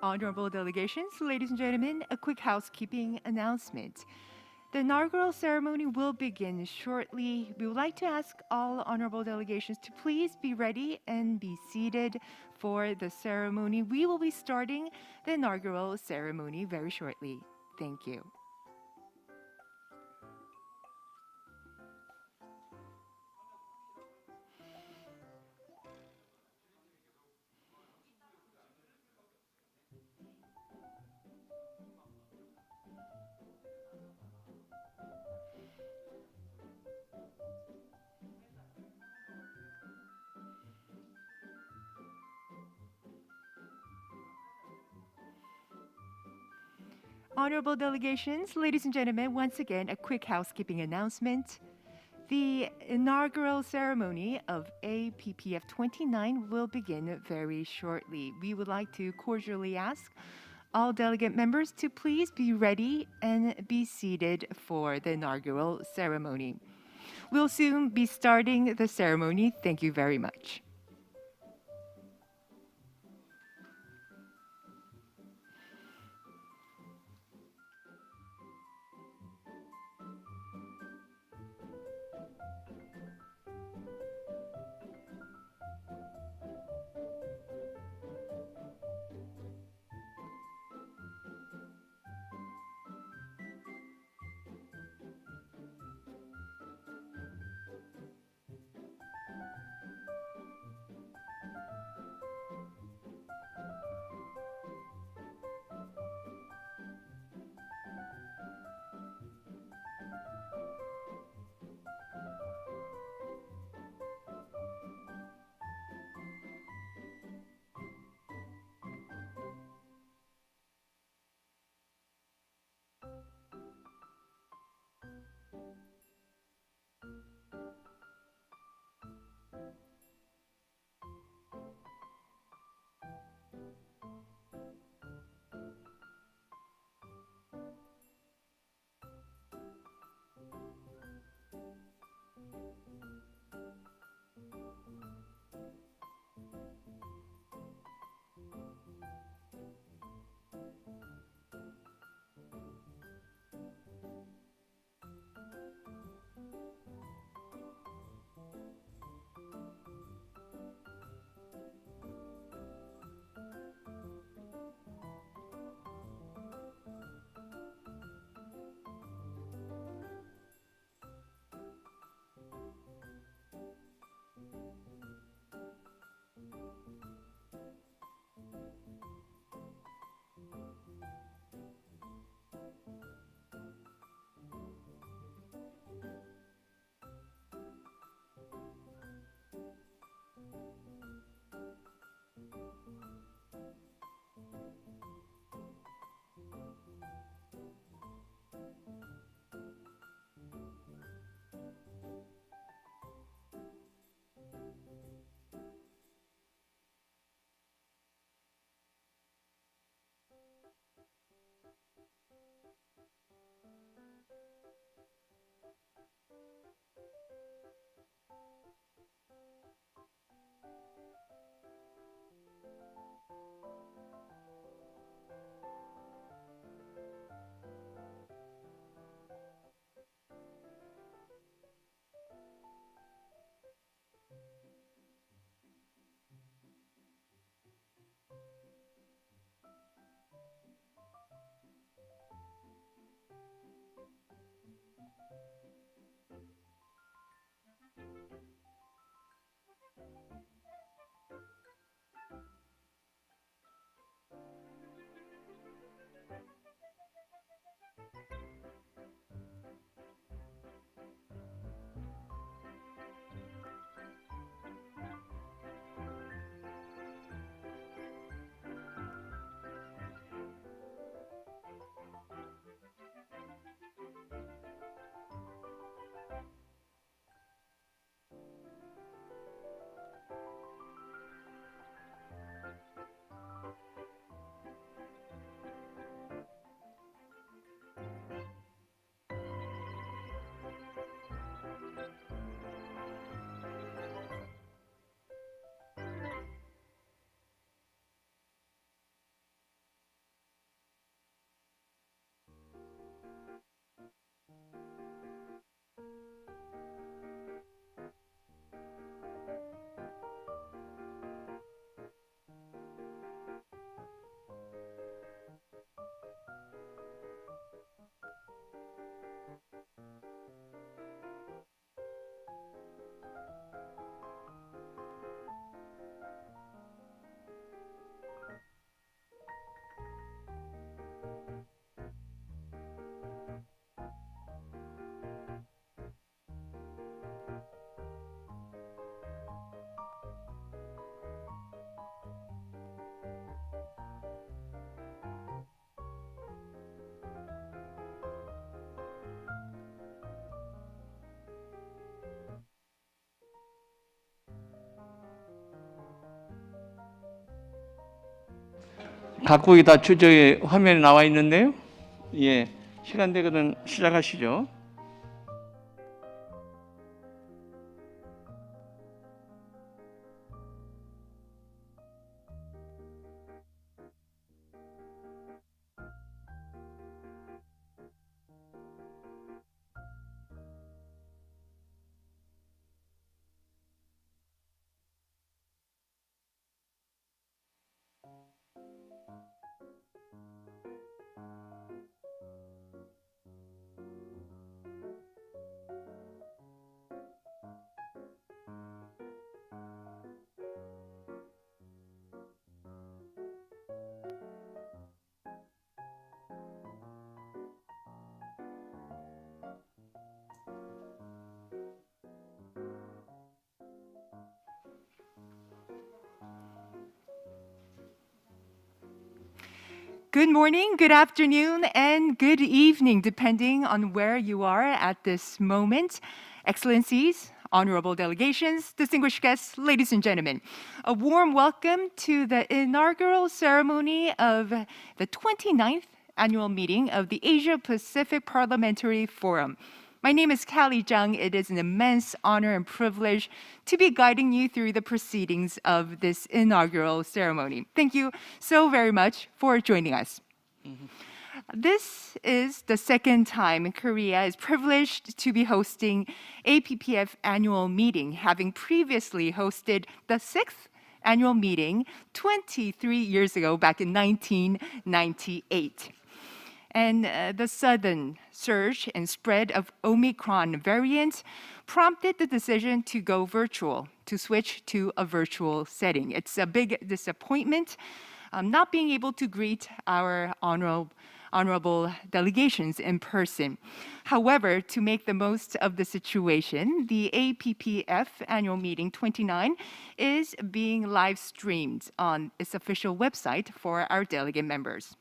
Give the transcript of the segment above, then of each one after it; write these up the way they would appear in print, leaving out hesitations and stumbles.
Honorable delegations, ladies and gentlemen, a quick housekeeping announcement. The inaugural ceremony will begin shortly. We would like to ask all honorable delegations to please be ready and be seated for the ceremony. We will be starting the inaugural ceremony very shortly. Thank you. Honorable delegations, ladies and gentlemen, once again, a quick housekeeping announcement. The inaugural ceremony of APPF 29 will begin very shortly. We would like to cordially ask all delegate members to please be ready and be seated for the inaugural ceremony. We'll soon be starting the ceremony. Thank you very much. 각국이 다 저기 화면에 나와 있는데요. 예, 시간 되거든 시작하시죠. Good morning, good afternoon, and good evening, depending on where you are at this moment. Excellencies, honorable delegations, distinguished guests, ladies and gentlemen, a warm welcome to the inaugural ceremony of the 29th annual meeting of the Asia-Pacific Parliamentary Forum. My name is Callie Jung. It is an immense honor and privilege to be guiding you through the proceedings of this inaugural ceremony. Thank you so very much for joining us. This is the second time Korea is privileged to be hosting APPF annual meeting, having previously hosted the 6th annual meeting 23 years ago, back in 1998. And the sudden surge and spread of Omicron variant prompted the decision to go virtual, to switch to a virtual setting. It's a big disappointment not being able to greet our honorable delegations in person. However, to make the most of the situation, the APPF Annual Meeting 29 is being live streamed on its official website for our delegate members.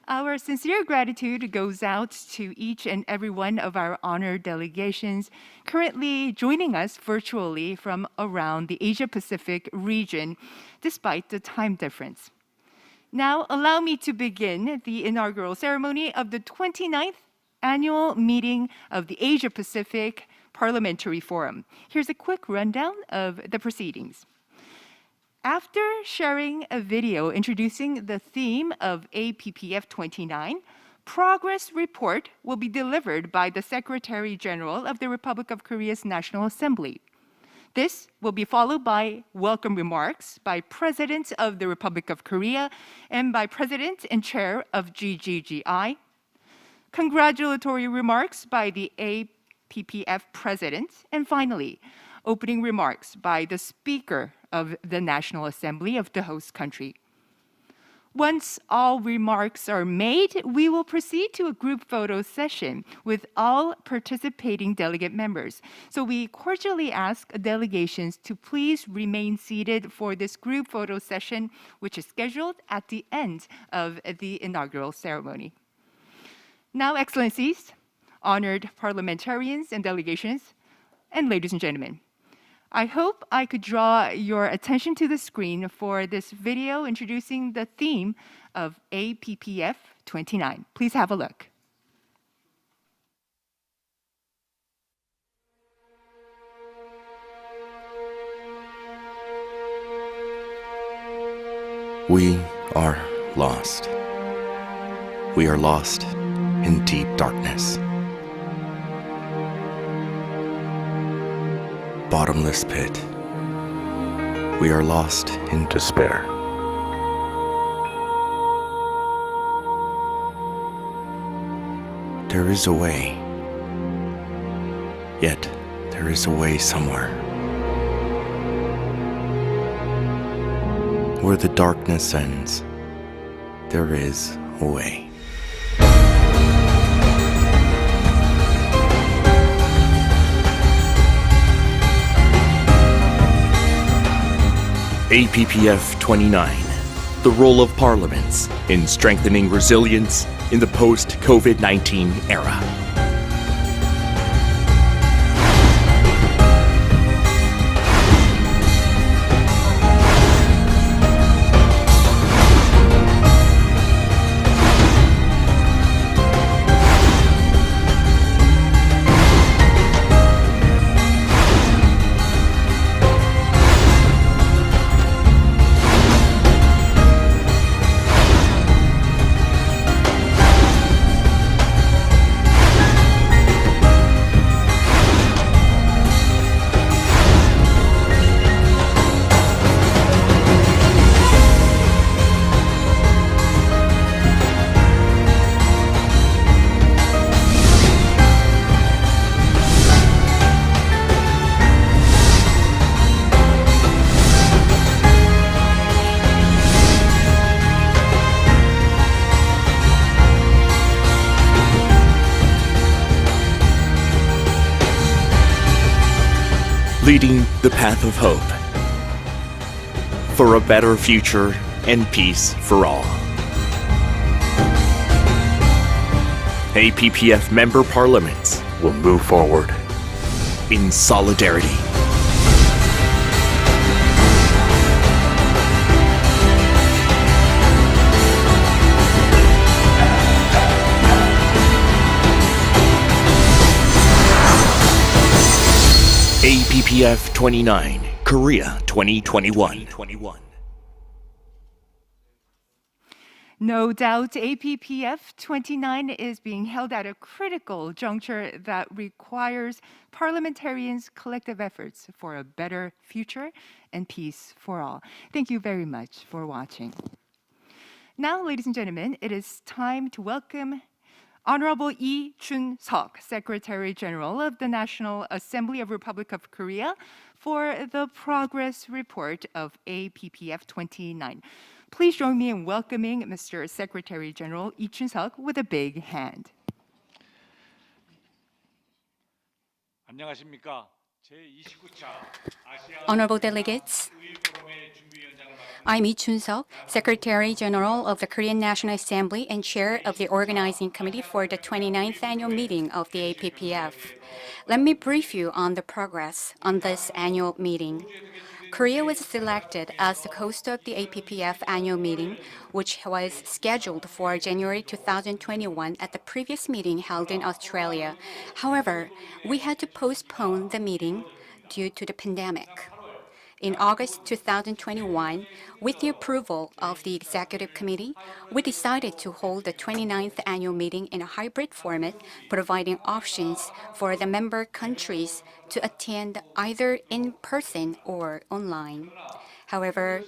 Our sincere gratitude goes out to each and every one of our honored delegations currently joining us virtually from around the Asia-Pacific region, despite the time difference. Now, allow me to begin the inaugural ceremony of the 29th annual meeting of the Asia-Pacific Parliamentary Forum. Here's a quick rundown of the proceedings. After sharing a video introducing the theme of APPF 29, progress report will be delivered by the Secretary General of the Republic of Korea's National Assembly. This will be followed by welcome remarks by President of the Republic of Korea and by President and Chair of GGGI, congratulatory remarks by the APPF President, and finally, opening remarks by the Speaker of the National Assembly of the host country. Once all remarks are made, we will proceed to a group photo session with all participating delegate members. So we cordially ask delegations to please remain seated for this group photo session, which is scheduled at the end of the inaugural ceremony. Now, Excellencies, honored parliamentarians and delegations, and ladies and gentlemen, I hope I could draw your attention to the screen for this video introducing the theme of APPF 29. Please have a look. We are lost. We are lost in deep darkness. Bottomless pit. We are lost in despair. There is a way. Yet there is a way somewhere. Where the darkness ends, there is a way. APPF 29, the role of parliaments in strengthening resilience in the post-COVID-19 era. leading the path of hope for a better future and peace for all. APPF member parliaments will move forward in solidarity. APPF 29, Korea 2021. No doubt APPF 29 is being held at a critical juncture that requires parliamentarians' collective efforts for a better future and peace for all. Thank you very much for watching. Now, ladies and gentlemen, it is time to welcome Honorable Lee Chun-seok, Secretary General of the National Assembly of Republic of Korea, for the progress report of APPF 29. Please join me in welcoming Mr. Secretary General Lee Chun-seok with a big hand. 안녕하십니까? 제29차 Honorable delegates, I'm Lee Chun-seok, Secretary General of the Korean National Assembly and Chair of the Organizing Committee for the 29th Annual Meeting of the APPF. Let me brief you on the progress on this annual meeting. Korea was selected as the host of the APPF annual meeting, which was scheduled for January 2021 at the previous meeting held in Australia. However, we had to postpone the meeting due to the pandemic. In August 2021, with the approval of the Executive Committee, we decided to hold the 29th annual meeting in a hybrid format, providing options for the member countries to attend either in person or online. However,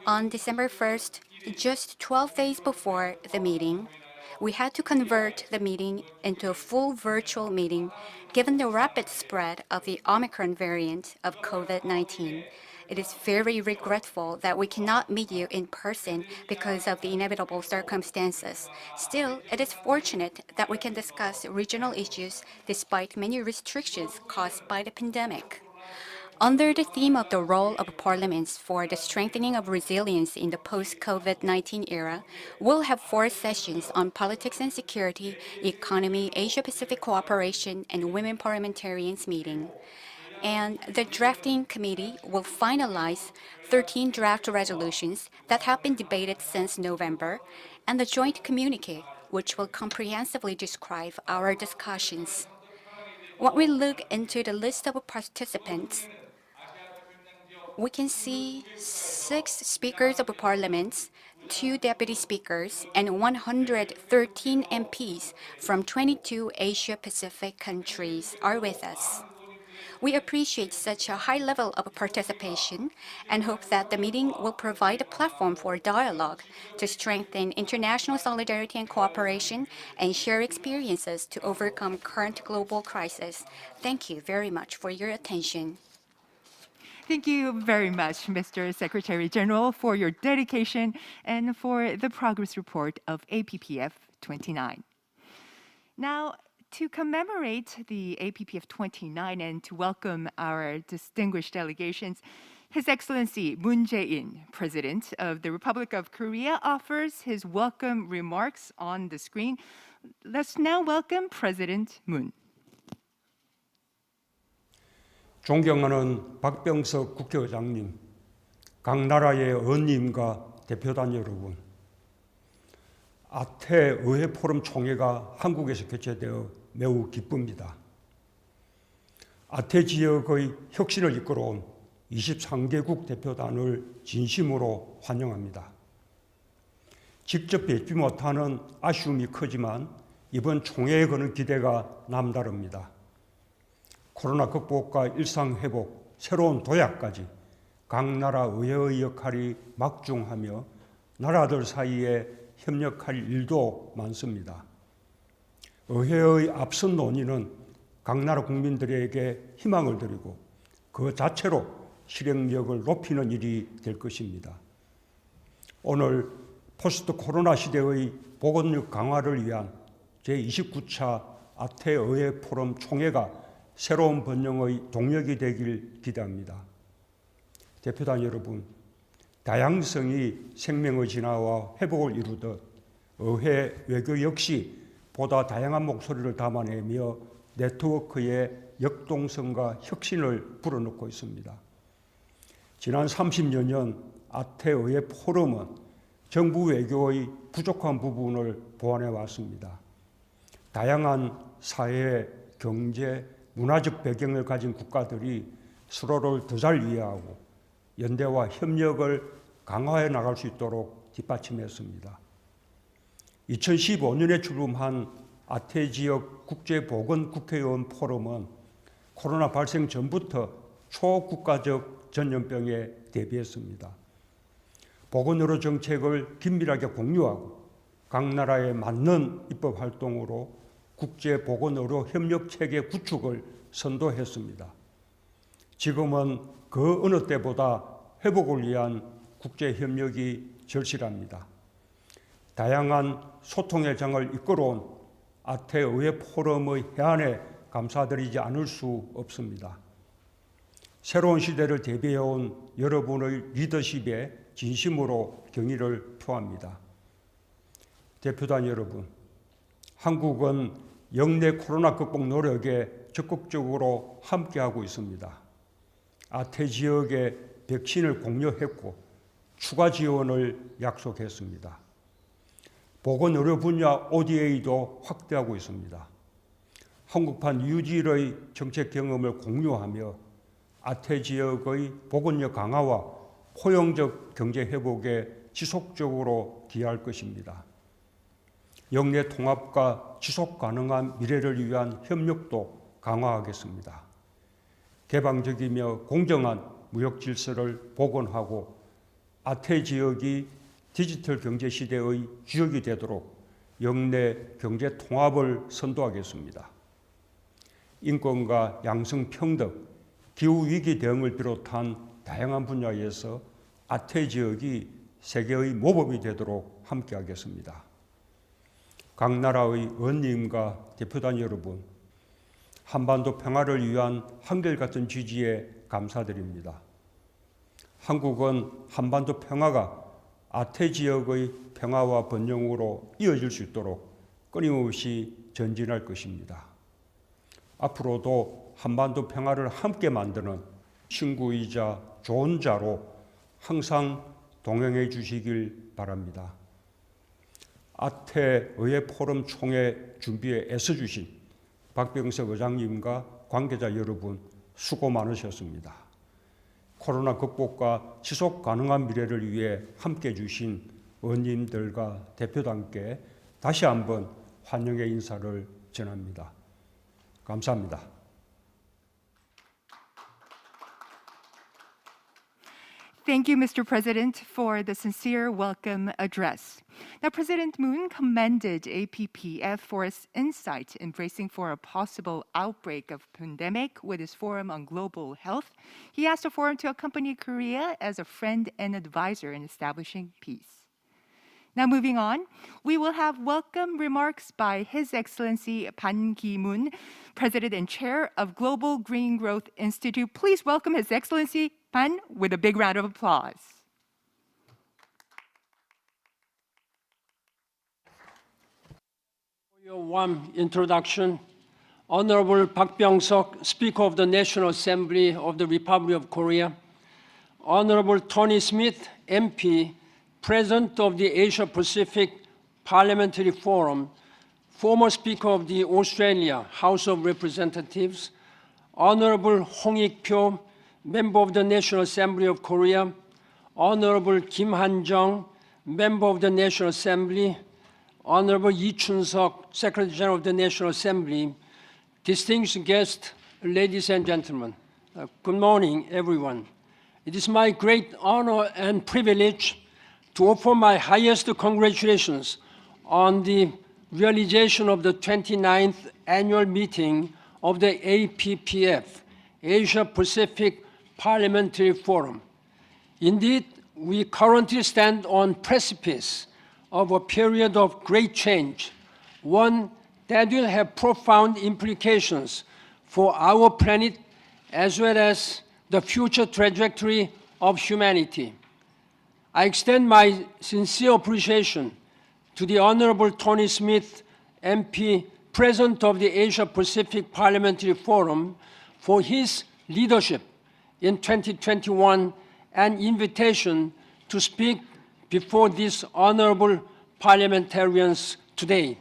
on December 1st, just 12 days before the meeting, we had to convert the meeting into a full virtual meeting given the rapid spread of the Omicron variant of COVID-19. It is very regretful that we cannot meet you in person because of the inevitable circumstances. Still, it is fortunate that we can discuss regional issues despite many restrictions caused by the pandemic. Under the theme of the role of parliaments for the strengthening of resilience in the post-COVID-19 era, we'll have 4 sessions on politics and security, economy, Asia-Pacific cooperation, and women parliamentarians meeting. And the drafting committee will finalize 13 draft resolutions that have been debated since November, and the joint communique, which will comprehensively describe our discussions. When we look into the list of participants, we can see 6 speakers of parliaments, 2 deputy speakers, and 113 MPs from 22 Asia-Pacific countries are with us. We appreciate such a high level of participation and hope that the meeting will provide a platform for dialogue to strengthen international solidarity and cooperation and share experiences to overcome current global crisis. Thank you very much for your attention. Thank you very much, Mr. Secretary General, for your dedication and for the progress report of APPF 29. Now, to commemorate the APPF 29 and to welcome our distinguished delegations, His Excellency Moon Jae-in, President of the Republic of Korea, offers his welcome remarks on the screen. Let's now welcome President Moon. 존경하는 박병석 국회의장님, 각 나라의 의원님과 대표단 여러분, 아태 의회 포럼 총회가 한국에서 개최되어 매우 기쁩니다. 아태 지역의 혁신을 이끌어온 23개국 대표단을 진심으로 환영합니다. 직접 뵙지 못하는 아쉬움이 크지만 이번 총회에 거는 기대가 남다릅니다. 코로나 극복과 일상 회복, 새로운 도약까지 각 나라 의회의 역할이 막중하며 나라들 사이에 협력할 일도 많습니다. 의회의 앞선 논의는 각 나라 국민들에게 희망을 드리고 그 자체로 실행력을 높이는 일이 될 것입니다. 오늘 포스트 코로나 시대의 보건력 강화를 위한 제29차 아태 의회 포럼 총회가 새로운 번영의 동력이 되길 기대합니다. 대표단 여러분, 다양성이 생명의 진화와 회복을 이루듯 의회 외교 역시 보다 다양한 목소리를 담아내며 네트워크의 역동성과 혁신을 불어넣고 있습니다. 지난 30여 년 아태의회 포럼은 정부 외교의 부족한 부분을 보완해 왔습니다. 다양한 사회, 경제, 문화적 배경을 가진 국가들이 서로를 더 잘 이해하고 연대와 협력을 강화해 나갈 수 있도록 뒷받침했습니다. 2015년에 출범한 아태 지역 국제보건국회의원 포럼은 코로나 발생 전부터 초국가적 전염병에 대비했습니다. 보건의료 정책을 긴밀하게 공유하고 각 나라에 맞는 입법 활동으로 국제보건의료 협력체계 구축을 선도했습니다. 지금은 그 어느 때보다 회복을 위한 국제협력이 절실합니다. 다양한 소통의 장을 이끌어온 아태의회 포럼의 해안에 감사드리지 않을 수 없습니다. 새로운 시대를 대비해온 여러분의 리더십에 진심으로 경의를 표합니다. 대표단 여러분, 한국은 역내 코로나 극복 노력에 적극적으로 함께하고 있습니다. 아태 지역에 백신을 공유했고 추가 지원을 약속했습니다. 보건의료 분야 ODA도 확대하고 있습니다. 한국판 뉴딜의 정책 경험을 공유하며 아태 지역의 보건력 강화와 포용적 경제 회복에 지속적으로 기여할 것입니다. 역내 통합과 지속 가능한 미래를 위한 협력도 강화하겠습니다. 개방적이며 공정한 무역 질서를 복원하고 아태 지역이 디지털 경제 시대의 주역이 되도록 역내 경제 통합을 선도하겠습니다. 인권과 양성평등, 기후위기 대응을 비롯한 다양한 분야에서 아태 지역이 세계의 모범이 되도록 함께하겠습니다. 각 나라의 의원님과 대표단 여러분, 한반도 평화를 위한 한결같은 지지에 감사드립니다. 한국은 한반도 평화가 아태 지역의 평화와 번영으로 이어질 수 있도록 끊임없이 전진할 것입니다. 앞으로도 한반도 평화를 함께 만드는 친구이자 좋은 자로 항상 동행해 주시길 바랍니다. 아태 의회 포럼 총회 준비에 애써주신 박병석 의장님과 관계자 여러분 수고 많으셨습니다. 코로나 극복과 지속 가능한 미래를 위해 함께 주신 의원님들과 대표단께 다시 한번 환영의 인사를 전합니다. 감사합니다. Thank you, Mr. President, for the sincere welcome address. Now, President Moon commended APPF for its insight in bracing for a possible outbreak of pandemic with his Forum on Global Health. He asked the forum to accompany Korea as a friend and advisor in establishing peace. Now, moving on, we will have welcome remarks by His Excellency Ban Ki-moon, President and Chair of Global Green Growth Institute. Please welcome His Excellency Ban with a big round of applause. For your warm introduction, Honorable Park Byung-seok, Speaker of the National Assembly of the Republic of Korea, Honorable Tony Smith, MP, President of the Asia-Pacific Parliamentary Forum, former Speaker of the Australia House of Representatives, Honorable Hong Ik-pyo, Member of the National Assembly of Korea, Honorable Kim Han-jung, Member of the National Assembly, Honorable Lee Chun-seok, Secretary General of the National Assembly, distinguished guests, ladies and gentlemen, good morning, everyone. It is my great honor and privilege to offer my highest congratulations on the realization of the 29th annual meeting of the APPF, Asia-Pacific Parliamentary Forum. Indeed, we currently stand on precipice of a period of great change, one that will have profound implications for our planet as well as the future trajectory of humanity. I extend my sincere appreciation to the Honorable Tony Smith, MP, President of the Asia-Pacific Parliamentary Forum, for his leadership in 2021 and invitation to speak before these honorable parliamentarians today.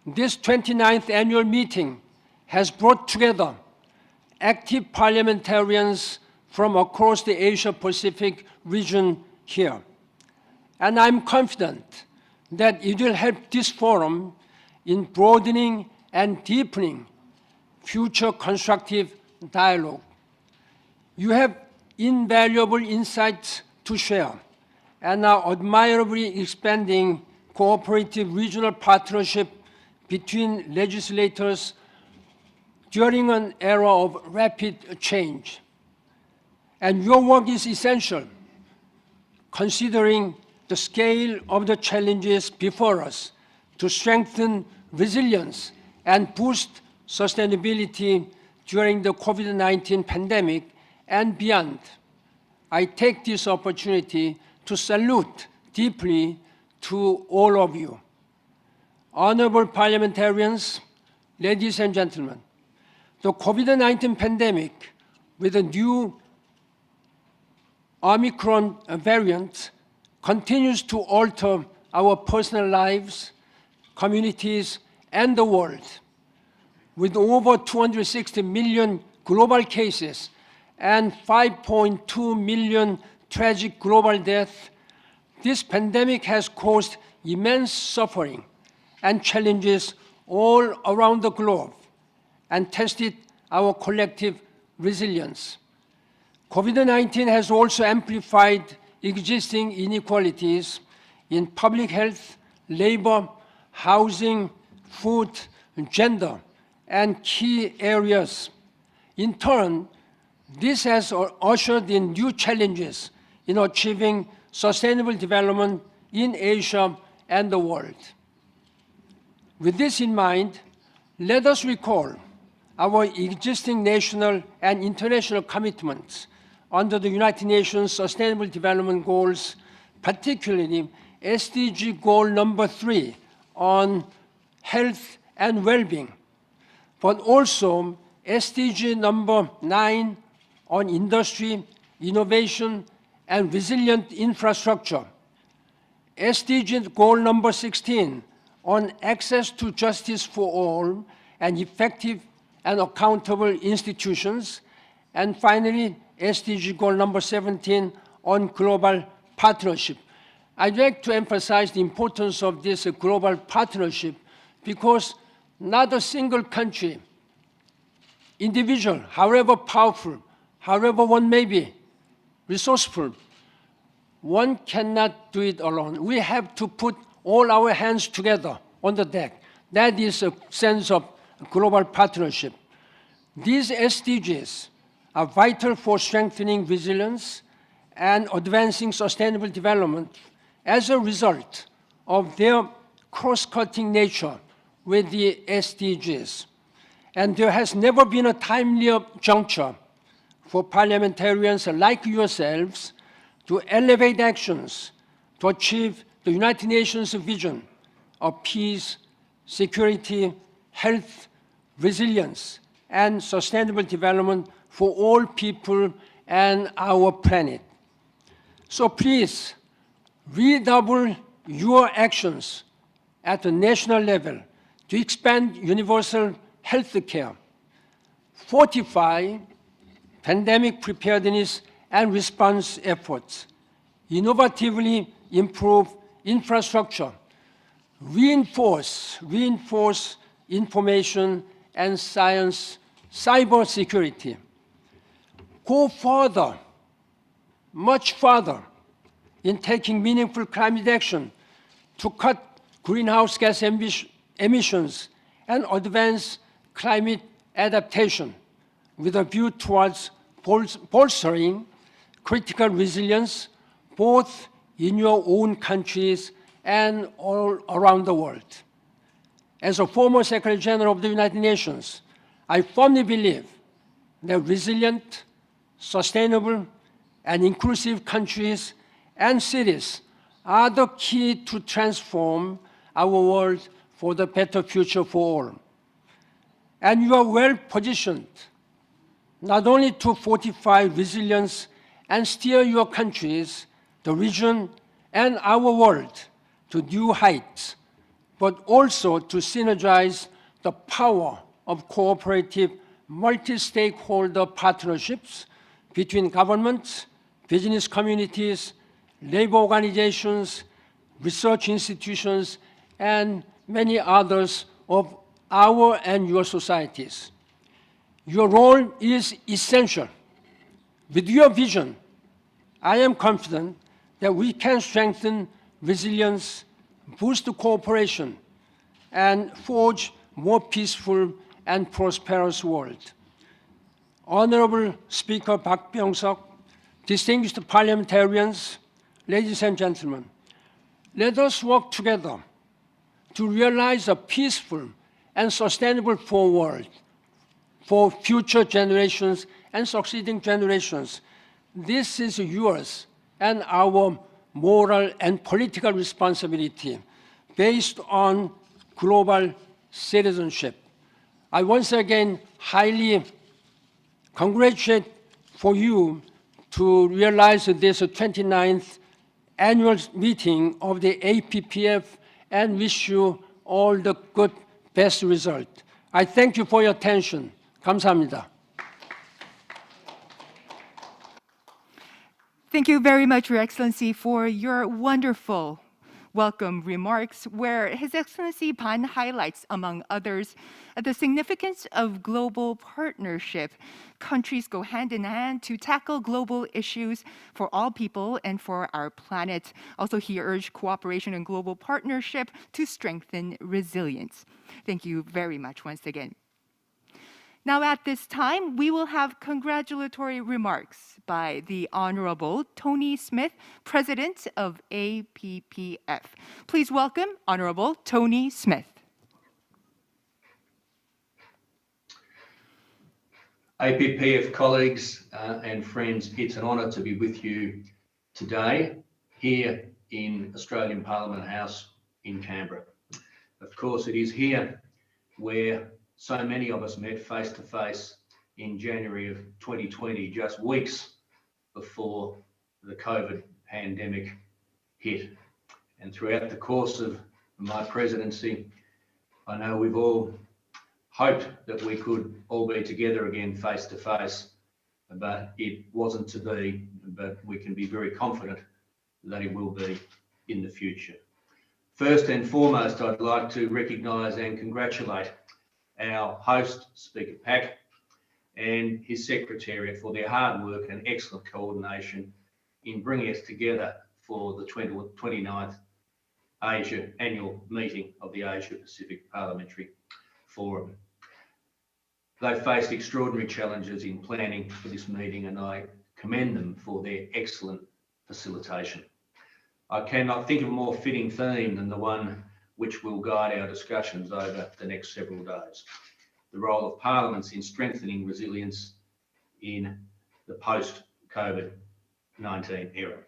This 29th annual meeting has brought together active parliamentarians from across the Asia-Pacific region here. And I'm confident that it will help this forum in broadening and deepening future constructive dialogue. You have invaluable insights to share and are admirably expanding cooperative regional partnership between legislators during an era of rapid change. And your work is essential, considering the scale of the challenges before us to strengthen resilience and boost sustainability during the COVID-19 pandemic and beyond. I take this opportunity to salute deeply to all of you. Honorable parliamentarians, ladies and gentlemen, the COVID-19 pandemic with the new Omicron variant continues to alter our personal lives, communities, and the world. With over 260 million global cases and 5.2 million tragic global deaths, this pandemic has caused immense suffering and challenges all around the globe and tested our collective resilience. COVID-19 has also amplified existing inequalities in public health, labor, housing, food, gender, and key areas. In turn, this has ushered in new challenges in achieving sustainable development in Asia and the world. With this in mind, let us recall our existing national and international commitments under the United Nations Sustainable Development Goals, particularly SDG goal number 3 on health and well-being, but also SDG number 9 on industry, innovation, and resilient infrastructure, SDG goal number 16 on access to justice for all and effective and accountable institutions, and finally, SDG goal number 17 on global partnership. I'd like to emphasize the importance of this global partnership because not a single country, individual, however powerful, however one may be, resourceful, one cannot do it alone. We have to put all our hands together on the deck. That is a sense of global partnership. These SDGs are vital for strengthening resilience and advancing sustainable development as a result of their cross-cutting nature with the SDGs. And there has never been a timelier juncture for parliamentarians like yourselves to elevate actions to achieve the United Nations vision of peace, security, health, resilience, and sustainable development for all people and our planet. So please, redouble your actions at the national level to expand universal health care, fortify pandemic preparedness and response efforts, innovatively improve infrastructure, reinforce information and science, cybersecurity, go further, much further, in taking meaningful climate action to cut greenhouse gas emissions and advance climate adaptation with a view towards bolstering critical resilience both in your own countries and all around the world. As a former Secretary General of the United Nations, I firmly believe that resilient, sustainable, and inclusive countries and cities are the key to transform our world for the better future for all. And you are well positioned not only to fortify resilience and steer your countries, the region, and our world to new heights, but also to synergize the power of cooperative multi-stakeholder partnerships between governments, business communities, labor organizations, research institutions, and many others of our and your societies. Your role is essential. With your vision, I am confident that we can strengthen resilience, boost cooperation, and forge more peaceful and prosperous world. Honorable Speaker Park Byung-seok, distinguished parliamentarians, ladies and gentlemen, let us work together to realize a peaceful and sustainable world for future generations and succeeding generations. This is yours and our moral and political responsibility based on global citizenship. I once again highly congratulate for you to realize this 29th annual meeting of the APPF and wish you all the good, best result. I thank you for your attention. 감사합니다. Thank you very much, Your Excellency, for your wonderful welcome remarks, where His Excellency Ban highlights, among others, the significance of global partnership. Countries go hand in hand to tackle global issues for all people and for our planet. Also, he urged cooperation and global partnership to strengthen resilience. Thank you very much once again. Now, at this time, we will have congratulatory remarks by the Honorable Tony Smith, President of APPF. Please welcome Honorable Tony Smith. APPF colleagues and friends, it's an honour to be with you today here in Australian Parliament House in Canberra. Of course, it is here where so many of us met face to face in January of 2020, just weeks before the COVID pandemic hit. And throughout the course of my presidency, I know we've all hoped that we could all be together again face to face, but it wasn't to be, but we can be very confident that it will be in the future. First and foremost, I'd like to recognise and congratulate our host, Speaker Pack, and his Secretariat for their hard work and excellent coordination in bringing us together for the 29th Asia annual meeting of the Asia Pacific Parliamentary Forum. They faced extraordinary challenges in planning for this meeting, and I commend them for their excellent facilitation. I cannot think of a more fitting theme than the one which will guide our discussions over the next several days: the role of parliaments in strengthening resilience in the post-COVID-19 era.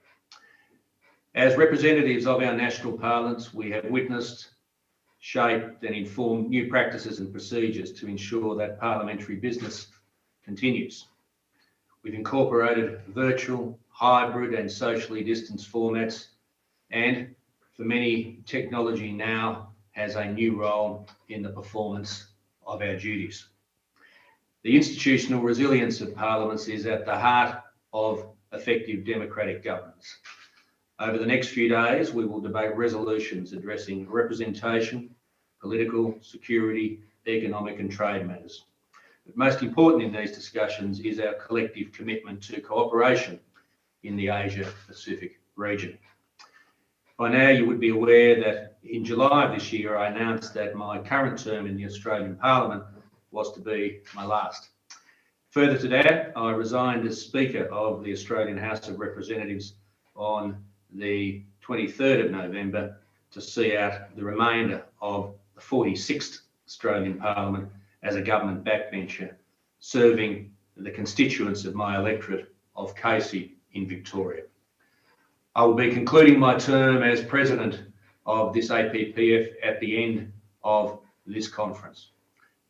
As representatives of our national parliaments, we have witnessed, shaped and informed new practices and procedures to ensure that parliamentary business continues. We've incorporated virtual, hybrid and socially distanced formats, and for many, technology now has a new role in the performance of our duties. The institutional resilience of parliaments is at the heart of effective democratic governance. Over the next few days, we will debate resolutions addressing representation, political, security, economic and trade matters. But most important in these discussions is our collective commitment to cooperation in the Asia Pacific region. By now, you would be aware that in July of this year, I announced that my current term in the Australian Parliament was to be my last. Further to that, I resigned as Speaker of the Australian House of Representatives on the 23rd of November to see out the remainder of the 46th Australian Parliament as a government backbencher, serving the constituents of my electorate of Casey in Victoria. I will be concluding my term as President of this APPF at the end of this conference.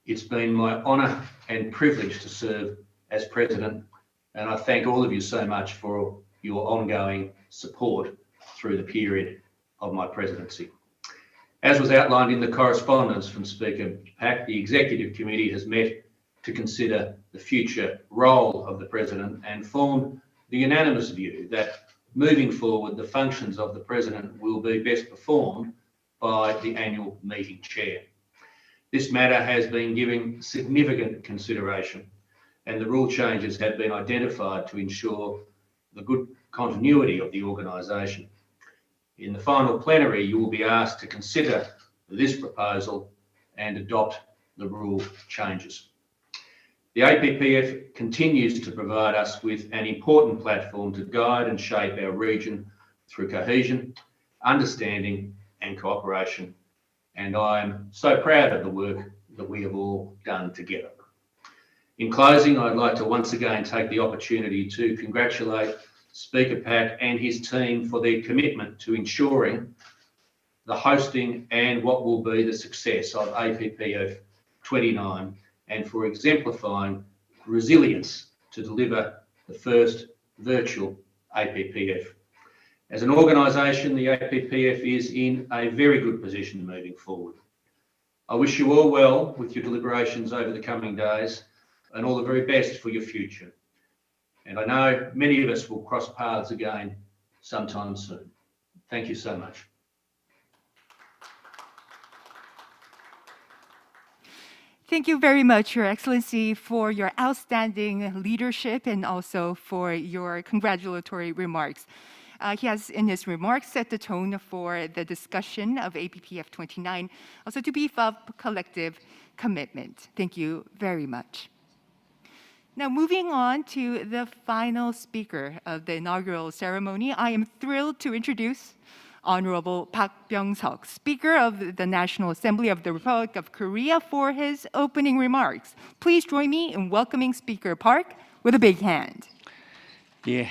It's been my honour and privilege to serve as President, and I thank all of you so much for your ongoing support through the period of my presidency. As was outlined in the correspondence from Speaker Pack, the Executive Committee has met to consider the future role of the President and formed the unanimous view that moving forward, the functions of the President will be best performed by the annual meeting chair. This matter has been given significant consideration, and the rule changes have been identified to ensure the good continuity of the organisation. In the final plenary, you will be asked to consider this proposal and adopt the rule changes. The APPF continues to provide us with an important platform to guide and shape our region through cohesion, understanding and cooperation, and I am so proud of the work that we have all done together. In closing, I'd like to once again take the opportunity to congratulate Speaker Pack and his team for their commitment to ensuring the hosting and what will be the success of APPF 29 and for exemplifying resilience to deliver the first virtual APPF. As an organisation, the APPF is in a very good position moving forward. I wish you all well with your deliberations over the coming days and all the very best for your future. And I know many of us will cross paths again sometime soon. Thank you so much. Thank you very much, Your Excellency, for your outstanding leadership and also for your congratulatory remarks. He has, in his remarks, set the tone for the discussion of APPF 29, also to beef up collective commitment. Thank you very much. Now, moving on to the final speaker of the inaugural ceremony, I am thrilled to introduce Honorable Park Byung-seok, Speaker of the National Assembly of the Republic of Korea, for his opening remarks. Please join me in welcoming Speaker Park with a big hand. Yeah.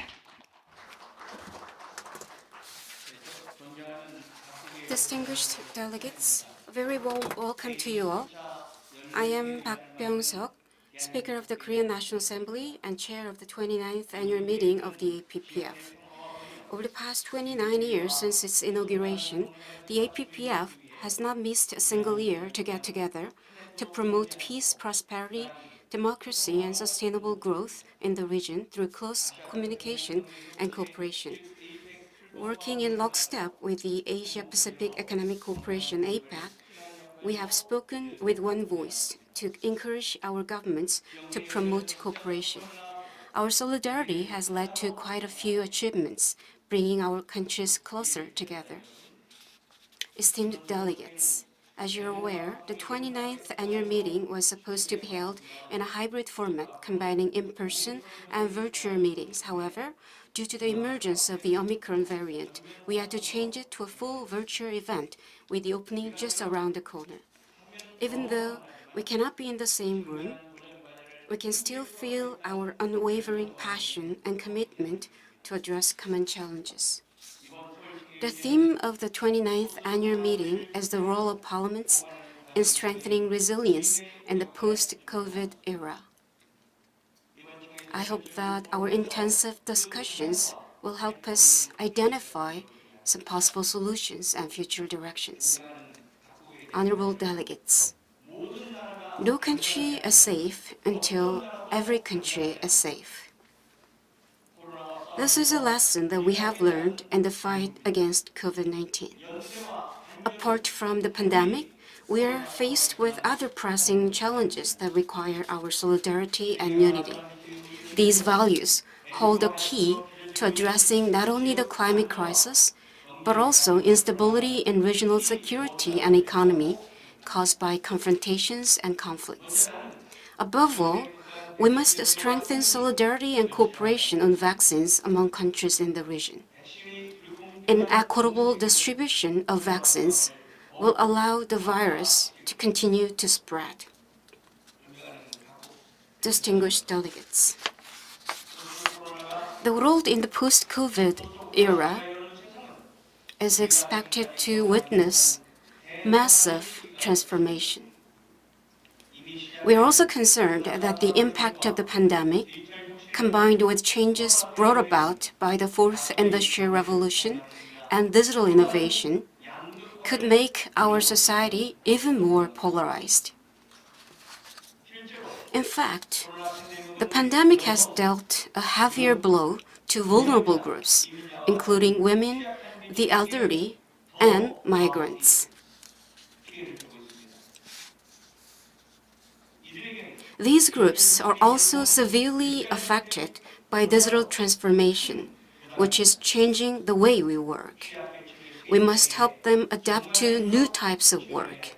Distinguished delegates, a very warm welcome to you all. I am Park Byung-seok, Speaker of the Korean National Assembly and Chair of the 29th Annual Meeting of the APPF. Over the past 29 years since its inauguration, the APPF has not missed a single year to get together to promote peace, prosperity, democracy, and sustainable growth in the region through close communication and cooperation. Working in lockstep with the Asia-Pacific Economic Cooperation, APEC, we have spoken with one voice to encourage our governments to promote cooperation. Our solidarity has led to quite a few achievements, bringing our countries closer together. Esteemed delegates, as you're aware, the 29th annual meeting was supposed to be held in a hybrid format combining in-person and virtual meetings. However, due to the emergence of the Omicron variant, we had to change it to a full virtual event with the opening just around the corner. Even though we cannot be in the same room, we can still feel our unwavering passion and commitment to address common challenges. The theme of the 29th annual meeting is the role of parliaments in strengthening resilience in the post-COVID era. I hope that our intensive discussions will help us identify some possible solutions and future directions. Honorable delegates, no country is safe until every country is safe. This is a lesson that we have learned in the fight against COVID-19. Apart from the pandemic, we are faced with other pressing challenges that require our solidarity and unity. These values hold the key to addressing not only the climate crisis, but also instability in regional security and economy caused by confrontations and conflicts. Above all, we must strengthen solidarity and cooperation on vaccines among countries in the region. An equitable distribution of vaccines will allow the virus to continue to spread. distinguished delegates. The world in the post-COVID era is expected to witness massive transformation. We are also concerned that the impact of the pandemic, combined with changes brought about by the fourth industrial revolution and digital innovation, could make our society even more polarized. In fact, the pandemic has dealt a heavier blow to vulnerable groups, including women, the elderly, and migrants. These groups are also severely affected by digital transformation, which is changing the way we work. We must help them adapt to new types of work.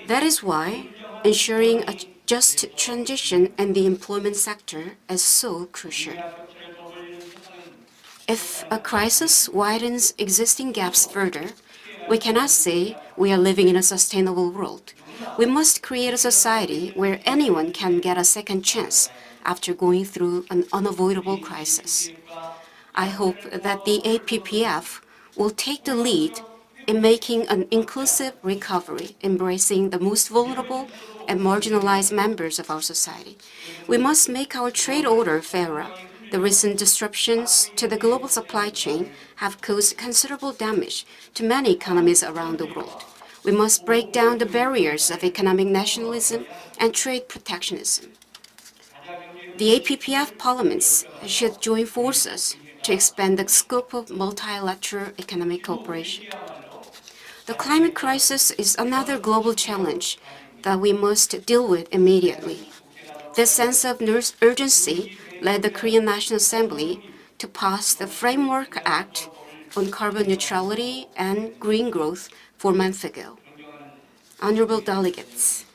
That is why ensuring a just transition in the employment sector is so crucial. If a crisis widens existing gaps further, we cannot say we are living in a sustainable world. We must create a society where anyone can get a second chance after going through an unavoidable crisis. I hope that the APPF will take the lead in making an inclusive recovery, embracing the most vulnerable and marginalized members of our society. We must make our trade order fairer. The recent disruptions to the global supply chain have caused considerable damage to many economies around the world. We must break down the barriers of economic nationalism and trade protectionism. The APPF parliaments should join forces to expand the scope of multilateral economic cooperation. The climate crisis is another global challenge that we must deal with immediately. This sense of urgency led the Korean National Assembly to pass the Framework Act on carbon neutrality and green growth 4 months ago. Honorable delegates,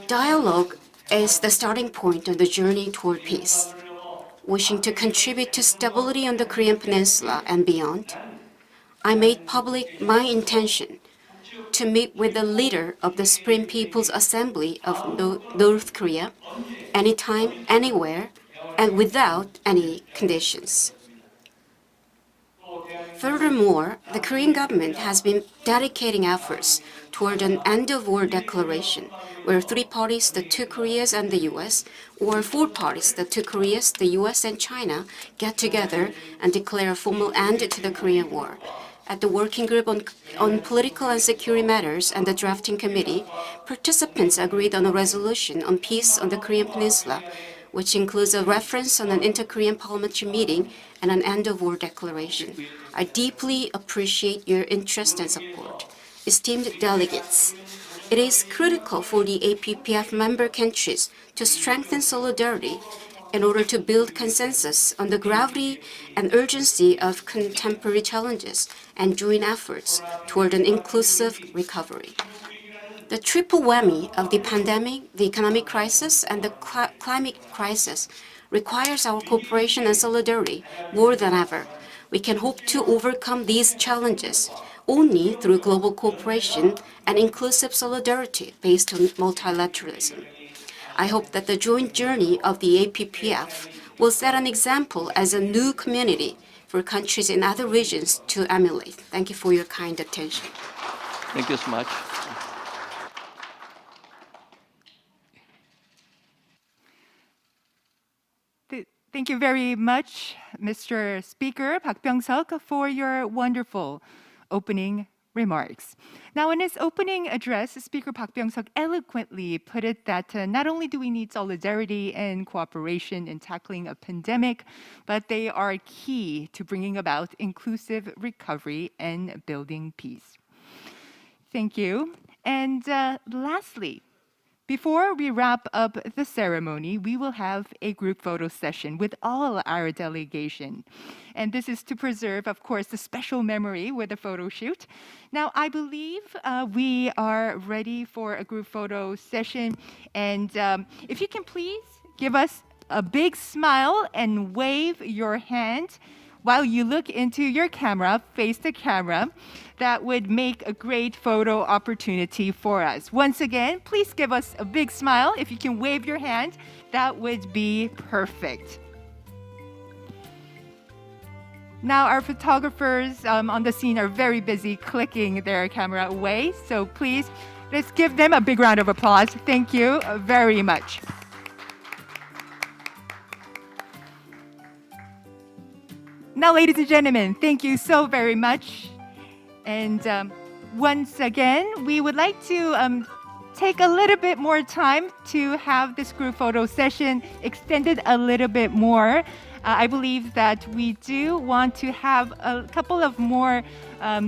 dialogue is the starting point on the journey toward peace. Wishing to contribute to stability on the Korean Peninsula and beyond, I made public my intention to meet with the leader of the Supreme People's Assembly of North Korea anytime, anywhere, and without any conditions. Furthermore, the Korean government has been dedicating efforts toward an end-of-war declaration, where 3 parties, the 2 Koreas and the U.S., or 4 parties, the 2 Koreas, the U.S., and China, get together and declare a formal end to the Korean War. At the Working Group on Political and Security Matters and the Drafting Committee, participants agreed on a resolution on peace on the Korean Peninsula, which includes a reference on an inter-Korean parliamentary meeting and an end-of-war declaration. I deeply appreciate your interest and support. Esteemed delegates, it is critical for the APPF member countries to strengthen solidarity in order to build consensus on the gravity and urgency of contemporary challenges and join efforts toward an inclusive recovery. The triple whammy of the pandemic, the economic crisis, and the climate crisis requires our cooperation and solidarity more than ever. We can hope to overcome these challenges only through global cooperation and inclusive solidarity based on multilateralism. I hope that the joint journey of the APPF will set an example as a new community for countries in other regions to emulate. Thank you for your kind attention. Thank you so much. Thank you very much, Mr. Speaker Park Byung-seok, for your wonderful opening remarks. Now, in his opening address, Speaker Park Byung-seok eloquently put it that not only do we need solidarity and cooperation in tackling a pandemic, but they are key to bringing about inclusive recovery and building peace. Thank you. And lastly, before we wrap up the ceremony, we will have a group photo session with all our delegation. And this is to preserve, of course, the special memory with a photo shoot. Now, I believe we are ready for a group photo session. And if you can please give us a big smile and wave your hand while you look into your camera, face the camera, that would make a great photo opportunity for us. Once again, please give us a big smile. If you can wave your hand, that would be perfect. Now, our photographers on the scene are very busy clicking their camera away, so please, let's give them a big round of applause. Thank you very much. Now, ladies and gentlemen, thank you so very much. And once again, we would like to take a little bit more time to have this group photo session extended a little bit more. I believe that we do want to have a couple of more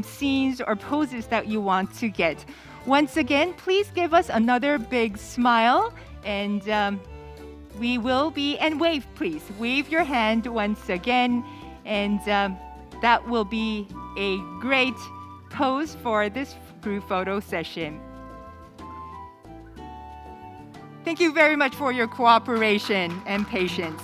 scenes or poses that you want to get. Once again, please give us another big smile, and we will be, and wave please. Wave your hand once again, and that will be a great pose for this group photo session. Thank you very much for your cooperation and patience.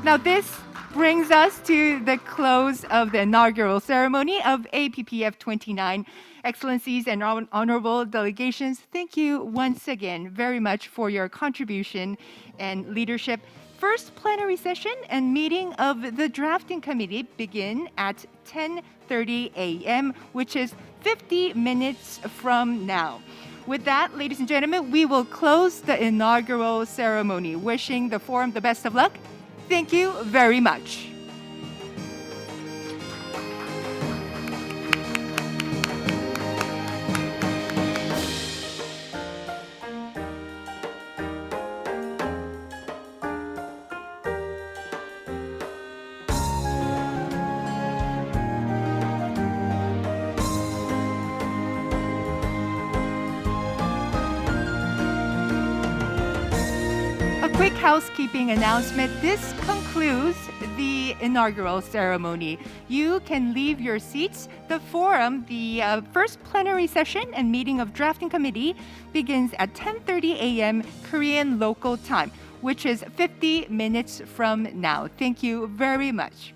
Now, this brings us to the close of the inaugural ceremony of APPF 29. Excellencies and honorable delegations, thank you once again very much for your contribution and leadership. First plenary session and meeting of the drafting committee begin at 10:30 a.m., which is 50 minutes from now. With that, ladies and gentlemen, we will close the inaugural ceremony. Wishing the forum the best of luck. Thank you very much. Quick housekeeping announcement. This concludes the inaugural ceremony. You can leave your seats. The forum, the first plenary session and meeting of drafting committee begins at 10:30 a.m. Korean local time, which is 50 minutes from now. Thank you very much.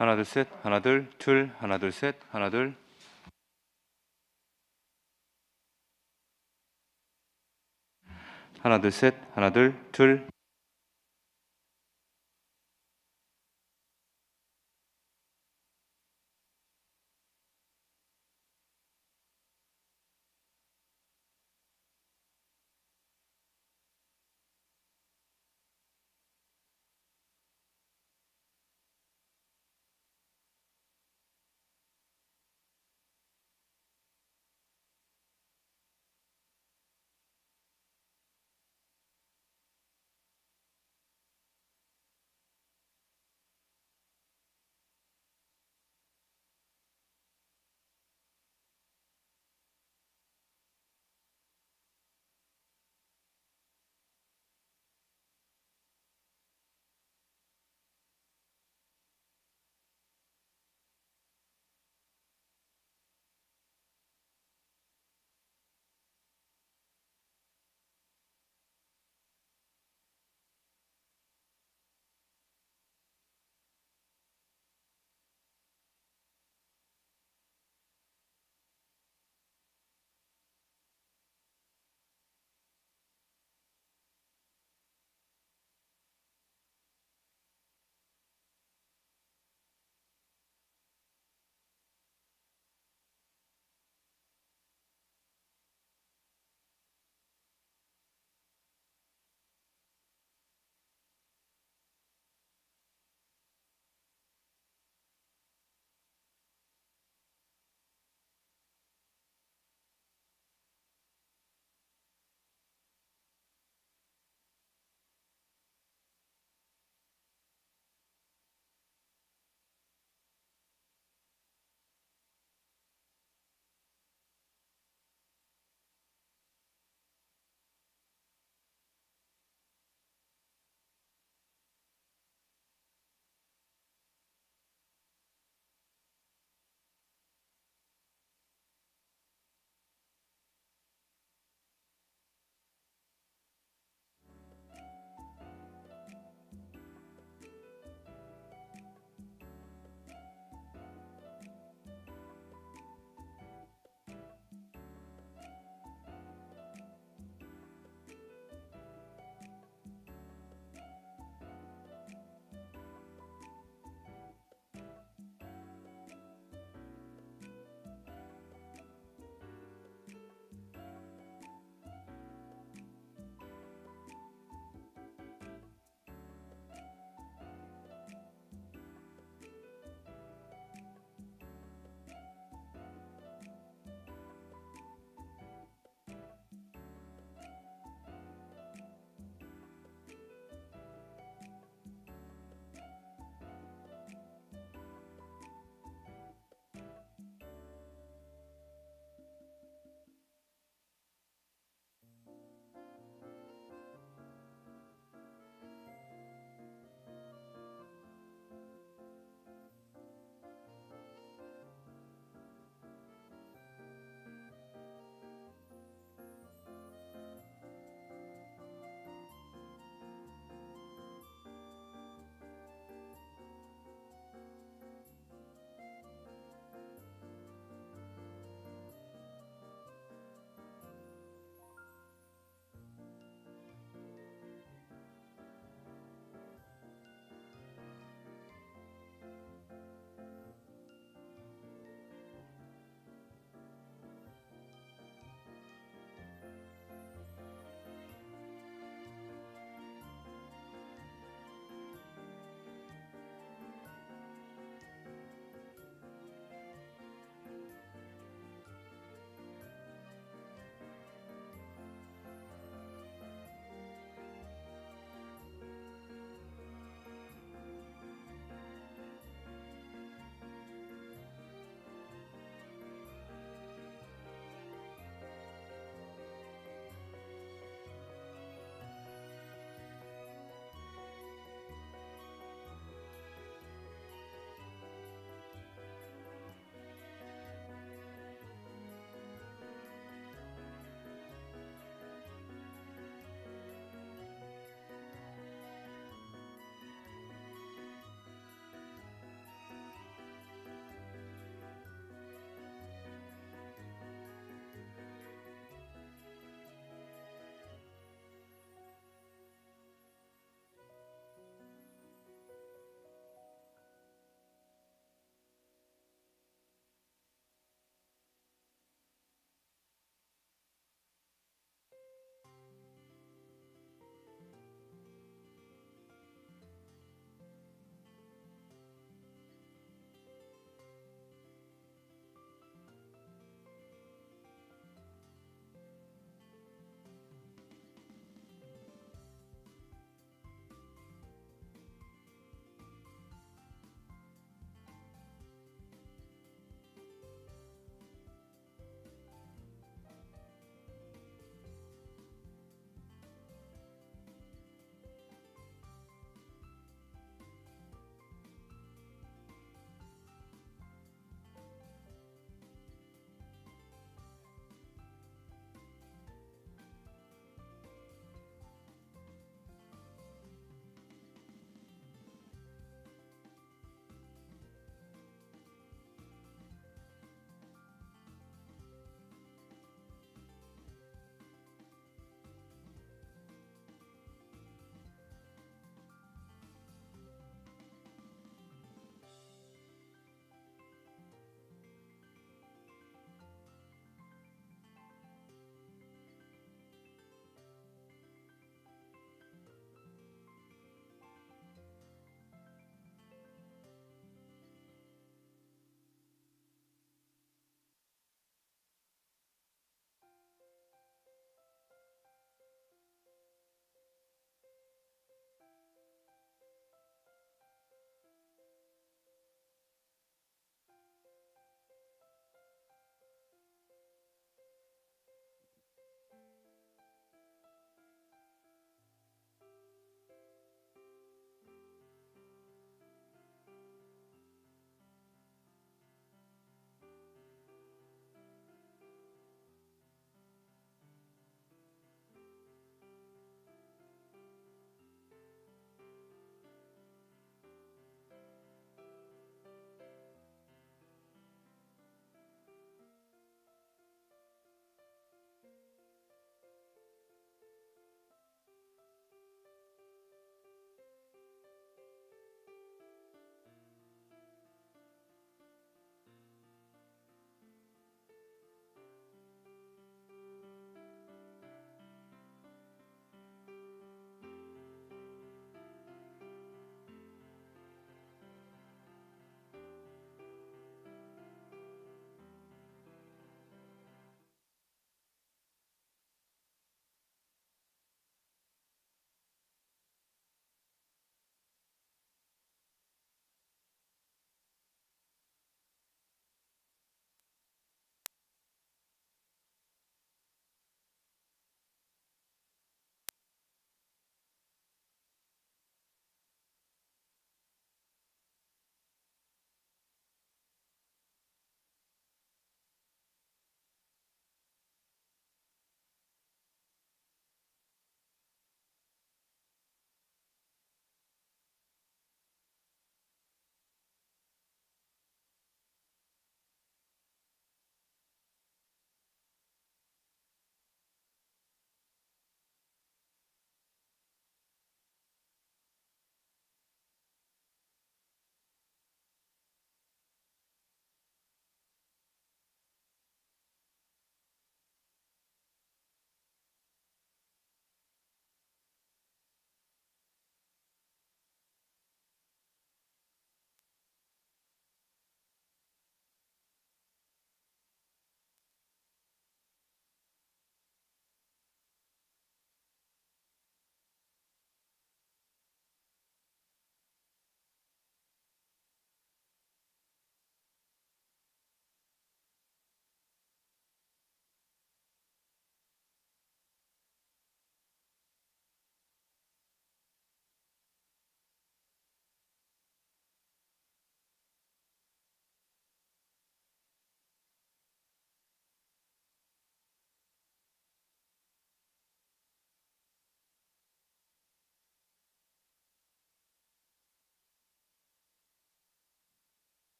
하나 둘 셋, 하나 둘, 하나 둘 셋, 하나 둘. 하나 둘 셋, 하나 둘,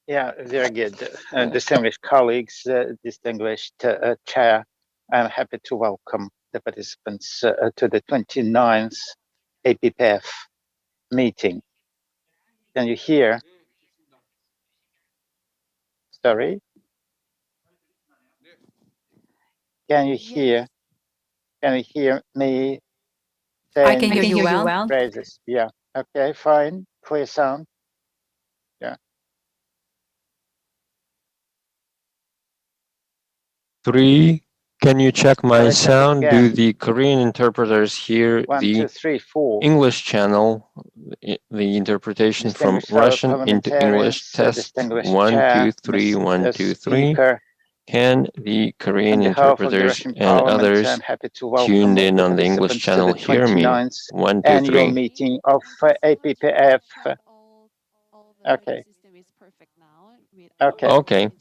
Yeah, very good. Distinguished colleagues, distinguished chair, I'm happy to welcome the participants to the 29th APPF meeting. Can you hear? Sorry? Can you hear? Can you hear me I saying can hear you well. phrases? Yeah. Okay, fine. Clear sound. Yeah. 3. Can you check my Sorry, check sound? Do again. the Korean interpreters hear 1, the 2, 3, 4. English channel, the interpretation from Distinguished fellow Russian into English? parliamentarians, Test distinguished 1, 2, chair, 3, 1, Mr. 2, 3. Speaker. Can the Korean On behalf of the interpreters Russian and Parliament, others I'm happy to tuned welcome all in the on the English participants to channel the hear me? 29th 1, 2, annual 3. meeting of APPF. Okay. Okay. Okay.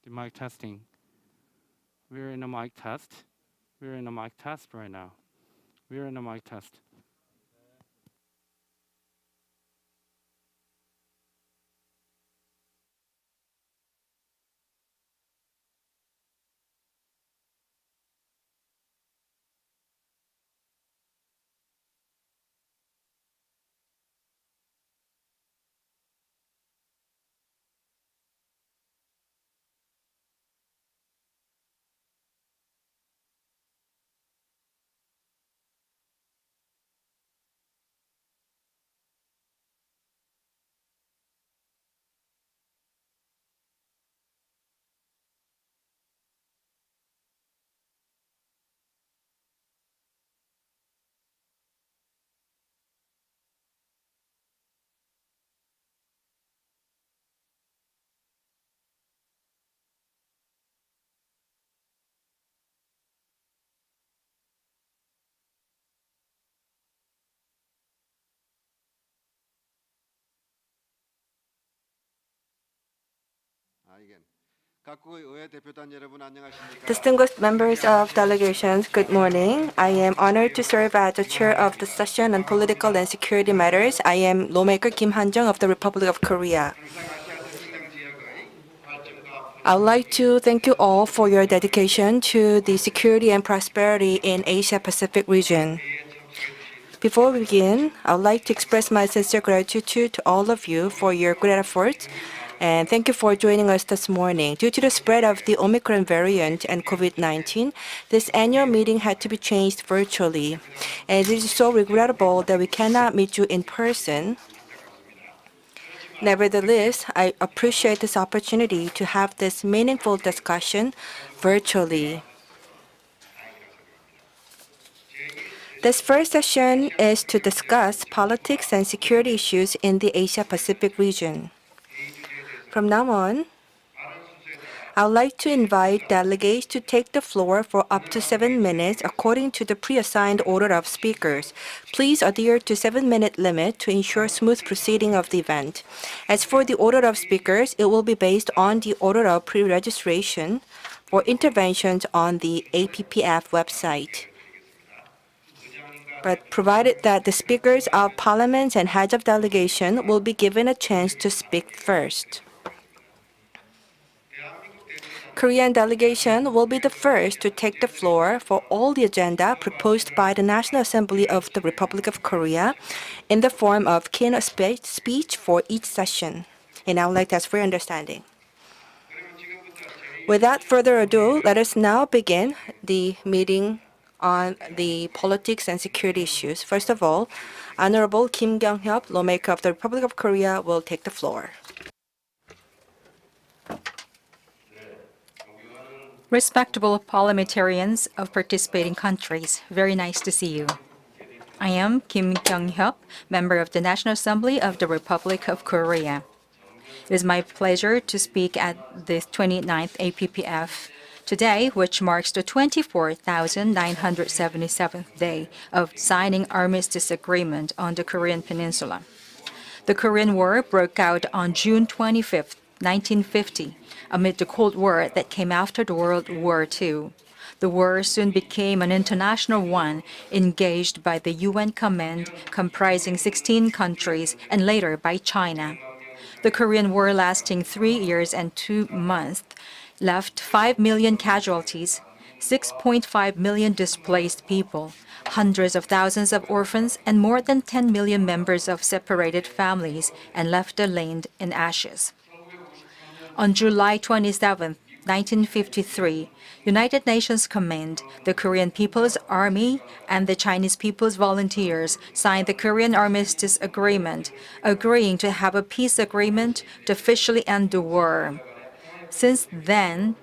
The mic testing. We're in a mic test. We're in a mic test right now. We're in a mic test. Distinguished members of delegations, good morning. I am honored to serve as the chair of the session on political and security matters. I am lawmaker Kim Han-jung of the Republic of Korea. I would like to thank you all for your dedication to the security and prosperity in Asia Pacific region. Before we begin, I would like to express my sincere gratitude to all of you for your good efforts, and thank you for joining us this morning. Due to the spread of the Omicron variant and COVID-19, this annual meeting had to be changed virtually. And it is so regrettable that we cannot meet you in person. Nevertheless, I appreciate this opportunity to have this meaningful discussion virtually. This first session is to discuss politics and security issues in the Asia-Pacific region. From now on, I would like to invite delegates to take the floor for up to 7 minutes according to the pre-assigned order of speakers. Please adhere to 7-minute limit to ensure smooth proceeding of the event. As for the order of speakers, it will be based on the order of pre-registration for interventions on the APPF website. But provided that the speakers of parliaments and heads of delegation will be given a chance to speak first. Korean delegation will be the first to take the floor for all the agenda proposed by the National Assembly of the Republic of Korea in the form of keynote speech for each session. And I would like to ask for your understanding. Without further ado, let us now begin the meeting on the politics and security issues. First of all, Honorable Kim Kyung-hyuk, lawmaker of the Republic of Korea, will take the floor. Respectable parliamentarians of participating countries, very nice to see you. I am Kim Kyung-hyuk, member of the National Assembly of the Republic of Korea. It is my pleasure to speak at the 29th APPF today, which marks the 24,977th day of signing armistice agreement on the Korean Peninsula. The Korean War broke out on June 25, 1950, amid the Cold War that came after the World War II. The war soon became an international one, engaged by the UN Command comprising 16 countries and later by China. The Korean War, lasting 3 years and 2 months, left 5 million casualties, 6.5 million displaced people, hundreds of thousands of orphans, and more than 10 million members of separated families, and left the land in ashes. On July 27, 1953, United Nations Command, the Korean People's Army, and the Chinese People's Volunteers signed the Korean Armistice Agreement, agreeing to have a peace agreement to officially end the war. Since then,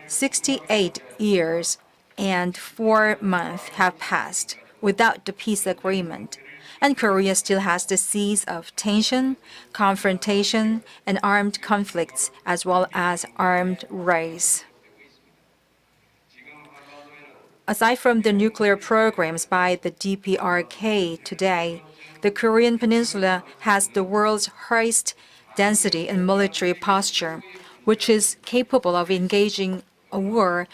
68 years and 4 months have passed without the peace agreement, and Korea still has the seas of tension, confrontation, and armed conflicts, as well as armed race. Aside from the nuclear programs by the DPRK today, the Korean Peninsula has the world's highest density and military posture, which is capable of engaging a war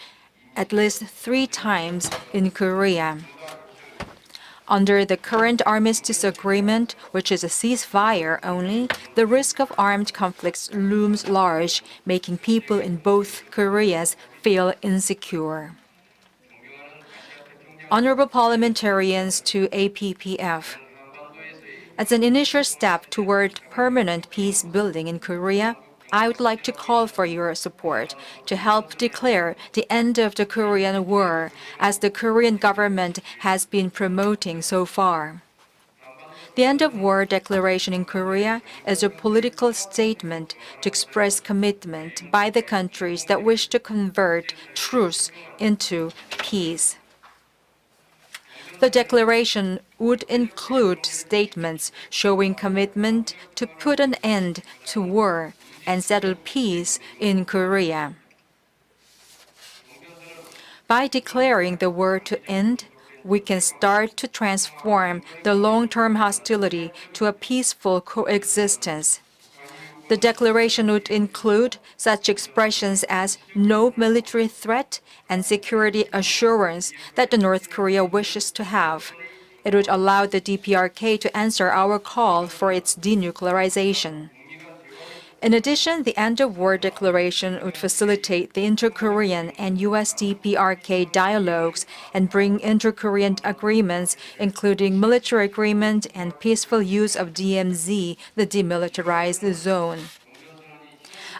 at least 3 times in Korea. Under the current armistice agreement, which is a ceasefire only, the risk of armed conflicts looms large, making people in both Koreas feel insecure. Honorable parliamentarians to APPF, as an initial step toward permanent peace building in Korea, I would like to call for your support to help declare the end of the Korean War, as the Korean government has been promoting so far. The end of war declaration in Korea is a political statement to express commitment by the countries that wish to convert truce into peace. The declaration would include statements showing commitment to put an end to war and settle peace in Korea. By declaring the war to end, we can start to transform the long-term hostility to a peaceful coexistence. The declaration would include such expressions as no military threat and security assurance that the North Korea wishes to have. It would allow the DPRK to answer our call for its denuclearization. In addition, the end-of-war declaration would facilitate the inter-Korean and U.S. DPRK dialogues and bring inter-Korean agreements, including military agreement and peaceful use of DMZ, the demilitarized zone.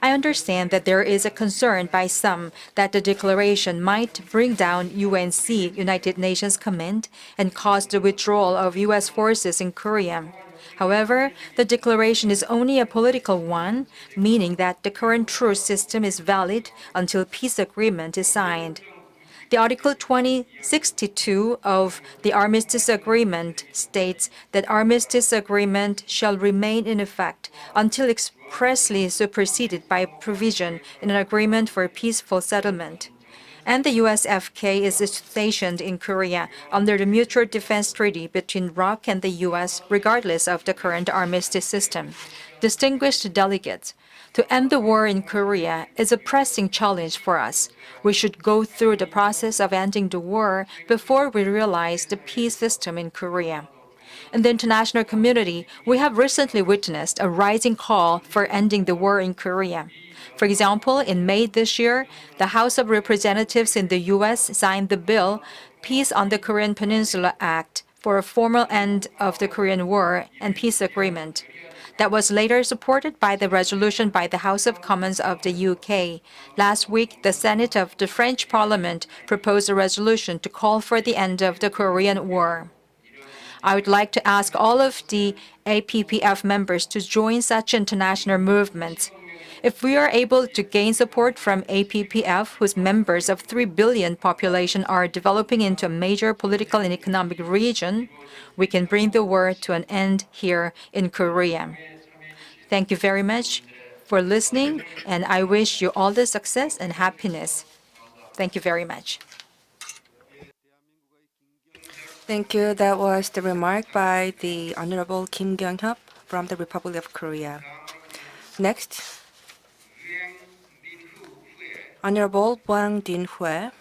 I understand that there is a concern by some that the declaration might bring down UNC, United Nations Command, and cause the withdrawal of U.S. forces in Korea. However, the declaration is only a political one, meaning that the current truce system is valid until peace agreement is signed. The Article 2062 of the Armistice Agreement states that Armistice Agreement shall remain in effect until expressly superseded by provision in an agreement for peaceful settlement. And the USFK is stationed in Korea under the Mutual Defense Treaty between ROK and the U.S., regardless of the current armistice system. Distinguished delegates, to end the war in Korea is a pressing challenge for us. We should go through the process of ending the war before we realize the peace system in Korea. In the international community, we have recently witnessed a rising call for ending the war in Korea. For example, in May this year, the House of Representatives in the U.S. signed the bill, Peace on the Korean Peninsula Act, for a formal end of the Korean War and peace agreement. That was later supported by the resolution by the House of Commons of the UK. Last week, the Senate of the French Parliament proposed a resolution to call for the end of the Korean War. I would like to ask all of the APPF members to join such international movements. If we are able to gain support from APPF, whose members of 3 billion population are developing into a major political and economic region, we can bring the war to an end here in Korea. Thank you very much for listening, and I wish you all the success and happiness. Thank you very much. Thank you. That was the remark by the Honorable Kim Kyung-hyup from the Republic of Korea. Next, Honorable Bang Din-hue,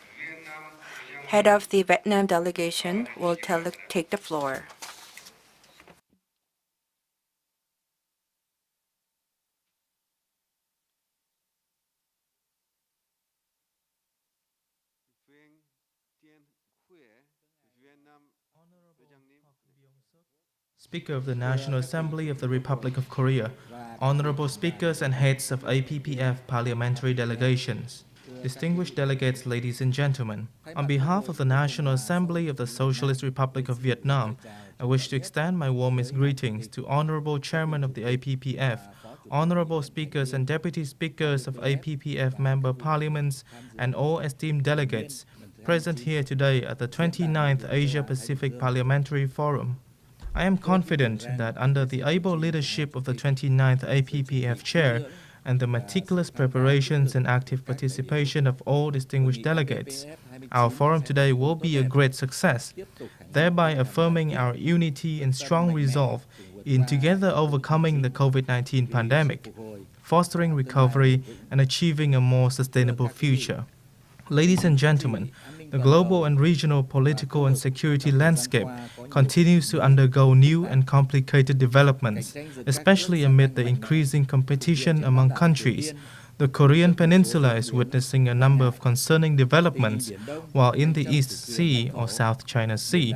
head of the Vietnam delegation, will take the floor. Speaker of the National Assembly of the Republic of Korea, honorable speakers and heads of APPF parliamentary delegations, distinguished delegates, ladies and gentlemen, on behalf of the National Assembly of the Socialist Republic of Vietnam, I wish to extend my warmest greetings to Honorable Chairman of the APPF, honorable speakers and deputy speakers of APPF member parliaments, and all esteemed delegates present here today at the 29th Asia-Pacific Parliamentary Forum. I am confident that under the able leadership of the 29th APPF Chair and the meticulous preparations and active participation of all distinguished delegates, our forum today will be a great success, thereby affirming our unity and strong resolve in together overcoming the COVID-19 pandemic, fostering recovery, and achieving a more sustainable future. Ladies and gentlemen, the global and regional political and security landscape continues to undergo new and complicated developments, especially amid the increasing competition among countries. The Korean Peninsula is witnessing a number of concerning developments, while in the East Sea or South China Sea,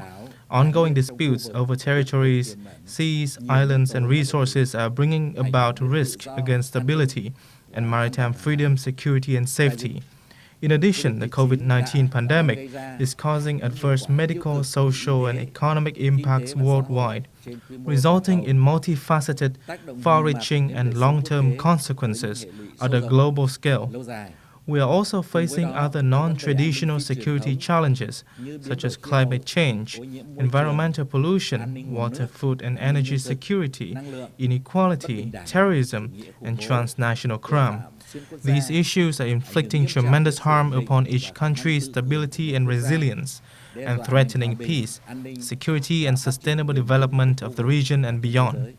ongoing disputes over territories, seas, islands, and resources are bringing about risk against stability and maritime freedom, security, and safety. In addition, the COVID-19 pandemic is causing adverse medical, social, and economic impacts worldwide, resulting in multifaceted, far-reaching, and long-term consequences at a global scale. We are also facing other non-traditional security challenges, such as climate change, environmental pollution, water, food, and energy security, inequality, terrorism, and transnational crime. These issues are inflicting tremendous harm upon each country's stability and resilience, and threatening peace, security, and sustainable development of the region and beyond.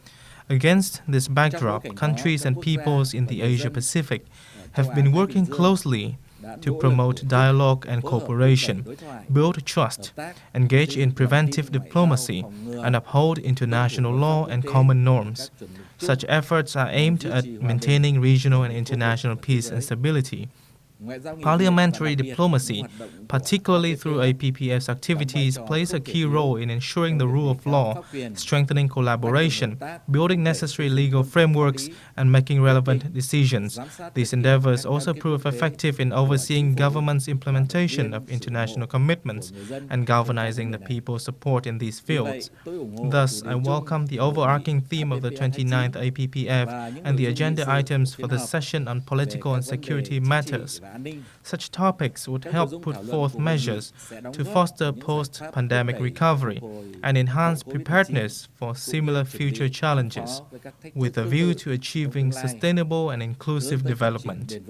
Against this backdrop, countries and peoples in the Asia-Pacific have been working closely to promote dialogue and cooperation, build trust, engage in preventive diplomacy, and uphold international law and common norms. Such efforts are aimed at maintaining regional and international peace and stability. Parliamentary diplomacy, particularly through APPF's activities, plays a key role in ensuring the rule of law, strengthening collaboration, building necessary legal frameworks, and making relevant decisions. These endeavors also prove effective in overseeing government's implementation of international commitments and galvanizing the people's support in these fields. Thus, I welcome the overarching theme of the 29th APPF and the agenda items for the session on political and security matters. Such topics would help put forth measures to foster post-pandemic recovery and enhance preparedness for similar future challenges, with a view to achieving sustainable and inclusive development.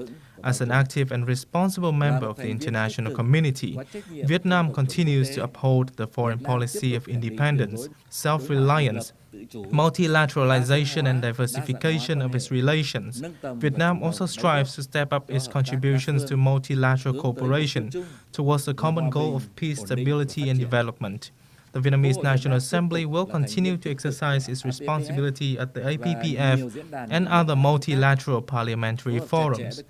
As an active and responsible member of the international community, Vietnam continues to uphold the foreign policy of independence, self-reliance, multilateralization, and diversification of its relations. Vietnam also strives to step up its contributions to multilateral cooperation towards the common goal of peace, stability, and development. The Vietnamese National Assembly will continue to exercise its responsibility at the APPF and other multilateral parliamentary forums,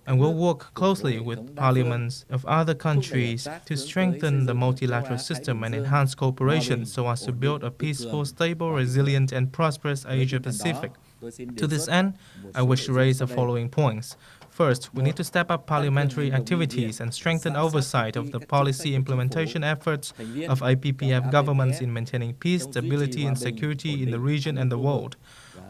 and will work closely with parliaments of other countries to strengthen the multilateral system and enhance cooperation so as to build a peaceful, stable, resilient, and prosperous Asia-Pacific. To this end, I wish to raise the following points. First, we need to step up parliamentary activities and strengthen oversight of the policy implementation efforts of APPF governments in maintaining peace, stability, and security in the region and the world.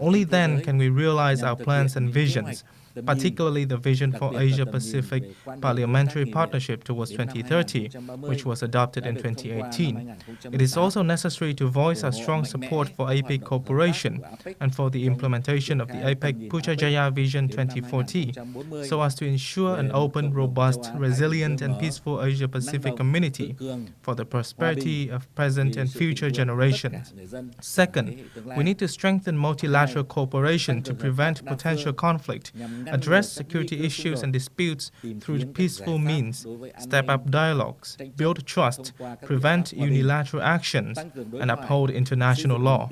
Only then can we realize our plans and visions, particularly the vision for Asia-Pacific Parliamentary Partnership towards 2030, which was adopted in 2018. It is also necessary to voice our strong support for APEC cooperation and for the implementation of the APEC Puchajaya Vision 2040, so as to ensure an open, robust, resilient, and peaceful Asia-Pacific community for the prosperity of present and future generations. Second, we need to strengthen multilateral cooperation to prevent potential conflict, address security issues and disputes through peaceful means, step up dialogues, build trust, prevent unilateral actions, and uphold international law.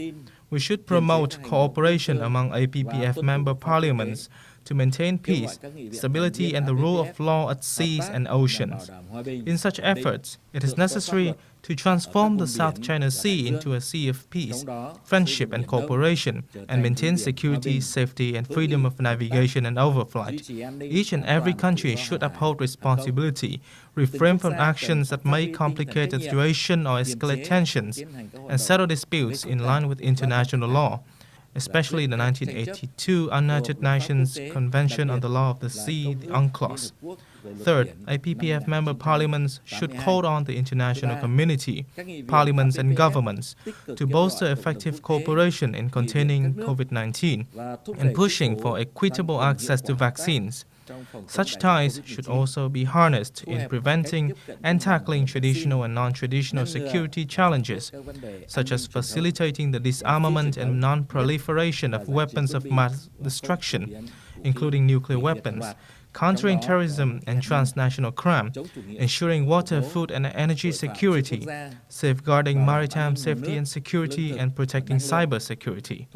We should promote cooperation among APPF member parliaments to maintain peace, stability, and the rule of law at seas and oceans. In such efforts, it is necessary to transform the South China Sea into a sea of peace, friendship, and cooperation, and maintain security, safety, and freedom of navigation and overflight. Each and every country should uphold responsibility, refrain from actions that may complicate the situation or escalate tensions, and settle disputes in line with international law. especially the 1982 United Nations Convention on the Law of the Sea, the UNCLOS. Third, APPF member parliaments should call on the international community, parliaments and governments to bolster effective cooperation in containing COVID-19 and pushing for equitable access to vaccines. Such ties should also be harnessed in preventing and tackling traditional and non-traditional security challenges, such as facilitating the disarmament and non-proliferation of weapons of mass destruction, including nuclear weapons, countering terrorism and transnational crime, ensuring water, food and energy security, safeguarding maritime safety and security, and protecting cyber security.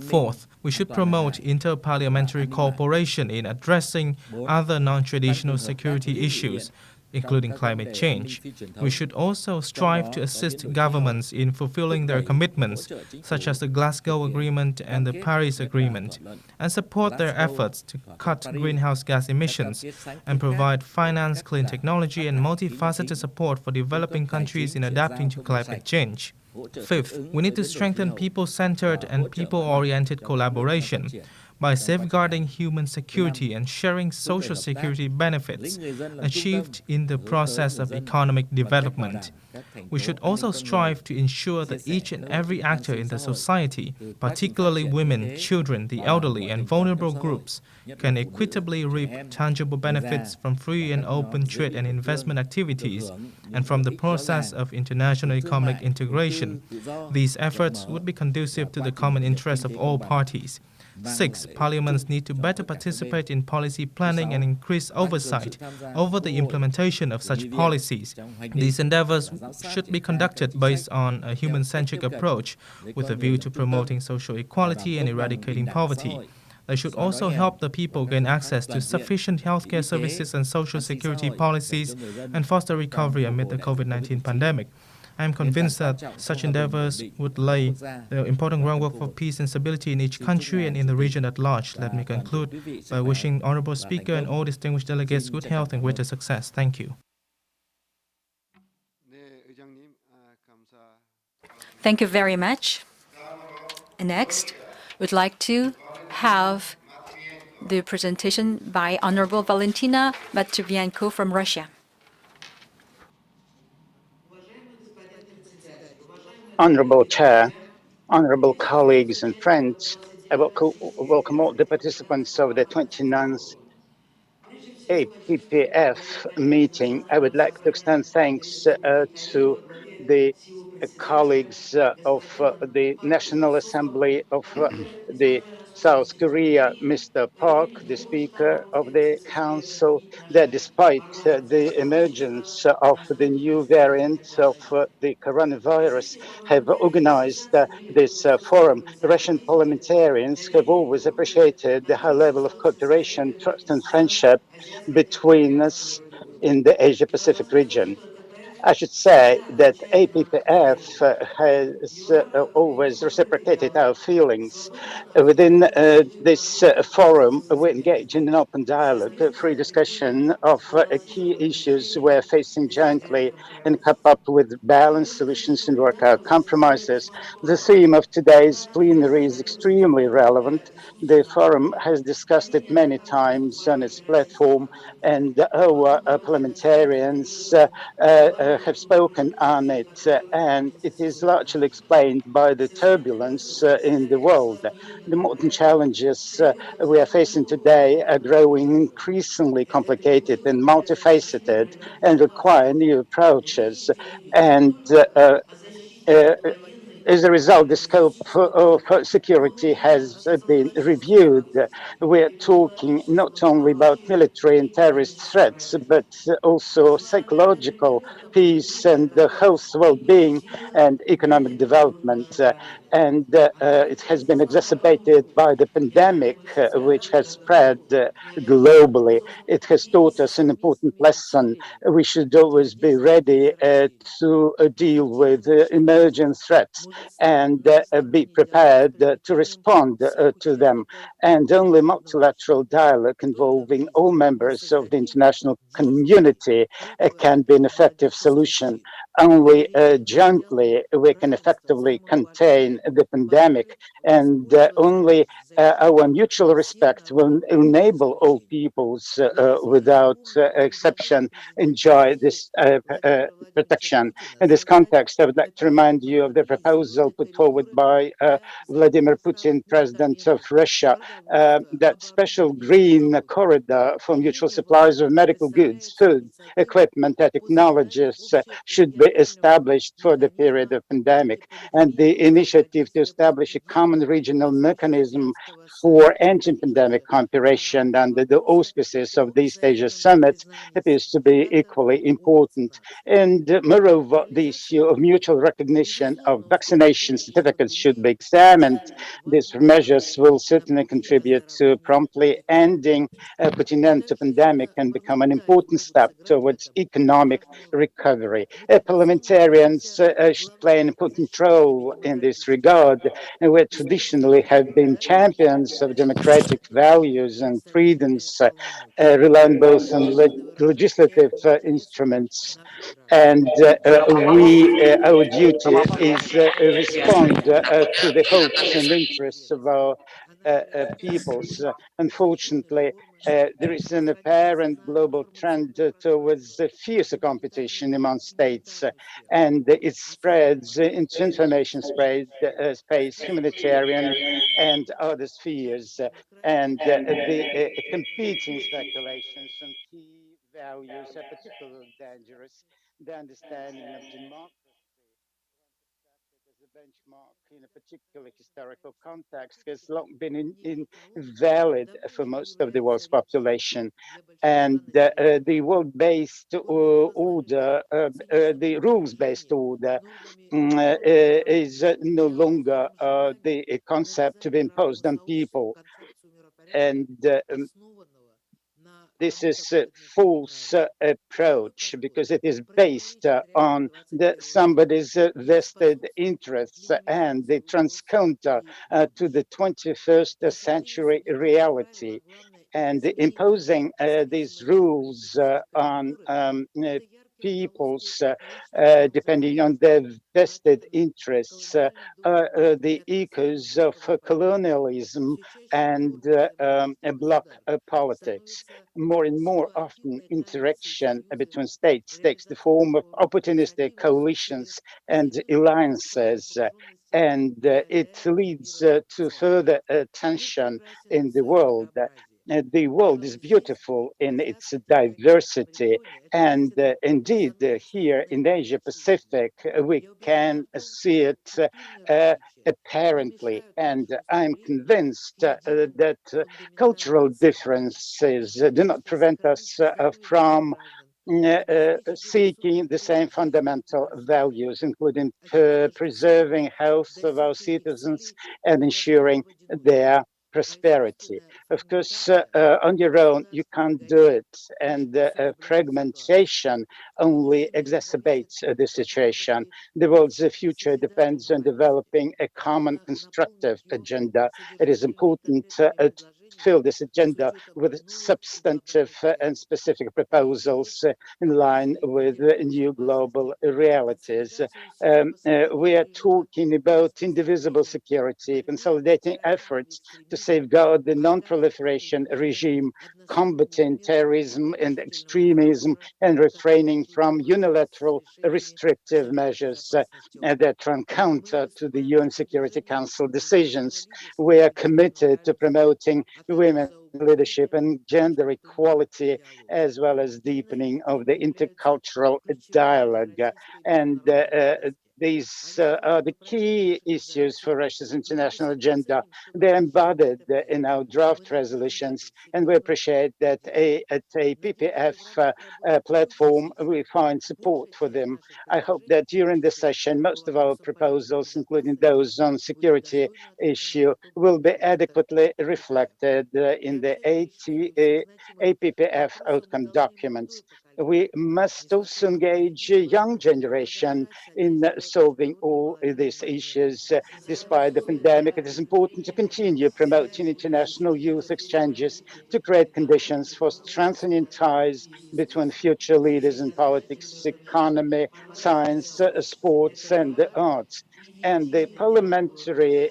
Fourth, we should promote inter-parliamentary cooperation in addressing other non-traditional security issues, including climate change. We should also strive to assist governments in fulfilling their commitments, such as the Glasgow Agreement and the Paris Agreement, and support their efforts to cut greenhouse gas emissions and provide finance, clean technology, and multifaceted support for developing countries in adapting to climate change. Fifth, we need to strengthen people-centered and people-oriented collaboration by safeguarding human security and sharing social security benefits achieved in the process of economic development. We should also strive to ensure that each and every actor in the society, particularly women, children, the elderly, and vulnerable groups, can equitably reap tangible benefits from free and open trade and investment activities and from the process of international economic integration. These efforts would be conducive to the common interests of all parties. Six, parliaments need to better participate in policy planning and increase oversight over the implementation of such policies. These endeavors should be conducted based on a human-centric approach with a view to promoting social equality and eradicating poverty. They should also help the people gain access to sufficient healthcare services and social security policies and foster recovery amid the COVID-19 pandemic. I am convinced that such endeavors would lay the important groundwork for peace and stability in each country and in the region at large. Let me conclude by wishing Honorable Speaker and all distinguished delegates good health and greater success. Thank you. Thank you very much. Next, we'd like to have the presentation by Honorable Valentina Matvienko from Russia. Honorable Chair, honorable colleagues and friends, I welcome all the participants of the 29th APPF meeting. I would like to extend thanks to the colleagues of the National Assembly of the South Korea, Mr. Park, the Speaker of the Council, that despite the emergence of the new variant of the coronavirus, have organized this forum. The Russian parliamentarians have always appreciated the high level of cooperation, trust and friendship between us in the Asia-Pacific region. I should say that APPF has always reciprocated our feelings. Within this forum, we engage in an open dialogue, free discussion of key issues we're facing jointly and come up with balanced solutions and work out compromises. The theme of today's plenary is extremely relevant. The forum has discussed it many times on its platform, and our parliamentarians have spoken on it, and it is largely explained by the turbulence in the world. The modern challenges we are facing today are growing increasingly complicated and multifaceted and require new approaches. And as a result, the scope of security has been reviewed. We're talking not only about military and terrorist threats, but also psychological peace and health, well-being, and economic development. And it has been exacerbated by the pandemic, which has spread globally. It has taught us an important lesson. We should always be ready to deal with emergent threats and be prepared to respond to them. And only multilateral dialogue involving all members of the international community can be an effective solution. only jointly we can effectively contain the pandemic, and only our mutual respect will enable all peoples without exception enjoy this protection. In this context, I would like to remind you of the proposal put forward by Vladimir Putin, President of Russia, that special green corridor for mutual supplies of medical goods, food, equipment, and technologies should be established for the period of pandemic. And the initiative to establish a common regional mechanism for anti-pandemic cooperation under the auspices of the East Asia Summit appears to be equally important. And moreover, the issue of mutual recognition of vaccination certificates should be examined. These measures will certainly contribute to promptly ending putting an end to pandemic and become an important step towards economic recovery. Parliamentarians should play an important role in this regard, and we traditionally have been champions of democratic values and freedoms, relying both on legislative instruments, and our duty is respond to the hopes and interests of our peoples. Unfortunately, there is an apparent global trend towards fiercer competition among states, and it spreads into information space, humanitarian, and other spheres, and the competing speculations on key values are particularly dangerous. The understanding of democracy as a benchmark in a particular historical context has long been invalid for most of the world's population. And the world-based order, the rules-based order is no longer the concept to be imposed on people. And this is a false approach because it is based on somebody's vested interests, and it runs counter to the 21st century reality. And imposing these rules on peoples depending on their vested interests the echoes of colonialism and bloc politics. More and more often, interaction between states takes the form of opportunistic coalitions and alliances, and it leads to further tension in the world. The world is beautiful in its diversity, and indeed, here in Asia Pacific, we can see it apparently. And I'm convinced that cultural differences do not prevent us from seeking the same fundamental values, including preserving health of our citizens and ensuring their prosperity. Of course, on your own, you can't do it, and fragmentation only exacerbates the situation. The world's future depends on developing a common constructive agenda. It is important to fill this agenda with substantive and specific proposals in line with new global realities. We are talking about indivisible security, consolidating efforts to safeguard the non-proliferation regime, combating terrorism and extremism, and refraining from unilateral restrictive measures that run counter to the UN Security Council decisions. We are committed to promoting women's leadership and gender equality, as well as deepening of the intercultural dialogue. And these are the key issues for Russia's international agenda. They're embodied in our draft resolutions, and we appreciate that at a PPF platform, we find support for them. I hope that during this session, most of our proposals, including those on security issue, will be adequately reflected in the APPF outcome documents. we must also engage a young generation in solving all these issues. Despite the pandemic, it is important to continue promoting international youth exchanges to create conditions for strengthening ties between future leaders in politics, economy, science, sports, and the arts. And the parliamentary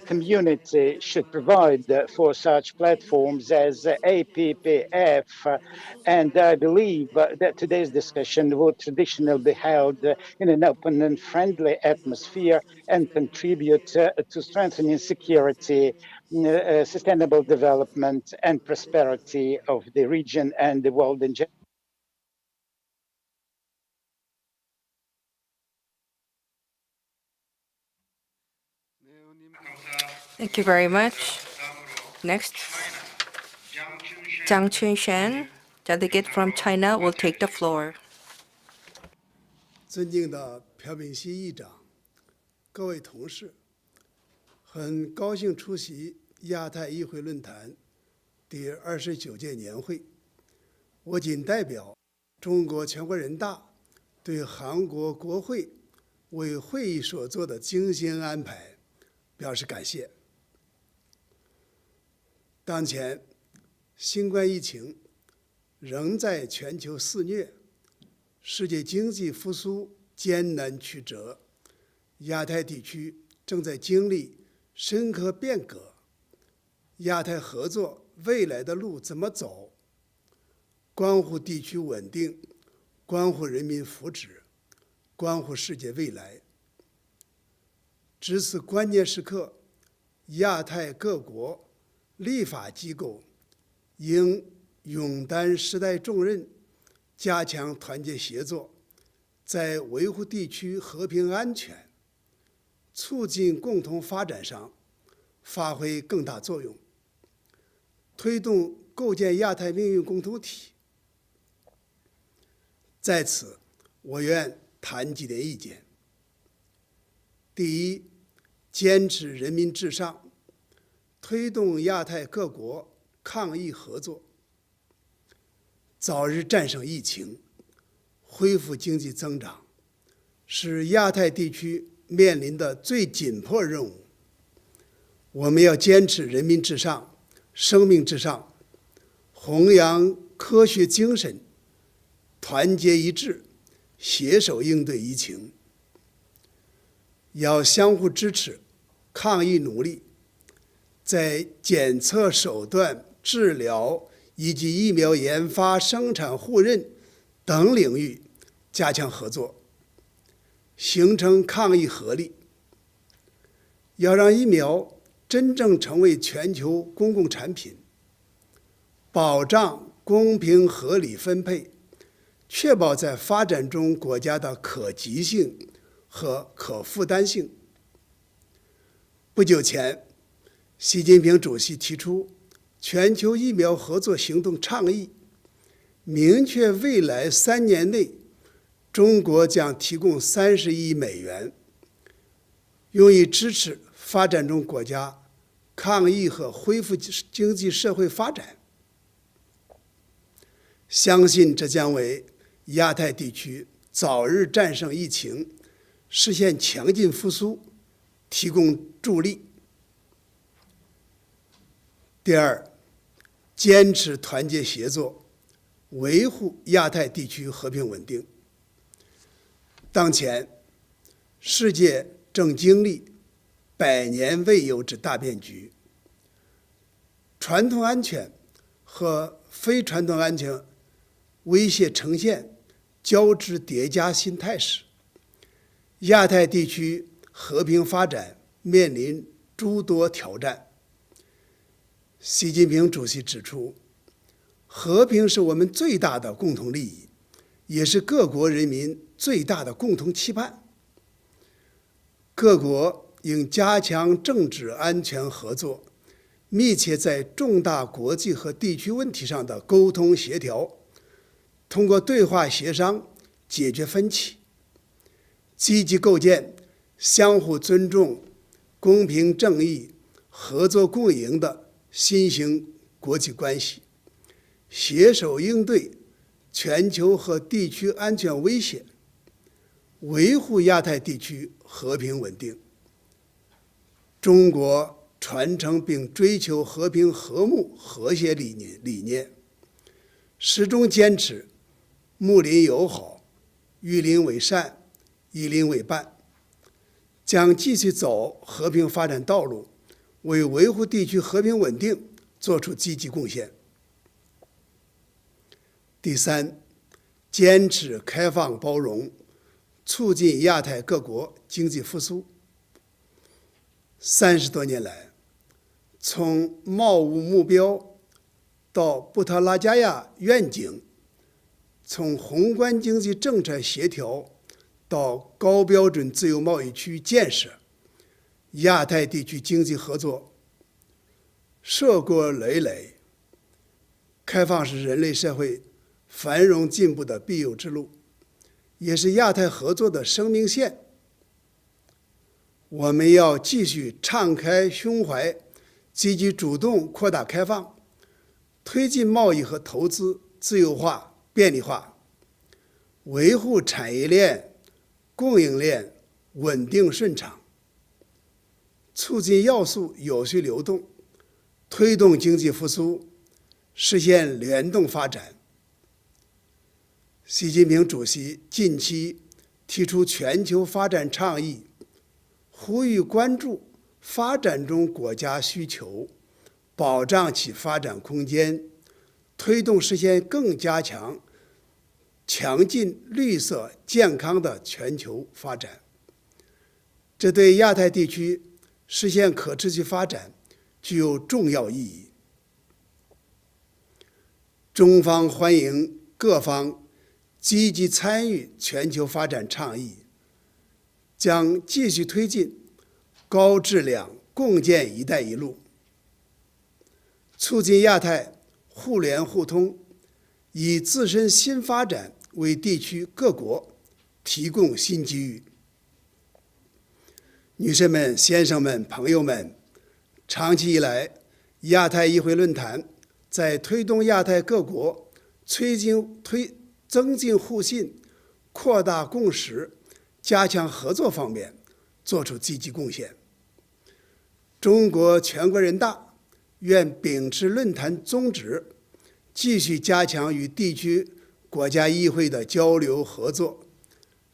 community should provide for such platforms as APPF. And I believe that today's discussion will traditionally be held in an open and friendly atmosphere and contribute to strengthening security, sustainable development, and prosperity of the region and the world in general. Thank you very much. Next, Zhang Chunshan, delegate from China, will take the floor. 尊敬的朴炳熙议长，各位同事，很高兴出席亚太议会论坛第29届年会。我谨代表中国全国人大对韩国国会为会议所做的精心安排表示感谢。当前，新冠疫情仍在全球肆虐，世界经济复苏艰难曲折，亚太地区正在经历深刻变革。亚太合作未来的路怎么走，关乎地区稳定，关乎人民福祉，关乎世界未来。值此关键时刻，亚太各国立法机构应勇担时代重任，加强团结协作，在维护地区和平安全、促进共同发展上发挥更大作用，推动构建亚太命运共同体。在此，我愿谈几点意见。第一，坚持人民至上，推动亚太各国抗疫合作，早日战胜疫情，恢复经济增长，是亚太地区面临的最紧迫任务。我们要坚持人民至上、生命至上，弘扬科学精神，团结一致，携手应对疫情。要相互支持，抗疫努力，在检测手段、治疗以及疫苗研发、生产互认等领域加强合作，形成抗疫合力。要让疫苗真正成为全球公共产品，保障公平合理分配，确保在发展中国家的可及性和可负担性。不久前，习近平主席提出全球疫苗合作行动倡议，明确未来3年内，中国将提供30亿美元，用以支持发展中国家抗疫和恢复经济社会发展。相信这将为亚太地区早日战胜疫情，实现强劲复苏提供助力。第二，坚持团结协作，维护亚太地区和平稳定。当前，世界正经历100年未有之大变局，传统安全和非传统安全威胁呈现交织叠加新态势，亚太地区和平发展面临诸多挑战。习近平主席指出，和平是我们最大的共同利益，也是各国人民最大的共同期盼。各国应加强政治安全合作，密切在重大国际和地区问题上的沟通协调，通过对话协商解决分歧，积极构建相互尊重、公平正义、合作共赢的新型国际关系，携手应对全球和地区安全威胁，维护亚太地区和平稳定。中国传承并追求和平、和睦、和谐理念，始终坚持睦邻友好、与邻为善、以邻为伴，将继续走和平发展道路，为维护地区和平稳定作出积极贡献。第三，坚持开放包容，促进亚太各国经济复苏。30多年来，从贸务目标到布特拉加亚愿景，从宏观经济政策协调到高标准自由贸易区建设，亚太地区经济合作硕果累累。开放是人类社会繁荣进步的必由之路，也是亚太合作的生命线。我们要继续敞开胸怀，积极主动扩大开放，推进贸易和投资自由化、便利化，维护产业链、供应链稳定顺畅，促进要素有序流动，推动经济复苏，实现联动发展。习近平主席近期提出全球发展倡议，呼吁关注发展中国家需求，保障其发展空间，推动实现更强劲、绿色、健康的全球发展。这对亚太地区实现可持续发展具有重要意义。中方欢迎各方积极参与全球发展倡议，将继续推进高质量共建“一带一路”，促进亚太互联互通，以自身新发展为地区各国提供新机遇。女士们、先生们、朋友们，长期以来，亚太议会论坛在推动亚太各国增进互信、扩大共识、加强合作方面作出积极贡献。中国全国人大愿秉持论坛宗旨，继续加强与地区国家议会的交流合作，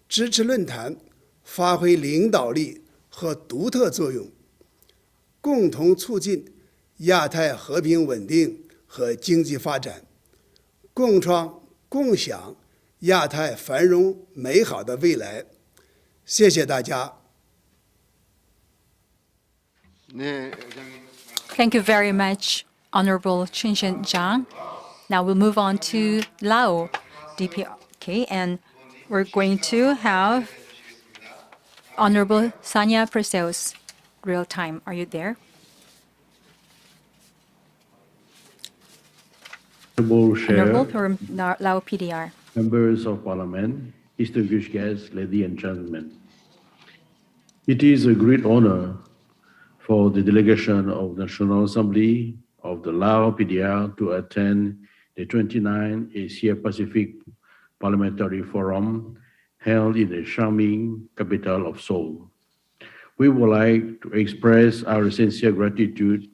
支持论坛发挥领导力和独特作用，共同促进亚太和平稳定和经济发展，共创共享亚太繁荣美好的未来。谢谢大家。Thank you very much, Honorable Chinshen Zhang. Now we'll move on to Lao DPK, and we're going to have Honorable Sanya Perseus, real time. Are you there? Honorable from Lao PDR. Members of Parliament, distinguished guests, ladies and gentlemen. It is a great honor for the delegation of the National Assembly of the Lao PDR to attend the 29th Asia Pacific Parliamentary Forum held in the charming capital of Seoul. We would like to express our sincere gratitude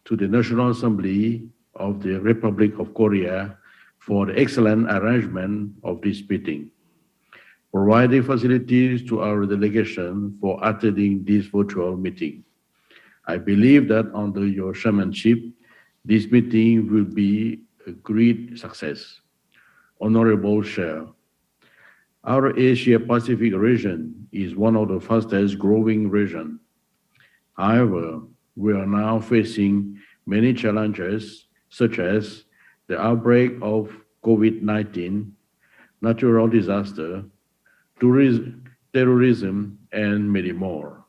to the National Assembly of the Republic of Korea for the excellent arrangement of this meeting, providing facilities to our delegation for attending this virtual meeting. I believe that under your chairmanship, this meeting will be a great success. Honorable Chair, our Asia-Pacific region is one of the fastest growing regions. However, we are now facing many challenges, such as the outbreak of COVID-19, natural disaster, terrorism, and many more.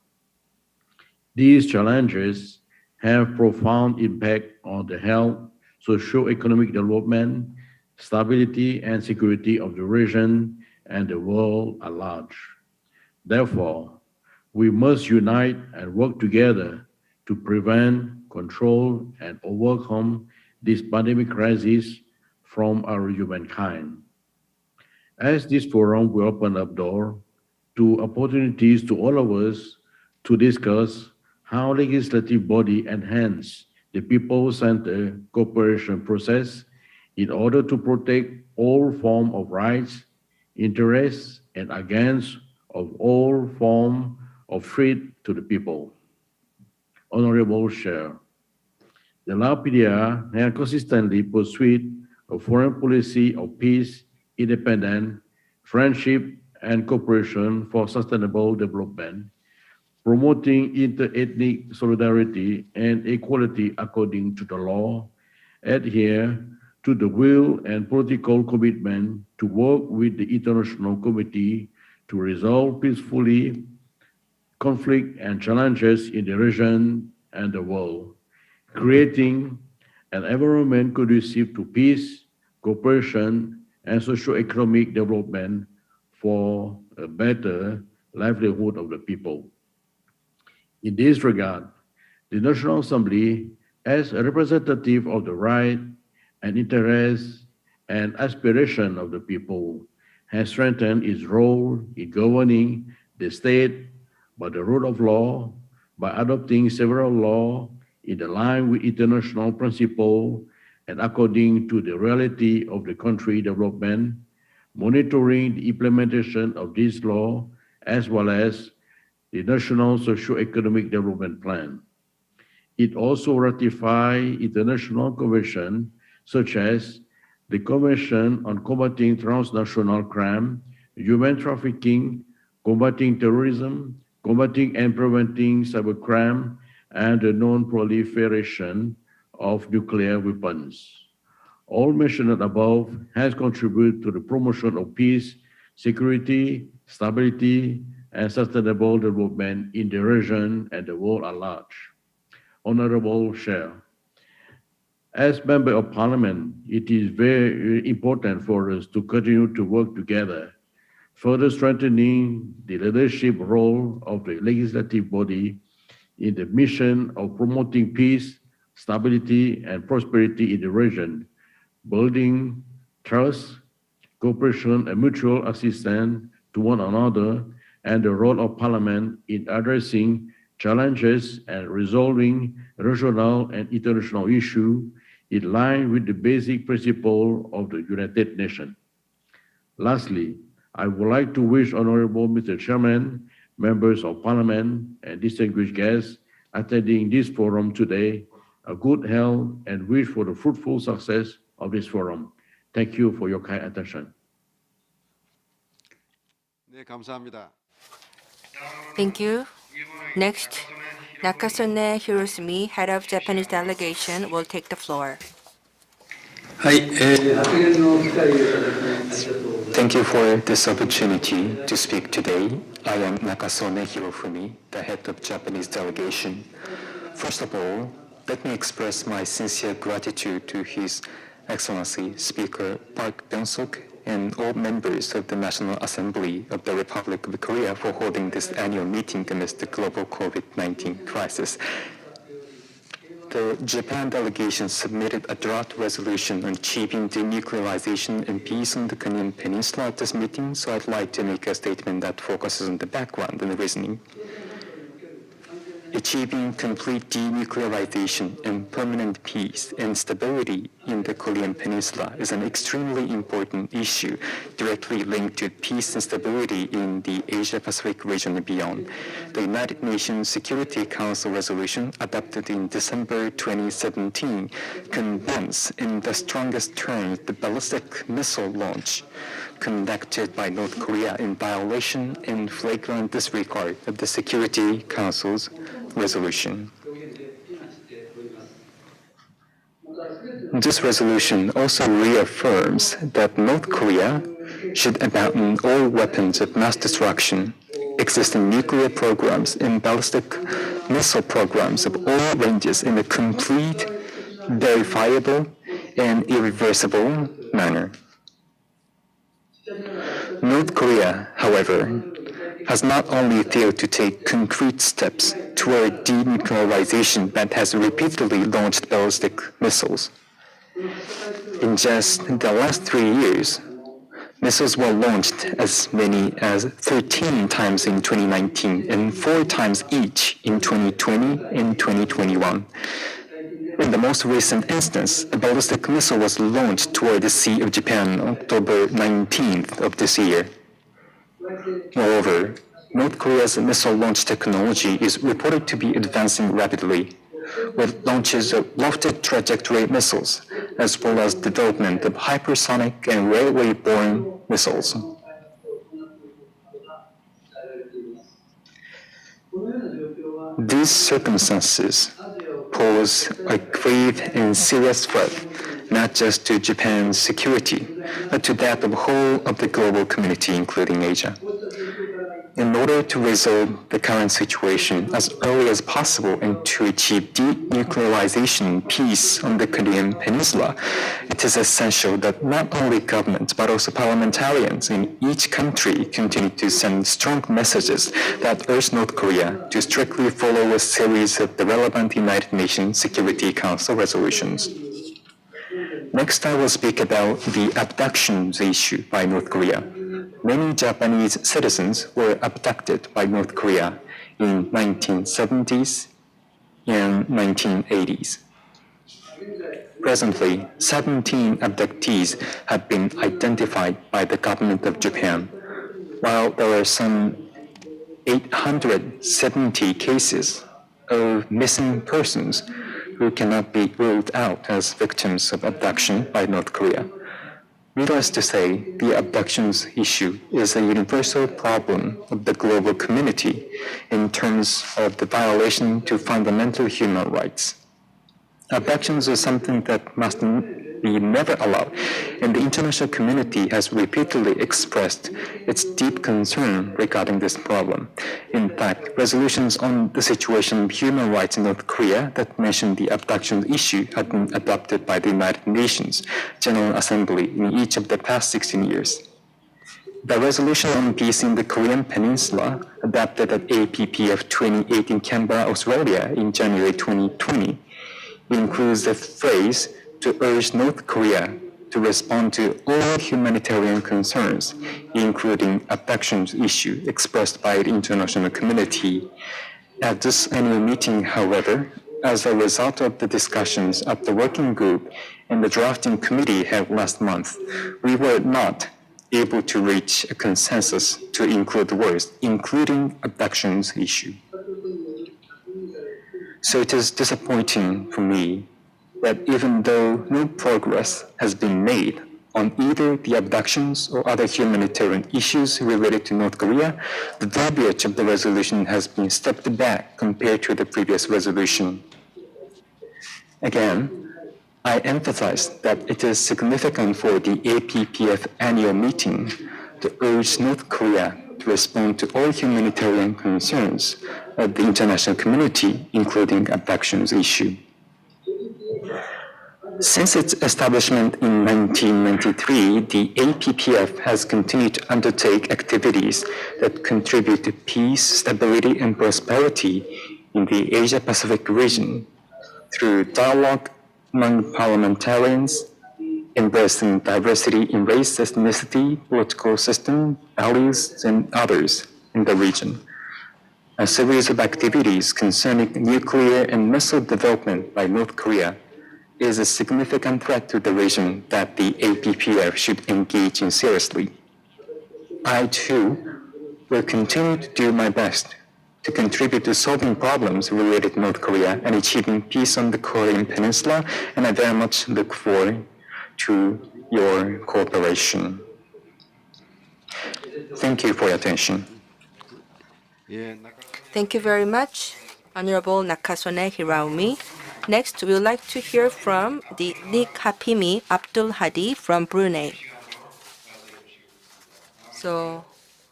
These challenges have profound impact on the health, socio-economic development, stability, and security of the region and the world at large. Therefore, we must unite and work together to prevent, control, and overcome this pandemic crisis from our humankind. As this forum will open up door to opportunities to all of us to discuss how legislative body enhance the people-centered cooperation process in order to protect all form of rights, interests, and against of all form of threat to the people. Honorable Chair, the LAPDR has consistently pursued a foreign policy of peace, independence, friendship, and cooperation for sustainable development, promoting inter-ethnic solidarity and equality according to the law, adhere to the will and political commitment to work with the international community to resolve peacefully conflict and challenges in the region and the world, creating an environment conducive to peace, cooperation, and socio-economic development for a better livelihood of the people. In this regard, the National Assembly, as a representative of the right and interests and aspiration of the people, has strengthened its role in governing the state by the rule of law, by adopting several laws in line with international principles and according to the reality of the country development, monitoring the implementation of this law, as well as the National Socio-Economic Development Plan. It also ratified international conventions such as the Convention on Combating Transnational Crime, Human Trafficking, Combating Terrorism, Combating and Preventing Cybercrime, and the Non-Proliferation of Nuclear Weapons. All mentioned above has contributed to the promotion of peace, security, stability, and sustainable development in the region and the world at large. Honorable Chair, as Member of Parliament, it is very important for us to continue to work together, further strengthening the leadership role of the legislative body in the mission of promoting peace, stability, and prosperity in the region, building trust, cooperation, and mutual assistance to one another, and the role of Parliament in addressing challenges and resolving regional and international issues in line with the basic principle of the United Nations. Lastly, I would like to wish Honorable Mr. Chairman, members of Parliament, and distinguished guests attending this forum today a good health and wish for the fruitful success of this forum. Thank you for your kind attention. 네, 감사합니다. Thank you. Next, Nakasone Hirosumi, head of Japanese delegation, will take the floor. Thank you for this opportunity to speak today. I am Nakasone Hirofumi, the head of Japanese delegation. First of all, let me express my sincere gratitude to His Excellency Speaker Park Byung-suk and all members of the National Assembly of the Republic of Korea for holding this annual meeting amidst the global COVID-19 crisis. The Japan delegation submitted a draft resolution on achieving denuclearization and peace on the Korean Peninsula at this meeting, so I'd like to make a statement that focuses on the background and the reasoning. Achieving complete denuclearization and permanent peace and stability in the Korean Peninsula is an extremely important issue directly linked to peace and stability in the Asia-Pacific region and beyond. The United Nations Security Council resolution adopted in December 2017 condemns in the strongest terms the ballistic missile launch conducted by North Korea in violation and flagrant disregard of the Security Council's resolution. This resolution also reaffirms that North Korea should abandon all weapons of mass destruction, existing nuclear programs and ballistic missile programs of all ranges in a complete, verifiable, and irreversible manner. North Korea, however, has not only failed to take concrete steps toward denuclearization but has repeatedly launched ballistic missiles. In just the last 3 years, Missiles were launched as many as 13 times in 2019 and 4 times each in 2020 and 2021. In the most recent instance, a ballistic missile was launched toward the Sea of Japan on October 19th of this year. Moreover, North Korea's missile launch technology is reported to be advancing rapidly, with launches of lofted trajectory missiles, as well as development of hypersonic and railway-borne missiles. These circumstances pose a grave and serious threat, not just to Japan's security, but to that of the whole of the global community, including Asia. In order to resolve the current situation as early as possible and to achieve denuclearization and peace on the Korean Peninsula, it is essential that not only governments but also parliamentarians in each country continue to send strong messages that urge North Korea to strictly follow a series of the relevant United Nations Security Council resolutions. Next, I will speak about the abductions issue by North Korea. Many Japanese citizens were abducted by North Korea in 1970s and 1980s. Presently, 17 abductees have been identified by the government of Japan, while there are some 870 cases of missing persons who cannot be ruled out as victims of abduction by North Korea. Needless to say, the abductions issue is a universal problem of the global community in terms of the violation to fundamental human rights. Abductions are something that must be never allowed, and the international community has repeatedly expressed its deep concern regarding this problem. In fact, resolutions on the situation of human rights in North Korea that mention the abduction issue have been adopted by the United Nations General Assembly in each of the past 16 years. The resolution on peace in the Korean Peninsula, adopted at APPF 28 in Canberra, Australia in January 2020, includes the phrase to urge North Korea to respond to all humanitarian concerns, including abductions issue expressed by the international community. At this annual meeting, however, as a result of the discussions of the working group and the drafting committee held last month, we were not able to reach a consensus to include the words, including abductions issue. So it is disappointing for me that even though no progress has been made on either the abductions or other humanitarian issues related to North Korea, the verbiage of the resolution has been stepped back compared to the previous resolution. Again, I emphasize that it is significant for the APPF annual meeting to urge North Korea to respond to all humanitarian concerns of the international community, including abductions issue. Since its establishment in 1993, the APPF has continued to undertake activities that contribute to peace, stability, and prosperity in the Asia-Pacific region through dialogue among parliamentarians, embracing diversity in race, ethnicity, political system, values, and others in the region. A series of activities concerning nuclear and missile development by North Korea is a significant threat to the region that the APPF should engage in seriously. I, too, will continue to do my best to contribute to solving problems related to North Korea and achieving peace on the Korean Peninsula, and I very much look forward to your cooperation. Thank you for your attention. Thank you very much, Honorable Nakasone Hiraumi. Next, we would like to hear from the Nik Hapimi Abdul Hadi from Brunei. So,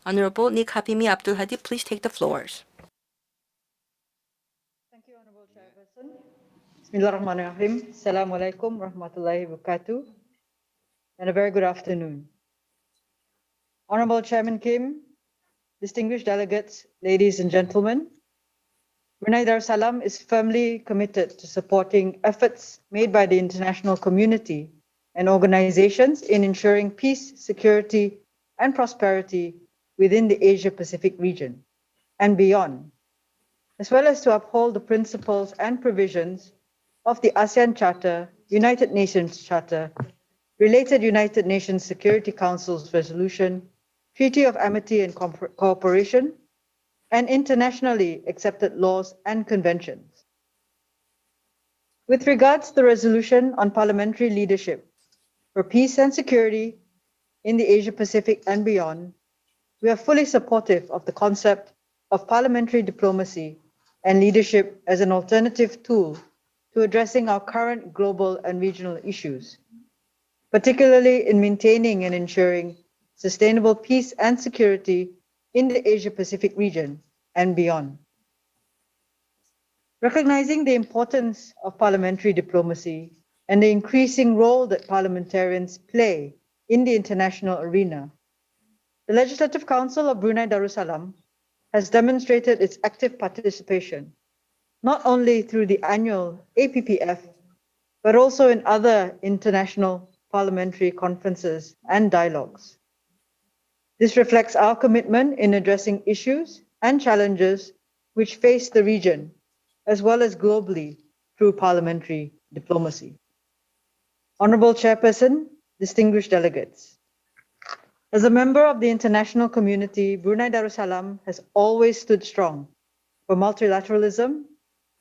Honorable Nik Hapimi Abdul Hadi, please take the floors. Thank you, Honorable Chairperson. Bismillahirrahmanirrahim. Assalamualaikum warahmatullahi wabarakatuh. And a very good afternoon. Honorable Chairman Kim, distinguished delegates, ladies and gentlemen, Brunei Darussalam is firmly committed to supporting efforts made by the international community and organizations in ensuring peace, security, and prosperity within the Asia-Pacific region and beyond, as well as to uphold the principles and provisions of the ASEAN Charter, United Nations Charter, related United Nations Security Council's resolution, Treaty of Amity and Cooperation, and internationally accepted laws and conventions. With regards to the resolution on parliamentary leadership for peace and security in the Asia-Pacific and beyond, we are fully supportive of the concept of parliamentary diplomacy and leadership as an alternative tool to addressing our current global and regional issues, particularly in maintaining and ensuring sustainable peace and security in the Asia-Pacific region and beyond. Recognizing the importance of parliamentary diplomacy and the increasing role that parliamentarians play in the international arena, the Legislative Council of Brunei Darussalam has demonstrated its active participation, not only through the annual APPF, but also in other international parliamentary conferences and dialogues. This reflects our commitment in addressing issues and challenges which face the region, as well as globally, through parliamentary diplomacy. Honorable Chairperson, distinguished delegates, as a member of the international community, Brunei Darussalam has always stood strong for multilateralism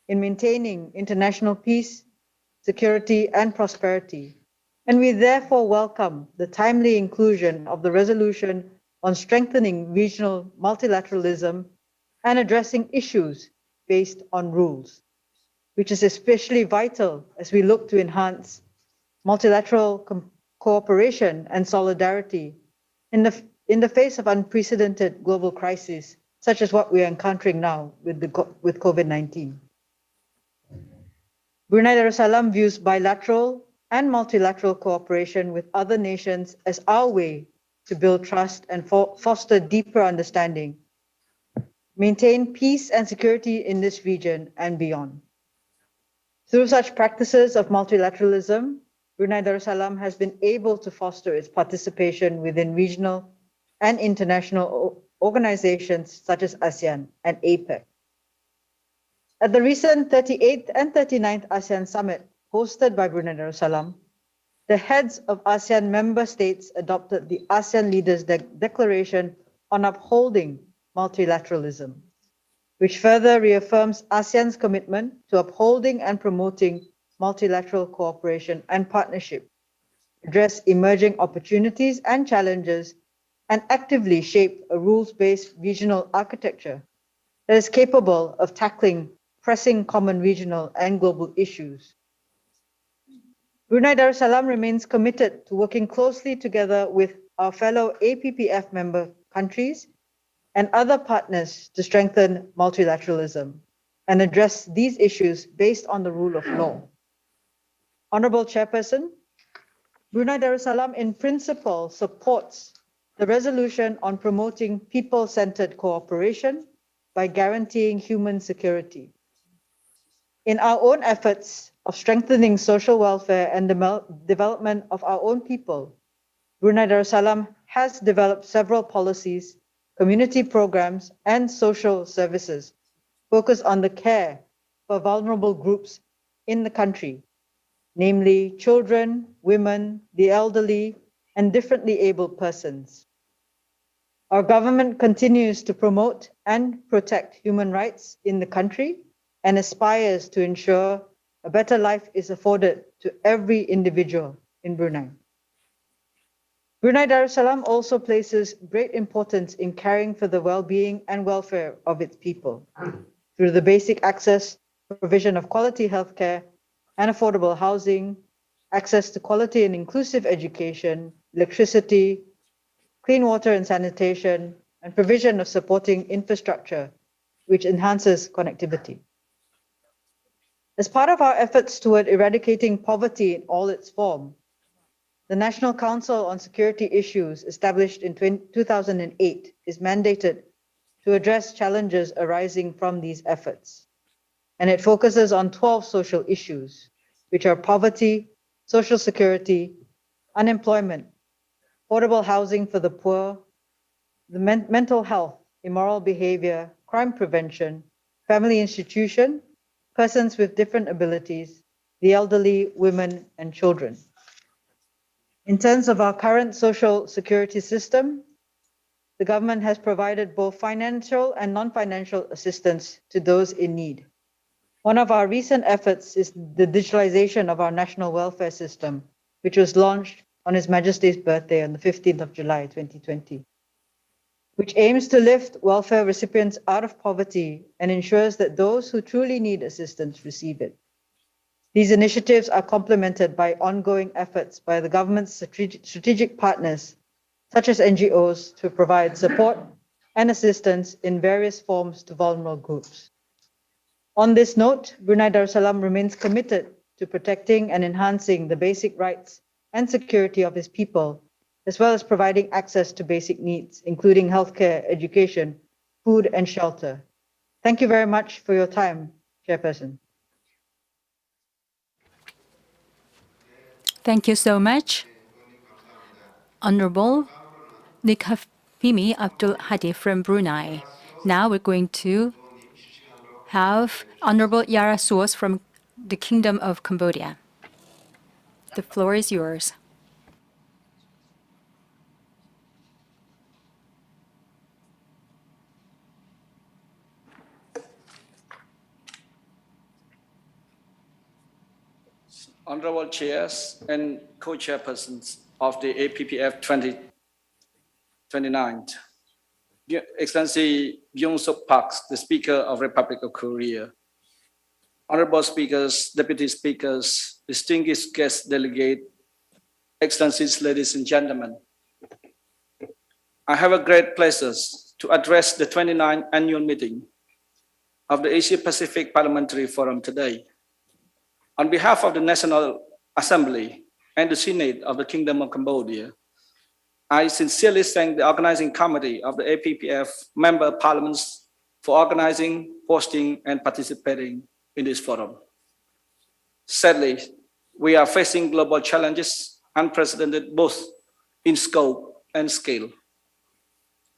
in maintaining international peace, security, and prosperity, and we therefore welcome the timely inclusion of the resolution on strengthening regional multilateralism and addressing issues based on rules, which is especially vital as we look to enhance multilateral cooperation and solidarity in the face of unprecedented global crises, such as what we are encountering now with COVID-19. Brunei Darussalam views bilateral and multilateral cooperation with other nations as our way to build trust and foster deeper understanding, maintain peace and security in this region and beyond. Through such practices of multilateralism, Brunei Darussalam has been able to foster its participation within regional and international organizations such as ASEAN and APPF. At the recent 38th and 39th ASEAN Summit hosted by Brunei Darussalam, the heads of ASEAN member states adopted the ASEAN Leaders' Declaration on upholding multilateralism, which further reaffirms ASEAN's commitment to upholding and promoting multilateral cooperation and partnership, address emerging opportunities and challenges, and actively shape a rules-based regional architecture that is capable of tackling pressing common regional and global issues. Brunei Darussalam remains committed to working closely together with our fellow APPF member countries and other partners to strengthen multilateralism and address these issues based on the rule of law. Honorable Chairperson, Brunei Darussalam in principle supports the resolution on promoting people-centered cooperation by guaranteeing human security. In our own efforts of strengthening social welfare and development of our own people, Brunei Darussalam has developed several policies, community programs, and social services focused on the care for vulnerable groups in the country, namely children, women, the elderly, and differently abled persons. Our government continues to promote and protect human rights in the country and aspires to ensure a better life is afforded to every individual in Brunei. Brunei Darussalam also places great importance in caring for the well-being and welfare of its people through the basic access, provision of quality healthcare and affordable housing, access to quality and inclusive education, electricity, clean water and sanitation, and provision of supporting infrastructure, which enhances connectivity. As part of our efforts toward eradicating poverty in all its forms, the National Council on Security Issues, established in 2008, is mandated to address challenges arising from these efforts. And it focuses on 12 social issues, which are poverty, social security, unemployment, affordable housing for the poor, the mental health, immoral behavior, crime prevention, family institution, persons with different abilities, the elderly, women, and children. In terms of our current social security system, the government has provided both financial and non-financial assistance to those in need. One of our recent efforts is the digitalization of our national welfare system, which was launched on His Majesty's birthday on the 15th of July, 2020, which aims to lift welfare recipients out of poverty and ensures that those who truly need assistance receive it. These initiatives are complemented by ongoing efforts by the government's strategic partners, such as NGOs, to provide support and assistance in various forms to vulnerable groups. On this note, Brunei Darussalam remains committed to protecting and enhancing the basic rights and security of its people, as well as providing access to basic needs, including healthcare, education, food, and shelter. Thank you very much for your time, Chairperson. Thank you so much, Honorable Nikhafimi Abdul Hadi from Brunei. Now we're going to have Honorable Yara Suos from the Kingdom of Cambodia. The floor is yours. Honorable Chairs and Co-Chairpersons of the APPF 2029, Excellency Byung-Suk Park, the Speaker of Republic of Korea, Honorable Speakers, Deputy Speakers, distinguished guest delegate, Excellencies, ladies and gentlemen, I have a great pleasure to address the 29th annual meeting of the Asia-Pacific Parliamentary Forum today. On behalf of the National Assembly and the Senate of the Kingdom of Cambodia, I sincerely thank the organizing committee of the APPF member parliaments for organizing, hosting, and participating in this forum. Sadly, we are facing global challenges unprecedented both in scope and scale.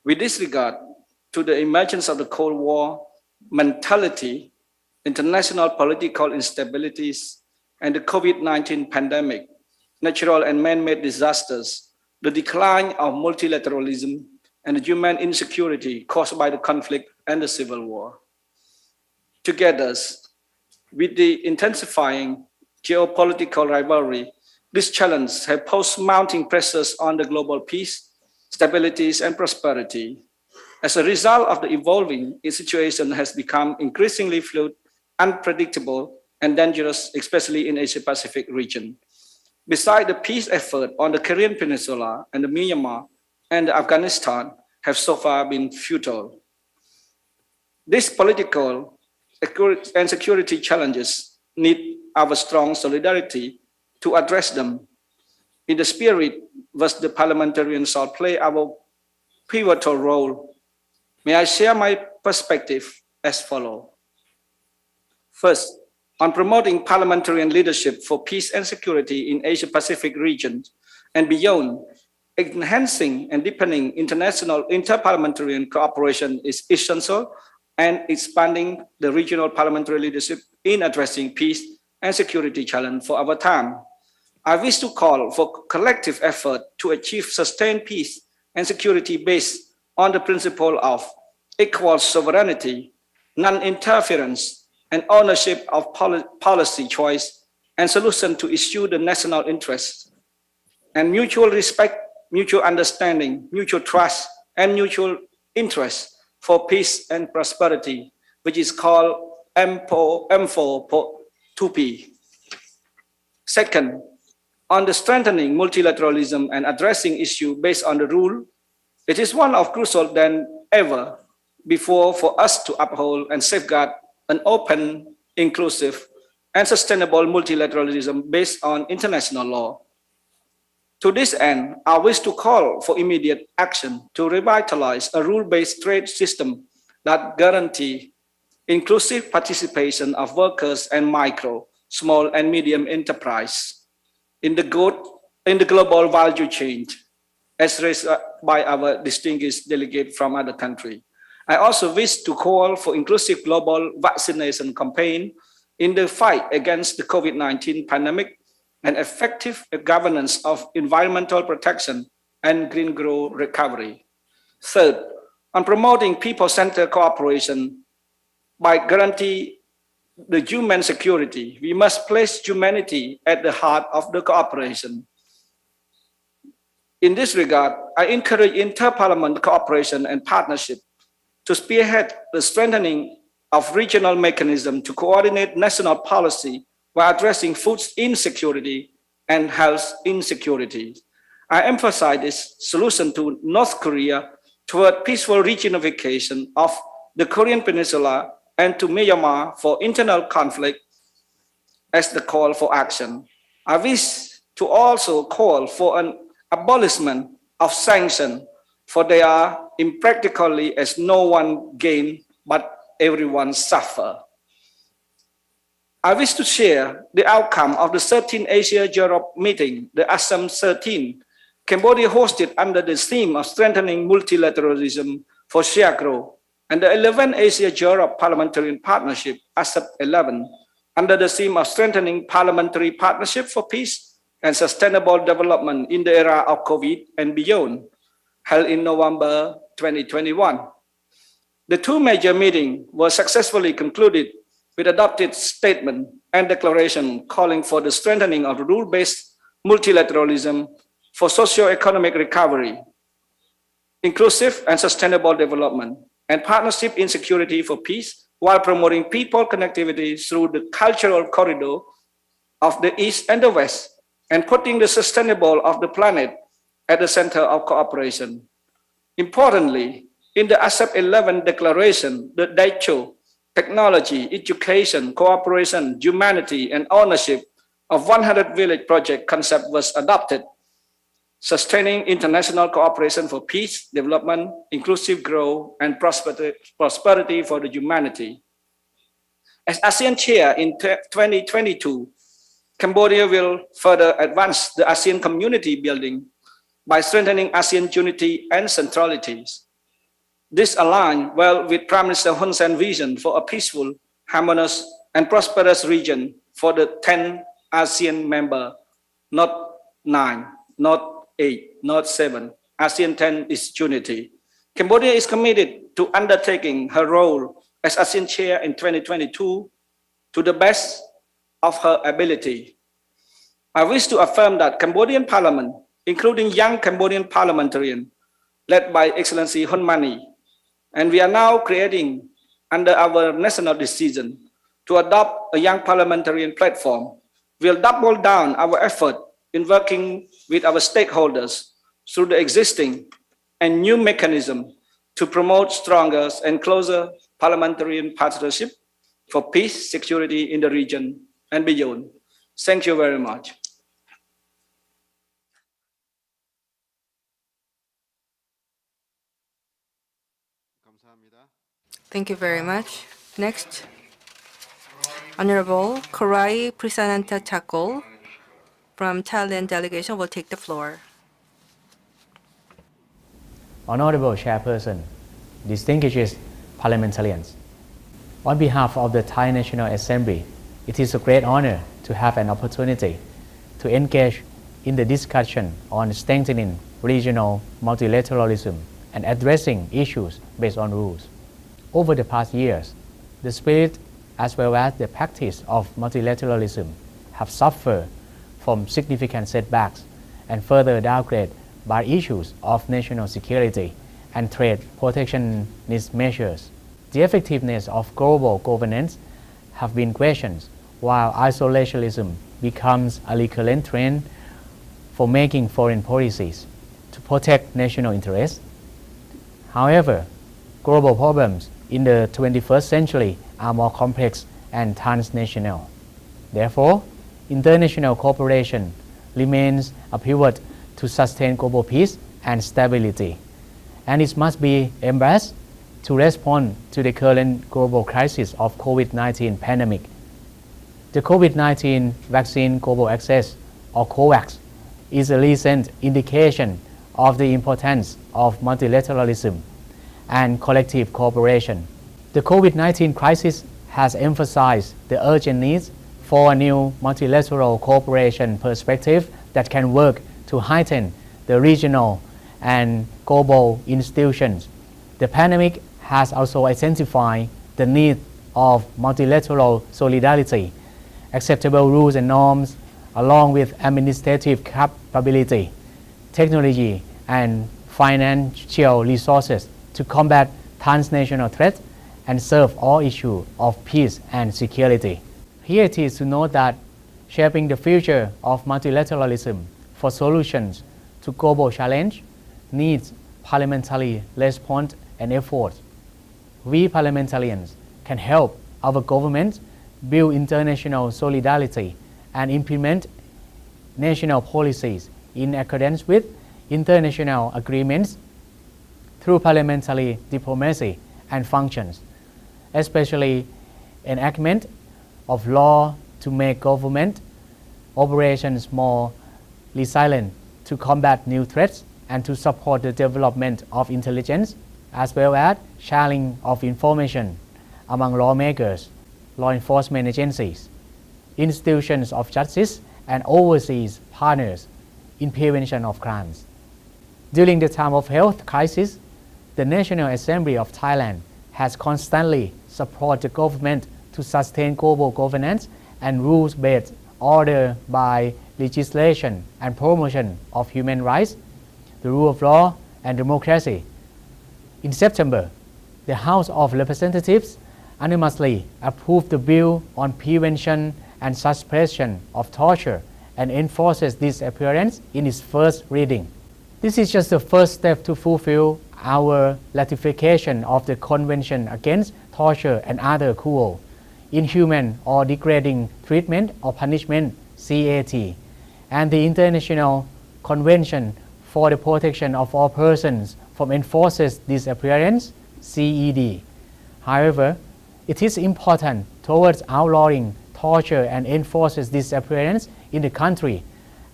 With disregard to the emergence of the Cold War mentality, international political instabilities, and the COVID-19 pandemic, natural and man-made disasters, the decline of multilateralism, and the human insecurity caused by the conflict and the civil war. Together, with the intensifying geopolitical rivalry, these challenges have posed mounting pressures on the global peace, stability, and prosperity. As a result of the evolving situation has become increasingly fluid, unpredictable, and dangerous, especially in Asia-Pacific region. Besides, the peace effort on the Korean Peninsula and the Myanmar and Afghanistan have so far been futile. These political and security challenges need our strong solidarity to address them. In the spirit which the parliamentarians shall play our pivotal role, may I share my perspective as follows. First, on promoting parliamentarian leadership for peace and security in Asia-Pacific region and beyond, enhancing and deepening international interparliamentarian cooperation is essential, and expanding the regional parliamentary leadership in addressing peace and security challenge for our time. I wish to call for collective effort to achieve sustained peace and security based on the principle of equal sovereignty, non-interference, and ownership of policy choice and solution to issue the national interest, and mutual respect, mutual understanding, mutual trust, and mutual interest for peace and prosperity, which is called M4-2P. Second, on the strengthening multilateralism and addressing issues based on the rule, it is one of crucial than ever before for us to uphold and safeguard an open, inclusive, and sustainable multilateralism based on international law. To this end, I wish to call for immediate action to revitalize a rule-based trade system that guarantees inclusive participation of workers and micro, small, and medium enterprise in the good in the global value chain, as raised by our distinguished delegate from other countries. I also wish to call for inclusive global vaccination campaign in the fight against the COVID-19 pandemic and effective governance of environmental protection and green growth recovery. Third, on promoting people-centered cooperation by guaranteeing the human security, we must place humanity at the heart of the cooperation. In this regard, I encourage inter-parliament cooperation and partnership to spearhead the strengthening of regional mechanisms to coordinate national policy while addressing food insecurity and health insecurity. I emphasize this solution to North Korea toward peaceful reunification of the Korean Peninsula and to Myanmar for internal conflict as the call for action. I wish to also call for an abolishment of sanctions, for they are impractically as no one gain but everyone suffer. I wish to share the outcome of the 13th Asia-Europe meeting, the ASEM 13. Cambodia hosted under the theme of strengthening multilateralism for shared growth, and the 11th Asia-Europe Parliamentary Partnership, ASEP 11, under the theme of strengthening parliamentary partnership for peace and sustainable development in the era of COVID and beyond, held in November 2021. The two major meetings were successfully concluded with adopted statement and declaration calling for the strengthening of rule-based multilateralism for socio-economic recovery, inclusive and sustainable development, and partnership in security for peace, while promoting people connectivity through the cultural corridor of the East and the West, and putting the sustainable of the planet at the center of cooperation. Importantly, in the ASEP 11 declaration, the Daicho, technology, education, cooperation, humanity, and ownership of 100 village project concept was adopted, sustaining international cooperation for peace, development, inclusive growth, and prosperity for the humanity. As ASEAN chair in 2022, Cambodia will further advance the ASEAN community building by strengthening ASEAN unity and centralities. This aligns well with Prime Minister Hun Sen's vision for a peaceful, harmonious, and prosperous region for the 10 ASEAN members, not 9, not 8, not 7. ASEAN 10 is unity. Cambodia is committed to undertaking her role as ASEAN chair in 2022 to the best of her ability. I wish to affirm that Cambodian Parliament, including young Cambodian parliamentarians led by Excellency Hun Mani, and we are now creating under our national decision to adopt a young parliamentarian platform. We'll double down our effort in working with our stakeholders through the existing and new mechanism to promote stronger and closer parliamentarian partnership for peace, security in the region and beyond. Thank you very much. Thank you very much. Next, Honorable Korai Prisananta Chakol from Thailand delegation will take the floor. Honorable Chairperson, distinguished parliamentarians, on behalf of the Thai National Assembly, it is a great honor to have an opportunity to engage in the discussion on strengthening regional multilateralism and addressing issues based on rules. Over the past years, the spirit as well as the practice of multilateralism have suffered from significant setbacks and further downgrade by issues of national security and trade protectionist measures. The effectiveness of global governance have been questioned, while isolationism becomes a recurrent trend for making foreign policies to protect national interests. However, global problems in the 21st century are more complex and transnational. Therefore, international cooperation remains a pivot to sustain global peace and stability, and it must be embraced to respond to the current global crisis of COVID-19 pandemic. The COVID-19 Vaccine Global Access, or COVAX, is a recent indication of the importance of multilateralism and collective cooperation. The COVID-19 crisis has emphasized the urgent needs for a new multilateral cooperation perspective that can work to heighten the regional and global institutions. The pandemic has also identified the need of multilateral solidarity, acceptable rules and norms, along with administrative capability, technology, and financial resources to combat transnational threats and serve all issues of peace and security. Here it is to note that shaping the future of multilateralism for solutions to global challenge needs parliamentary response and effort. We parliamentarians can help our government build international solidarity and implement national policies in accordance with international agreements through parliamentary diplomacy and functions, especially enactment of law to make government operations more resilient to combat new threats and to support the development of intelligence, as well as sharing of information among lawmakers, law enforcement agencies, institutions of justice, and overseas partners in prevention of crimes. During the time of health crisis, the National Assembly of Thailand has constantly supported the government to sustain global governance and rules-based order by legislation and promotion of human rights, the rule of law, and democracy. In September, the House of Representatives unanimously approved the bill on prevention and suppression of torture and enforces disappearance in its first reading. This is just the first step to fulfill our ratification of the Convention Against Torture and Other Cruel, Inhuman or Degrading Treatment or Punishment (CAT) and the International Convention for the Protection of All Persons from Enforced Disappearance (CED). However, it is important towards outlawing torture and enforced disappearance in the country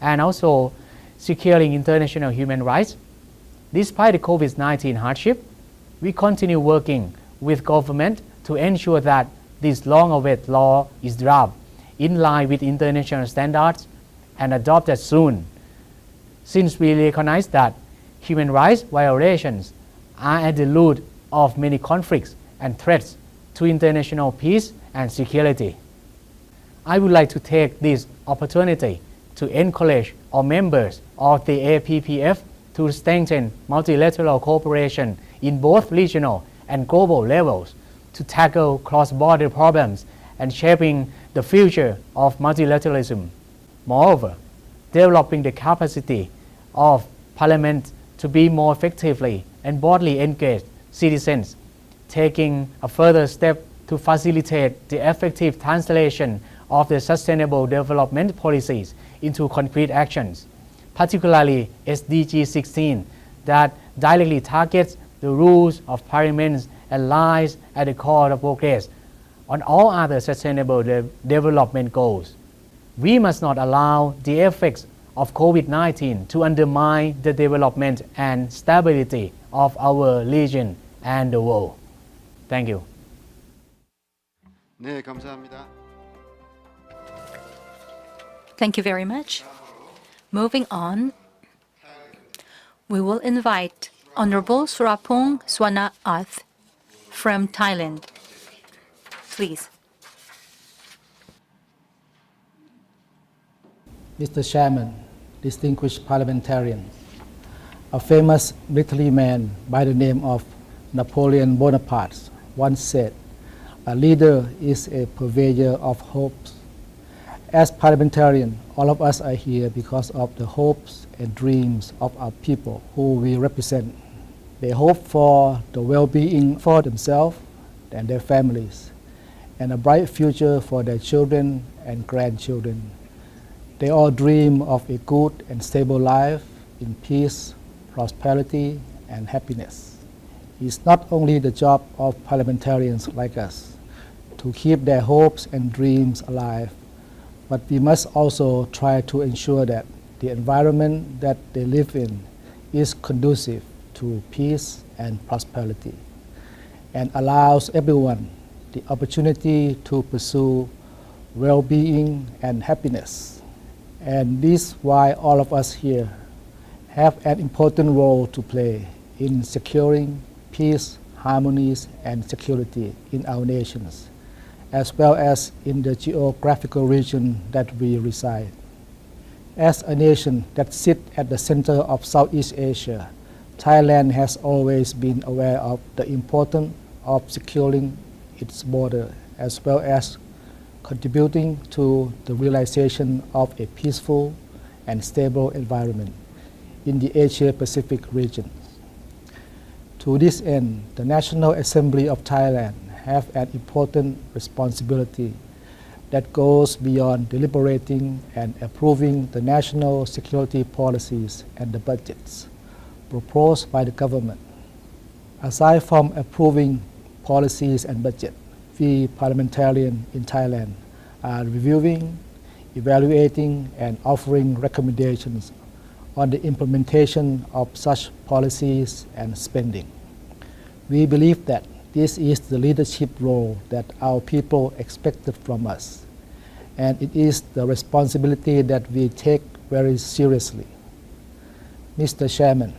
and also securing international human rights. Despite the COVID-19 hardship, we continue working with government to ensure that this long-awaited law is drafted in line with international standards and adopted soon, since we recognize that human rights violations are at the root of many conflicts and threats to international peace and security. I would like to take this opportunity to encourage all members of the APPF to strengthen multilateral cooperation in both regional and global levels to tackle cross-border problems and shaping the future of multilateralism. Moreover, developing the capacity of Parliament to be more effectively and broadly engaged citizens, taking a further step to facilitate the effective translation of the Sustainable Development Policies into concrete actions, particularly SDG 16, that directly targets the rules of Parliament and lies at the core of progress on all other sustainable development goals. We must not allow the effects of COVID-19 to undermine the development and stability of our region and the world. Thank you. 네, 감사합니다. Thank you very much. Moving on, we will invite Honorable Surapong Swanaath from Thailand. Please. Mr. Chairman, distinguished parliamentarians, a famous military man by the name of Napoleon Bonaparte once said, "A leader is a purveyor of hopes." As parliamentarians, all of us are here because of the hopes and dreams of our people who we represent. They hope for the well-being for themselves and their families, and a bright future for their children and grandchildren. They all dream of a good and stable life in peace, prosperity, and happiness. It's not only the job of parliamentarians like us to keep their hopes and dreams alive, but we must also try to ensure that the environment that they live in is conducive to peace and prosperity and allows everyone the opportunity to pursue well-being and happiness. And this is why all of us here have an important role to play in securing peace, harmonies, and security in our nations, as well as in the geographical region that we reside. As a nation that sits at the center of Southeast Asia, Thailand has always been aware of the importance of securing its border, as well as contributing to the realization of a peaceful and stable environment in the Asia-Pacific region. To this end, the National Assembly of Thailand have an important responsibility that goes beyond deliberating and approving the national security policies and the budgets proposed by the government. Aside from approving policies and budget, we parliamentarians in Thailand are reviewing, evaluating, and offering recommendations on the implementation of such policies and spending. We believe that this is the leadership role that our people expected from us, and it is the responsibility that we take very seriously. Mr. Chairman,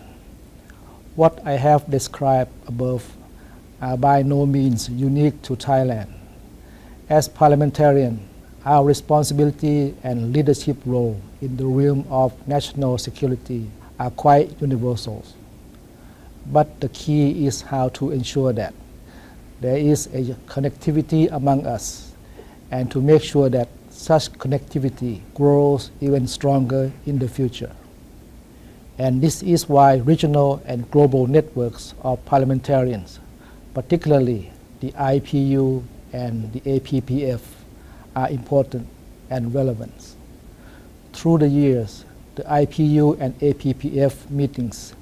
what I have described above are by no means unique to Thailand. As parliamentarians, our responsibility and leadership role in the realm of national security are quite universal. But the key is how to ensure that there is a connectivity among us and to make sure that such connectivity grows even stronger in the future. And this is why regional and global networks of parliamentarians, particularly the IPU and the APPF, are important and relevant. Through the years, the IPU and APPF meetings,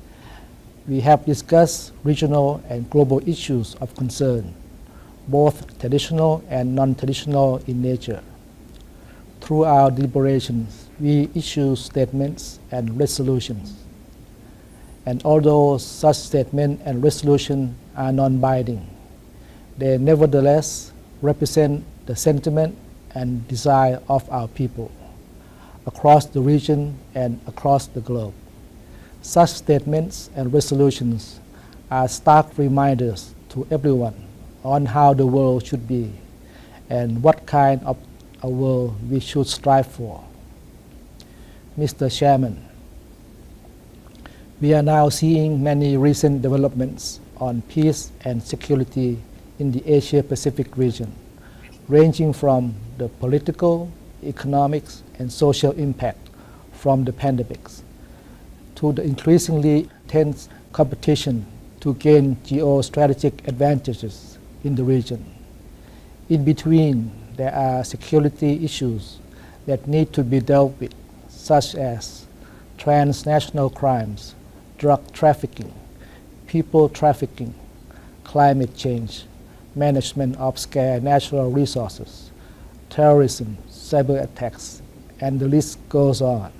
we have discussed regional and global issues of concern, both traditional and non-traditional in nature. Through our deliberations, we issue statements and resolutions. And although such statements and resolutions are non-binding, they nevertheless represent the sentiment and desire of our people across the region and across the globe. Such statements and resolutions are stark reminders to everyone on how the world should be and what kind of a world we should strive for. Mr. Chairman, we are now seeing many recent developments on peace and security in the Asia-Pacific region, ranging from the political, economic, and social impact from the pandemics to the increasingly tense competition to gain geostrategic advantages in the region. In between, there are security issues that need to be dealt with, such as transnational crimes, drug trafficking, people trafficking, climate change, management of scarce natural resources, terrorism, cyber attacks, and the list goes on.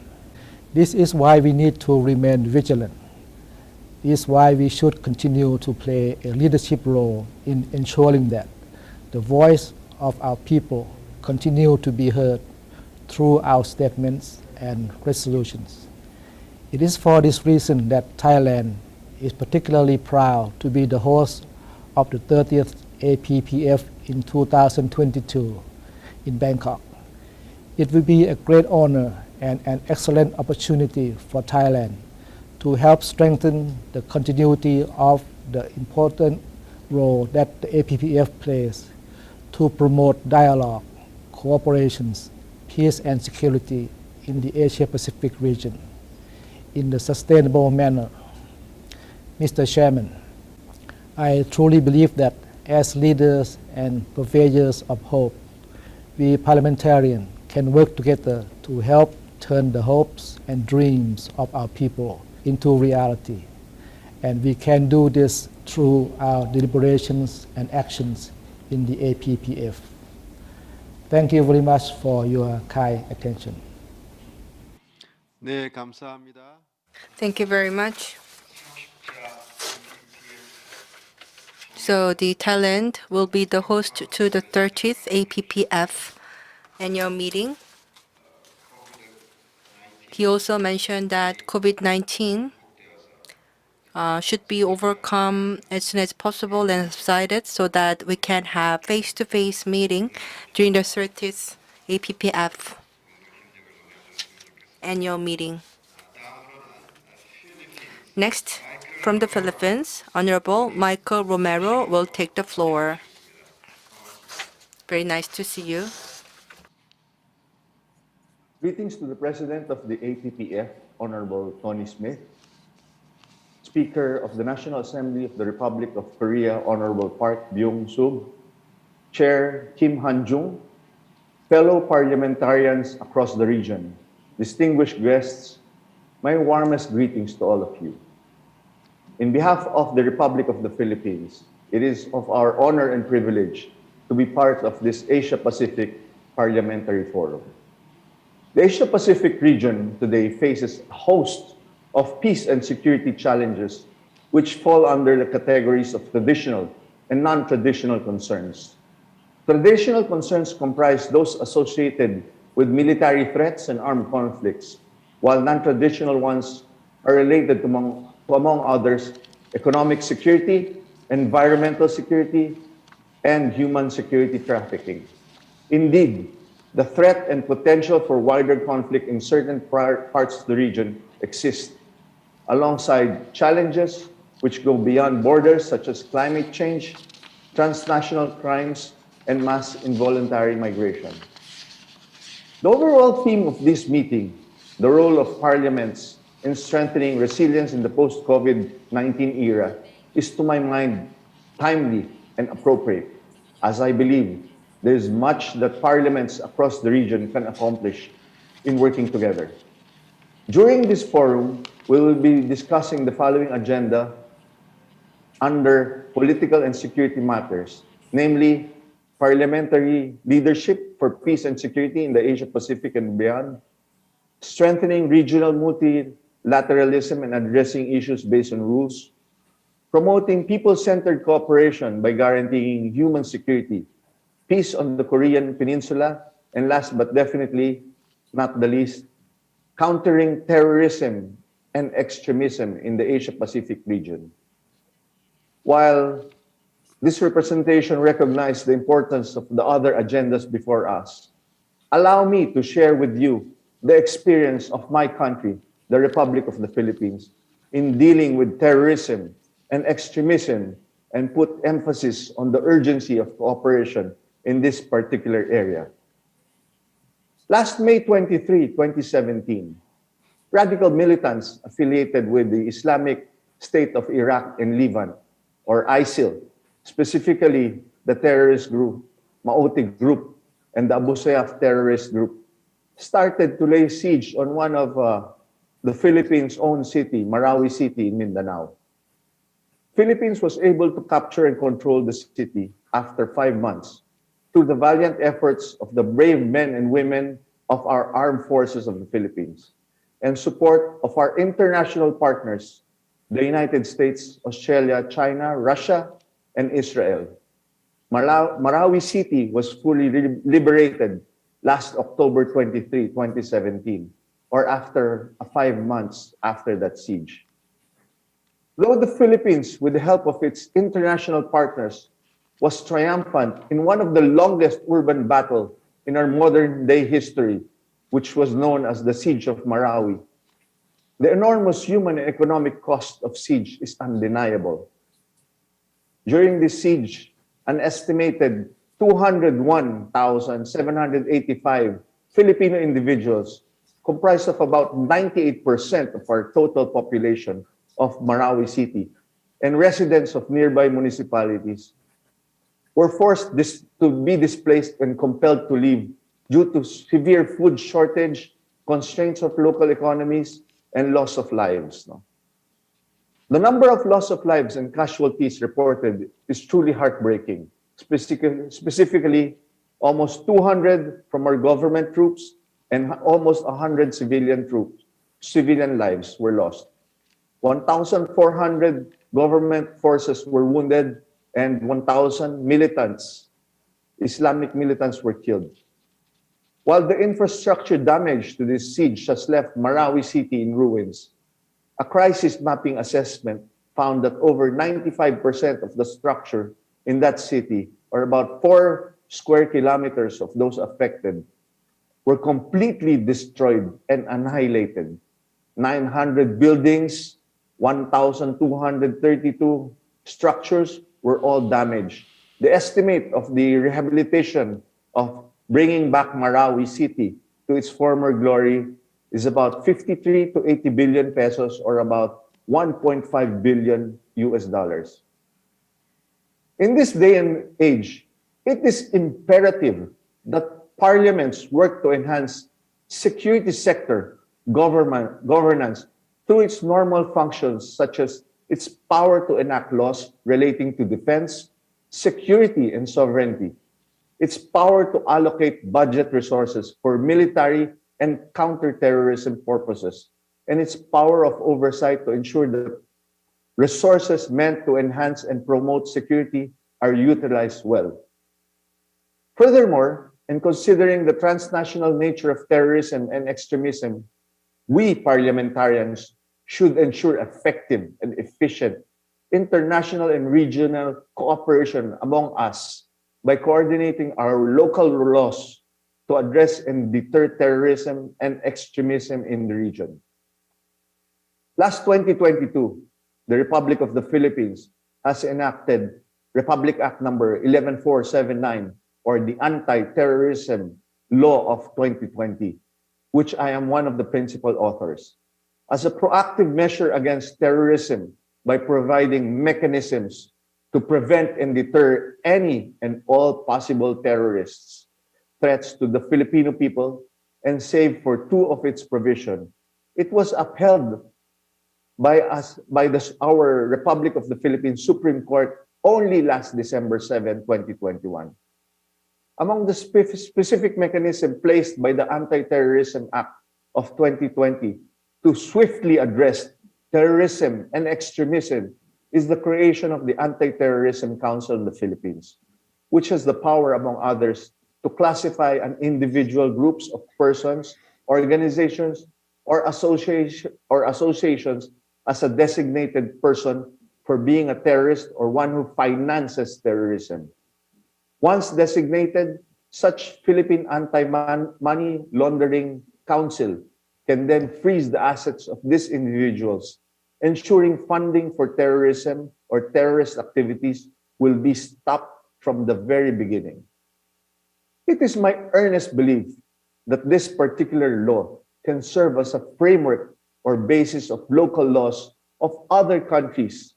This is why we need to remain vigilant. This is why we should continue to play a leadership role in ensuring that the voice of our people continue to be heard through our statements and resolutions. It is for this reason that Thailand is particularly proud to be the host of the 30th APPF in 2022 in Bangkok. It will be a great honor and an excellent opportunity for Thailand to help strengthen the continuity of the important role that the APPF plays to promote dialogue, cooperation, peace and security in the Asia-Pacific region in a sustainable manner. Mr. Chairman, I truly believe that as leaders and purveyors of hope, we parliamentarians can work together to help turn the hopes and dreams of our people into reality. And we can do this through our deliberations and actions in the APPF. Thank you very much for your kind attention. 네, 감사합니다. Thank you very much. So the Thailand will be the host to the 30th APPF annual meeting. He also mentioned that COVID-19 should be overcome as soon as possible and subsided so that we can have face-to-face meeting during the 30th APPF annual meeting. Next, from the Philippines, Honorable Michael Romero will take the floor. Very nice to see you. Greetings to the President of the APPF, Honorable Tony Smith, Speaker of the National Assembly of the Republic of Korea, Honorable Park Byung-sub, Chair Kim Han-jung, fellow parliamentarians across the region, distinguished guests, my warmest greetings to all of you. In behalf of the Republic of the Philippines, it is of our honor and privilege to be part of this Asia-Pacific Parliamentary Forum. The Asia-Pacific region today faces a host of peace and security challenges which fall under the categories of traditional and non-traditional concerns. Traditional concerns comprise those associated with military threats and armed conflicts, while non-traditional ones are related to, among others, economic security, environmental security, and human security trafficking. Indeed, the threat and potential for wider conflict in certain parts of the region exist, alongside challenges which go beyond borders such as climate change, transnational crimes, and mass involuntary migration. The overall theme of this meeting, the role of parliaments in strengthening resilience in the post-COVID-19 era, is to my mind timely and appropriate, as I believe there is much that parliaments across the region can accomplish in working together. During this forum, we will be discussing the following agenda under political and security matters, namely parliamentary leadership for peace and security in the Asia-Pacific and beyond, strengthening regional multilateralism and addressing issues based on rules, promoting people-centered cooperation by guaranteeing human security, peace on the Korean Peninsula, and last but definitely not the least, countering terrorism and extremism in the Asia-Pacific region. While this representation recognizes the importance of the other agendas before us, allow me to share with you the experience of my country, the Republic of the Philippines, in dealing with terrorism and extremism and put emphasis on the urgency of cooperation in this particular area. Last May 23, 2017, radical militants affiliated with the Islamic State of Iraq and Levant, or ISIL, specifically the terrorist group, Maoti Group, and the Abu Sayyaf terrorist group, started to lay siege on one of the Philippines' own city, Marawi City in Mindanao. Philippines was able to capture and control the city after 5 months through the valiant efforts of the brave men and women of our armed forces of the Philippines and support of our international partners, the United States, Australia, China, Russia, and Israel. Marawi City was fully liberated last October 23, 2017, or after 5 months after that siege. Though the Philippines, with the help of its international partners, was triumphant in one of the longest urban battles in our modern-day history, which was known as the Siege of Marawi, the enormous human and economic cost of siege is undeniable. During this siege, an estimated 201,785 Filipino individuals, comprised of about 98% of our total population of Marawi City and residents of nearby municipalities, were forced to be displaced and compelled to leave due to severe food shortage, constraints of local economies, and loss of lives. The number of loss of lives and casualties reported is truly heartbreaking. Specifically, almost 200 from our government troops and almost 100 civilian troops, civilian lives were lost. 1,400 government forces were wounded and 1,000 militants, Islamic militants, were killed. While the infrastructure damage to this siege has left Marawi City in ruins, a crisis mapping assessment found that over 95% of the structure in that city, or about 4 square kilometers of those affected, were completely destroyed and annihilated. 900 buildings, 1,232 structures were all damaged. The estimate of the rehabilitation of bringing back Marawi City to its former glory is about 53 to 80 billion pesos, or about 1.5 billion US dollars. In this day and age, it is imperative that parliaments work to enhance security sector governance through its normal functions, such as its power to enact laws relating to defense, security, and sovereignty, its power to allocate budget resources for military and counterterrorism purposes, and its power of oversight to ensure that resources meant to enhance and promote security are utilized well. Furthermore, in considering the transnational nature of terrorism and extremism, we parliamentarians should ensure effective and efficient international and regional cooperation among us by coordinating our local laws to address and deter terrorism and extremism in the region. Last 2022, the Republic of the Philippines has enacted Republic Act number 11479, or the Anti-Terrorism Law of 2020, which I am one of the principal authors, as a proactive measure against terrorism by providing mechanisms to prevent and deter any and all possible terrorists, threats to the Filipino people, and save for 2 of its provisions. It was upheld by our Republic of the Philippines Supreme Court only last December 7, 2021. Among the specific mechanism placed by the Anti-Terrorism Act of 2020 to swiftly address terrorism and extremism is the creation of the Anti-Terrorism Council in the Philippines, which has the power, among others, to classify an individual groups of persons, organizations, or associations as a designated person for being a terrorist or one who finances terrorism. Once designated, such Philippine Anti-Money Laundering Council can then freeze the assets of these individuals, ensuring funding for terrorism or terrorist activities will be stopped from the very beginning. It is my earnest belief that this particular law can serve as a framework or basis of local laws of other countries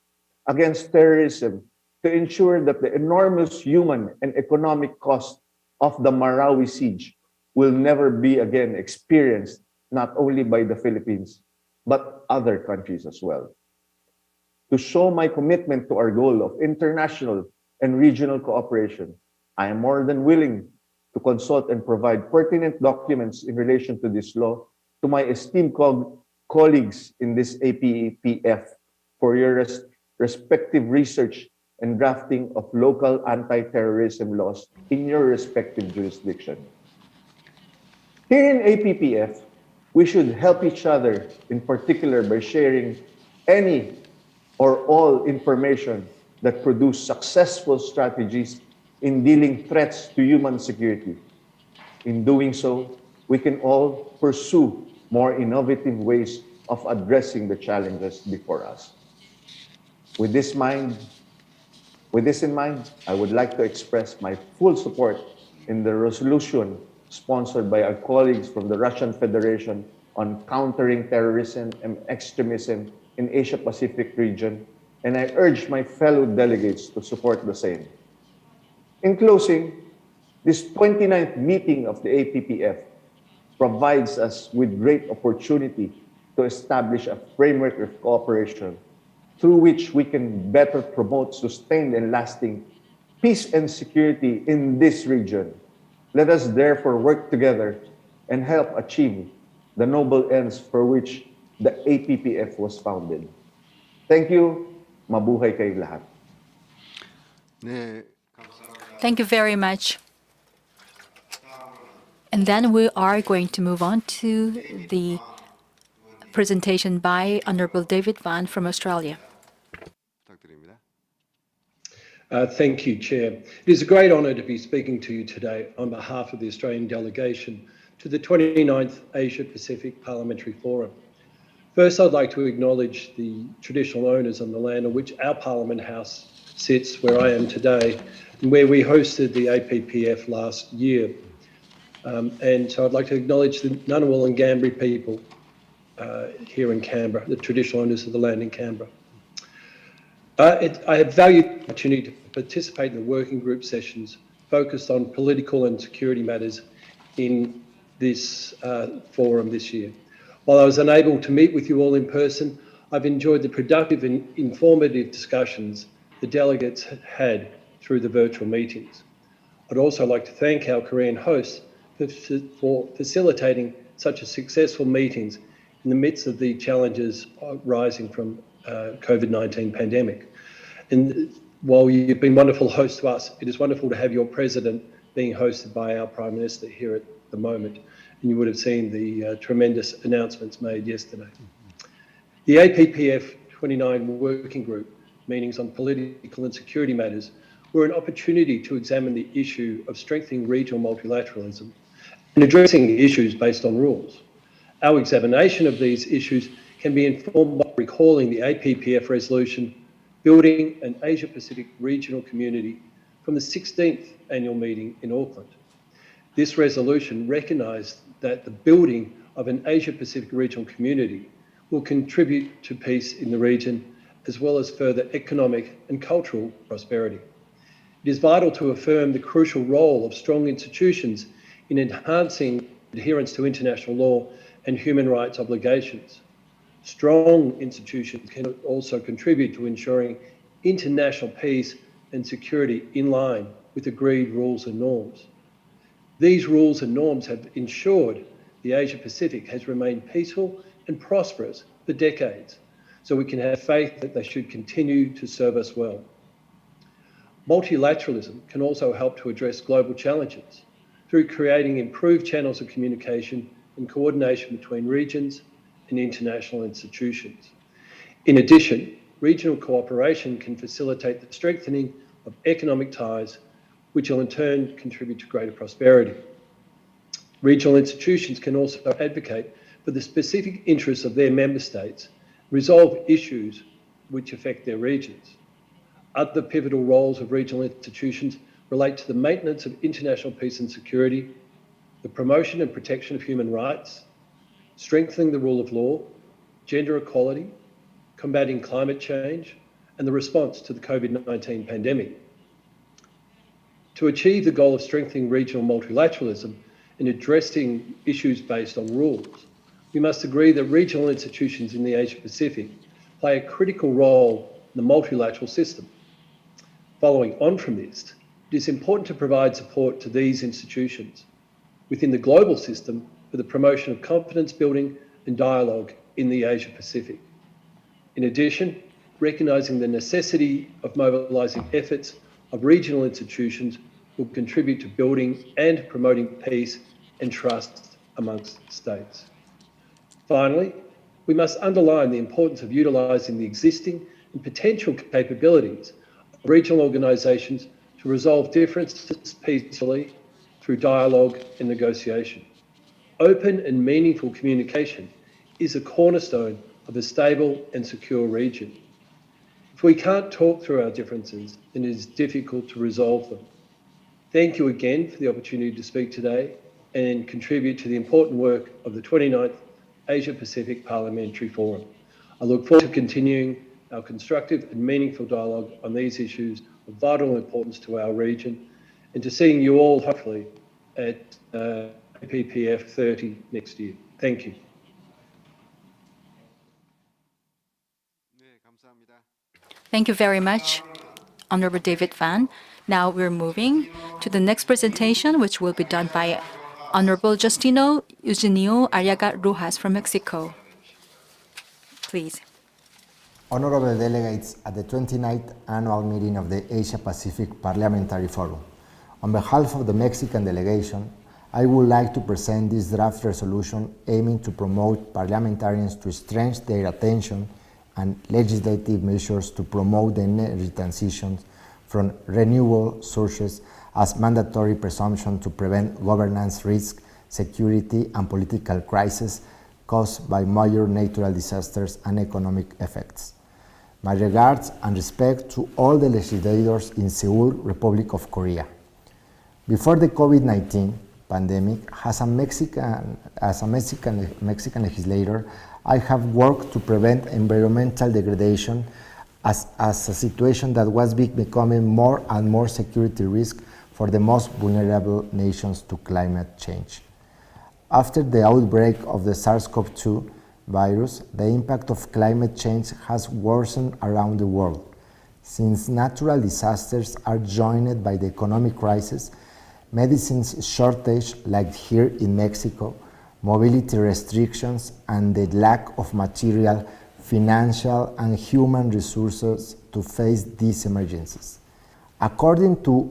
against terrorism to ensure that the enormous human and economic cost of the Marawi siege will never be again experienced, not only by the Philippines, but other countries as well. To show my commitment to our goal of international and regional cooperation, I am more than willing to consult and provide pertinent documents in relation to this law to my esteemed colleagues in this APPF for your respective research and drafting of local anti-terrorism laws in your respective jurisdiction. Here in APPF, we should help each other, in particular by sharing any or all information that produce successful strategies in dealing threats to human security. In doing so, we can all pursue more innovative ways of addressing the challenges before us. With this in mind, I would like to express my full support in the resolution sponsored by our colleagues from the Russian Federation on countering terrorism and extremism in Asia-Pacific region, and I urge my fellow delegates to support the same. In closing, this 29th meeting of the APPF provides us with great opportunity to establish a framework of cooperation through which we can better promote sustained and lasting peace and security in this region. Let us therefore work together and help achieve the noble ends for which the APPF was founded. Thank you. Mabuhay kayo lahat. Thank you very much. And then we are going to move on to the presentation by Honorable David Van from Australia. Thank you, Chair. It is a great honour to be speaking to you today on behalf of the Australian delegation to the 29th Asia Pacific Parliamentary Forum. First, I'd like to acknowledge the traditional owners on the land on which our Parliament House sits, where I am today, and where we hosted the APPF last year. And so I'd like to acknowledge the Ngunnawal and Ngambri people here in Canberra, the traditional owners of the land in Canberra. I have valued the opportunity to participate in the working group sessions focused on political and security matters in this forum this year. While I was unable to meet with you all in person, I've enjoyed the productive and informative discussions the delegates had through the virtual meetings. I'd also like to thank our Korean hosts for facilitating such a successful meetings in the midst of the challenges rising from COVID-19 pandemic. And while you've been wonderful hosts to us, it is wonderful to have your president being hosted by our Prime Minister here at the moment. And you would have seen the tremendous announcements made yesterday. The APPF 29 Working Group meetings on political and security matters were an opportunity to examine the issue of strengthening regional multilateralism and addressing issues based on rules. Our examination of these issues can be informed by recalling the APPF resolution Building an Asia-Pacific Regional Community from the 16th annual meeting in Auckland. This resolution recognised that the building of an Asia-Pacific regional community will contribute to peace in the region as well as further economic and cultural prosperity. It is vital to affirm the crucial role of strong institutions in enhancing adherence to international law and human rights obligations. Strong institutions can also contribute to ensuring international peace and security in line with agreed rules and norms. These rules and norms have ensured the Asia-Pacific has remained peaceful and prosperous for decades, so we can have faith that they should continue to serve us well. Multilateralism can also help to address global challenges through creating improved channels of communication and coordination between regions and international institutions. In addition, regional cooperation can facilitate the strengthening of economic ties, which will in turn contribute to greater prosperity. Regional institutions can also advocate for the specific interests of their member states, resolve issues which affect their regions. Other pivotal roles of regional institutions relate to the maintenance of international peace and security, the promotion and protection of human rights, strengthening the rule of law, gender equality, combating climate change, and the response to the COVID-19 pandemic. To achieve the goal of strengthening regional multilateralism and addressing issues based on rules, we must agree that regional institutions in the Asia-Pacific play a critical role in the multilateral system. Following on from this, it is important to provide support to these institutions within the global system for the promotion of confidence building and dialogue in the Asia-Pacific. In addition, recognising the necessity of mobilising efforts of regional institutions will contribute to building and promoting peace and trust amongst states. Finally, we must underline the importance of utilising the existing and potential capabilities of regional organisations to resolve differences peacefully through dialogue and negotiation. Open and meaningful communication is a cornerstone of a stable and secure region. If we can't talk through our differences, then it is difficult to resolve them. Thank you again for the opportunity to speak today and contribute to the important work of the 29th Asia Pacific Parliamentary Forum. I look forward to continuing our constructive and meaningful dialogue on these issues of vital importance to our region and to seeing you all hopefully at APPF 30 next year. Thank you. Thank you very much, Honorable David Van. Now we're moving to the next presentation, which will be done by Honorable Justino Eugenio Arriaga Rojas from Mexico. please. Honorable delegates at the 29th annual meeting of the Asia-Pacific Parliamentary Forum. On behalf of the Mexican delegation, I would like to present this draft resolution aiming to promote parliamentarians to strengthen their attention and legislative measures to promote the energy transition from renewable sources as mandatory presumption to prevent governance risk, security and political crises caused by major natural disasters and economic effects. My regards and respect to all the legislators in Seoul, Republic of Korea. Before the COVID-19 pandemic, as a Mexican legislator, I have worked to prevent environmental degradation as a situation that was becoming more and more security risk for the most vulnerable nations to climate change. After the outbreak of the SARS-CoV-2 virus, the impact of climate change has worsened around the world. Since natural disasters are joined by the economic crisis, medicines shortage like here in Mexico, mobility restrictions, and the lack of material, financial, and human resources to face these emergencies. According to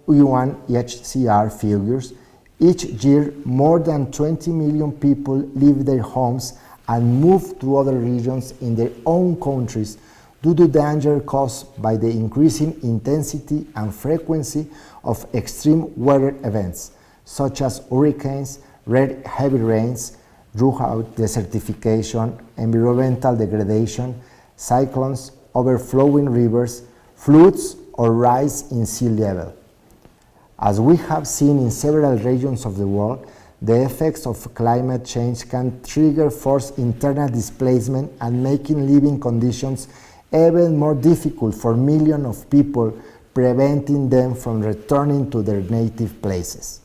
UNHCR figures, each year, more than 20 million people leave their homes and move to other regions in their own countries due to danger caused by the increasing intensity and frequency of extreme weather events, such as hurricanes, heavy rains, drought, desertification, environmental degradation, cyclones, overflowing rivers, floods, or rise in sea level. As we have seen in several regions of the world, the effects of climate change can trigger forced internal displacement and making living conditions even more difficult for millions of people, preventing them from returning to their native places.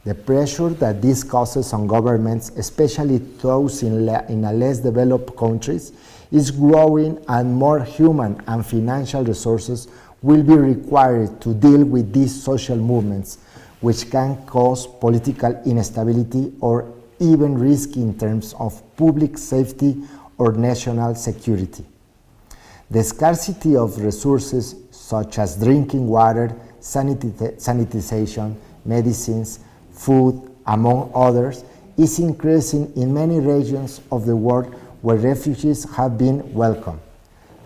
The pressure that this causes on governments, especially those in less developed countries, is growing, and more human and financial resources will be required to deal with these social movements, which can cause political instability or even risk in terms of public safety or national security. The scarcity of resources such as drinking water, sanitization, medicines, food, among others, is increasing in many regions of the world where refugees have been welcomed.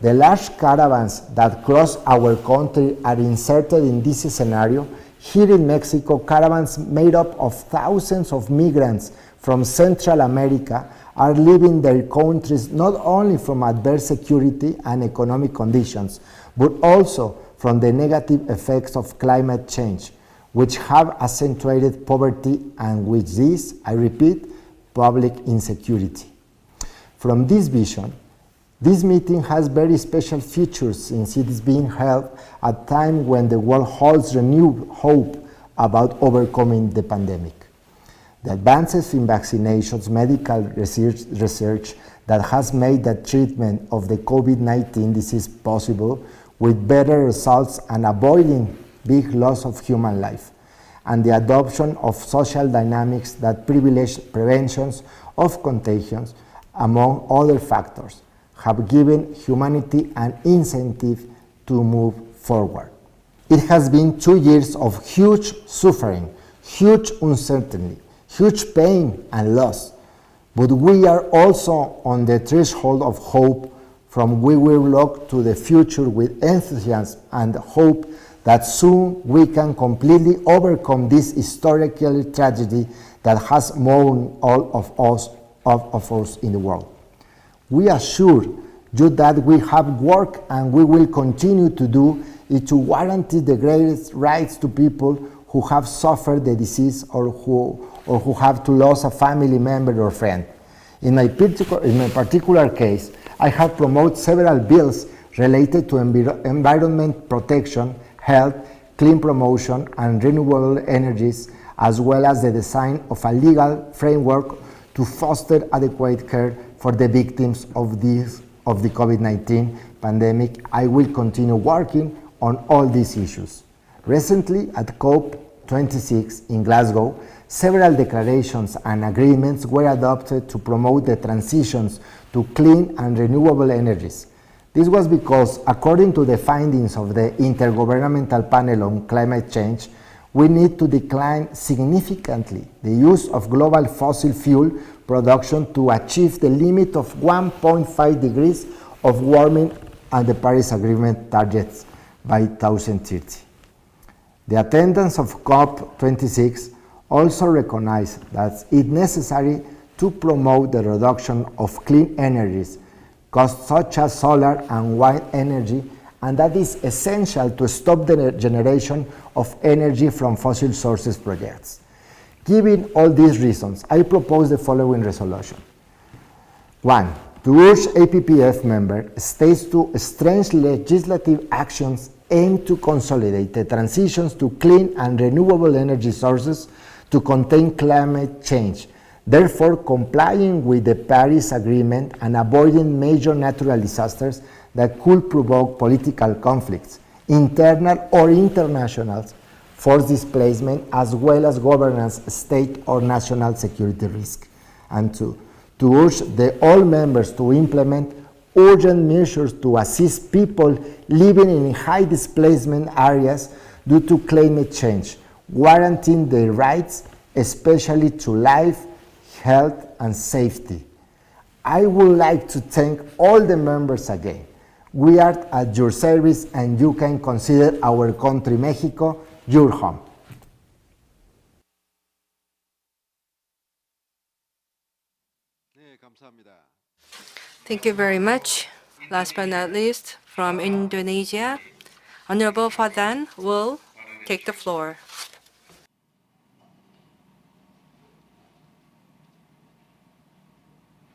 The large caravans that cross our country are inserted in this scenario. Here in Mexico, caravans made up of thousands of migrants from Central America are leaving their countries not only from adverse security and economic conditions, but also from the negative effects of climate change, which have accentuated poverty and with this, I repeat, public insecurity. From this vision, this meeting has very special features since it is being held at a time when the world holds renewed hope about overcoming the pandemic. The advances in vaccinations, medical research that has made the treatment of the COVID-19 disease possible with better results and avoiding big loss of human life, and the adoption of social dynamics that privilege preventions of contagions, among other factors, have given humanity an incentive to move forward. It has been 2 years of huge suffering, huge uncertainty, huge pain and loss, but we are also on the threshold of hope from we will look to the future with enthusiasm and hope that soon we can completely overcome this historical tragedy that has mourned all of us in the world. We assure you that we have worked and we will continue to do it to guarantee the greatest rights to people who have suffered the disease or who have to lose a family member or friend. In my particular case, I have promoted several bills related to environment protection, health, clean promotion, and renewable energies, as well as the design of a legal framework to foster adequate care for the victims of the COVID-19 pandemic. I will continue working on all these issues. Recently, at COP26 in Glasgow, Several declarations and agreements were adopted to promote the transitions to clean and renewable energies. This was because, according to the findings of the Intergovernmental Panel on Climate Change, we need to decline significantly the use of global fossil fuel production to achieve the limit of 1.5 degrees of warming and the Paris Agreement targets by 2030. The attendance of COP26 also recognized that it's necessary to promote the reduction of clean energies, costs such as solar and wind energy, and that is essential to stop the generation of energy from fossil sources projects. Given all these reasons, I propose the following resolution. 1. To urge APPF member states to strengthen legislative actions aimed to consolidate the transitions to clean and renewable energy sources to contain climate change, therefore complying with the Paris Agreement and avoiding major natural disasters that could provoke political conflicts, internal or international, forced displacement, as well as governance, state or national security risk. And 2, to urge all members to implement urgent measures to assist people living in high displacement areas due to climate change, guaranteeing their rights, especially to life, health, and safety. I would like to thank all the members again. We are at your service, and you can consider our country, Mexico, your home. Thank you very much. Last but not least, from Indonesia, Honorable Fadhan will take the floor.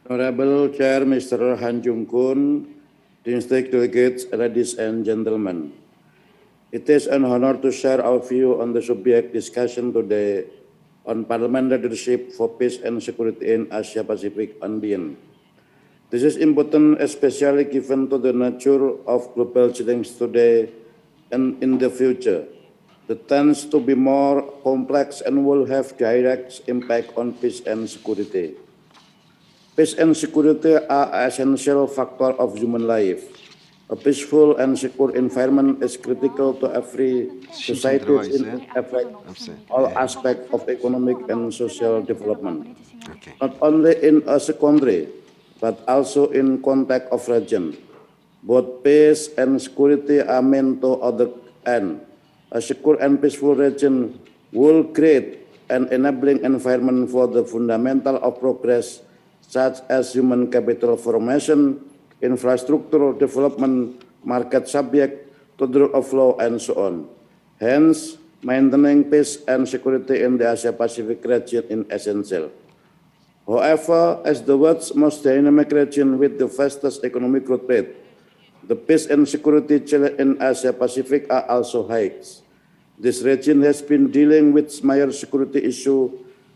Honorable Chair, Mr. Han Jung-kun, distinguished delegates, ladies and gentlemen. It is an honor to share our view on the subject discussion today on parliamentary leadership for peace and security in Asia Pacific and beyond. This is important, especially given to the nature of global challenges today and in the future. That tends to be more complex and will have direct impact on peace and security. Peace and security are essential factors of human life. A peaceful and secure environment is critical to every society in affect all aspects of economic and social development, not only in a country, but also in context of region. Both peace and security are meant to other end. A secure and peaceful region will create an enabling environment for the fundamental of progress, such as human capital formation, infrastructure development, market subject to the rule of law, and so on. Hence, maintaining peace and security in the Asia-Pacific region is essential. However, as the world's most dynamic region with the fastest economic growth rate, the peace and security challenge in Asia-Pacific are also high. This region has been dealing with major security issues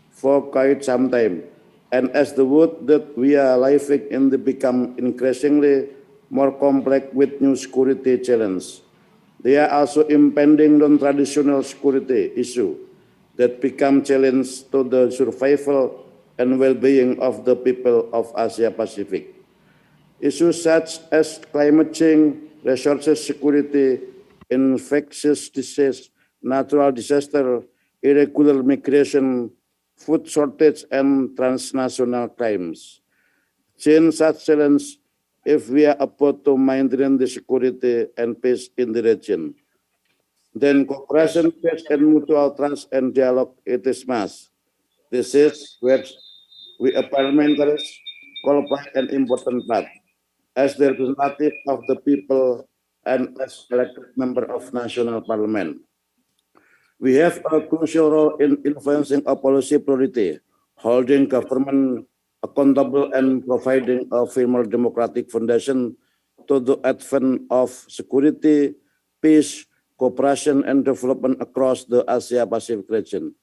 for quite some time, and as the world that we are living in become increasingly more complex with new security challenges, there are also impending non-traditional security issues that become challenges to the survival and well-being of the people of Asia-Pacific. Issues such as climate change, resources security, infectious disease, natural disaster, irregular migration, food shortage, and transnational crimes. Change such challenge if we are about to maintain the security and peace in the region. Then cooperation, peace, and mutual trust and dialogue, it is must. This is where we parliamentarians qualify an important part as the representative of the people and as elected member of national parliament. We have a crucial role in influencing a policy priority, holding government accountable and providing a firmer democratic foundation to the advance of security, peace, cooperation, and development across the Asia-Pacific region.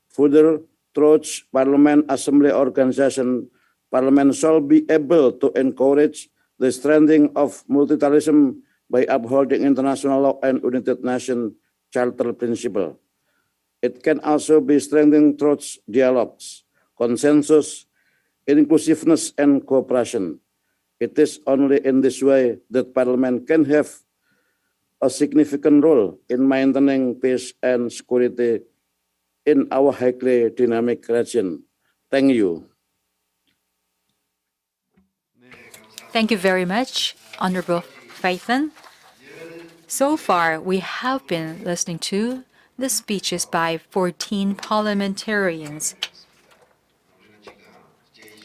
Further, through Parliament Assembly organization, Parliament shall be able to encourage the strengthening of multilateralism by upholding international law and United Nations Charter principle. It can also be strengthened through dialogues, consensus, inclusiveness, and cooperation. It is only in this way that Parliament can have a significant role in maintaining peace and security in our highly dynamic region. Thank you. Thank you very much, Honorable Phaethon. So far, we have been listening to the speeches by 14 parliamentarians.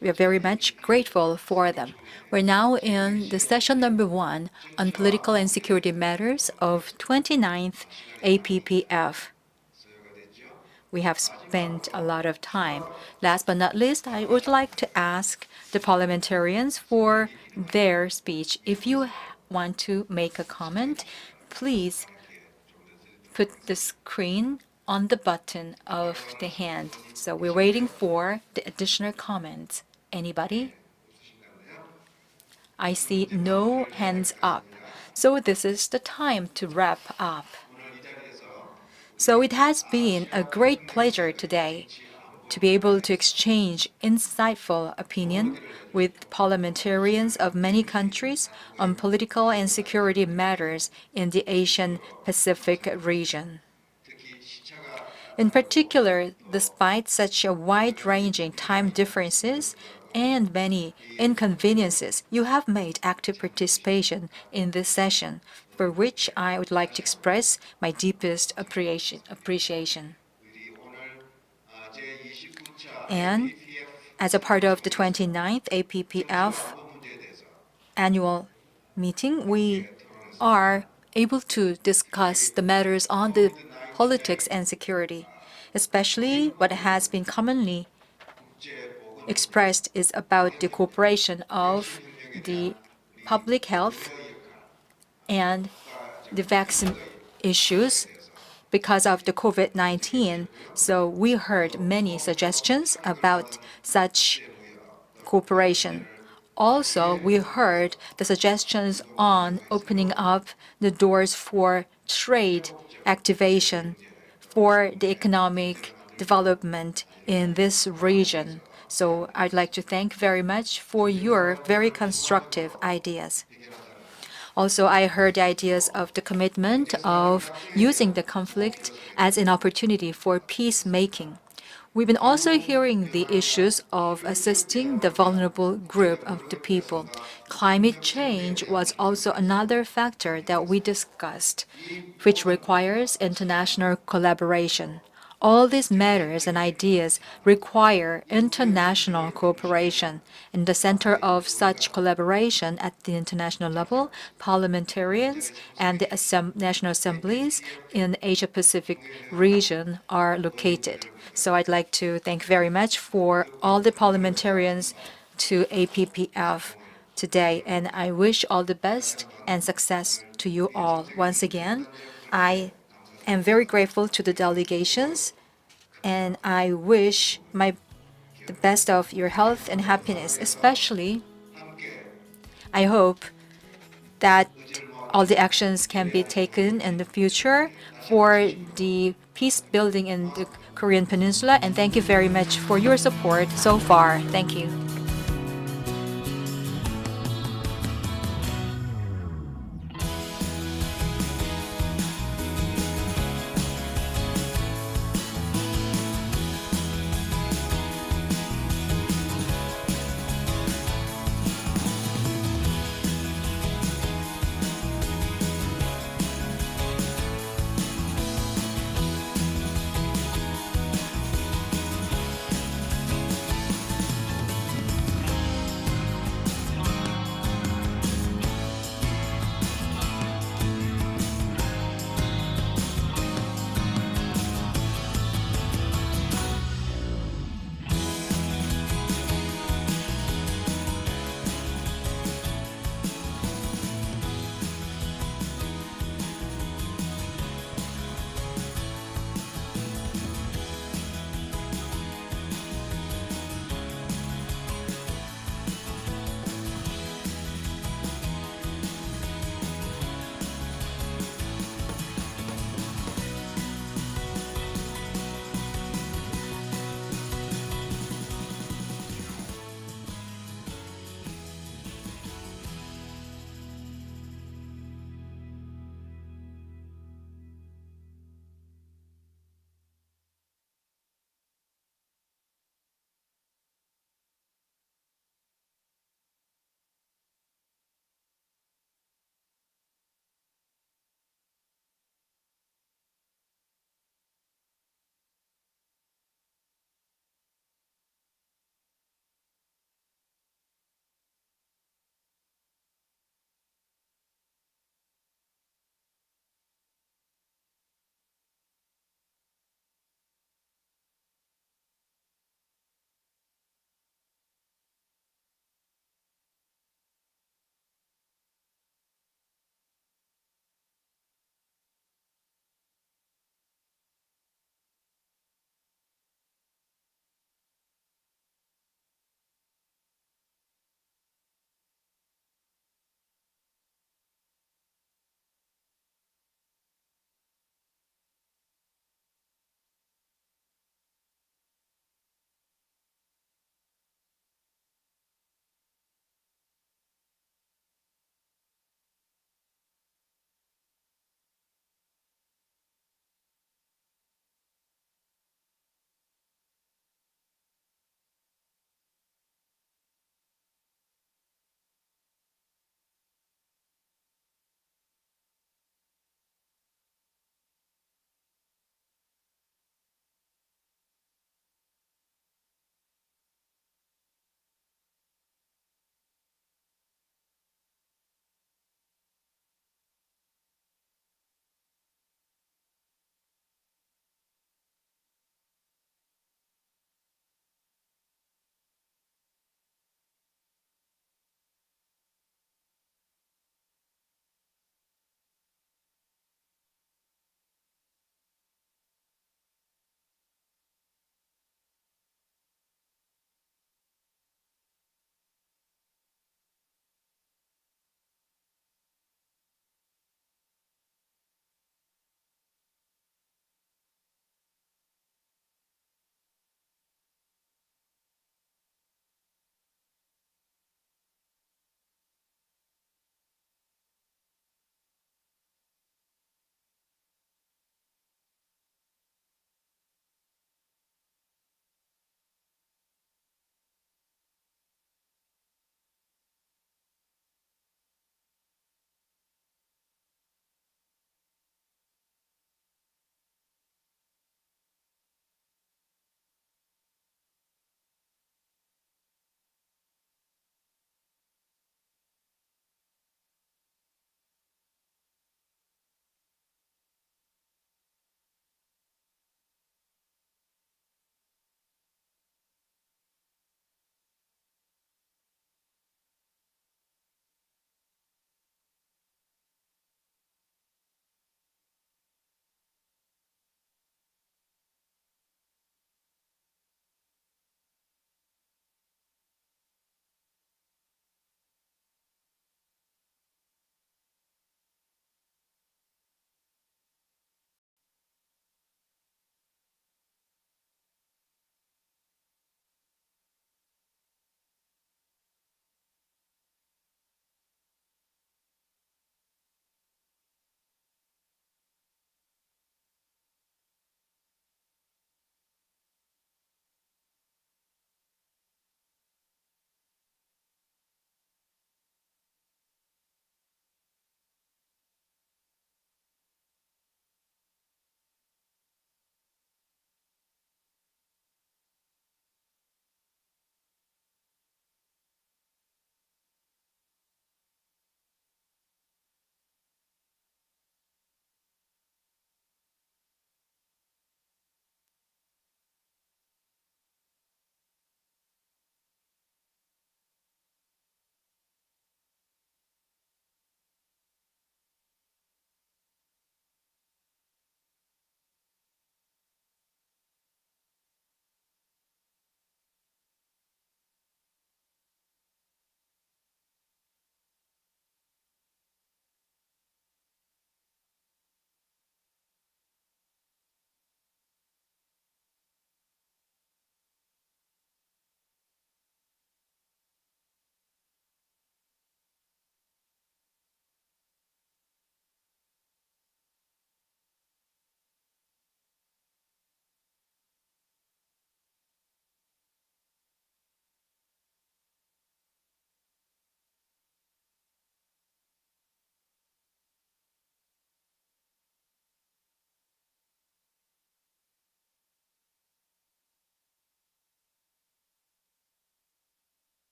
We are very much grateful for them. We're now in the session number 1 on political and security matters of 29th APPF. We have spent a lot of time. Last but not least, I would like to ask the parliamentarians for their speech. If you want to make a comment, please put the screen on the button of the hand. So we're waiting for the additional comments. Anybody? I see no hands up. So this is the time to wrap up. So it has been a great pleasure today to be able to exchange insightful opinion with parliamentarians of many countries on political and security matters in the Asian Pacific region. In particular, despite such a wide-ranging time differences and many inconveniences, you have made active participation in this session, for which I would like to express my deepest appreciation. And as a part of the 29th APPF annual meeting, we are able to discuss the matters on the politics and security, especially what has been commonly expressed is about the cooperation of the public health and the vaccine issues because of the COVID-19. So we heard many suggestions about such cooperation. Also, we heard the suggestions on opening up the doors for trade activation for the economic development in this region. So I'd like to thank very much for your very constructive ideas. Also, I heard the ideas of the commitment of using the conflict as an opportunity for peacemaking. We've been also hearing the issues of assisting the vulnerable group of the people. Climate change was also another factor that we discussed, which requires international collaboration. All these matters and ideas require international cooperation. In the center of such collaboration at the international level, parliamentarians and the national assemblies in the Asia-Pacific region are located. So I'd like to thank very much for all the parliamentarians to APPF today, and I wish all the best and success to you all. Once again, I am very grateful to the delegations, and I wish the best of your health and happiness. Especially, I hope that all the actions can be taken in the future for the peace building in the Korean Peninsula, and thank you very much for your support so far. Thank you.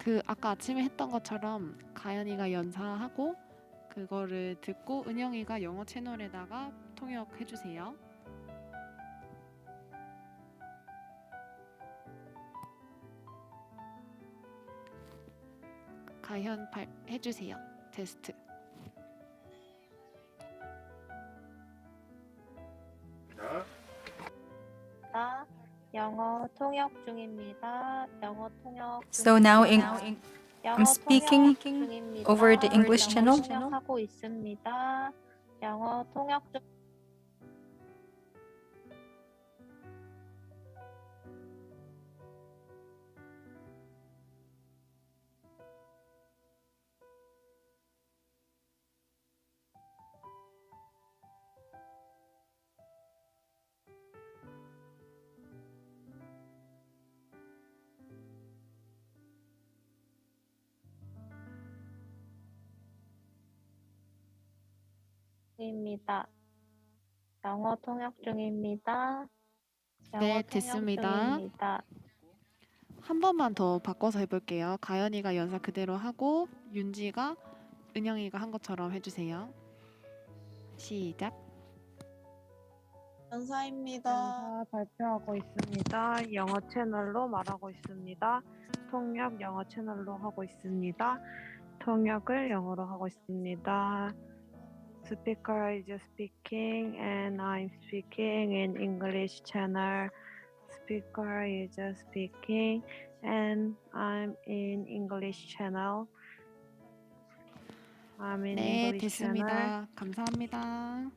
그 아까 아침에 했던 것처럼 가연이가 연사하고 그거를 듣고 은영이가 영어 채널에다가 통역해 주세요. 가현 해주세요. 테스트. 영어 통역 중입니다. 영어 통역. So now I'm 영어 speaking 통역 중입니다. over the English channel. 통역하고 있습니다. 영어 통역 중. 중입니다. 영어 통역 중입니다. 영어 네, 통역 됐습니다. 중입니다. 한 번만 더 바꿔서 해볼게요. 가연이가 연사 그대로 하고 윤지가 은영이가 한 것처럼 해주세요. 시작. 연사 발표하고 있습니다. 영어 채널로 말하고 있습니다. 통역 영어 채널로 하고 있습니다. 통역을 영어로 하고 있습니다. Speaker is speaking and I'm speaking in English channel. Speaker is speaking and I'm in English channel. I'm in 네, English channel. 됐습니다. 감사합니다.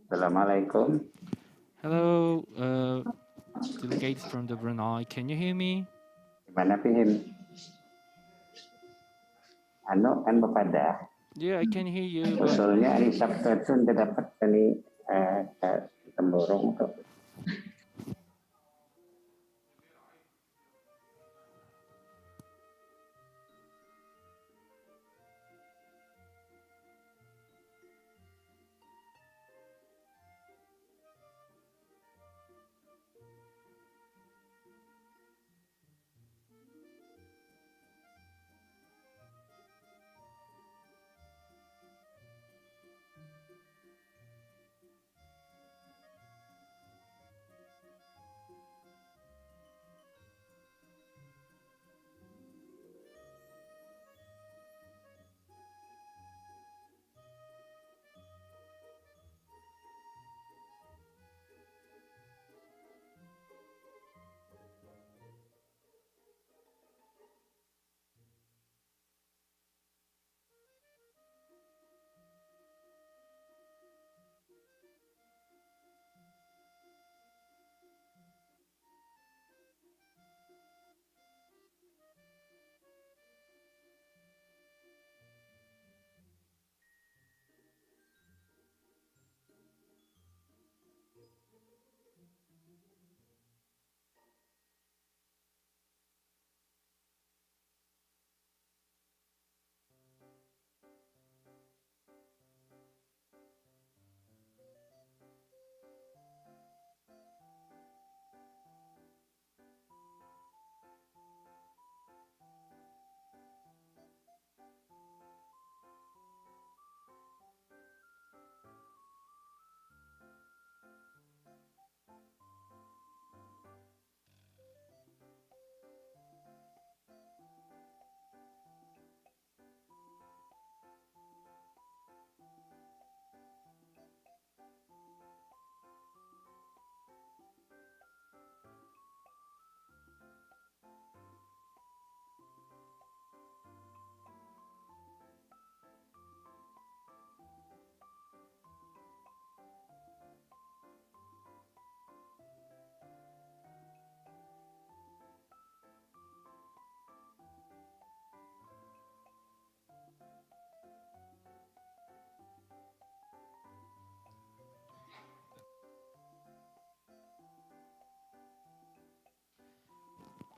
Assalamualaikum. Hello, delegates from the Brunei. Can you hear me? Gimana Pihim? Anu kan Bapak dah. Yeah, I can hear you, but Usulnya hari Sabtu itu tidak dapat ini temborong untuk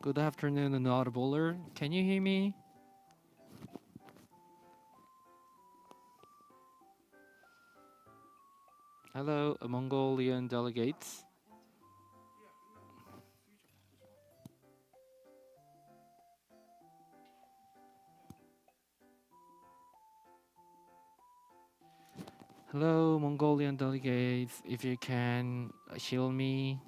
good afternoon, Inaudible. Can you hear me? Hello, Mongolian delegates. Hello, Mongolian delegates. If you can hear me,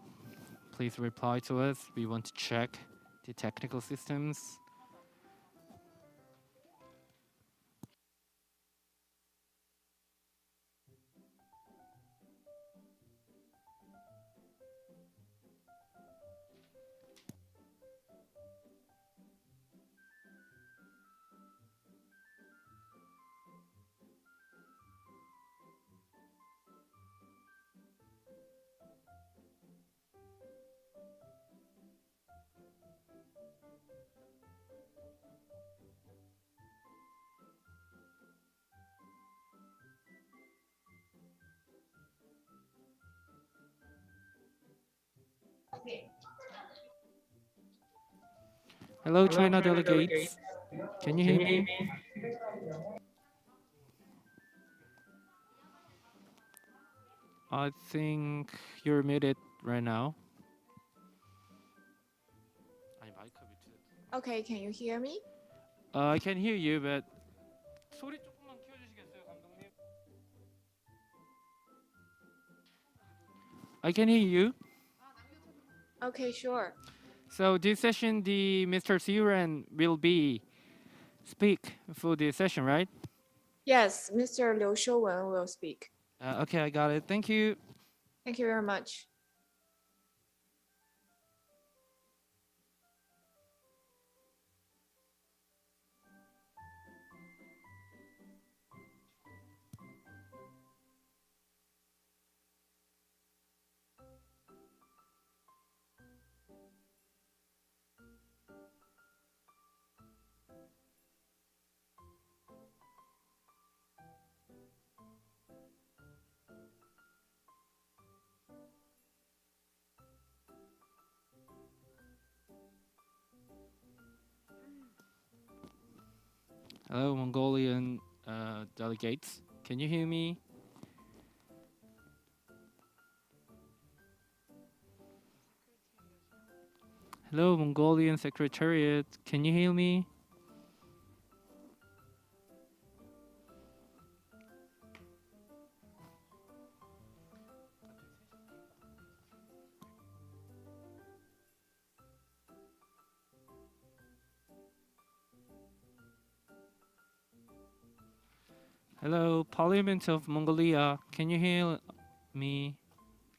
please reply to us. We want to check the technical systems. Hello, China delegates. Can you hear me? I think you're muted right now. Okay, can you hear me? I can hear you, but 소리 조금만 키워주시겠어요, 감독님? I can hear you. Okay, sure. So this session, the Mr. Siren will be speak for this session, right? Yes, Mr. Liu Shouwen will speak. Okay, I got it. Thank you. Thank you very much. Hello, Mongolian delegates. Can you hear me? Hello, Mongolian Secretariat. Can you hear me? Hello, Parliament of Mongolia. Can you hear me?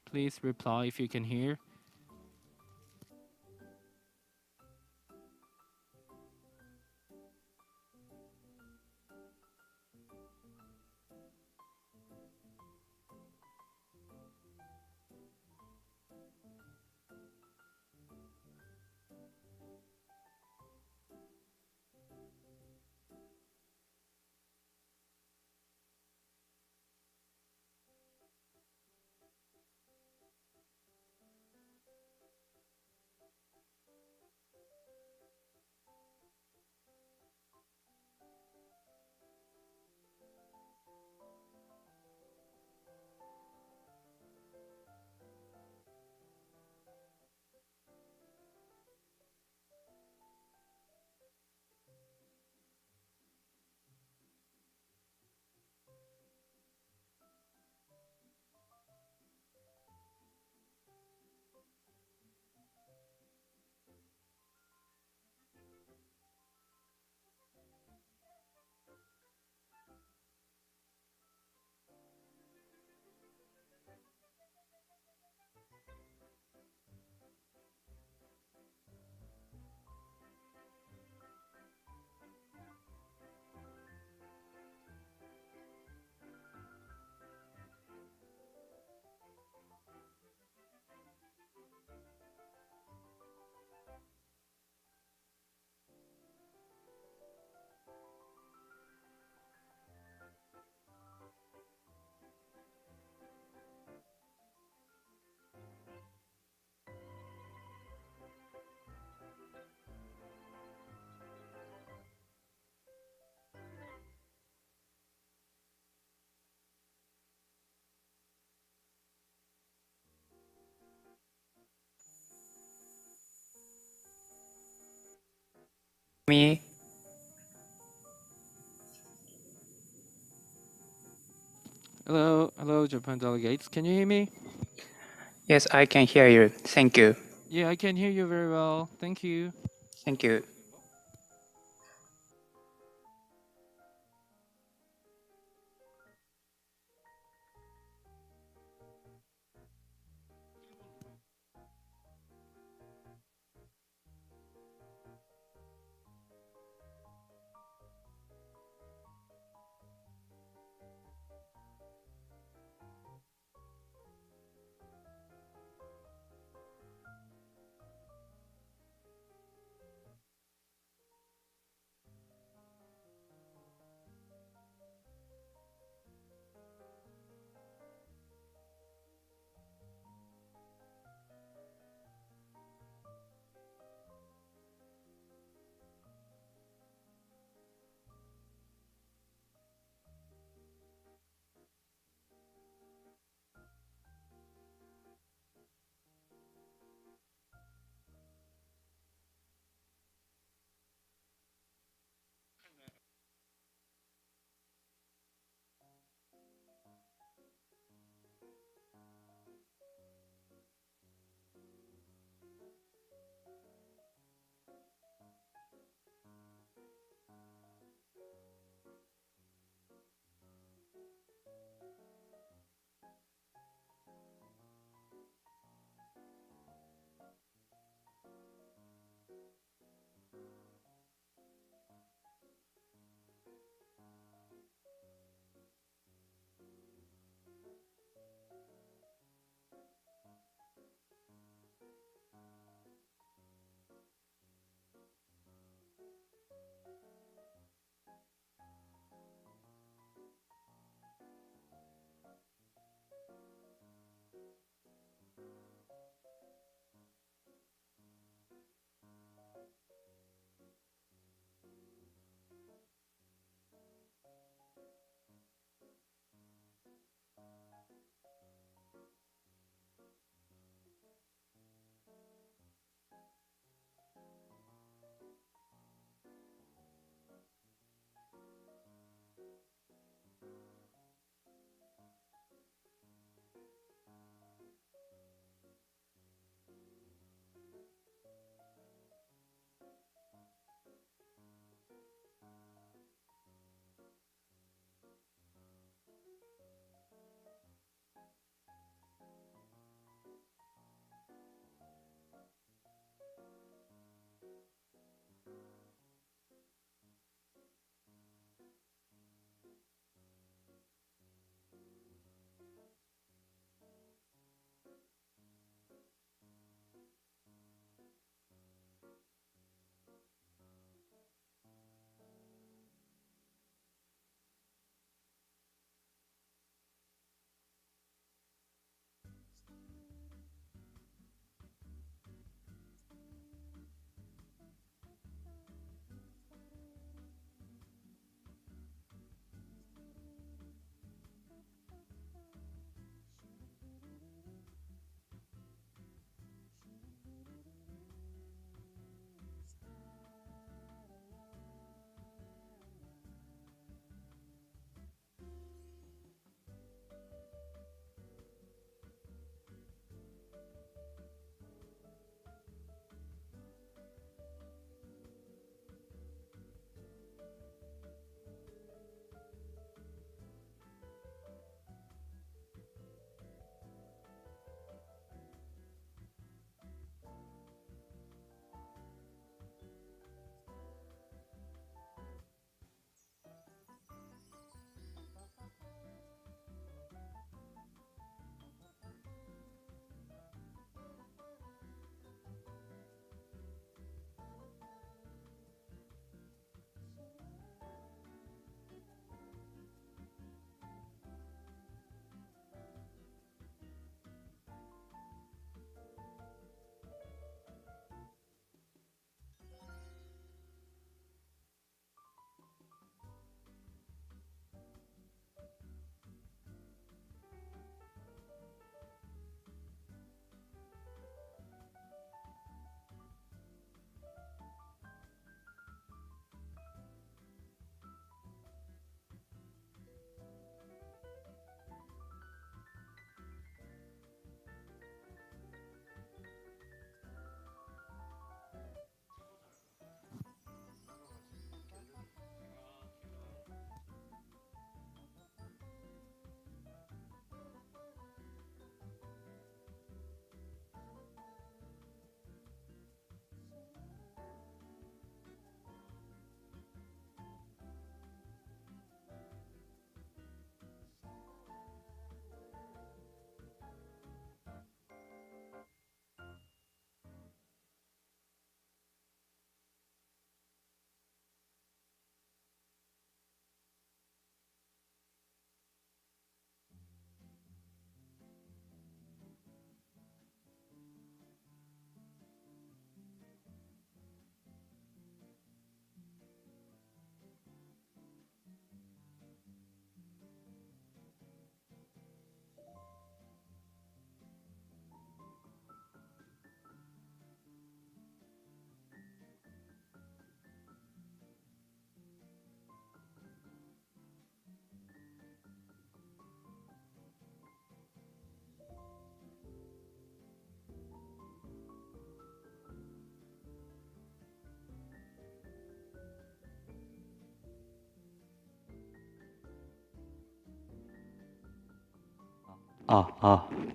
Please reply if you can hear. Me? Hello, Japan delegates. Can you hear me? Yes, I can hear you. Thank you. Yeah, I can hear you very well. Thank you. Thank you.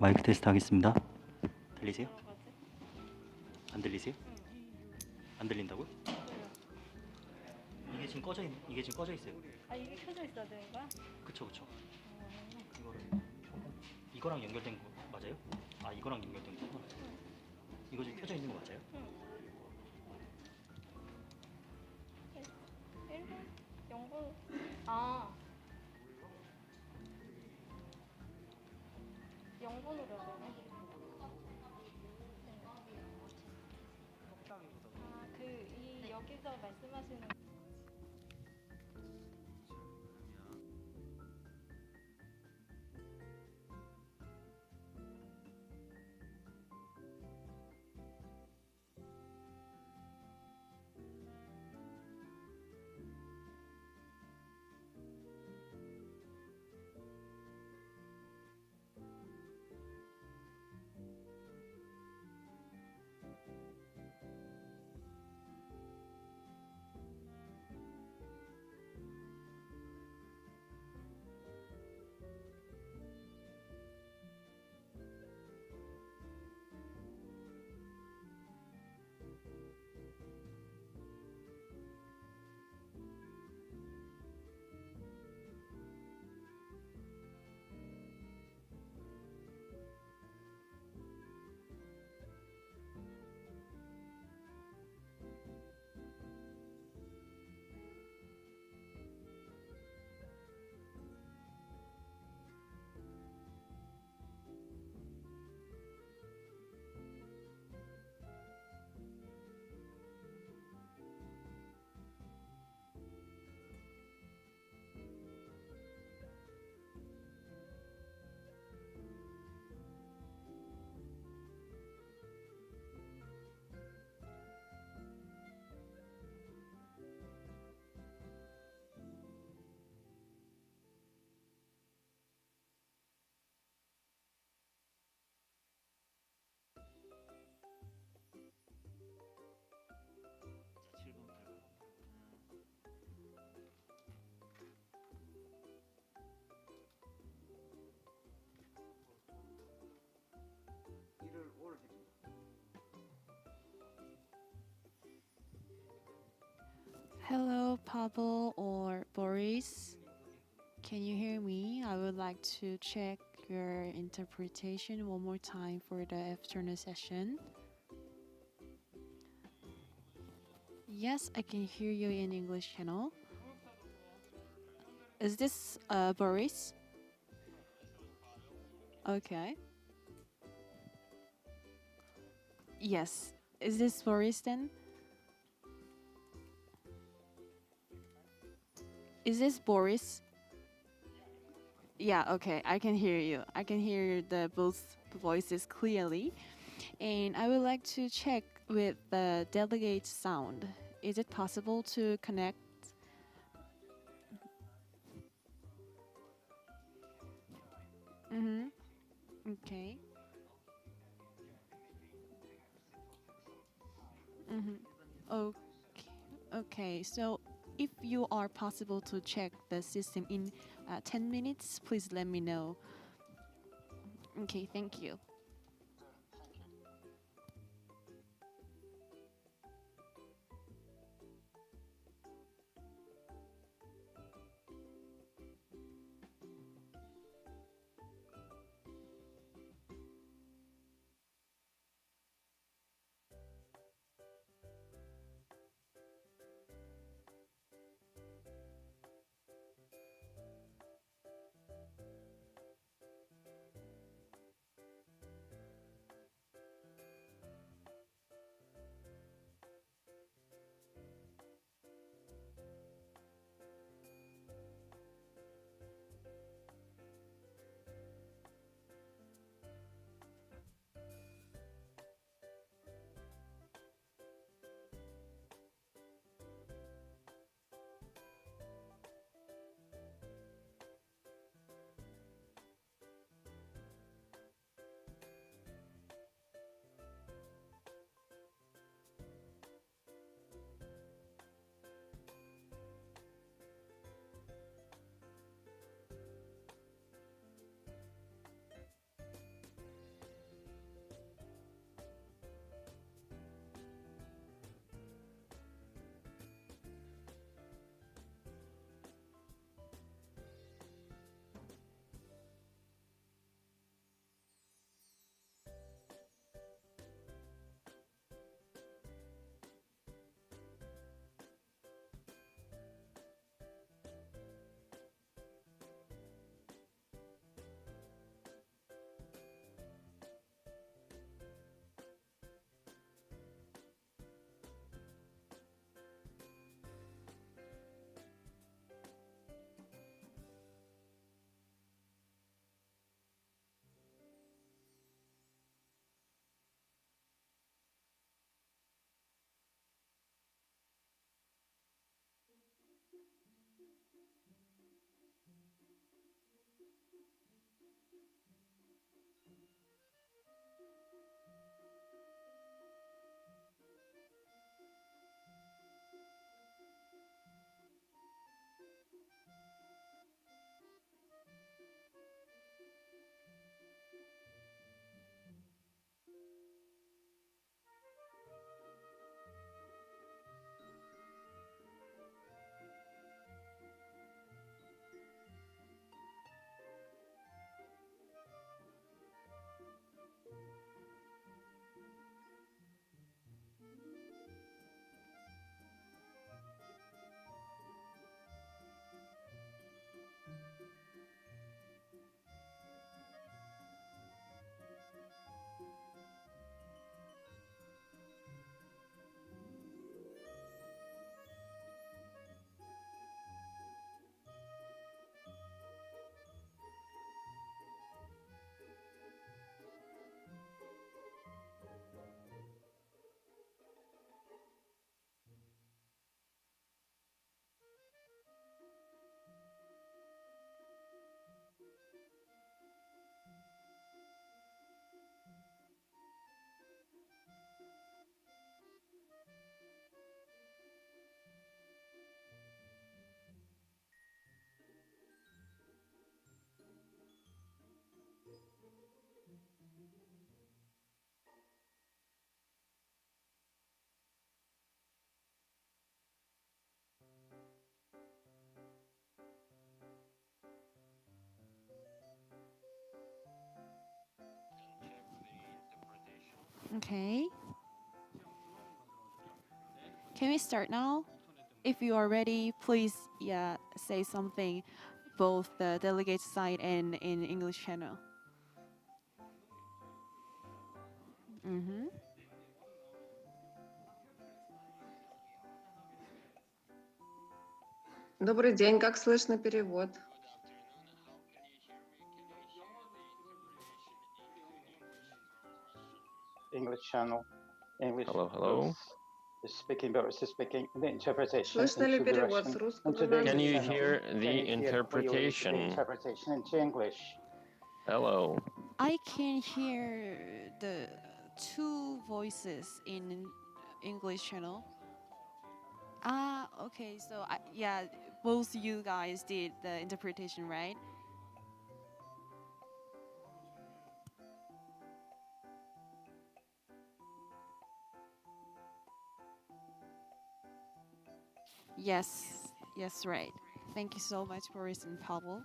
마이크 테스트 하겠습니다. 들리세요? 안 들리세요? 안 들린다고요? 이게 지금 꺼져 있어요. 아, 이게 켜져 있어야 되는 거야? 그쵸. 이거랑 연결된 거 맞아요? 아, 이거랑 연결된 거구나. 이거 지금 켜져 있는 거 맞아요? 응. 1분? 0분? 아. 0분으로 해야 되네. 여기서 말씀하시는 Pavel or Boris, can you hear me? I would like to check your interpretation one more time for the afternoon session. Yes, I can hear you in English channel. Is this Boris? Okay. Yes. Is this Boris then? Is this Boris? Yeah, okay. I can hear you. I can hear the both voices clearly. And I would like to check with the delegate sound. Is it possible to connect? Mm-hmm. Okay. Mm-hmm. Okay. Okay. So if you are possible to check the system in 10 minutes, please let me know. Okay, thank you. Okay. Can we start now? If you are ready, please, say something, both the delegate side and in English channel. Добрый день, как слышно перевод? English channel. English. Hello. The speaking versus speaking. The interpretation. Слышно ли перевод с русского на Can you английский? hear the interpretation? The interpretation into English. Hello. I can hear the two voices in English channel. Okay, so both you guys did the interpretation, right? Yes, right. Thank you so much, Boris and Pavel.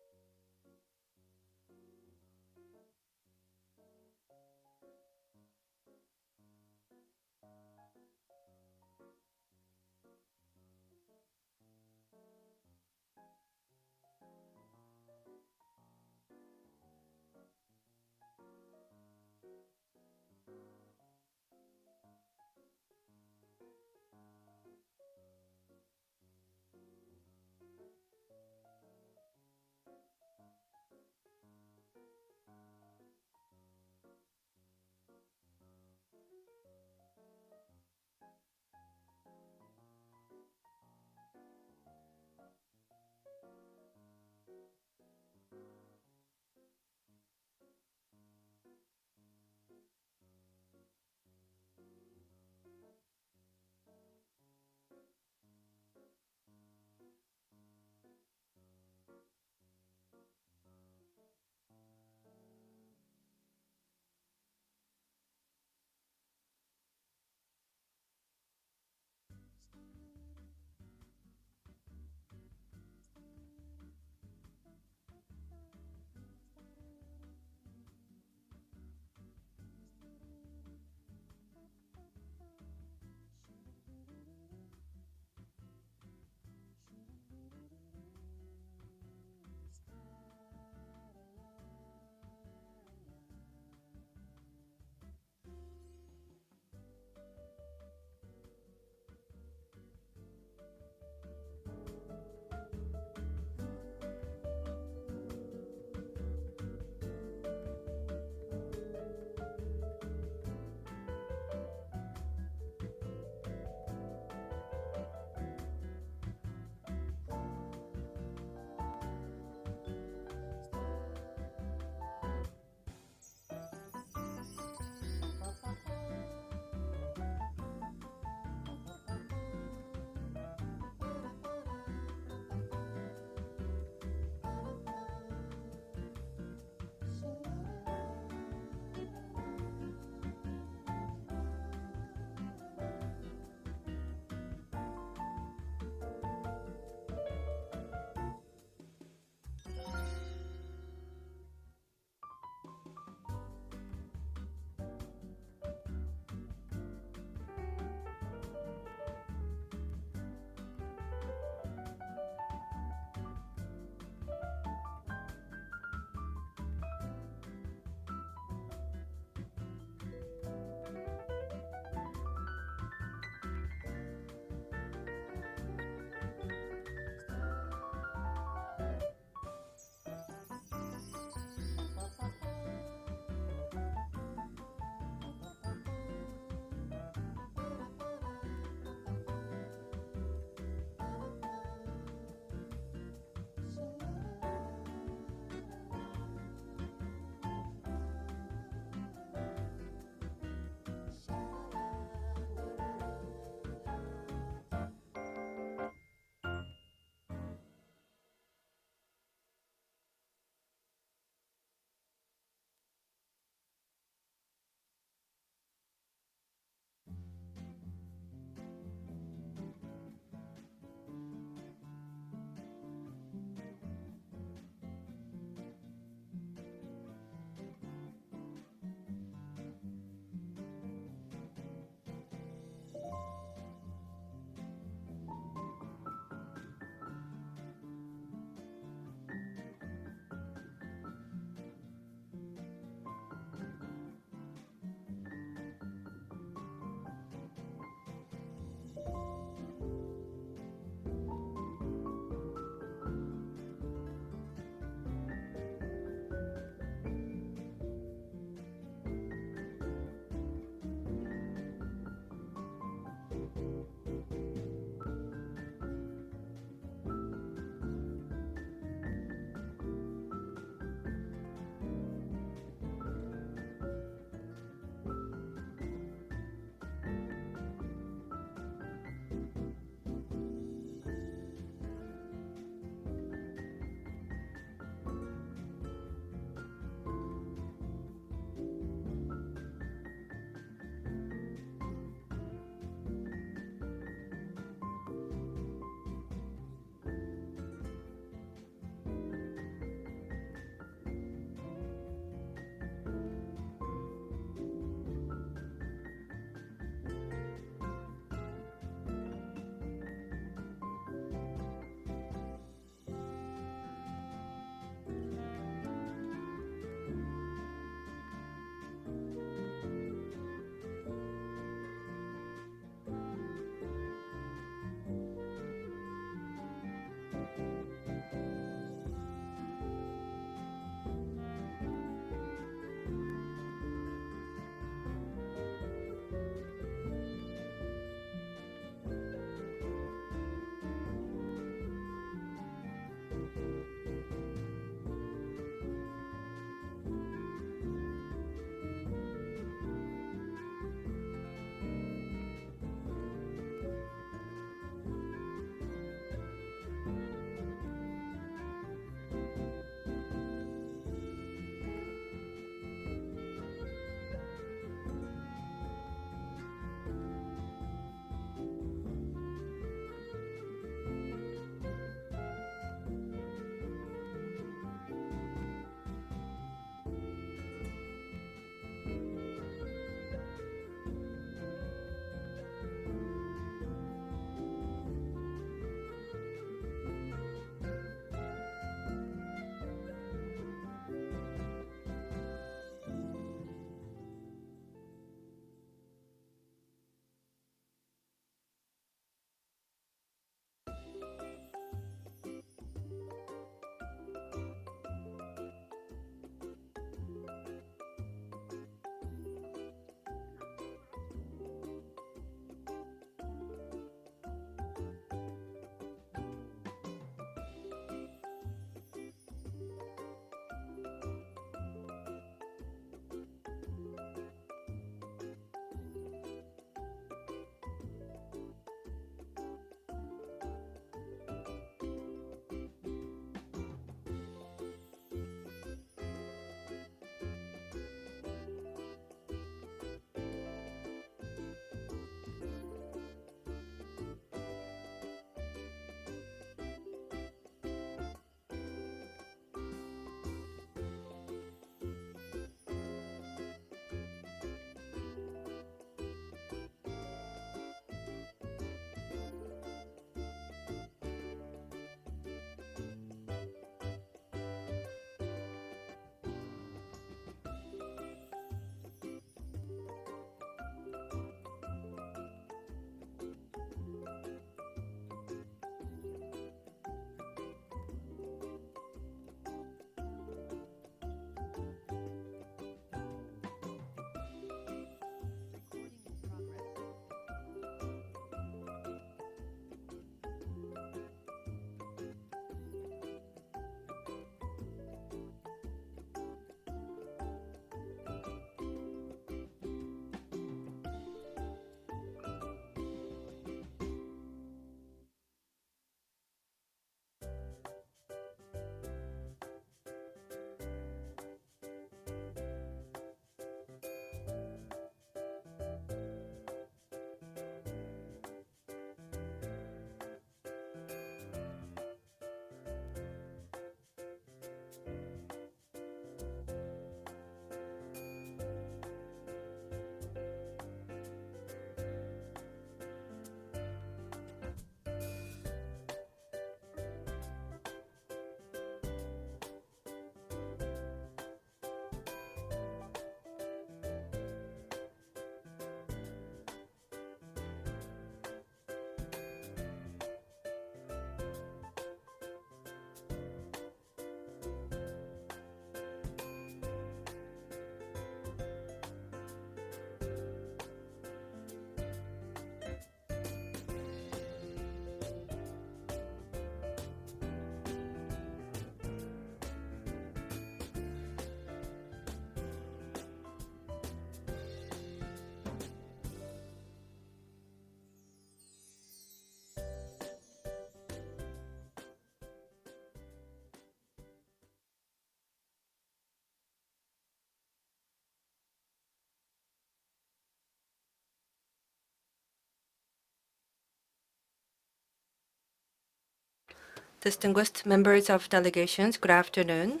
Distinguished members of delegations, good afternoon.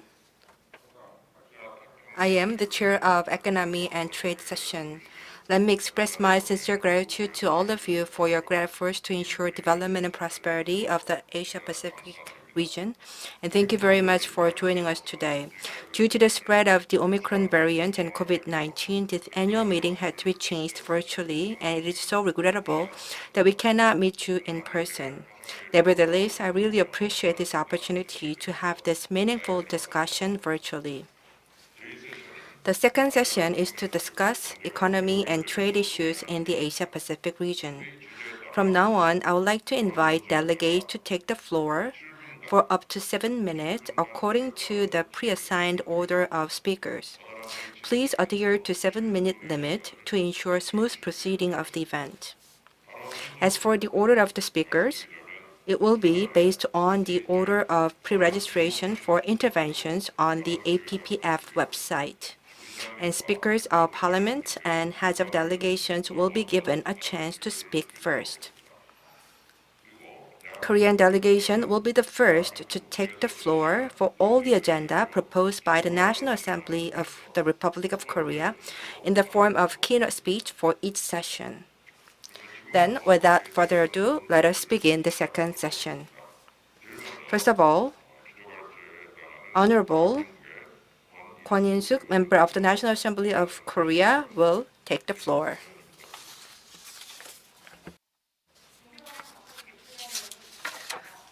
I am the chair of Economy and Trade session. Let me express my sincere gratitude to all of you for your great efforts to ensure development and prosperity of the Asia-Pacific region, and thank you very much for joining us today. Due to the spread of the Omicron variant and COVID-19, this annual meeting had to be changed virtually, and it is so regrettable that we cannot meet you in person. Nevertheless, I really appreciate this opportunity to have this meaningful discussion virtually. The second session is to discuss economy and trade issues in the Asia-Pacific region. From now on, I would like to invite delegates to take the floor for up to 7 minutes according to the pre-assigned order of speakers. Please adhere to 7-minute limit to ensure smooth proceeding of the event. As for the order of the speakers, it will be based on the order of pre-registration for interventions on the APPF website. And speakers of parliament and heads of delegations will be given a chance to speak first. Korean delegation will be the first to take the floor for all the agenda proposed by the National Assembly of the Republic of Korea in the form of keynote speech for each session. Then, without further ado, let us begin the second session. First of all, Honorable Kwon In-suk, member of the National Assembly of Korea, will take the floor.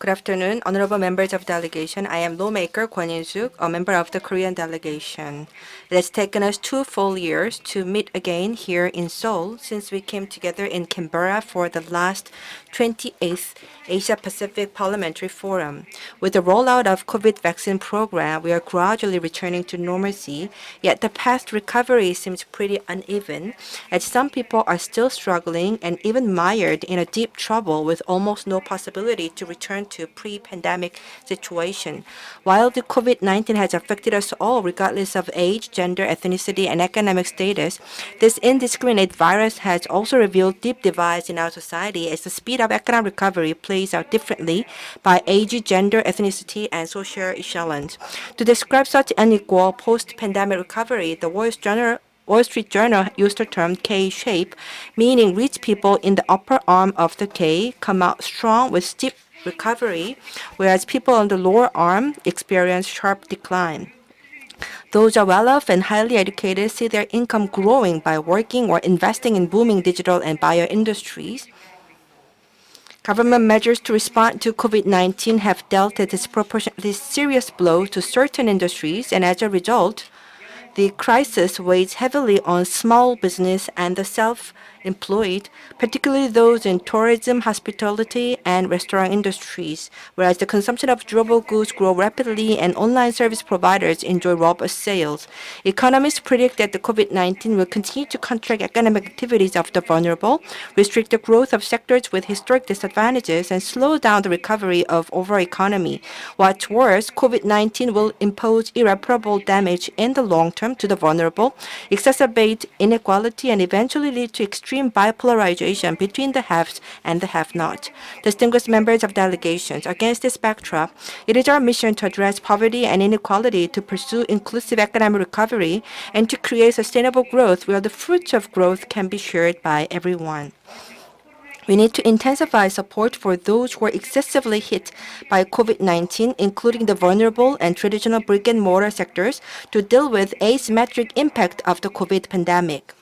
Good afternoon, honorable members of delegation. I am lawmaker Kwon In-suk, a member of the Korean delegation. It has taken us 2 full years to meet again here in Seoul since we came together in Canberra for the last 28th Asia-Pacific Parliamentary Forum. With the rollout of COVID vaccine program, we are gradually returning to normalcy, yet the path to recovery seems pretty uneven, as some people are still struggling and even mired in a deep trouble with almost no possibility to return to pre-pandemic situation. While the COVID-19 has affected us all, regardless of age, gender, ethnicity, and economic status, this indiscriminate virus has also revealed deep divides in our society as the speed of economic recovery plays out differently by age, gender, ethnicity, and social echelons. To describe such unequal post-pandemic recovery, the Wall Street Journal used the term K-shape, meaning rich people in the upper arm of the K come out strong with steep recovery, whereas people on the lower arm experience sharp decline. Those are well-off and highly educated see their income growing by working or investing in booming digital and bio industries. Government measures to respond to COVID-19 have dealt a disproportionately serious blow to certain industries, and as a result, the crisis weighs heavily on small business and the self-employed, particularly those in tourism, hospitality, and restaurant industries, whereas the consumption of durable goods grow rapidly and online service providers enjoy robust sales. Economists predict that the COVID-19 will continue to contract economic activities of the vulnerable, restrict the growth of sectors with historic disadvantages, and slow down the recovery of overall economy. What's worse, COVID-19 will impose irreparable damage in the long term to the vulnerable, exacerbate inequality, and eventually lead to extreme bipolarization between the haves and the have-not. Distinguished members of delegations, against this backdrop, it is our mission to address poverty and inequality, to pursue inclusive economic recovery, and to create sustainable growth where the fruits of growth can be shared by everyone. We need to intensify support for those who are excessively hit by COVID-19, including the vulnerable and traditional brick-and-mortar sectors, to deal with asymmetric impact of the COVID pandemic.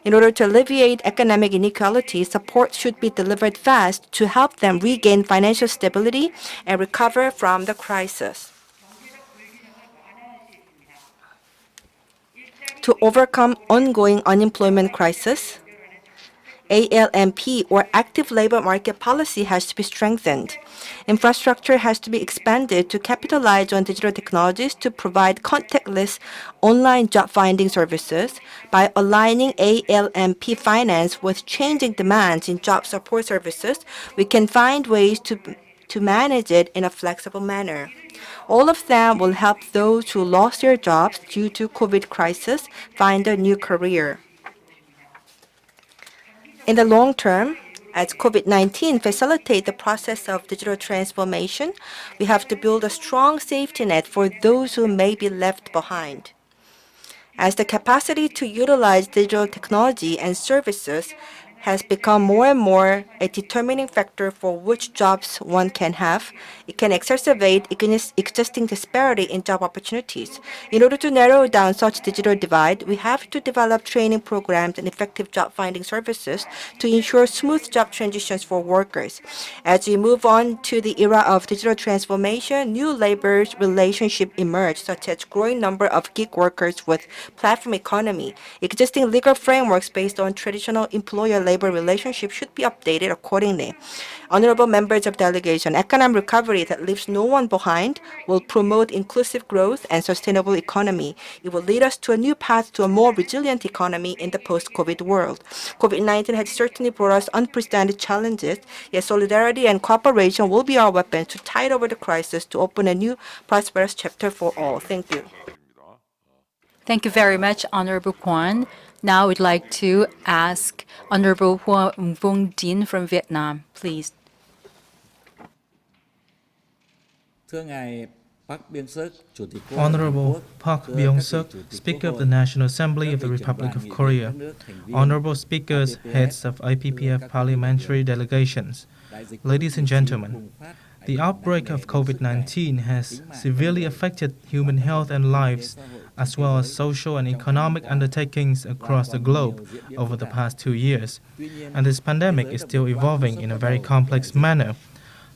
In order to alleviate economic inequality, support should be delivered fast to help them regain financial stability and recover from the crisis. To overcome ongoing unemployment crisis, ALMP, or active labor market policy, has to be strengthened. Infrastructure has to be expanded to capitalize on digital technologies to provide contactless online job finding services. By aligning ALMP finance with changing demands in job support services, we can find ways to manage it in a flexible manner. All of them will help those who lost their jobs due to COVID crisis find a new career. In the long term, As COVID-19 facilitates the process of digital transformation, we have to build a strong safety net for those who may be left behind. As the capacity to utilize digital technology and services has become more and more a determining factor for which jobs one can have, it can exacerbate existing disparity in job opportunities. In order to narrow down such digital divide, we have to develop training programs and effective job-finding services to ensure smooth job transitions for workers. As we move on to the era of digital transformation, new labor relationships emerge, such as growing number of gig workers with platform economy. Existing legal frameworks based on traditional employer-labor relationships should be updated accordingly. Honorable members of delegation, economic recovery that leaves no one behind will promote inclusive growth and sustainable economy. It will lead us to a new path to a more resilient economy in the post-COVID world. COVID-19 has certainly brought us unprecedented challenges, yet solidarity and cooperation will be our weapons to tide over the crisis to open a new prosperous chapter for all. Thank you. Thank you very much, Honorable Kwon. Now we'd like to ask Honorable Vuong Dinh from Vietnam, please. Honorable Park Byung-suk, Speaker of the National Assembly of the Republic of Korea, Honorable Speakers, Heads of APPF Parliamentary Delegations, ladies and gentlemen, the outbreak of COVID-19 has severely affected human health and lives, as well as social and economic undertakings across the globe over the past 2 years, and this pandemic is still evolving in a very complex manner.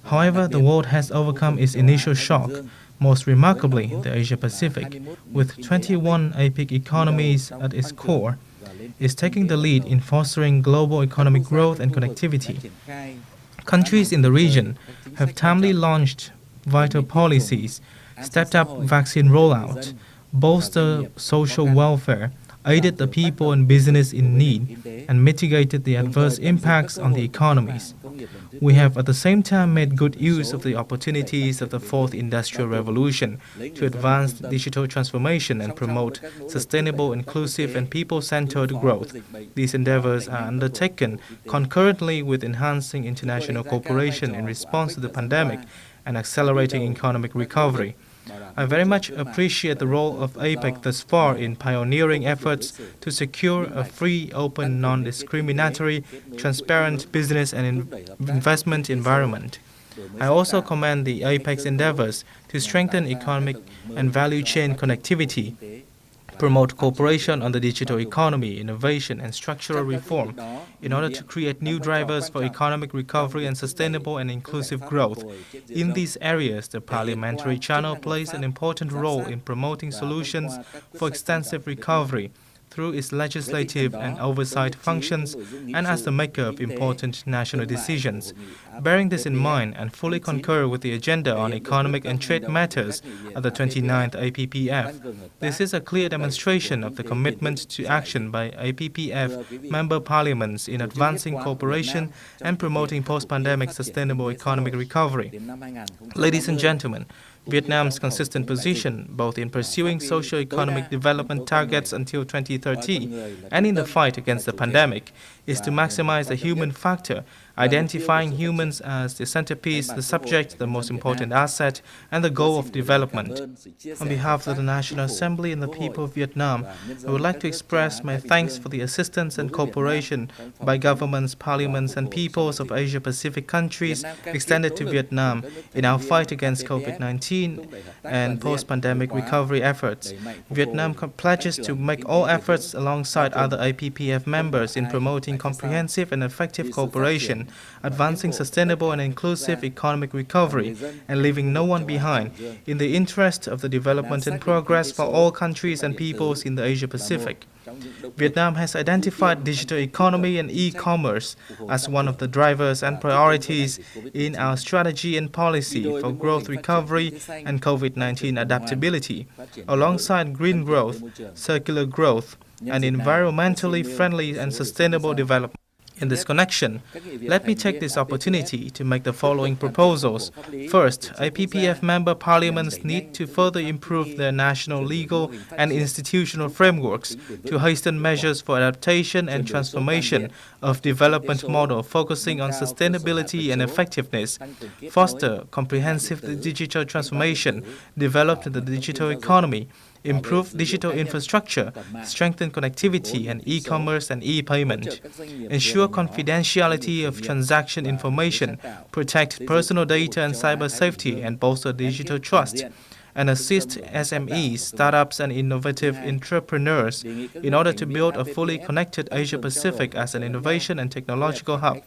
However, the world has overcome its initial shock, most remarkably the Asia-Pacific, with 21 APEC economies at its core, is taking the lead in fostering global economic growth and connectivity. Countries in the region have timely launched vital policies, stepped up vaccine rollout, bolstered social welfare, aided the people and business in need, and mitigated the adverse impacts on the economies. We have at the same time made good use of the opportunities of the Fourth Industrial Revolution to advance digital transformation and promote sustainable, inclusive, and people-centered growth. These endeavors are undertaken concurrently with enhancing international cooperation in response to the pandemic and accelerating economic recovery. I very much appreciate the role of APEC thus far in pioneering efforts to secure a free, open, non-discriminatory, transparent business and investment environment. I also commend the APEC's endeavors to strengthen economic and value chain connectivity, promote cooperation on the digital economy, innovation, and structural reform in order to create new drivers for economic recovery and sustainable and inclusive growth. In these areas, the parliamentary channel plays an important role in promoting solutions for extensive recovery through its legislative and oversight functions and as the maker of important national decisions. Bearing this in mind and fully concur with the agenda on economic and trade matters at the 29th APPF, this is a clear demonstration of the commitment to action by APPF member parliaments in advancing cooperation and promoting post-pandemic sustainable economic recovery. Ladies and gentlemen, Vietnam's consistent position, both in pursuing socio-economic development targets until 2030 and in the fight against the pandemic, is to maximize the human factor, identifying humans as the centerpiece, the subject, the most important asset, and the goal of development. On behalf of the National Assembly and the people of Vietnam, I would like to express my thanks for the assistance and cooperation by governments, parliaments, and peoples of Asia-Pacific countries extended to Vietnam in our fight against COVID-19 and post-pandemic recovery efforts. Vietnam pledges to make all efforts alongside other APPF members in promoting comprehensive and effective cooperation, advancing sustainable and inclusive economic recovery, and leaving no one behind in the interest of the development and progress for all countries and peoples in the Asia-Pacific. Vietnam has identified digital economy and e-commerce as one of the drivers and priorities in our strategy and policy for growth recovery and COVID-19 adaptability, alongside green growth, circular growth, and environmentally friendly and sustainable development. In this connection, let me take this opportunity to make the following proposals. First, APPF member parliaments need to further improve their national legal and institutional frameworks to hasten measures for adaptation and transformation of development model focusing on sustainability and effectiveness, foster comprehensive digital transformation, develop the digital economy, improve digital infrastructure, strengthen connectivity and e-commerce and e-payment, ensure confidentiality of transaction information, protect personal data and cyber safety, and bolster digital trust, and assist SMEs, startups, and innovative entrepreneurs in order to build a fully connected Asia-Pacific as an innovation and technological hub.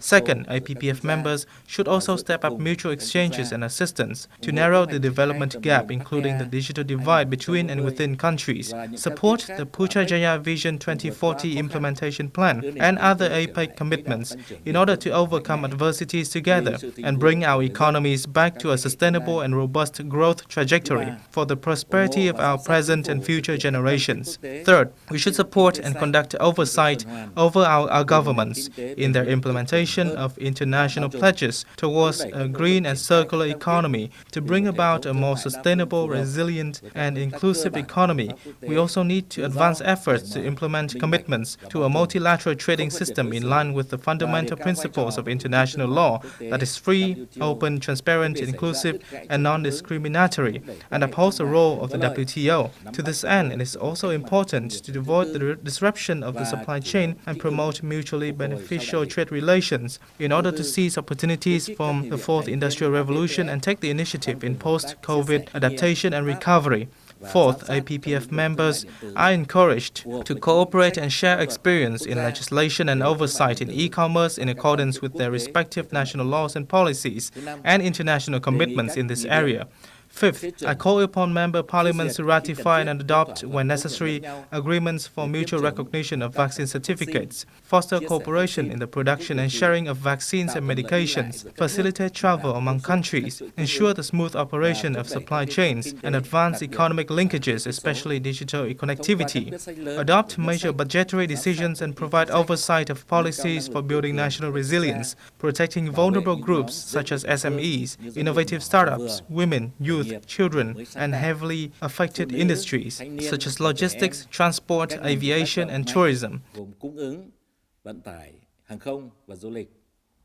Second, APPF members should also step up mutual exchanges and assistance to narrow the development gap, including the digital divide between and within countries, support the Putrajaya Vision 2040 implementation plan and other APEC commitments in order to overcome adversities together and bring our economies back to a sustainable and robust growth trajectory for the prosperity of our present and future generations. Third, we should support and conduct oversight over our governments in their implementation of international pledges towards a green and circular economy to bring about a more sustainable, resilient, and inclusive economy. We also need to advance efforts to implement commitments to a multilateral trading system in line with the fundamental principles of international law that is free, open, transparent, inclusive, and non-discriminatory, and upholds the role of the WTO. To this end, it is also important to avoid the disruption of the supply chain and promote mutually beneficial trade relations in order to seize opportunities from the fourth industrial revolution and take the initiative in post-COVID adaptation and recovery. Fourth, APPF members are encouraged to cooperate and share experience in legislation and oversight in e-commerce in accordance with their respective national laws and policies and international commitments in this area. Fifth, I call upon member parliaments to ratify and adopt, when necessary, agreements for mutual recognition of vaccine certificates, foster cooperation in the production and sharing of vaccines and medications, facilitate travel among countries, ensure the smooth operation of supply chains, and advance economic linkages, especially digital connectivity, adopt major budgetary decisions and provide oversight of policies for building national resilience, protecting vulnerable groups such as SMEs, innovative startups, women, youth, children, and heavily affected industries such as logistics, transport, aviation, and tourism.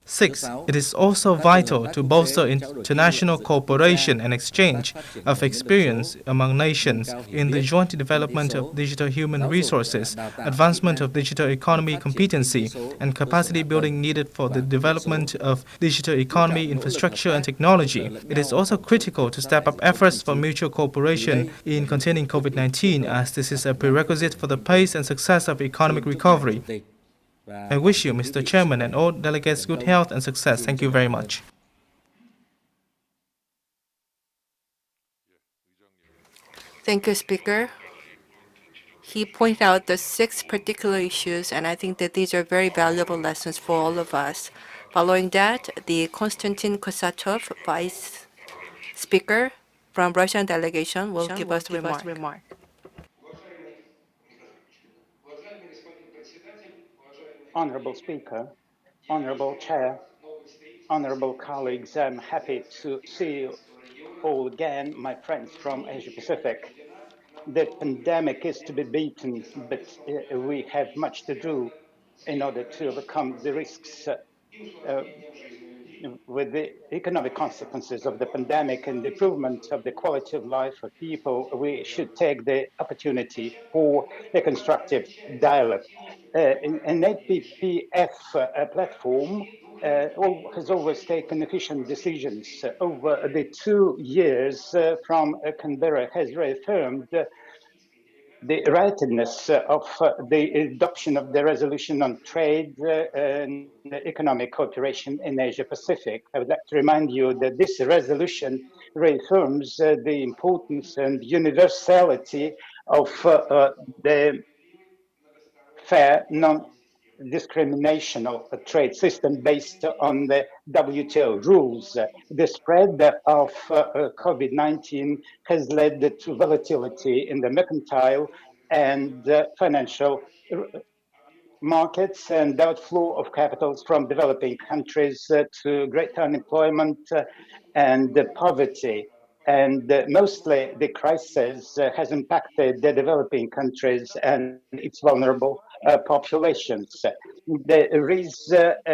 Six, it is also vital to bolster international cooperation and exchange of experience among nations in the joint development of digital human resources, advancement of digital economy competency, and capacity building needed for the development of digital economy infrastructure and technology. It is also critical to step up efforts for mutual cooperation in containing COVID-19, as this is a prerequisite for the pace and success of economic recovery. I wish you, Mr. Chairman, and all delegates good health and success. Thank you very much. Thank you, Speaker. He pointed out the 6 particular issues, and I think that these are very valuable lessons for all of us. Following that, the Konstantin Kosatov, Vice Speaker from Russian delegation, will give us a remark. Honorable Speaker, Honorable Chair, honorable colleagues, I'm happy to see you all again, my friends from Asia Pacific. The pandemic is to be beaten, but we have much to do in order to overcome the risks with the economic consequences of the pandemic and the improvement of the quality of life of people. We should take the opportunity for a constructive dialogue. An APPF platform has always taken efficient decisions. Over the 2 years from Canberra has reaffirmed the rightness of the adoption of the resolution on trade and economic cooperation in Asia Pacific. I would like to remind you that this resolution reaffirms the importance and universality of the fair, non-discriminational trade system based on the WTO rules. The spread of COVID-19 has led to volatility in the mercantile and financial markets and outflow of capitals from developing countries to great unemployment and poverty. And mostly the crisis has impacted the developing countries and its vulnerable populations. There is a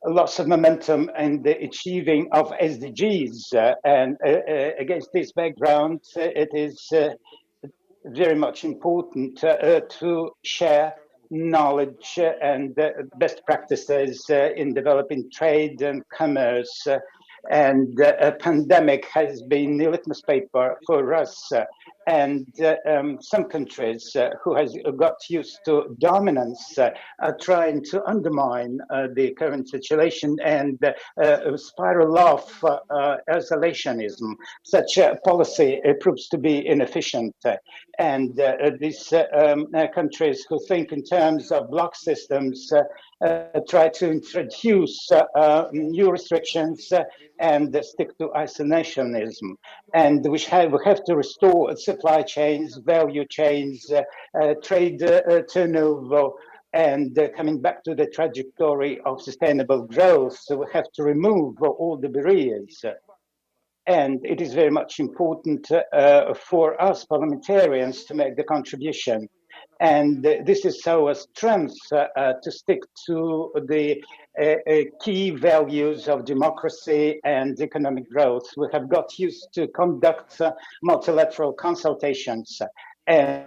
loss of momentum in the achieving of SDGs. And against this background, it is very much important to share knowledge and best practices in developing trade and commerce. And a pandemic has been the litmus paper for us. Some countries who has got used to dominance are trying to undermine the current situation and spiral off isolationism. Such policy proves to be inefficient. These countries who think in terms of block systems try to introduce new restrictions and stick to isolationism. And we have to restore supply chains, value chains, trade turnover, and coming back to the trajectory of sustainable growth. So we have to remove all the barriers. And it is very much important for us parliamentarians to make the contribution. And this is our strength to stick to the key values of democracy and economic growth. We have got used to conduct multilateral consultations and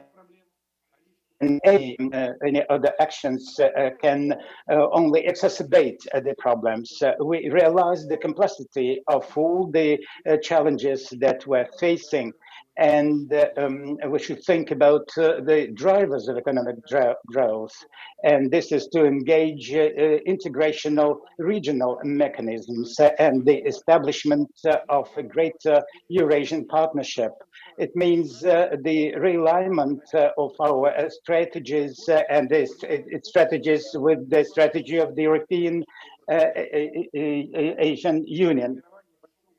any other actions can only exacerbate the problems. We realize the complexity of all the challenges that we're facing, and we should think about the drivers of economic growth. And this is to engage integrational regional mechanisms and the establishment of a greater Eurasian partnership. It means the realignment of our strategies and its strategies with the strategy of the European Asian Union.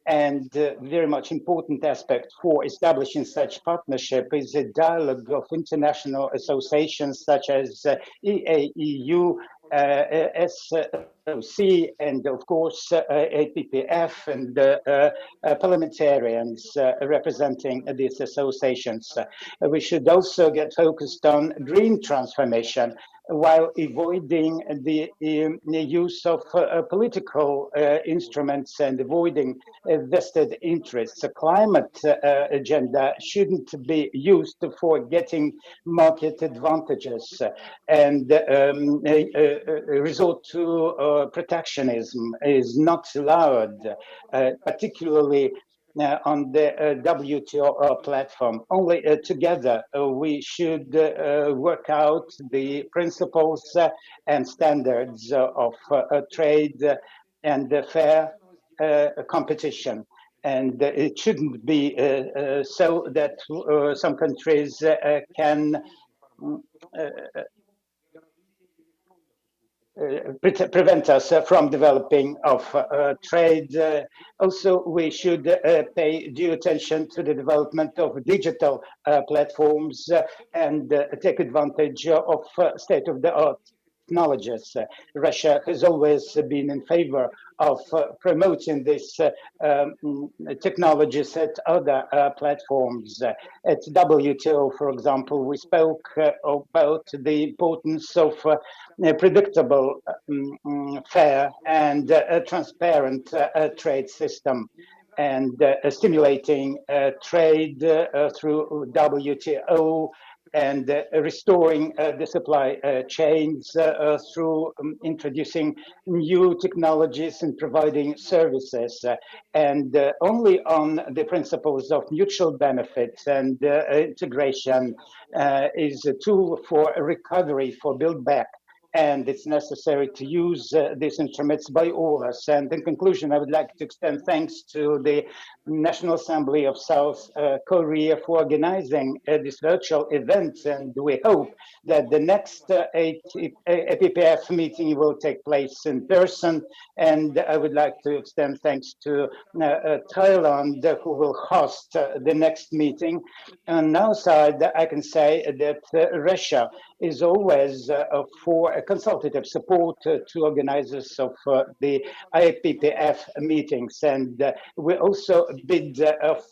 And very much important aspect for establishing such partnership is a dialogue of international associations such as EAEU, SOC, and of course APPF, and parliamentarians representing these associations. We should also get focused on green transformation while avoiding the use of political instruments and avoiding vested interests. A climate agenda shouldn't be used for getting market advantages and resort to protectionism is not allowed, particularly on the WTO platform. Only together we should work out the principles and standards of trade and fair competition. And it shouldn't be so that some countries can prevent us from developing of trade. Also, we should pay due attention to the development of digital platforms and take advantage of state-of-the-art technologies. Russia has always been in favor of promoting these technologies at other platforms. At WTO, for example, we spoke about the importance of predictable, fair, and transparent trade system, and stimulating trade through WTO, and restoring the supply chains through introducing new technologies and providing services. And only on the principles of mutual benefit and integration is a tool for recovery, for build back. And it's necessary to use these instruments by all of us. And in conclusion, I would like to extend thanks to the National Assembly of South Korea for organizing this virtual event. And we hope that the next APPF meeting will take place in person. And I would like to extend thanks to Thailand, who will host the next meeting. On our side, I can say that Russia is always for a consultative support to organizers of the APPF meetings. And we also bid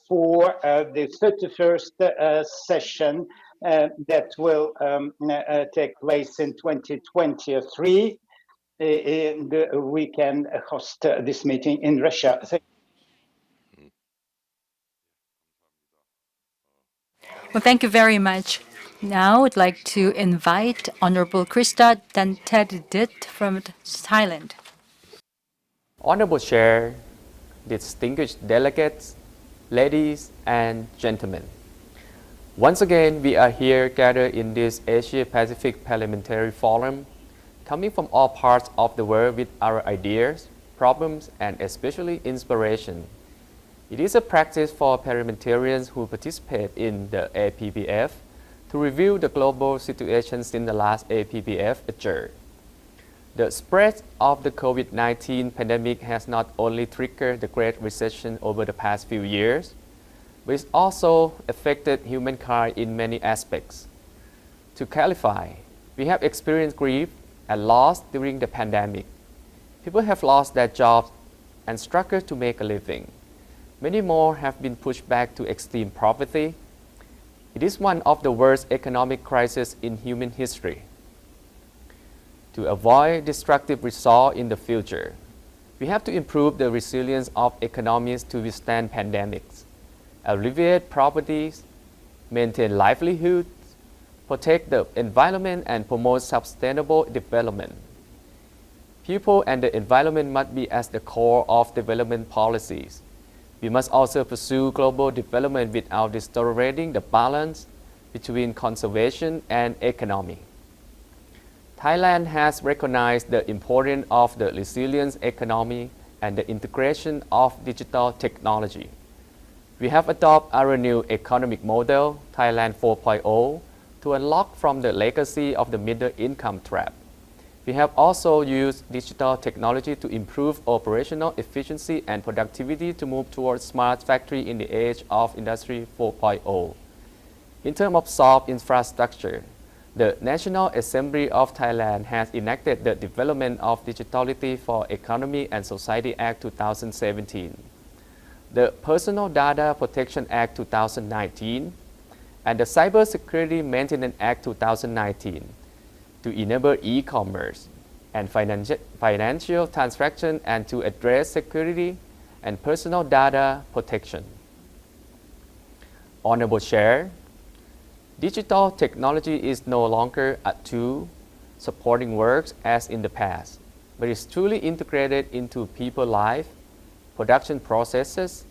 for the 31st session that will take place in 2023. And we can host this meeting in Russia. Well, thank you very much. Now I'd like to invite Honorable Krista Dantedit from Thailand. Honorable Chair, distinguished delegates, ladies and gentlemen. Once again, we are here gathered in this Asia-Pacific Parliamentary Forum, coming from all parts of the world with our ideas, problems, and especially inspiration. It is a practice for parliamentarians who participate in the APPF to review the global situation since the last APPF adjourned. The spread of the COVID-19 pandemic has not only triggered the Great Recession over the past few years, but it's also affected humankind in many aspects. To clarify, we have experienced grief and loss during the pandemic. People have lost their jobs and struggled to make a living. Many more have been pushed back to extreme poverty. It is one of the worst economic crises in human history. To avoid destructive results in the future, we have to improve the resilience of economies to withstand pandemics, alleviate poverty, maintain livelihoods, protect the environment, and promote sustainable development. People and the environment must be at the core of development policies. We must also pursue global development without distorting the balance between conservation and economy. Thailand has recognized the importance of the resilient economy and the integration of digital technology. We have adopted our new economic model, Thailand 4.0, to unlock from the legacy of the middle income trap. We have also used digital technology to improve operational efficiency and productivity to move towards smart factory in the age of Industry 4.0. In terms of soft infrastructure, the National Assembly of Thailand has enacted the Development of Digitality for Economy and Society Act 2017, the Personal Data Protection Act 2019, and the Cybersecurity Maintenance Act 2019 to enable e-commerce and financial transactions and to address security and personal data protection. Honorable Chair, digital technology is no longer a tool supporting works as in the past, but is truly integrated into people's life, production processes,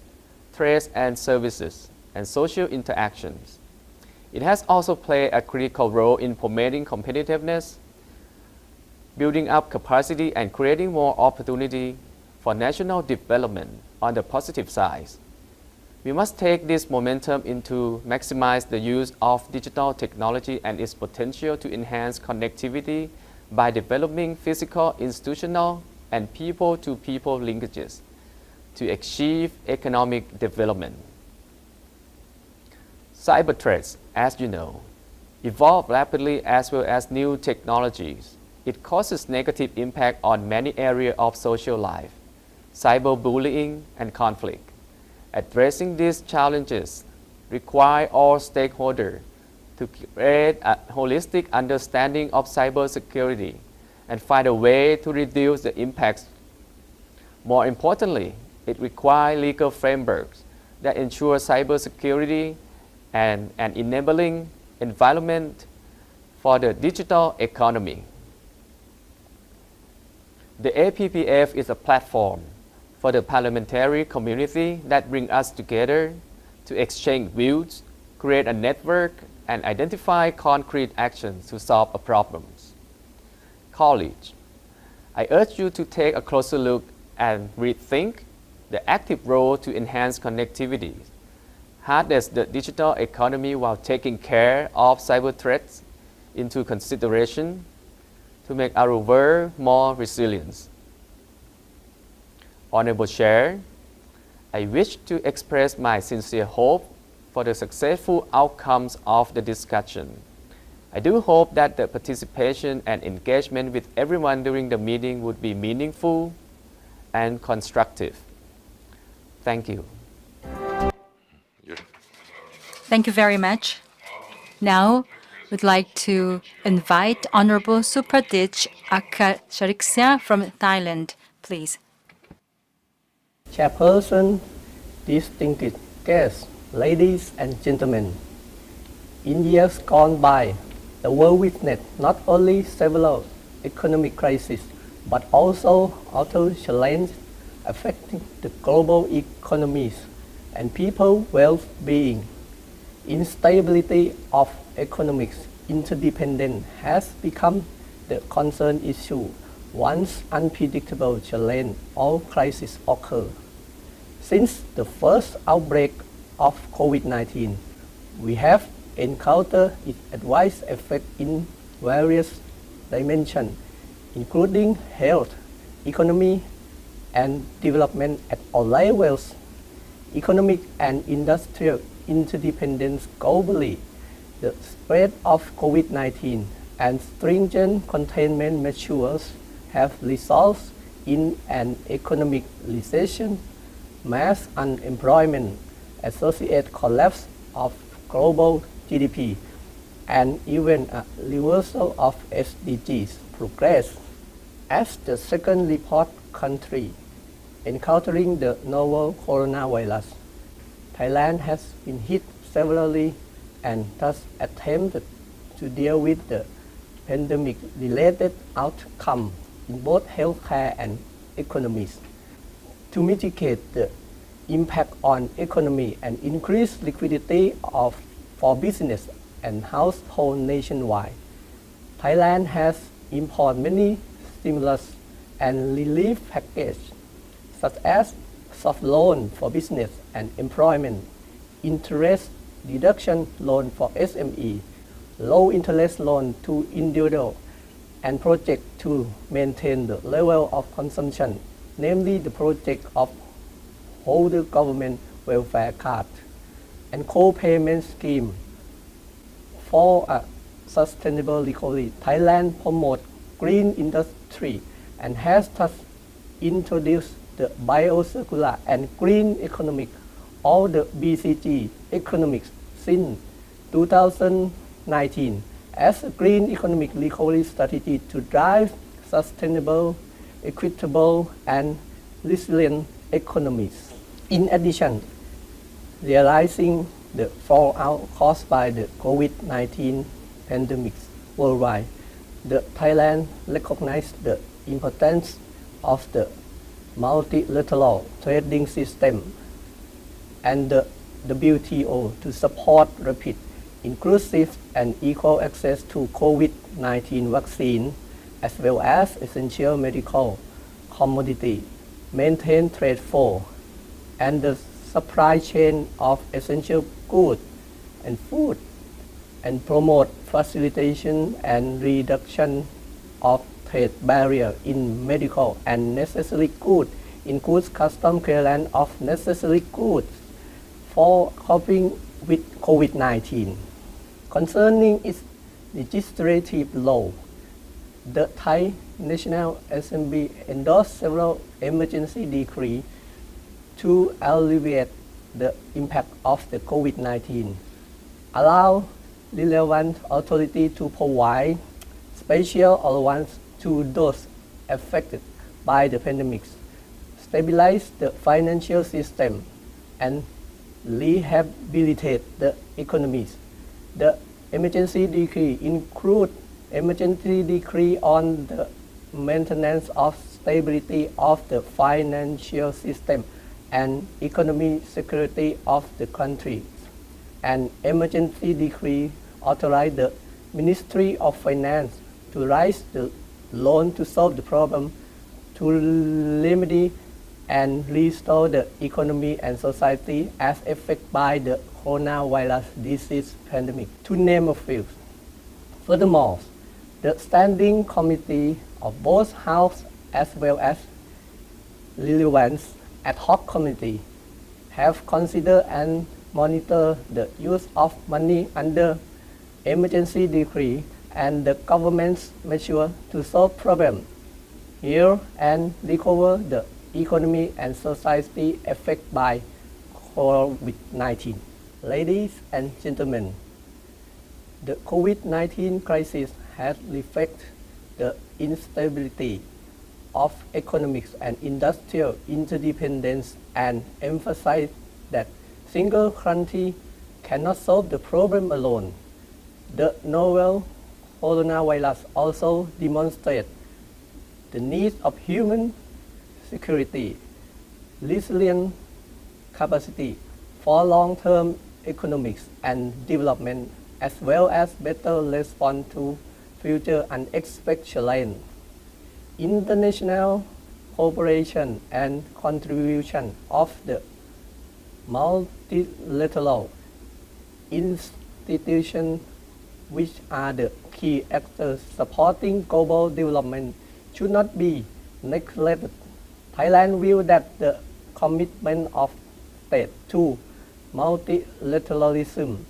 trades and services, and social interactions. It has also played a critical role in promoting competitiveness, building up capacity, and creating more opportunity for national development on the positive side. We must take this momentum into maximize the use of digital technology and its potential to enhance connectivity by developing physical, institutional, and people-to-people linkages to achieve economic development. Cyber threats, as you know, evolve rapidly as well as new technologies. It causes negative impact on many areas of social life, cyberbullying and conflict. Addressing these challenges require all stakeholders to create a holistic understanding of cybersecurity and find a way to reduce the impacts. More importantly, it requires legal frameworks that ensure cybersecurity and an enabling environment for the digital economy. The APPF is a platform for the parliamentary community that brings us together to exchange views, create a network, and identify concrete actions to solve problems. Colleagues, I urge you to take a closer look and rethink the active role to enhance connectivity, harness the digital economy while taking care of cyber threats into consideration to make our world more resilient. Honorable Chair, I wish to express my sincere hope for the successful outcomes of the discussion. I do hope that the participation and engagement with everyone during the meeting would be meaningful and constructive. Thank you. Thank you very much. Now, we'd like to invite Honorable Supradich Akashariksia from Thailand, please. Chairperson, distinguished guests, ladies and gentlemen. In years gone by, the world witnessed not only several economic crises, but also other challenges affecting the global economies and people's well-being. Instability of economics interdependence has become the concern issue once unpredictable challenge or crisis occur. Since the first outbreak of COVID-19, we have encountered its adverse effect in various dimensions, including health, economy, and development at all levels, economic and industrial interdependence globally, the spread of COVID-19 and stringent containment measures have resulted in an economic recession, mass unemployment, associated collapse of global GDP, and even a reversal of SDGs progress. As the second report country encountering the novel coronavirus, Thailand has been hit severely and thus attempted to deal with the pandemic-related outcome in both healthcare and economies. To mitigate the impact on economy and increase liquidity for business and household nationwide, Thailand has imported many stimulus and relief packages, such as soft loan for business and employment, interest deduction loan for SME, low interest loan to individual, and project to maintain the level of consumption, namely the project of older government welfare card and co-payment scheme. For a sustainable recovery, Thailand promotes green industry and has thus introduced the biocircular and green economic, or the BCG economics, since 2019 as a green economic recovery strategy to drive sustainable, equitable, and resilient economies. In addition, realizing the fallout caused by the COVID-19 pandemic worldwide, the Thailand recognized the importance of the multilateral trading system and the WTO to support rapid, inclusive, and equal access to COVID-19 vaccine, as well as essential medical commodity, maintain trade flow, and the supply chain of essential goods and food, and promote facilitation and reduction of trade barrier in medical and necessary goods, includes custom clearance of necessary goods for coping with COVID-19. Concerning its legislative law, the Thai National Assembly endorsed several emergency decrees to alleviate the impact of the COVID-19, allow relevant authority to provide special allowance to those affected by the pandemic, stabilize the financial system, and rehabilitate the economies. The emergency decree include emergency decree on the maintenance of stability of the financial system and economic security of the country. An emergency decree authorized the Ministry of Finance to raise the loan to solve the problem, to remedy and restore the economy and society as affected by the coronavirus disease pandemic, to name a few. Furthermore, the Standing Committee of both House as well as relevant ad hoc committee have considered and monitored the use of money under emergency decree and the government's measure to solve problems here and recover the economy and society affected by COVID-19. Ladies and gentlemen, the COVID-19 crisis has reflected the instability of economics and industrial interdependence and emphasized that single country cannot solve the problem alone. The novel coronavirus also demonstrates the need of human security, resilient capacity for long-term economics and development, as well as better response to future unexpected challenges. International cooperation and contribution of the multilateral institutions, which are the key actors supporting global development, should not be neglected. Thailand views that the commitment of states to multilateralism,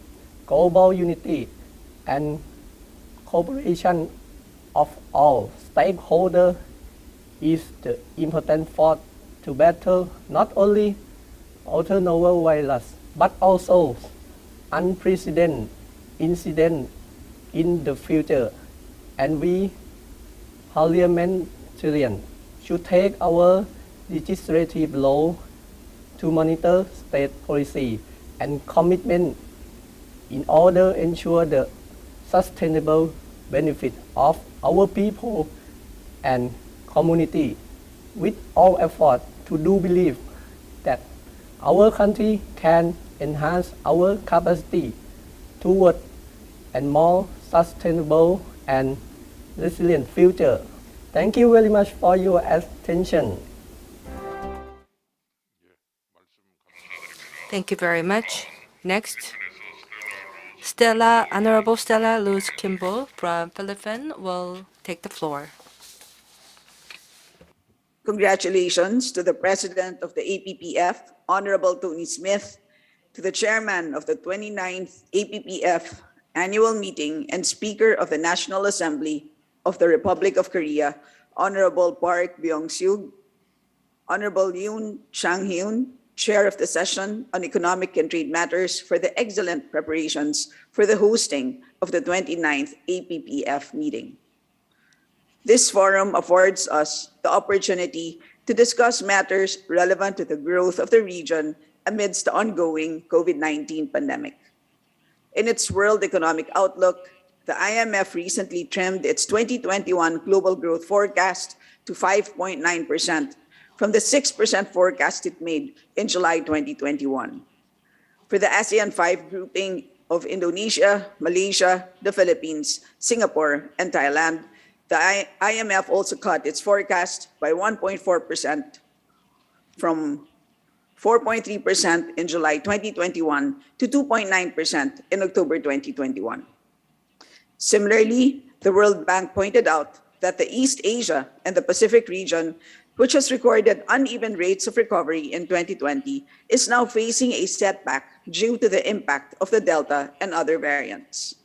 global unity, and cooperation of all stakeholders is the important force to battle not only other novel virus, but also unprecedented incidents in the future. And we parliamentarians should take our legislative role to monitor state policy and commitment in order to ensure the sustainable benefit of our people and community, with all effort to do believe that our country can enhance our capacity toward a more sustainable and resilient future. Thank you very much for your attention. Thank you very much. Next, Honorable Stella Luz Kimball from Philippines will take the floor. Congratulations to the President of the APPF, Honorable Tony Smith, to the Chairman of the 29th APPF Annual Meeting and Speaker of the National Assembly of the Republic of Korea, Honorable Park Byung-seug, Honorable Yoon Chang-hyun, Chair of the Session on Economic and Trade Matters, for the excellent preparations for the hosting of the 29th APPF meeting. This forum affords us the opportunity to discuss matters relevant to the growth of the region amidst the ongoing COVID-19 pandemic. In its World Economic Outlook, the IMF recently trimmed its 2021 global growth forecast to 5.9%, from the 6% forecast it made in July 2021. For the ASEAN 5 grouping of Indonesia, Malaysia, the Philippines, Singapore, and Thailand, the IMF also cut its forecast by 1.4%, from 4.3% in July 2021 to 2.9% in October 2021. Similarly, the World Bank pointed out that the East Asia and the Pacific region, which has recorded uneven rates of recovery in 2020, is now facing a setback due to the impact of the Delta and other variants.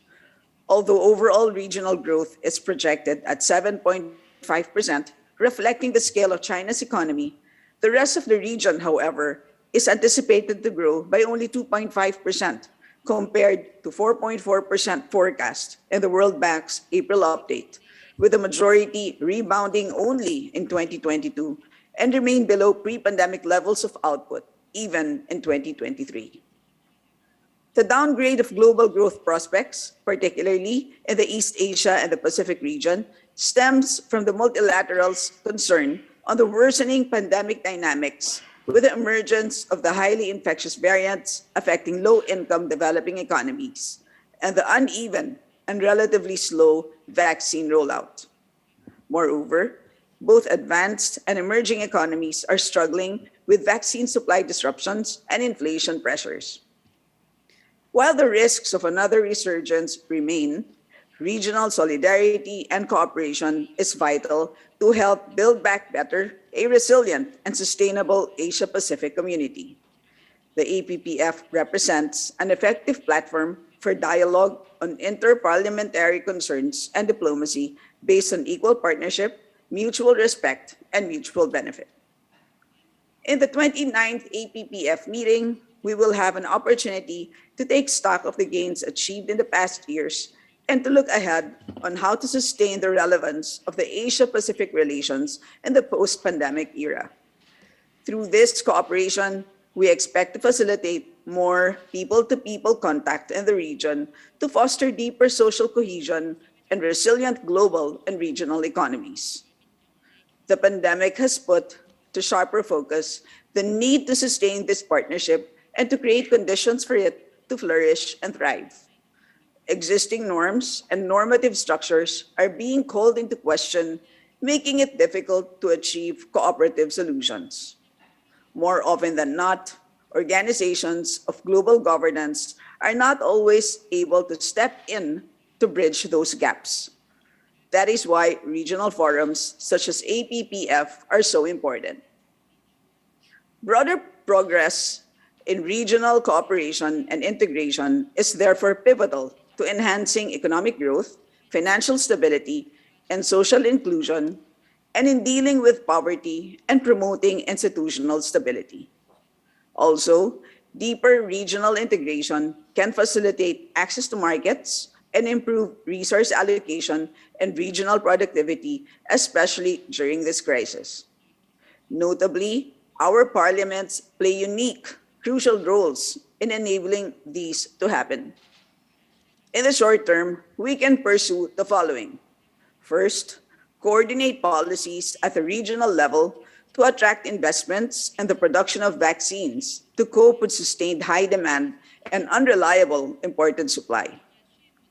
Although overall regional growth is projected at 7.5%, reflecting the scale of China's economy, the rest of the region, however, is anticipated to grow by only 2.5%, compared to 4.4% forecast in the World Bank's April update, with the majority rebounding only in 2022 and remain below pre-pandemic levels of output, even in 2023. The downgrade of global growth prospects, particularly in the East Asia and the Pacific region, stems from the multilaterals' concern on the worsening pandemic dynamics with the emergence of the highly infectious variants affecting low-income developing economies and the uneven and relatively slow vaccine rollout. Moreover, both advanced and emerging economies are struggling with vaccine supply disruptions and inflation pressures. While the risks of another resurgence remain, regional solidarity and cooperation is vital to help build back better a resilient and sustainable Asia-Pacific community. The APPF represents an effective platform for dialogue on interparliamentary concerns and diplomacy based on equal partnership, mutual respect, and mutual benefit. In the 29th APPF meeting, we will have an opportunity to take stock of the gains achieved in the past years and to look ahead on how to sustain the relevance of the Asia-Pacific relations in the post-pandemic era. Through this cooperation, we expect to facilitate more people-to-people contact in the region to foster deeper social cohesion and resilient global and regional economies. The pandemic has put to sharper focus the need to sustain this partnership and to create conditions for it to flourish and thrive. Existing norms and normative structures are being called into question, making it difficult to achieve cooperative solutions. More often than not, organizations of global governance are not always able to step in to bridge those gaps. That is why regional forums such as APPF are so important. Broader progress in regional cooperation and integration is therefore pivotal to enhancing economic growth, financial stability, and social inclusion, and in dealing with poverty and promoting institutional stability. Also, deeper regional integration can facilitate access to markets and improve resource allocation and regional productivity, especially during this crisis. Notably, our parliaments play unique, crucial roles in enabling these to happen. In the short term, we can pursue the following. First, coordinate policies at the regional level to attract investments and the production of vaccines to cope with sustained high demand and unreliable imported supply.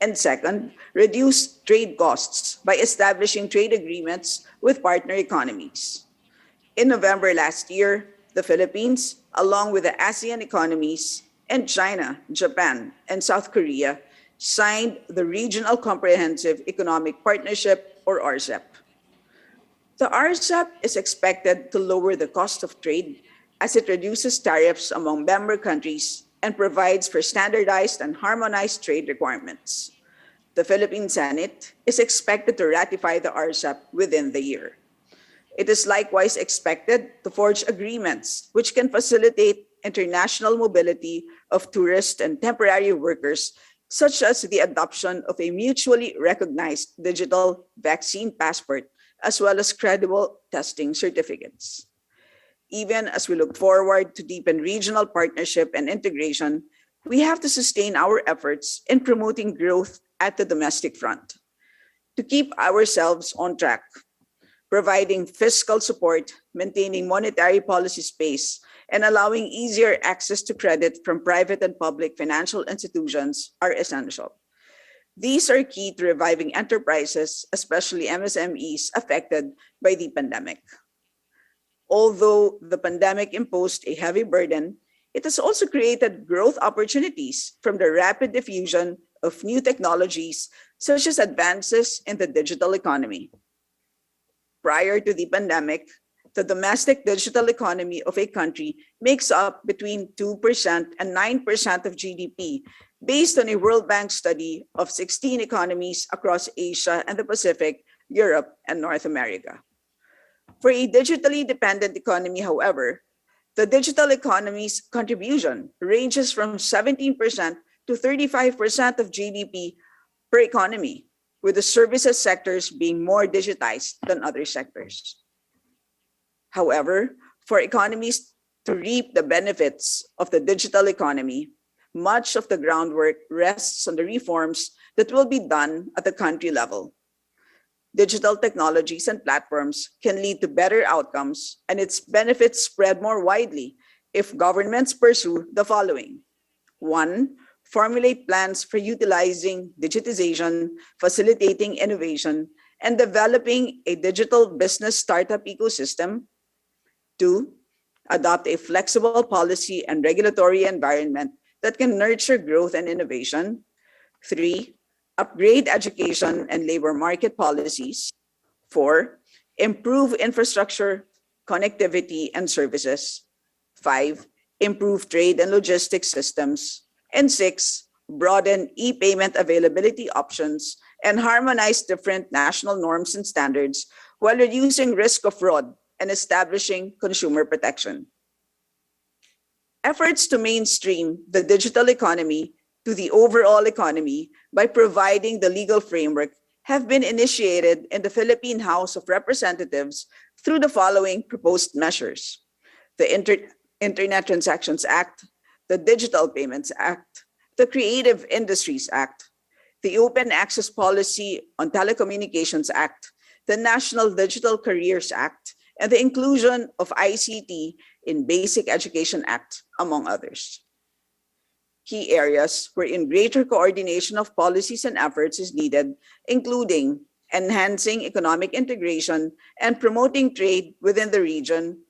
And second, reduce trade costs by establishing trade agreements with partner economies. In November last year, the Philippines, along with the ASEAN economies, and China, Japan, and South Korea, signed the Regional Comprehensive Economic Partnership, or RCEP. The RCEP is expected to lower the cost of trade as it reduces tariffs among member countries and provides for standardized and harmonized trade requirements. The Philippine Senate is expected to ratify the RCEP within the year. It is likewise expected to forge agreements which can facilitate international mobility of tourists and temporary workers, such as the adoption of a mutually recognized digital vaccine passport, as well as credible testing certificates. Even as we look forward to deepen regional partnership and integration, we have to sustain our efforts in promoting growth at the domestic front. To keep ourselves on track, providing fiscal support, maintaining monetary policy space, and allowing easier access to credit from private and public financial institutions are essential. These are key to reviving enterprises, especially MSMEs affected by the pandemic. Although the pandemic imposed a heavy burden, it has also created growth opportunities from the rapid diffusion of new technologies, such as advances in the digital economy. Prior to the pandemic, the domestic digital economy of a country makes up between 2% and 9% of GDP, based on a World Bank study of 16 economies across Asia and the Pacific, Europe, and North America. For a digitally dependent economy, however, the digital economy's contribution ranges from 17% to 35% of GDP per economy, with the services sectors being more digitized than other sectors. However, for economies to reap the benefits of the digital economy, much of the groundwork rests on the reforms that will be done at the country level. Digital technologies and platforms can lead to better outcomes, and its benefits spread more widely if governments pursue the following. 1, formulate plans for utilizing digitization, facilitating innovation, and developing a digital business startup ecosystem. 2, adopt a flexible policy and regulatory environment that can nurture growth and innovation. 3, upgrade education and labor market policies. 4, improve infrastructure, connectivity, and services. 5, improve trade and logistics systems. And 6, broaden e-payment availability options, and harmonize different national norms and standards while reducing risk of fraud and establishing consumer protection. Efforts to mainstream the digital economy to the overall economy by providing the legal framework have been initiated in the Philippine House of Representatives through the following proposed measures: the Internet Transactions Act, the Digital Payments Act, the Creative Industries Act, the Open Access Policy on Telecommunications Act, the National Digital Careers Act, and the Inclusion of ICT in Basic Education Act, among others. Key areas wherein greater coordination of policies and efforts is needed, including enhancing economic integration and promoting trade within the region,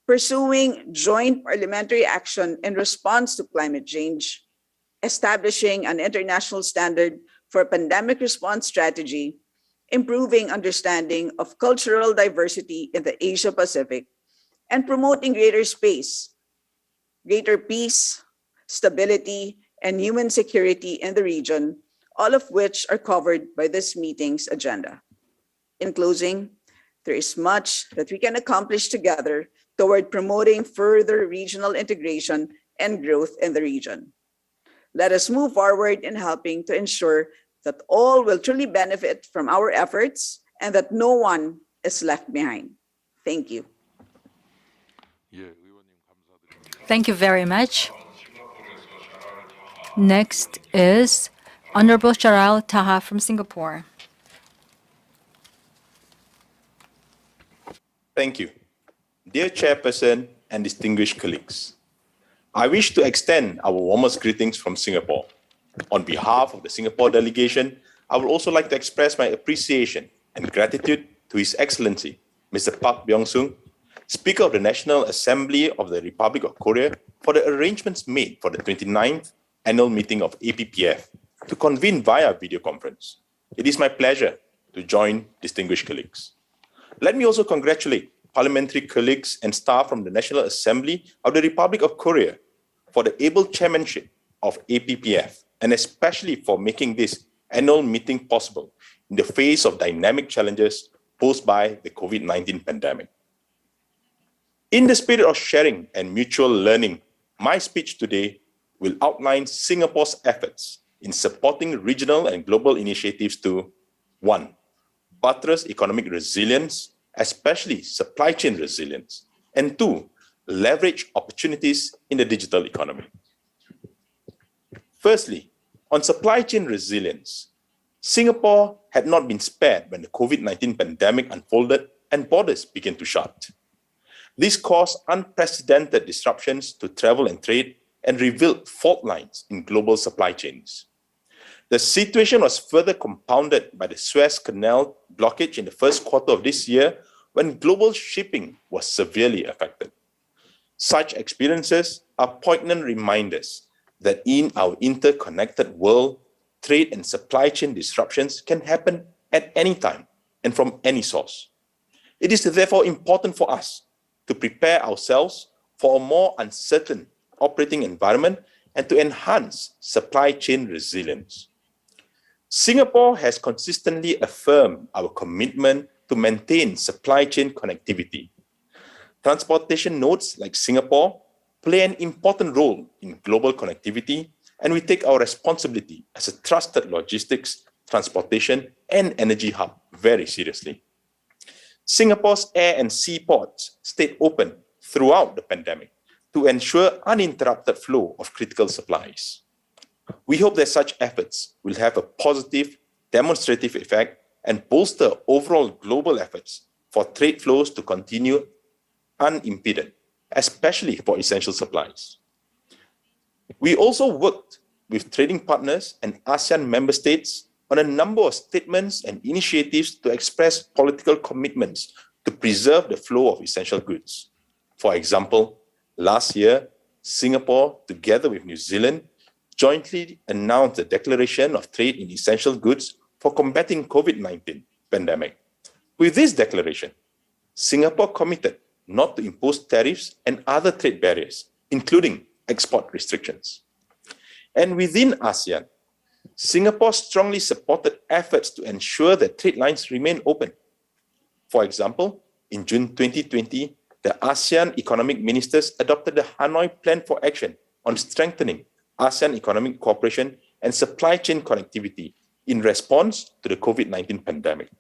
pursuing joint parliamentary action in response to climate change, establishing an international standard for pandemic response strategy, improving understanding of cultural diversity in the Asia Pacific, and promoting greater space, greater peace, stability, and human security in the region, all of which are covered by this meeting's agenda. In closing, there is much that we can accomplish together toward promoting further regional integration and growth in the region. Let us move forward in helping to ensure that all will truly benefit from our efforts and that no one is left behind. Thank you. Thank you very much. Next is Honorable Charal Taha from Singapore. Thank you. Dear Chairperson and distinguished colleagues, I wish to extend our warmest greetings from Singapore. On behalf of the Singapore delegation, I would also like to express my appreciation and gratitude to His Excellency, Mr. Park Byung-sung, Speaker of the National Assembly of the Republic of Korea, for the arrangements made for the 29th annual meeting of APPF to convene via video conference. It is my pleasure to join distinguished colleagues. Let me also congratulate parliamentary colleagues and staff from the National Assembly of the Republic of Korea for the able chairmanship of APPF, and especially for making this annual meeting possible in the face of dynamic challenges posed by the COVID-19 pandemic. In the spirit of sharing and mutual learning, my speech today will outline Singapore's efforts in supporting regional and global initiatives to 1. Buttress economic resilience, especially supply chain resilience, and 2. Leverage opportunities in the digital economy. Firstly, on supply chain resilience, Singapore had not been spared when the COVID-19 pandemic unfolded and borders began to shut. This caused unprecedented disruptions to travel and trade and revealed fault lines in global supply chains. The situation was further compounded by the Suez Canal blockage in the first quarter of this year, when global shipping was severely affected. Such experiences are poignant reminders that in our interconnected world, trade and supply chain disruptions can happen at any time and from any source. It is therefore important for us to prepare ourselves for a more uncertain operating environment and to enhance supply chain resilience. Singapore has consistently affirmed our commitment to maintain supply chain connectivity. Transportation nodes like Singapore play an important role in global connectivity, and we take our responsibility as a trusted logistics, transportation, and energy hub very seriously. Singapore's air and sea ports stayed open throughout the pandemic to ensure uninterrupted flow of critical supplies. We hope that such efforts will have a positive, demonstrative effect and bolster overall global efforts for trade flows to continue unimpeded, especially for essential supplies. We also worked with trading partners and ASEAN member states on a number of statements and initiatives to express political commitments to preserve the flow of essential goods. For example, last year, Singapore, together with New Zealand, jointly announced a declaration of trade in essential goods for combating COVID-19 pandemic. With this declaration, Singapore committed not to impose tariffs and other trade barriers, including export restrictions. And within ASEAN, Singapore strongly supported efforts to ensure that trade lines remain open. For example, in June 2020, the ASEAN economic ministers adopted the Hanoi Plan for Action on strengthening ASEAN economic cooperation and supply chain connectivity in response to the COVID-19 pandemic.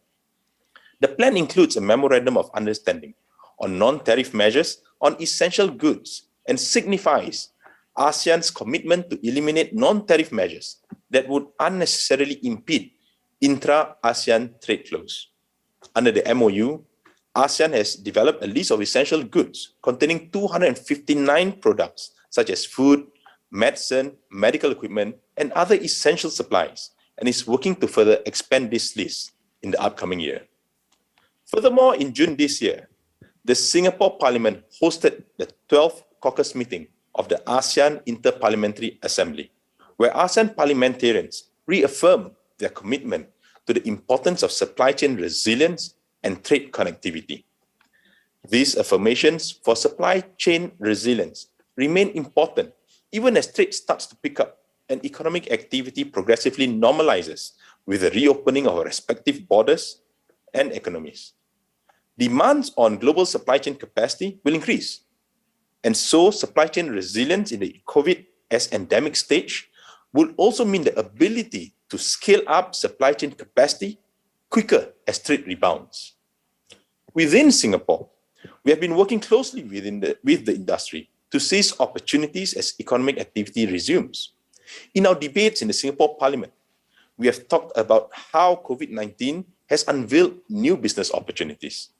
The plan includes a memorandum of understanding on non-tariff measures on essential goods and signifies ASEAN's commitment to eliminate non-tariff measures that would unnecessarily impede intra-ASEAN trade flows. Under the MOU, ASEAN has developed a list of essential goods containing 259 products such as food, medicine, medical equipment, and other essential supplies, and is working to further expand this list in the upcoming year. Furthermore, in June this year, the Singapore Parliament hosted the 12th caucus meeting of the ASEAN Inter-Parliamentary Assembly, where ASEAN parliamentarians reaffirmed their commitment to the importance of supply chain resilience and trade connectivity. These affirmations for supply chain resilience remain important even as trade starts to pick up and economic activity progressively normalizes with the reopening of our respective borders and economies. Demands on global supply chain capacity will increase, and so supply chain resilience in the COVID as endemic stage will also mean the ability to scale up supply chain capacity quicker as trade rebounds. Within Singapore, we have been working closely with the industry to seize opportunities as economic activity resumes. In our debates in the Singapore Parliament, we have talked about how COVID-19 has unveiled new business opportunities.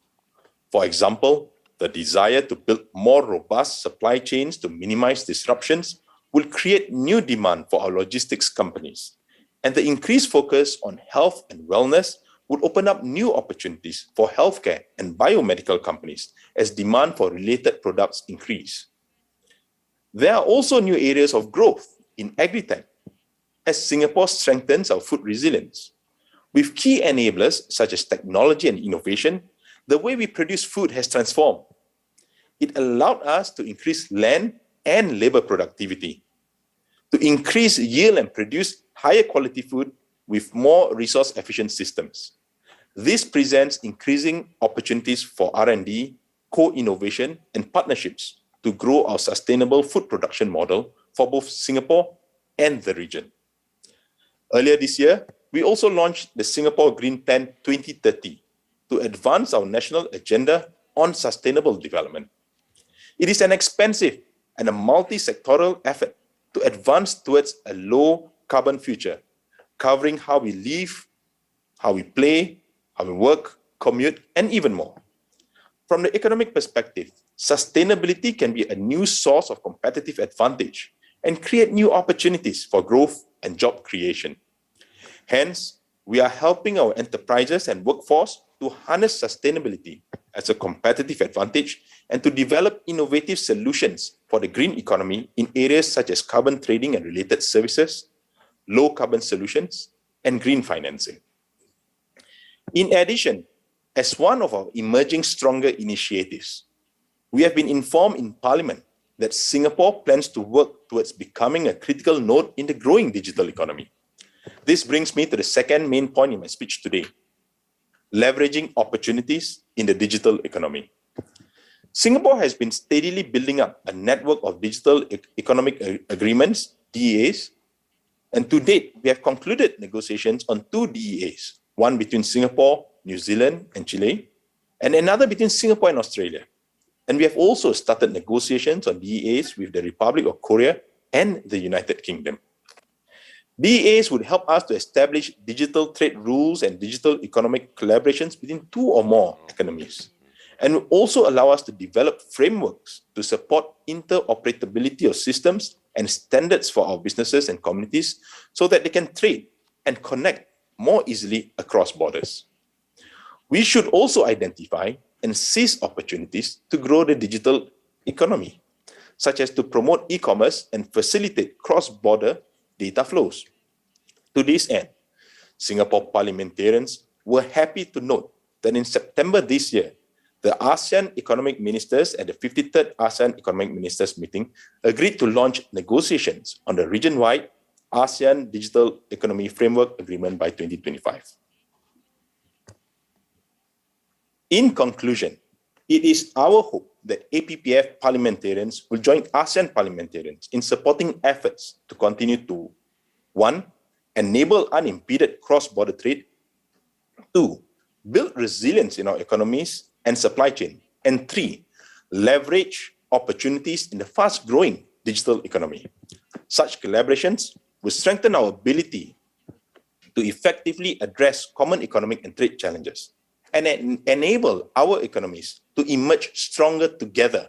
For example, the desire to build more robust supply chains to minimize disruptions will create new demand for our logistics companies. And the increased focus on health and wellness would open up new opportunities for healthcare and biomedical companies as demand for related products increase. There are also new areas of growth in agri-tech as Singapore strengthens our food resilience. With key enablers such as technology and innovation, the way we produce food has transformed. It allowed us to increase land and labor productivity, to increase yield and produce higher quality food with more resource-efficient systems. This presents increasing opportunities for R&D, co-innovation, and partnerships to grow our sustainable food production model for both Singapore and the region. Earlier this year, we also launched the Singapore Green Plan 2030 to advance our national agenda on sustainable development. It is an expensive and a multi-sectoral effort to advance towards a low-carbon future, covering how we live, how we play, how we work, commute, and even more. From the economic perspective, sustainability can be a new source of competitive advantage and create new opportunities for growth and job creation. Hence, we are helping our enterprises and workforce to harness sustainability as a competitive advantage and to develop innovative solutions for the green economy in areas such as carbon trading and related services, low carbon solutions, and green financing. In addition, as one of our emerging stronger initiatives, we have been informed in Parliament that Singapore plans to work towards becoming a critical node in the growing digital economy. This brings me to the second main point in my speech today: leveraging opportunities in the digital economy. Singapore has been steadily building up a network of digital economic agreements, DEAs, and to date, we have concluded negotiations on 2 DEAs, one between Singapore, New Zealand, and Chile, and another between Singapore and Australia. And we have also started negotiations on DEAs with the Republic of Korea and the United Kingdom. DEAs would help us to establish digital trade rules and digital economic collaborations between 2 or more economies, and will also allow us to develop frameworks to support interoperability of systems and standards for our businesses and communities so that they can trade and connect more easily across borders. We should also identify and seize opportunities to grow the digital economy, such as to promote e-commerce and facilitate cross-border data flows. To this end, Singapore parliamentarians were happy to note that in September this year, the ASEAN economic ministers at the 53rd ASEAN economic ministers meeting agreed to launch negotiations on the region-wide ASEAN Digital Economy Framework Agreement by 2025. In conclusion, it is our hope that APPF parliamentarians will join ASEAN parliamentarians in supporting efforts to continue to 1. Enable unimpeded cross-border trade, 2. Build resilience in our economies and supply chain, and 3. Leverage opportunities in the fast-growing digital economy. Such collaborations will strengthen our ability to effectively address common economic and trade challenges and enable our economies to emerge stronger together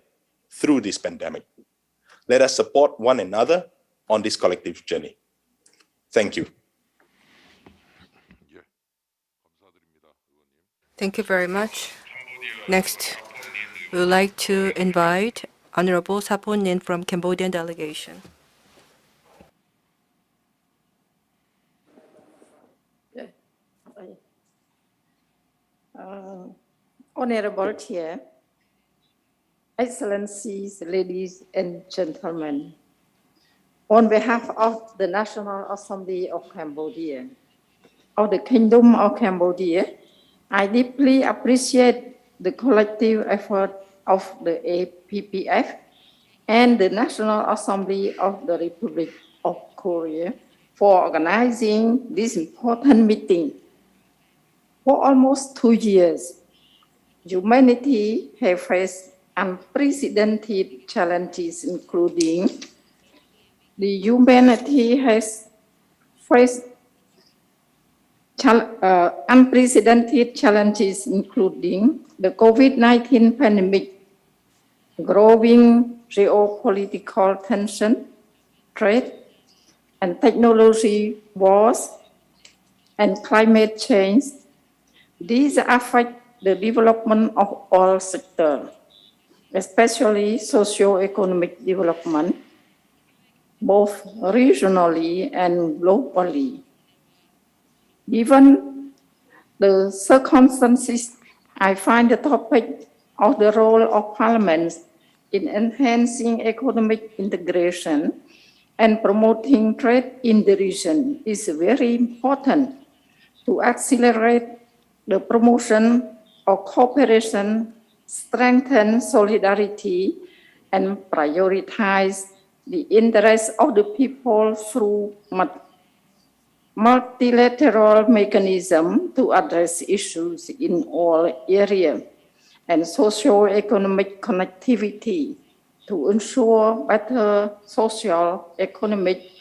through this pandemic. Let us support one another on this collective journey. Thank you. Thank you very much. Next, we would like to invite Honorable Saponin from Cambodian delegation. Honorable Chair, Excellencies, ladies and gentlemen, on behalf of the National Assembly of Cambodia, of the Kingdom of Cambodia, I deeply appreciate the collective effort of the APPF and the National Assembly of the Republic of Korea for organizing this important meeting. For almost 2 years, humanity has faced unprecedented challenges, including the humanity has faced unprecedented challenges, including the COVID-19 pandemic, growing geopolitical tension, trade and technology wars, and climate change. These affect the development of all sectors, especially socio-economic development, both regionally and globally. Given the circumstances, I find the topic of the role of parliaments in enhancing economic integration and promoting trade in the region is very important to accelerate the promotion of cooperation, strengthen solidarity, and prioritize the interests of the people through multilateral mechanism to address issues in all areas and socio-economic connectivity to ensure better social, economic,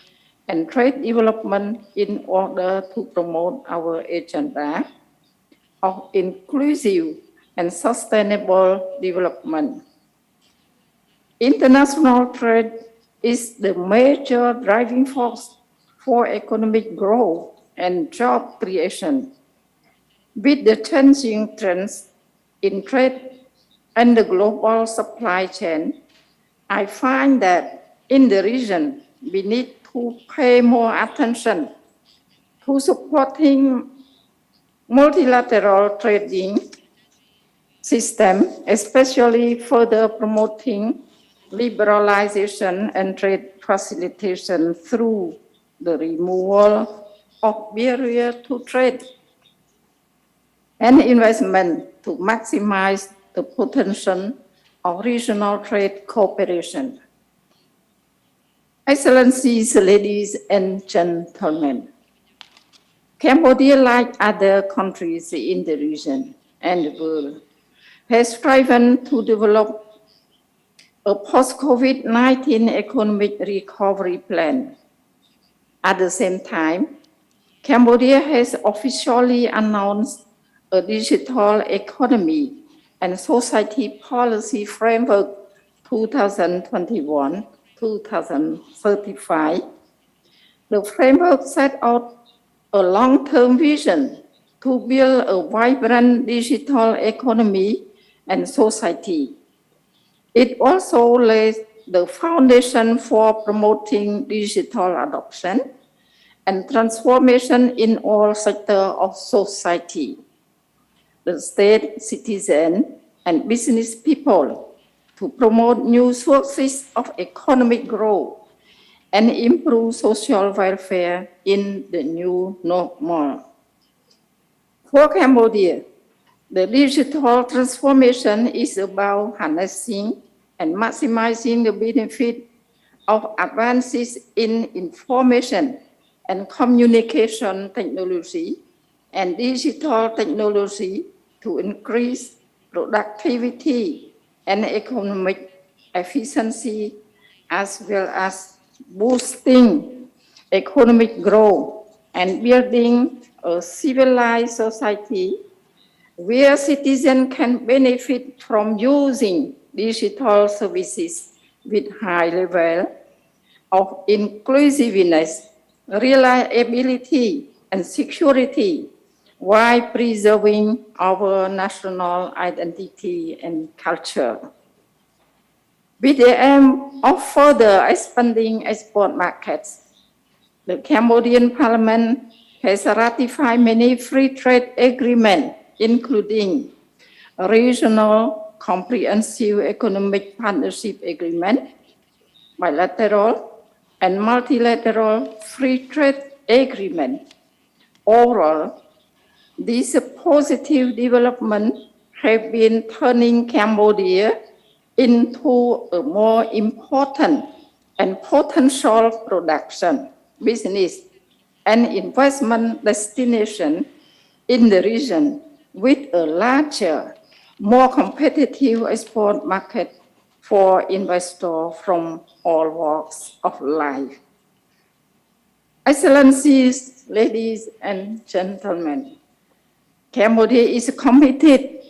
and trade development in order to promote our agenda of inclusive and sustainable development. International trade is the major driving force for economic growth and job creation. With the changing trends in trade and the global supply chain, I find that in the region, we need to pay more attention to supporting multilateral trading system, especially further promoting liberalization and trade facilitation through the removal of barriers to trade and investment to maximize the potential of regional trade cooperation. Excellencies, ladies and gentlemen, Cambodia, like other countries in the region and the world, has striven to develop a post-COVID-19 economic recovery plan. At the same time, Cambodia has officially announced a digital economy and society policy framework 2021-2035. The framework set out a long-term vision to build a vibrant digital economy and society. It also lays the foundation for promoting digital adoption and transformation in all sectors of society. The state, citizen, and business people to promote new sources of economic growth and improve social welfare in the new normal. For Cambodia, the digital transformation is about harnessing and maximizing the benefit of advances in information and communication technology and digital technology to increase productivity and economic efficiency, as well as boosting economic growth and building a civilized society where citizens can benefit from using digital services with high level of inclusiveness, reliability, and security, while preserving our national identity and culture. With the aim of further expanding export markets, the Cambodian Parliament has ratified many free trade agreements, including a regional comprehensive economic partnership agreement, bilateral and multilateral free trade agreement. Overall, these positive developments have been turning Cambodia into a more important and potential production, business, and investment destination in the region with a larger, more competitive export market for investors from all walks of life. Excellencies, ladies and gentlemen, Cambodia is committed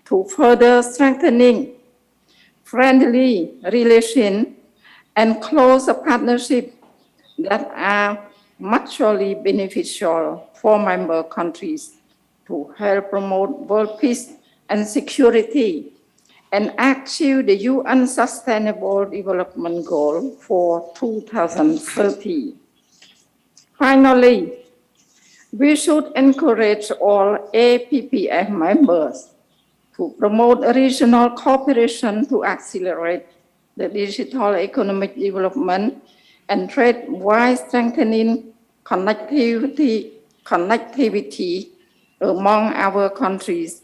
to further strengthening friendly relations and close partnerships that are mutually beneficial for member countries to help promote world peace and security and achieve the UN Sustainable Development Goal for 2030. Finally, we should encourage all APPF members to promote regional cooperation to accelerate the digital economic development and trade while strengthening connectivity among our countries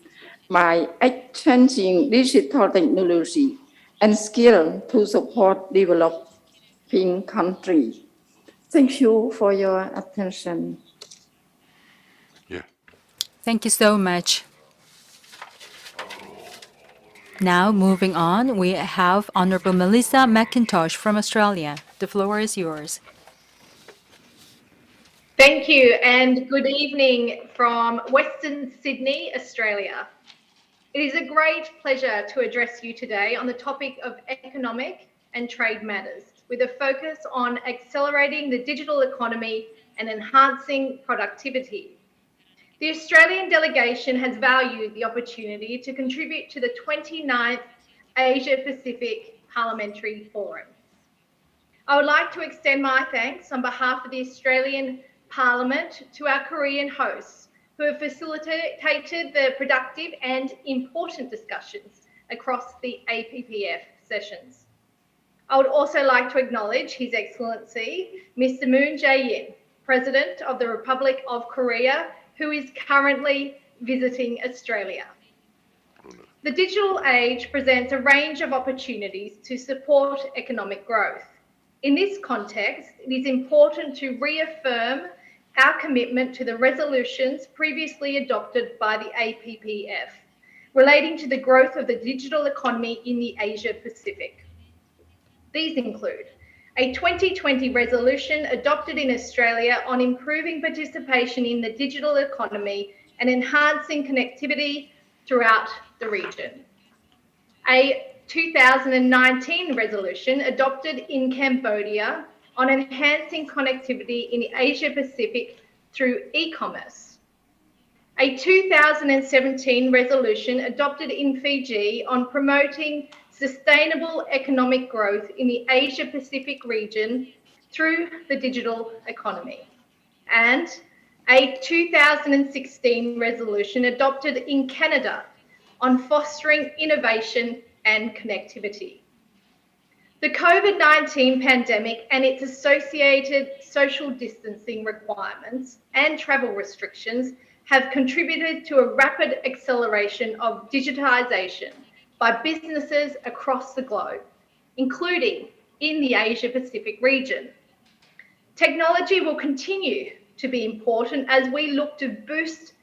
by exchanging digital technology and skill to support developing countries. Thank you for your attention. Thank you so much. Now, moving on, we have Honorable Melissa McIntosh from Australia. The floor is yours. Thank you, and good evening from Western Sydney, Australia. It is a great pleasure to address you today on the topic of economic and trade matters, with a focus on accelerating the digital economy and enhancing productivity. The Australian delegation has valued the opportunity to contribute to the 29th Asia Pacific Parliamentary Forum. I would like to extend my thanks on behalf of the Australian Parliament to our Korean hosts who have facilitated the productive and important discussions across the APPF sessions. I would also like to acknowledge His Excellency, Mr. Moon Jae-in, President of the Republic of Korea, who is currently visiting Australia. The digital age presents a range of opportunities to support economic growth. In this context, it is important to reaffirm our commitment to the resolutions previously adopted by the APPF relating to the growth of the digital economy in the Asia Pacific. These include a 2020 resolution adopted in Australia on improving participation in the digital economy and enhancing connectivity throughout the region. A 2019 resolution adopted in Cambodia on enhancing connectivity in the Asia Pacific through e-commerce. A 2017 resolution adopted in Fiji on promoting sustainable economic growth in the Asia Pacific region through the digital economy. And a 2016 resolution adopted in Canada on fostering innovation and connectivity. The COVID-19 pandemic and its associated social distancing requirements and travel restrictions have contributed to a rapid acceleration of digitisation by businesses across the globe, including in the Asia Pacific region. Technology will continue to be important as we look to boost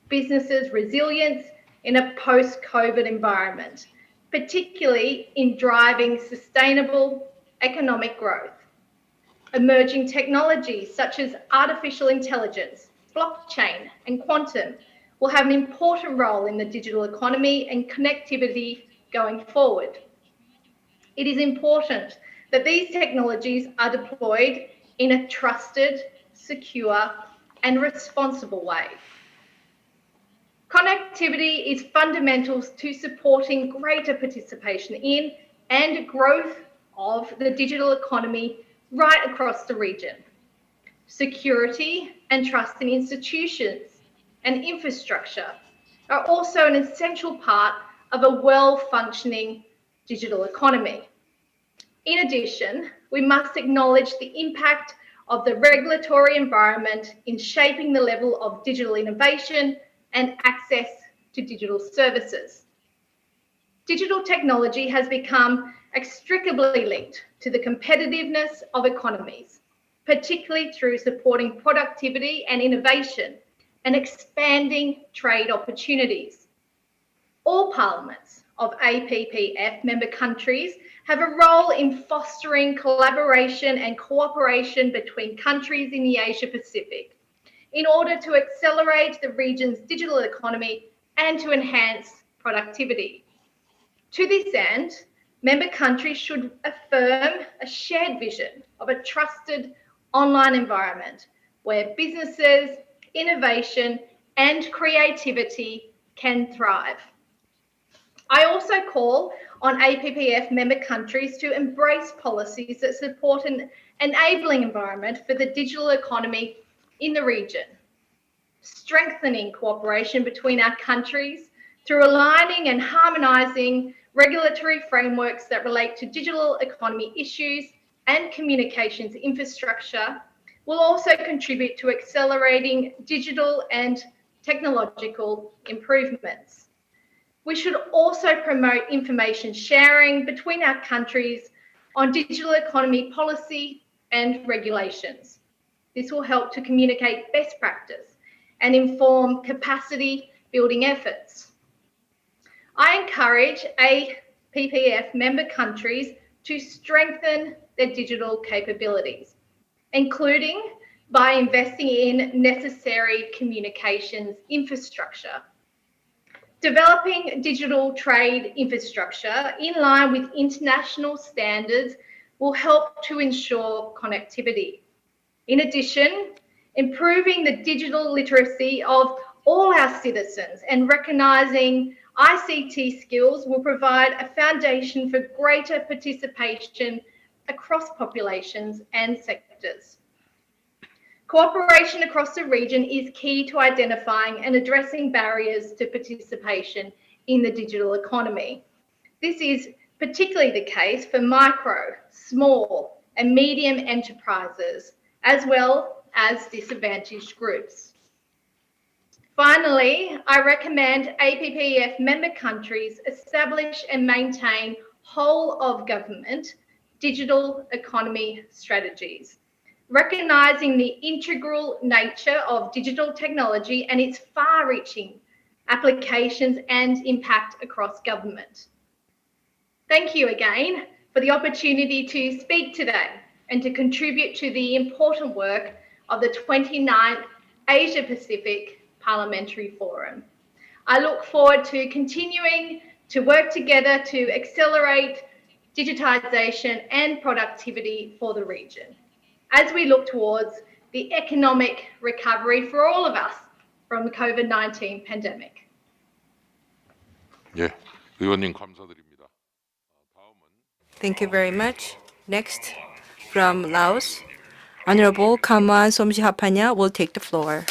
businesses' resilience in a post-COVID environment, particularly in driving sustainable economic growth. Emerging technologies such as artificial intelligence, blockchain, and quantum will have an important role in the digital economy and connectivity going forward. It is important that these technologies are deployed in a trusted, secure, and responsible way. Connectivity is fundamental to supporting greater participation in and growth of the digital economy right across the region. Security and trust in institutions and infrastructure are also an essential part of a well-functioning digital economy. In addition, we must acknowledge the impact of the regulatory environment in shaping the level of digital innovation and access to digital services. Digital technology has become inextricably linked to the competitiveness of economies, particularly through supporting productivity and innovation and expanding trade opportunities. All parliaments of APPF member countries have a role in fostering collaboration and cooperation between countries in the Asia Pacific in order to accelerate the region's digital economy and to enhance productivity. To this end, member countries should affirm a shared vision of a trusted online environment where businesses, innovation, and creativity can thrive. I also call on APPF member countries to embrace policies that support an enabling environment for the digital economy in the region, strengthening cooperation between our countries through aligning and harmonising regulatory frameworks that relate to digital economy issues and communications infrastructure will also contribute to accelerating digital and technological improvements. We should also promote information sharing between our countries on digital economy policy and regulations. This will help to communicate best practice and inform capacity building efforts. I encourage APPF member countries to strengthen their digital capabilities, including by investing in necessary communications infrastructure. Developing digital trade infrastructure in line with international standards will help to ensure connectivity. In addition, improving the digital literacy of all our citizens and recognising ICT skills will provide a foundation for greater participation across populations and sectors. Cooperation across the region is key to identifying and addressing barriers to participation in the digital economy. This is particularly the case for micro, small, and medium enterprises, as well as disadvantaged groups. Finally, I recommend APPF member countries establish and maintain whole of government digital economy strategies, recognising the integral nature of digital technology and its far-reaching applications and impact across government. Thank you again for the opportunity to speak today and to contribute to the important work of the 29th Asia Pacific Parliamentary Forum. I look forward to continuing to work together to accelerate digitisation and productivity for the region as we look towards the economic recovery for all of us from the COVID-19 pandemic. 예, 의원님 감사드립니다. Thank you very much. Next, from Laos, Honorable Kamwan Somjihapanya will take the floor.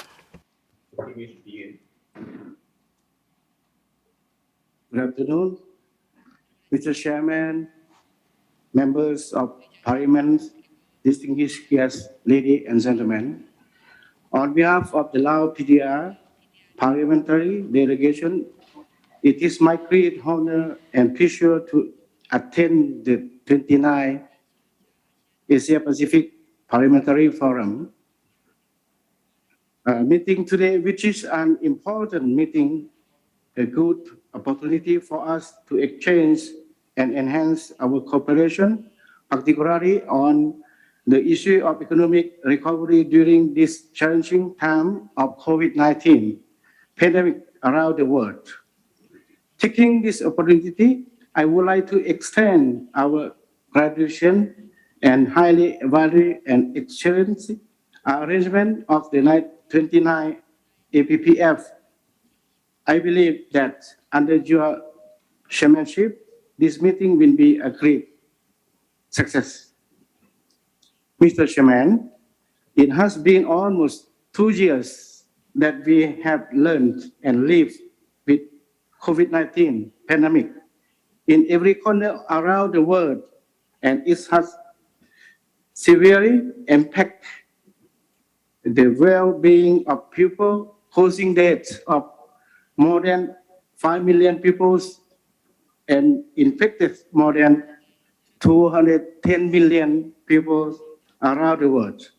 Good afternoon, Mr. Chairman, members of Parliament, distinguished guests, ladies and gentlemen. On behalf of the Lao PDR parliamentary delegation, it is my great honor and pleasure to attend the 29th Asia Pacific Parliamentary Forum meeting today, which is an important meeting, a good opportunity for us to exchange and enhance our cooperation, particularly on the issue of economic recovery during this challenging time of COVID-19 pandemic around the world. Taking this opportunity, I would like to extend our gratitude and highly value and excellent arrangement of the 29 APPF. I believe that under your chairmanship, this meeting will be a great success. Mr. Chairman, it has been almost 2 years that we have learned and lived with COVID-19 pandemic in every corner around the world, and it has severely impacted the well-being of people, causing deaths of more than 5 million people and infected more than 210 million people around the world,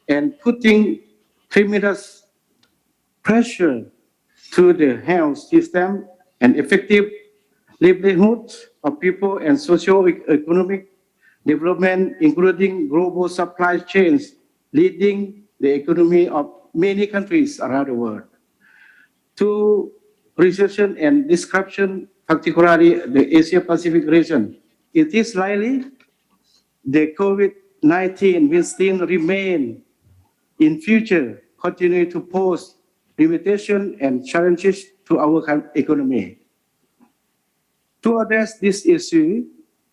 and putting tremendous pressure to the health system and effective livelihood of people and socio-economic development, including global supply chains, leading the economy of many countries around the world to recession and disruption, particularly the Asia Pacific region. It is likely the COVID-19 will still remain in future, continue to pose limitations and challenges to our economy. To address this issue,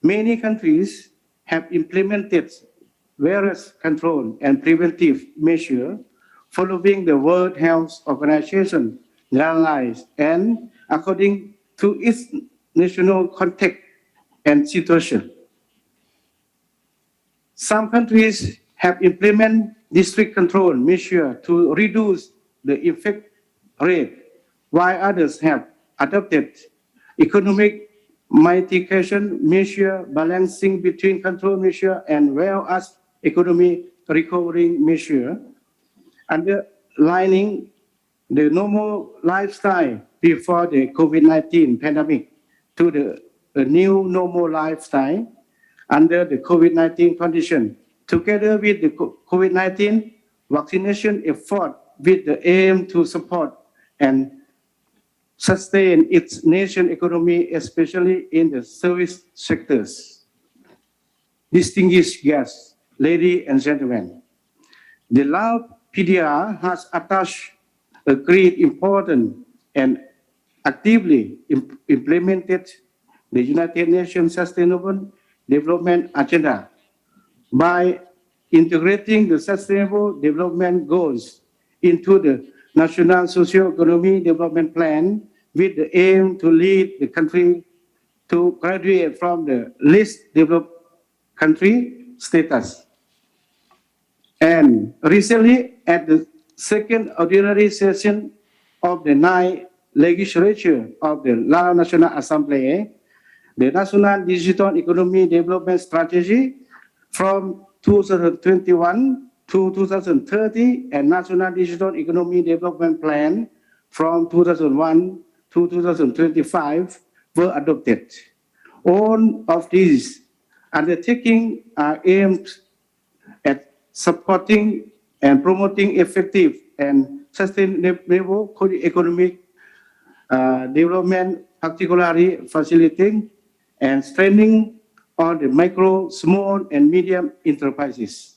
many countries have implemented various control and preventive measures following the World Health Organization guidelines and according to its national context and situation. Some countries have implemented district control measures to reduce the infection rate, while others have adopted economic mitigation measures balancing between control measures and well as economic recovery measures, underlining the normal lifestyle before the COVID-19 pandemic to the new normal lifestyle under the COVID-19 condition, together with the COVID-19 vaccination effort with the aim to support and sustain its nation economy, especially in the service sectors. Distinguished guests, ladies and gentlemen, the Lao PDR has attached a great importance and actively implemented the United Nations Sustainable Development Agenda by integrating the Sustainable Development Goals into the National Socio-Economic Development Plan with the aim to lead the country to graduate from the least developed country status. And recently, at the second ordinary session of the 9th legislature of the Lao National Assembly, the National Digital Economy Development Strategy from 2021 to 2030 and National Digital Economy Development Plan from 2001 to 2025 were adopted. All of these undertakings are aimed at supporting and promoting effective and sustainable economic development, particularly facilitating and strengthening on the micro, small, and medium enterprises.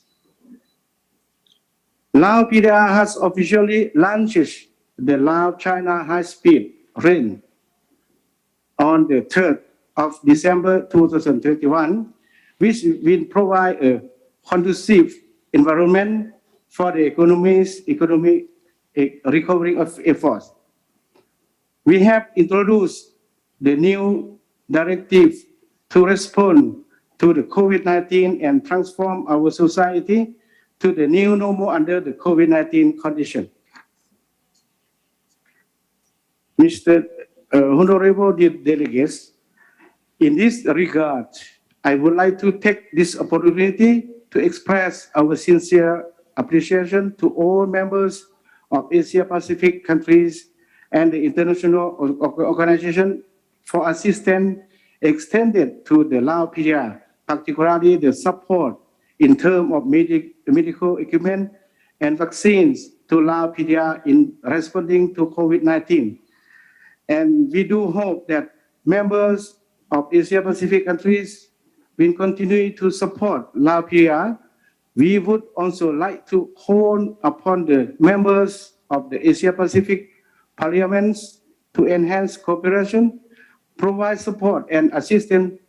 Lao PDR has officially launched the Lao-China high-speed rail on the 3rd of December 2021, which will provide a conducive environment for the economic recovery of efforts. We have introduced the new directive to respond to the COVID-19 and transform our society to the new normal under the COVID-19 condition. Mr. Honorable Delegates, in this regard, I would like to take this opportunity to express our sincere appreciation to all members of Asia Pacific countries and the international organization for assistance extended to the Lao PDR, particularly the support in terms of medical equipment and vaccines to Lao PDR in responding to COVID-19. And we do hope that members of Asia Pacific countries will continue to support Lao PDR. We would also like to call upon the members of the Asia Pacific parliaments to enhance cooperation, provide support and assistance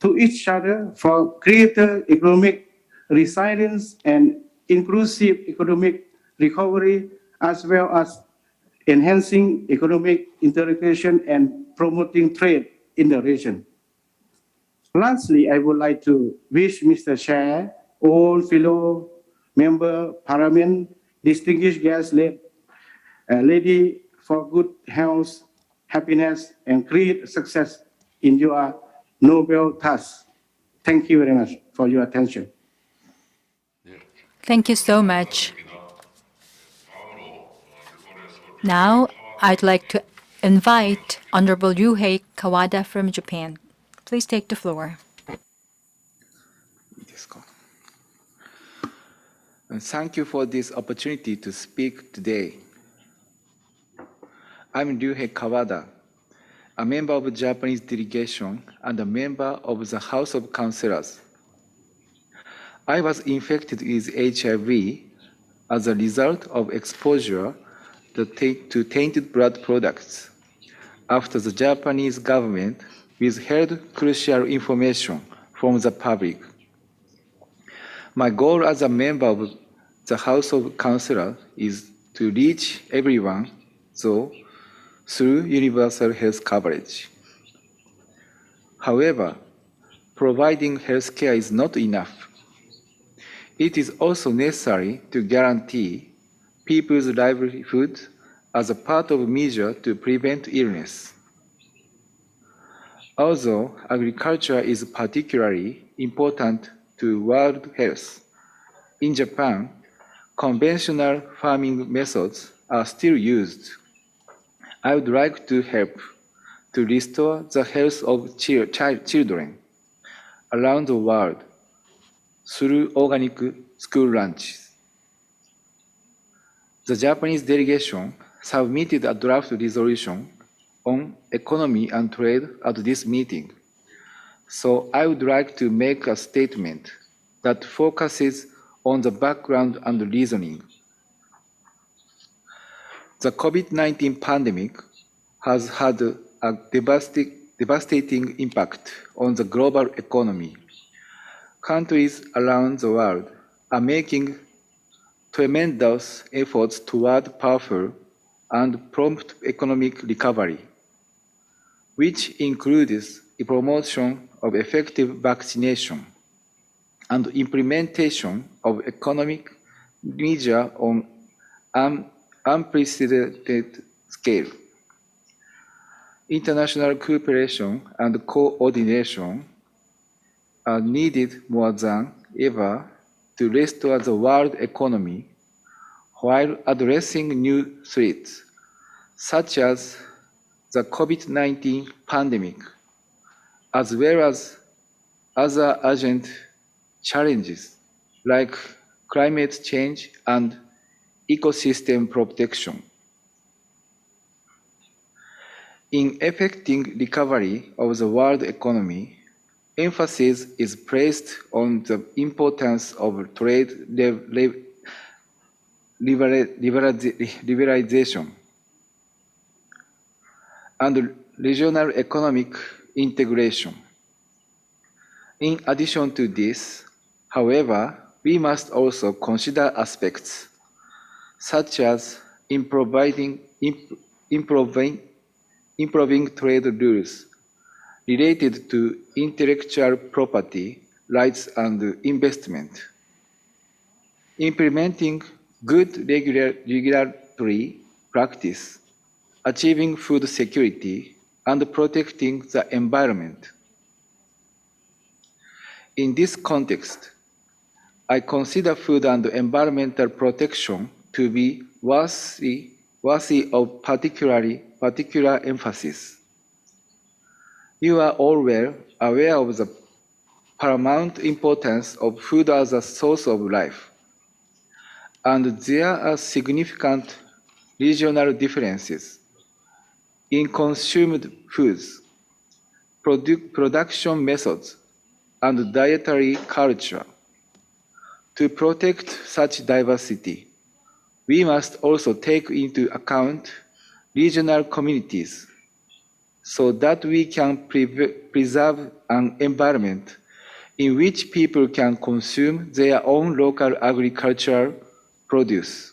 to each other for greater economic resilience and inclusive economic recovery, as well as enhancing economic integration and promoting trade in the region. Lastly, I would like to wish Mr. Chair, all fellow member parliament, distinguished guests, lady, for good health, happiness, and great success in your noble task. Thank you very much for your attention. Thank you so much. Now, I'd like to invite Honorable Yuhei Kawada from Japan. Please take the floor. Thank you for this opportunity to speak today. I'm Ryuhei Kawada, a member of the Japanese delegation and a member of the House of Councillors. I was infected with HIV as a result of exposure to tainted blood products after the Japanese government withheld crucial information from the public. My goal as a member of the House of Councillors is to reach everyone, though, through universal health coverage. However, providing health care is not enough. It is also necessary to guarantee people's livelihood as a part of a measure to prevent illness. Although agriculture is particularly important to world health, in Japan, conventional farming methods are still used. I would like to help to restore the health of children around the world through organic school lunches. The Japanese delegation submitted a draft resolution on economy and trade at this meeting. So I would like to make a statement that focuses on the background and reasoning. The COVID-19 pandemic has had a devastating impact on the global economy. Countries around the world are making tremendous efforts toward powerful and prompt economic recovery, which includes the promotion of effective vaccination and implementation of economic measures on an unprecedented scale. International cooperation and coordination are needed more than ever to restore the world economy while addressing new threats, such as the COVID-19 pandemic, as well as other urgent challenges like climate change and ecosystem protection. In effecting recovery of the world economy, emphasis is placed on the importance of trade liberalization and regional economic integration. In addition to this, however, we must also consider aspects such as improving trade rules, related to intellectual property rights and investment. Implementing good regulatory practice, achieving food security, and protecting the environment. In this context, I consider food and environmental protection to be worthy of particular emphasis. You are all well aware of the paramount importance of food as a source of life, and there are significant regional differences in consumed foods, production methods, and dietary culture. To protect such diversity, we must also take into account regional communities so that we can preserve an environment in which people can consume their own local agricultural produce.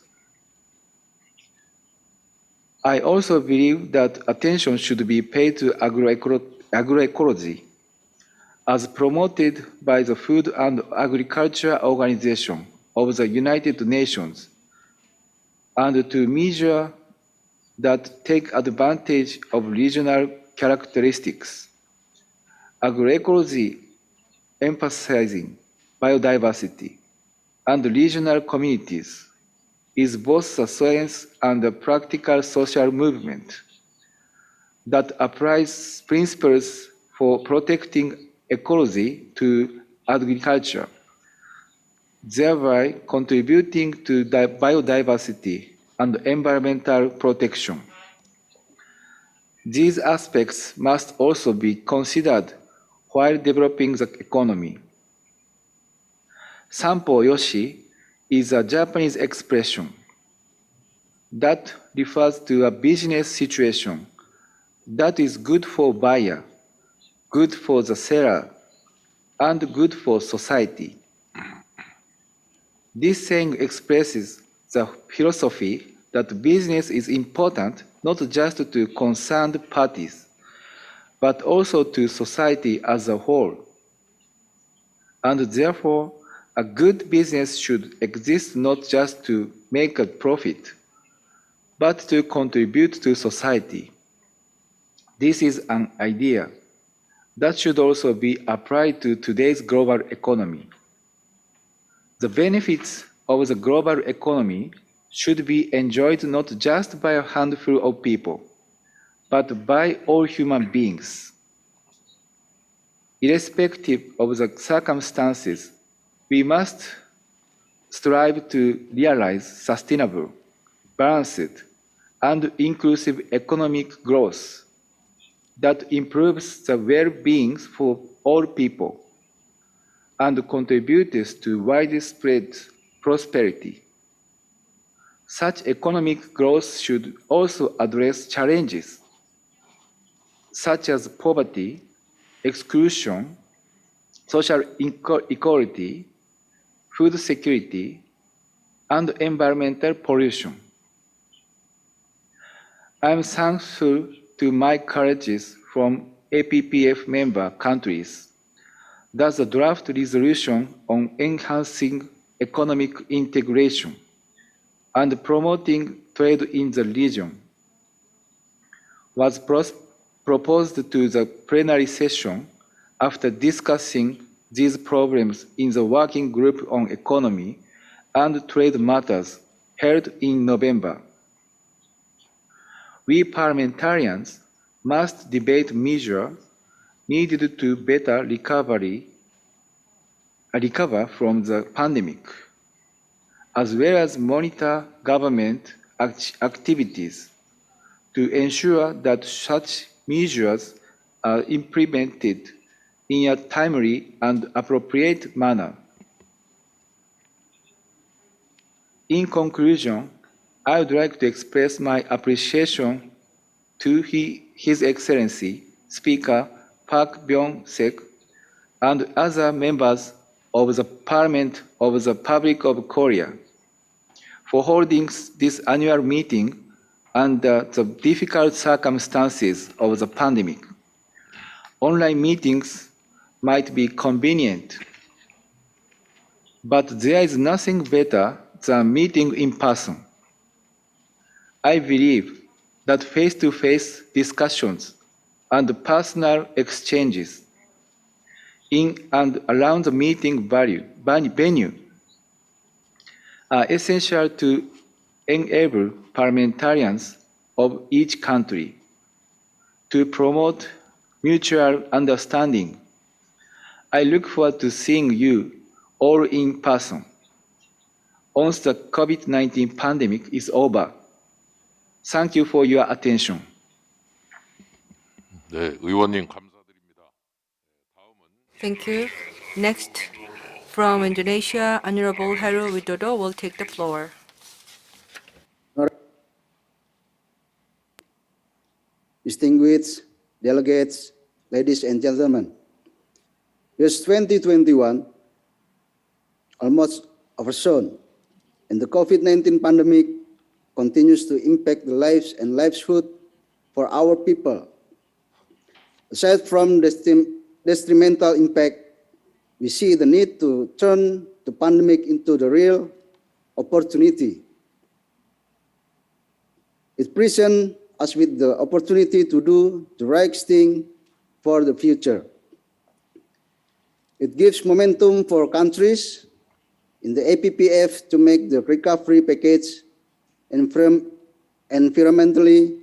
I also believe that attention should be paid to agroecology, as promoted by the Food and Agriculture Organization of the United Nations, and to measures that take advantage of regional characteristics. Agroecology emphasizing biodiversity and regional communities is both a science and a practical social movement that applies principles for protecting ecology to agriculture, thereby contributing to biodiversity and environmental protection. These aspects must also be considered while developing the economy. Sampo yoshi is a Japanese expression that refers to a business situation that is good for buyer, good for the seller, and good for society. This saying expresses the philosophy that business is important not just to concerned parties, but also to society as a whole. And therefore, a good business should exist not just to make a profit, but to contribute to society. This is an idea that should also be applied to today's global economy. The benefits of the global economy should be enjoyed not just by a handful of people, but by all human beings. Irrespective of the circumstances, we must strive to realize sustainable, balanced, and inclusive economic growth that improves the well-being for all people and contributes to widespread prosperity. Such economic growth should also address challenges such as poverty, exclusion, social equality, food security, and environmental pollution. I am thankful to my colleagues from APPF member countries that the draft resolution on enhancing economic integration and promoting trade in the region was proposed to the plenary session after discussing these problems in the Working Group on Economy and Trade Matters held in November. We parliamentarians must debate measures needed to better recover from the pandemic, as well as monitor government activities to ensure that such measures are implemented in a timely and appropriate manner. In conclusion, I would like to express my appreciation to His Excellency Speaker Park Byung-sek and other members of the Parliament of the Republic of Korea for holding this annual meeting under the difficult circumstances of the pandemic. Online meetings might be convenient, but there is nothing better than meeting in person. I believe that face-to-face discussions and personal exchanges in and around the meeting venue are essential to enable parliamentarians of each country to promote mutual understanding. I look forward to seeing you all in person once the COVID-19 pandemic is over. Thank you for your attention. 네, 의원님 감사드립니다. Thank you. Next, from Indonesia, Honorable Heru Widodo will take the floor. Distinguished delegates, ladies and gentlemen, year 2021 almost overshone, and the COVID-19 pandemic continues to impact the lives and livelihood for our people. Aside from the detrimental impact, we see the need to turn the pandemic into the real opportunity. It presents us with the opportunity to do the right thing for the future. It gives momentum for countries in the APPF to make the recovery package environmentally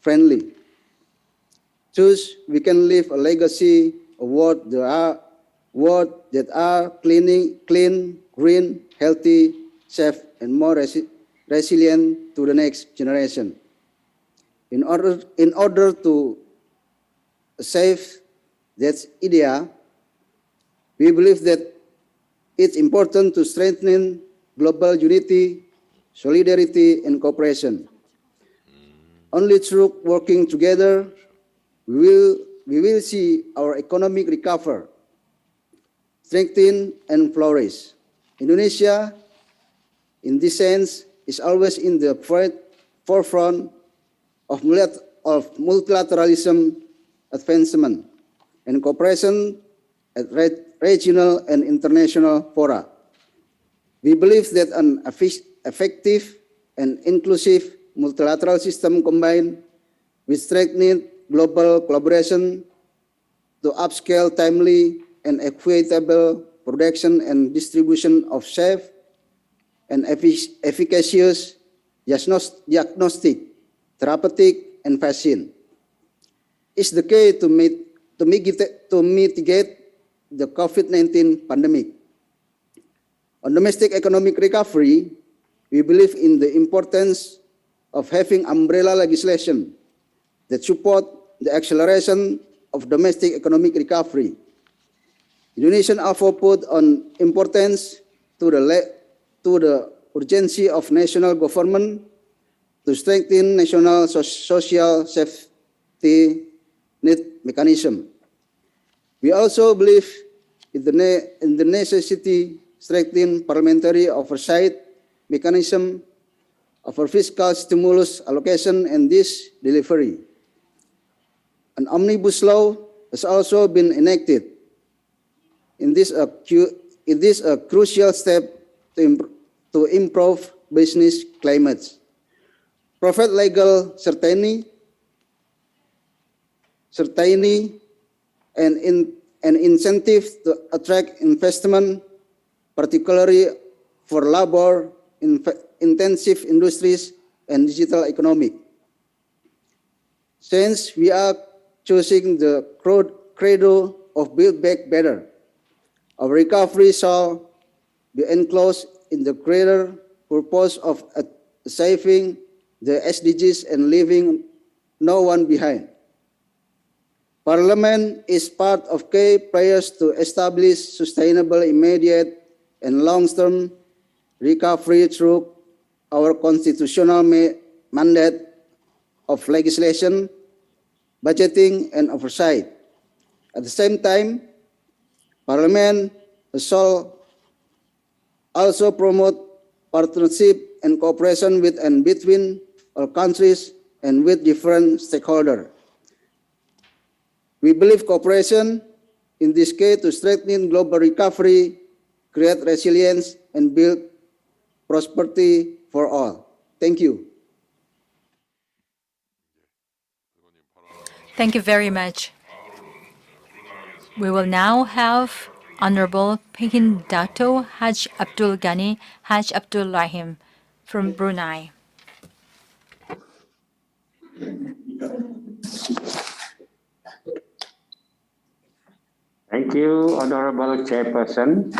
friendly. Thus, we can leave a legacy of what that are clean, green, healthy, safe, and more resilient to the next generation. In order to save that idea, we believe that it's important to strengthen global unity, solidarity, and cooperation. Only through working together, we will see our economic recover, strengthen, and flourish. Indonesia, in this sense, is always in the forefront of multilateralism advancement and cooperation at regional and international fora. We believe that an effective and inclusive multilateral system combined with strengthened global collaboration to upscale timely and equitable production and distribution of safe and efficacious diagnostic, therapeutic, and vaccine is the key to mitigate the COVID-19 pandemic. On domestic economic recovery, we believe in the importance of having umbrella legislation that support the acceleration of domestic economic recovery. Indonesians also put on importance to the urgency of national government to strengthen national social safety net mechanism. We also believe in the necessity strengthen parliamentary oversight mechanism of fiscal stimulus allocation and this delivery. An omnibus law has also been enacted. In this a crucial step to improve business climates, provide legal certainty and incentive to attract investment, particularly for labor-intensive industries and digital economy. Since we are choosing the credo of Build Back Better, our recovery shall be enclosed in the greater purpose of saving the SDGs and leaving no one behind. Parliament is part of key players to establish sustainable, immediate, and long-term recovery through our constitutional mandate of legislation, budgeting, and oversight. At the same time, Parliament shall also promote partnership and cooperation with and between all countries and with different stakeholders. We believe cooperation in this case to strengthen global recovery, create resilience, and build prosperity for all. Thank you. Thank you very much. We will now have Honorable Pekin Dato Haj Abdul Ghani Haj Abdul Rahim from Brunei. Thank you, Honorable Chairperson.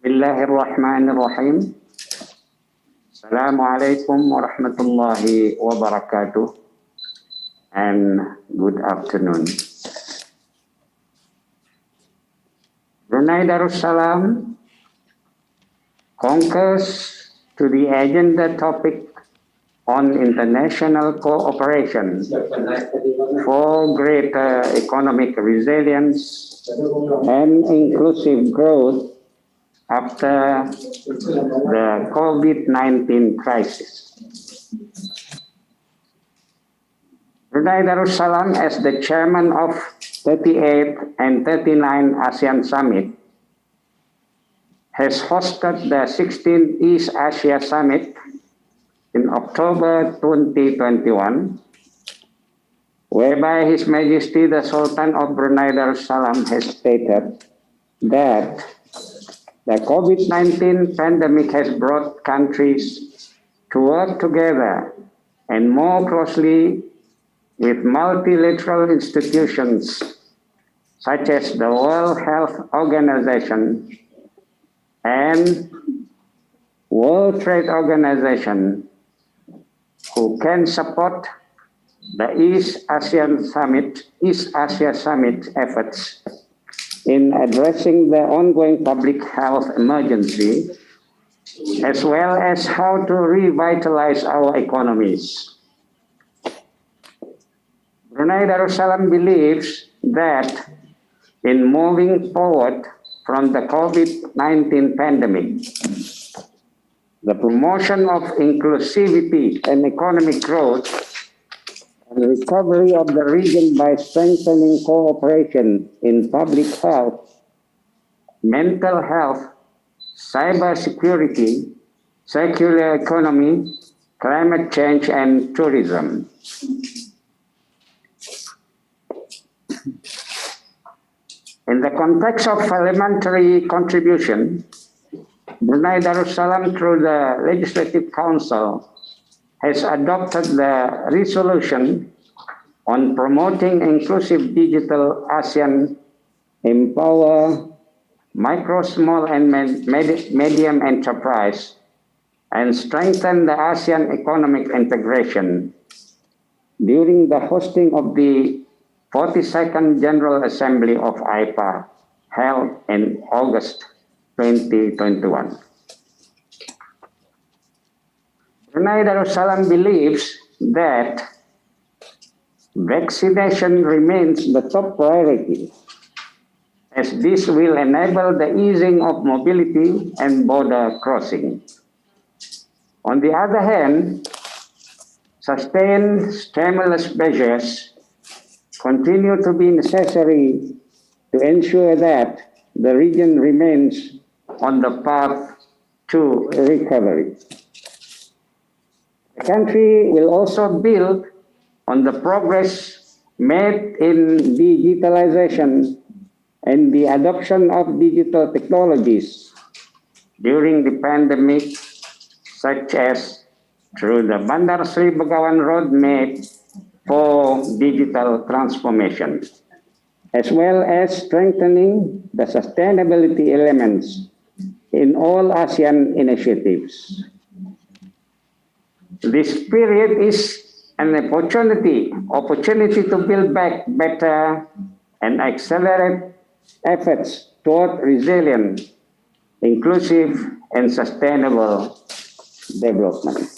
Bismillahirrahmanirrahim. Assalamualaikum warahmatullahi wabarakatuh. And good afternoon. Brunei Darussalam concurs to the agenda topic on international cooperation for greater economic resilience and inclusive growth after the COVID-19 crisis. Brunei Darussalam, as the chairman of 38 and 39 ASEAN Summit, has hosted the 16th East Asia Summit in October 2021, whereby His Majesty the Sultan of Brunei Darussalam has stated that the COVID-19 pandemic has brought countries to work together and more closely with multilateral institutions such as the World Health Organization and World Trade Organization, who can support the East Asia Summit efforts in addressing the ongoing public health emergency, as well as how to revitalize our economies. Brunei Darussalam believes that in moving forward from the COVID-19 pandemic, the promotion of inclusivity and economic growth and recovery of the region by strengthening cooperation in public health, mental health, cybersecurity, circular economy, climate change, and tourism. In the context of parliamentary contribution, Brunei Darussalam, through the Legislative Council, has adopted the resolution on promoting inclusive digital ASEAN, empower micro, small, and medium enterprise, and strengthen the ASEAN economic integration during the hosting of the 42nd General Assembly of IPA, held in August 2021. Brunei Darussalam believes that vaccination remains the top priority, as this will enable the easing of mobility and border crossing. On the other hand, sustained stimulus measures continue to be necessary to ensure that the region remains on the path to recovery. The country will also build on the progress made in digitalization and the adoption of digital technologies during the pandemic, such as through the Bandar Sri Begawan Roadmap for digital transformation, as well as strengthening the sustainability elements in all ASEAN initiatives. This period is an opportunity to build back better and accelerate efforts toward resilient, inclusive, and sustainable development.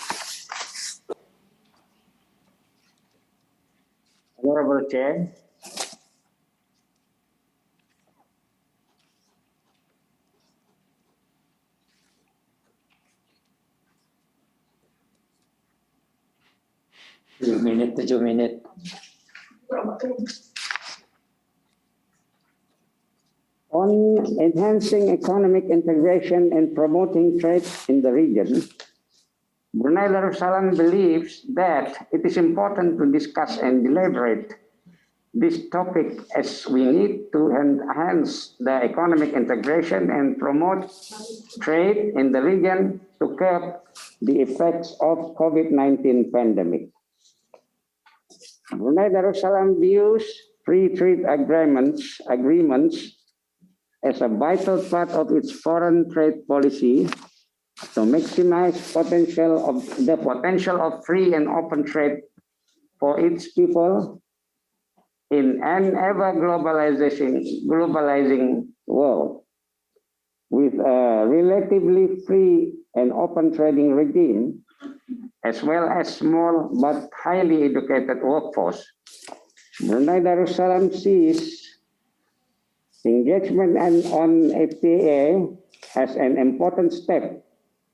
Honorable Chair, Tujuh minit. On enhancing economic integration and promoting trade in the region, Brunei Darussalam believes that it is important to discuss and deliberate this topic as we need to enhance the economic integration and promote trade in the region to curb the effects of COVID-19 pandemic. Brunei Darussalam views free trade agreements as a vital part of its foreign trade policy to maximize the potential of free and open trade for its people in an ever globalizing world. With a relatively free and open trading regime, as well as small but highly educated workforce, Brunei Darussalam sees engagement on FTA as an important step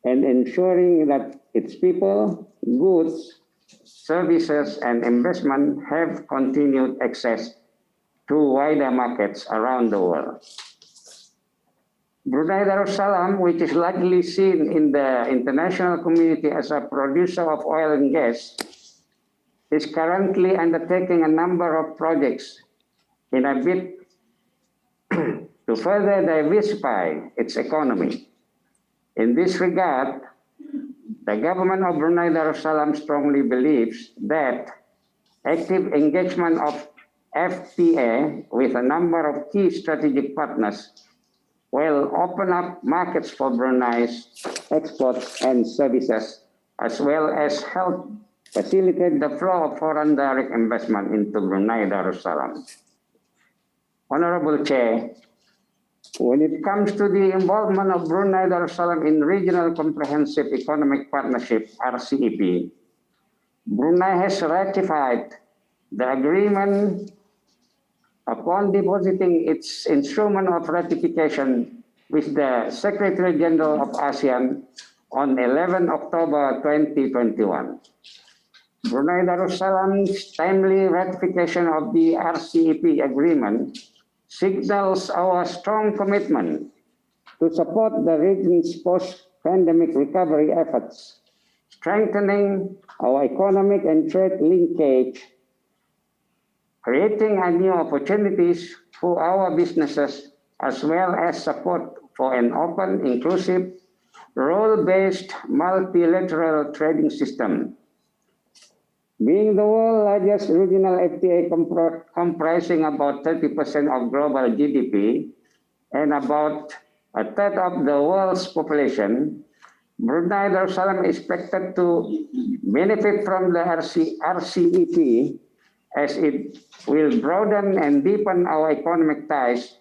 in ensuring that its people, goods, services, and investment have continued access to wider markets around the world. Brunei Darussalam, which is largely seen in the international community as a producer of oil and gas, is currently undertaking a number of projects in a bid to further diversify its economy. In this regard, the government of Brunei Darussalam strongly believes that active engagement of FTA with a number of key strategic partners will open up markets for Brunei's exports and services, as well as help facilitate the flow of foreign direct investment into Brunei Darussalam. Honorable Chair, when it comes to the involvement of Brunei Darussalam in Regional Comprehensive Economic Partnership, RCEP, Brunei has ratified the agreement upon depositing its instrument of ratification with the Secretary General of ASEAN on 11 October 2021. Brunei Darussalam's timely ratification of the RCEP agreement signals our strong commitment to support the region's post-pandemic recovery efforts, strengthening our economic and trade linkage, creating new opportunities for our businesses, as well as support for an open, inclusive, rule-based multilateral trading system. Being the world's largest regional FTA comprising about 30% of global GDP and about a third of the world's population, Brunei Darussalam is expected to benefit from the RCEP as it will broaden and deepen our economic ties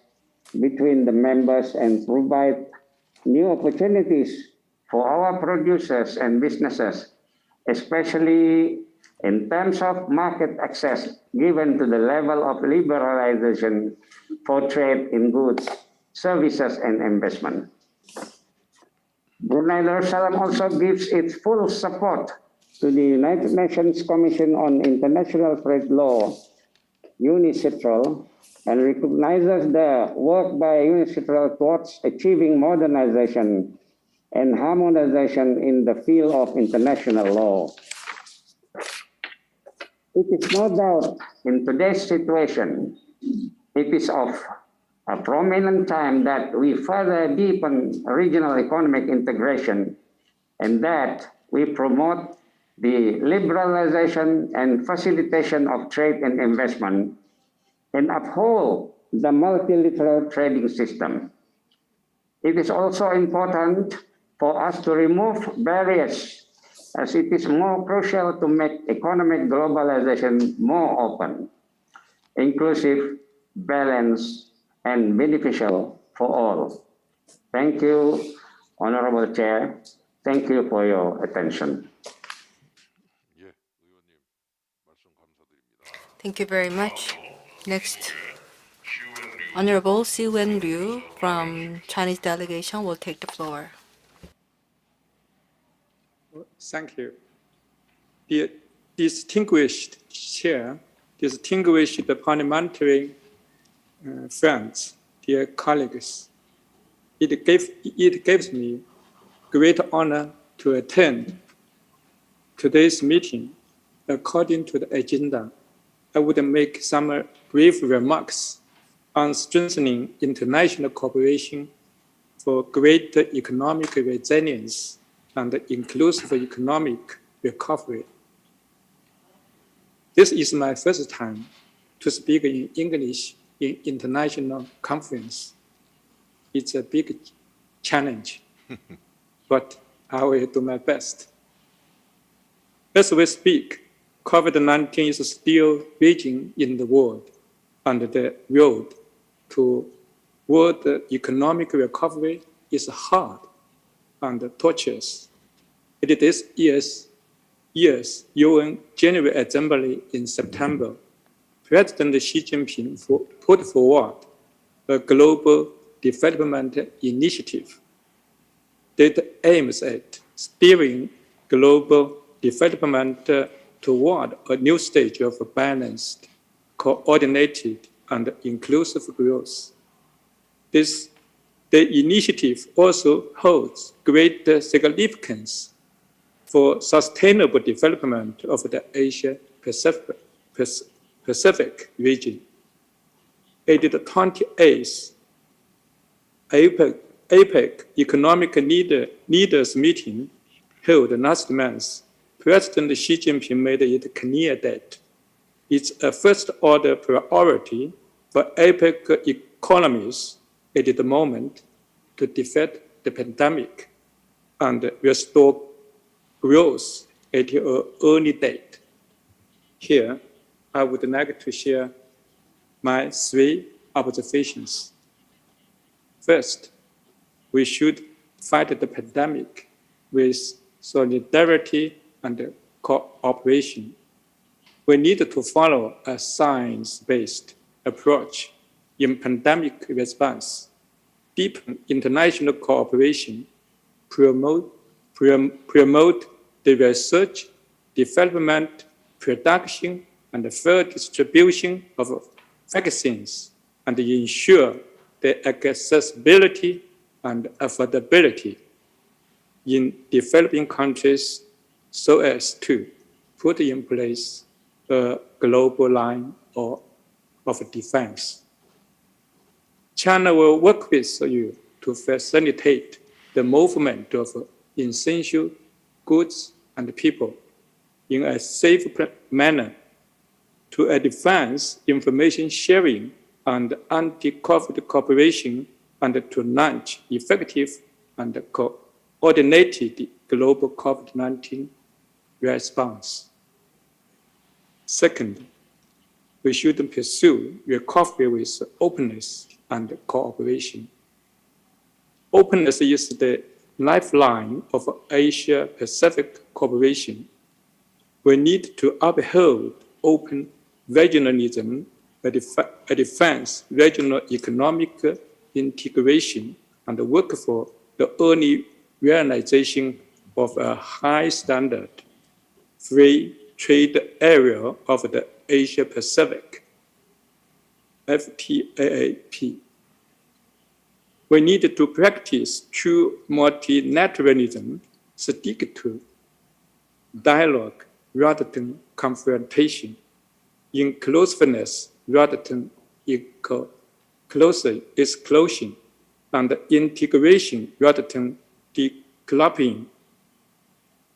between the members and provide new opportunities for our producers and businesses, especially in terms of market access given to the level of liberalization for trade in goods, services, and investment. Brunei Darussalam also gives its full support to the United Nations Commission on International Trade Law, UNICITRAL, and recognizes the work by UNICITRAL towards achieving modernization and harmonization in the field of international law. It is no doubt in today's situation, it is of a prominent time that we further deepen regional economic integration and that we promote the liberalization and facilitation of trade and investment and uphold the multilateral trading system. It is also important for us to remove barriers as it is more crucial to make economic globalization more open, inclusive, balanced, and beneficial for all. Thank you, Honorable Chair. Thank you for your attention. Thank you very much. Next, Honorable Si-Wen Liu from Chinese delegation will take the floor. Thank you. Dear distinguished Chair, distinguished parliamentary friends, dear colleagues, it gives me great honor to attend today's meeting. According to the agenda, I would make some brief remarks on strengthening international cooperation for greater economic resilience and inclusive economic recovery. This is my first time to speak in English in international conference. It's a big challenge, but I will do my best. As we speak, COVID-19 is still raging in the world, and the road to world economic recovery is hard and tortuous. At this year's UN General Assembly in September, President Xi Jinping put forward a global development initiative that aims at steering global development toward a new stage of balanced, coordinated, and inclusive growth. The initiative also holds great significance for sustainable development of the Asia-Pacific region. At the 28th APEC Economic Leaders Meeting held last month, President Xi Jinping made it clear that it's a first-order priority for APEC economies at the moment to defeat the pandemic and restore growth at an early date. Here, I would like to share my 3 observations. First, we should fight the pandemic with solidarity and cooperation. We need to follow a science-based approach in pandemic response, deepen international cooperation, promote the research, development, production, and fair distribution of vaccines, and ensure their accessibility and affordability in developing countries so as to put in place a global line of defense. China will work with you to facilitate the movement of essential goods and people in a safe manner, to advance information sharing and anti-COVID cooperation, and to launch effective and coordinated global COVID-19 response. Second, we should pursue recovery with openness and cooperation. Openness is the lifeline of Asia-Pacific cooperation. We need to uphold open regionalism, advance regional economic integration, and work for the early realization of a high standard free trade area of the Asia-Pacific, FTAAP. We need to practice true multilateralism, stick to dialogue rather than confrontation, inclusiveness rather than exclusion, and integration rather than decoupling,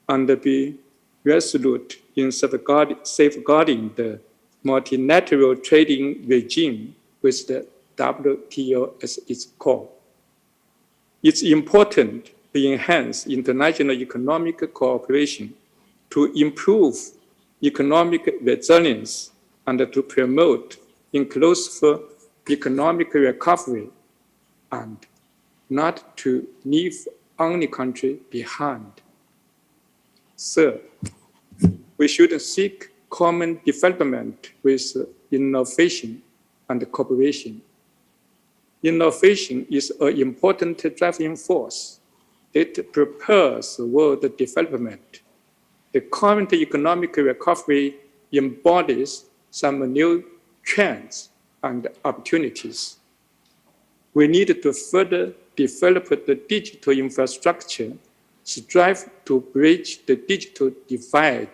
and be resolute in safeguarding the multilateral trading regime with the WTO as its core. It's important to enhance international economic cooperation, to improve economic resilience, and to promote inclusive economic recovery, and not to leave any country behind. Third, we should seek common development with innovation and cooperation. Innovation is an important driving force that propels world development. The current economic recovery embodies some new trends and opportunities. We need to further develop the digital infrastructure, strive to bridge the digital divide,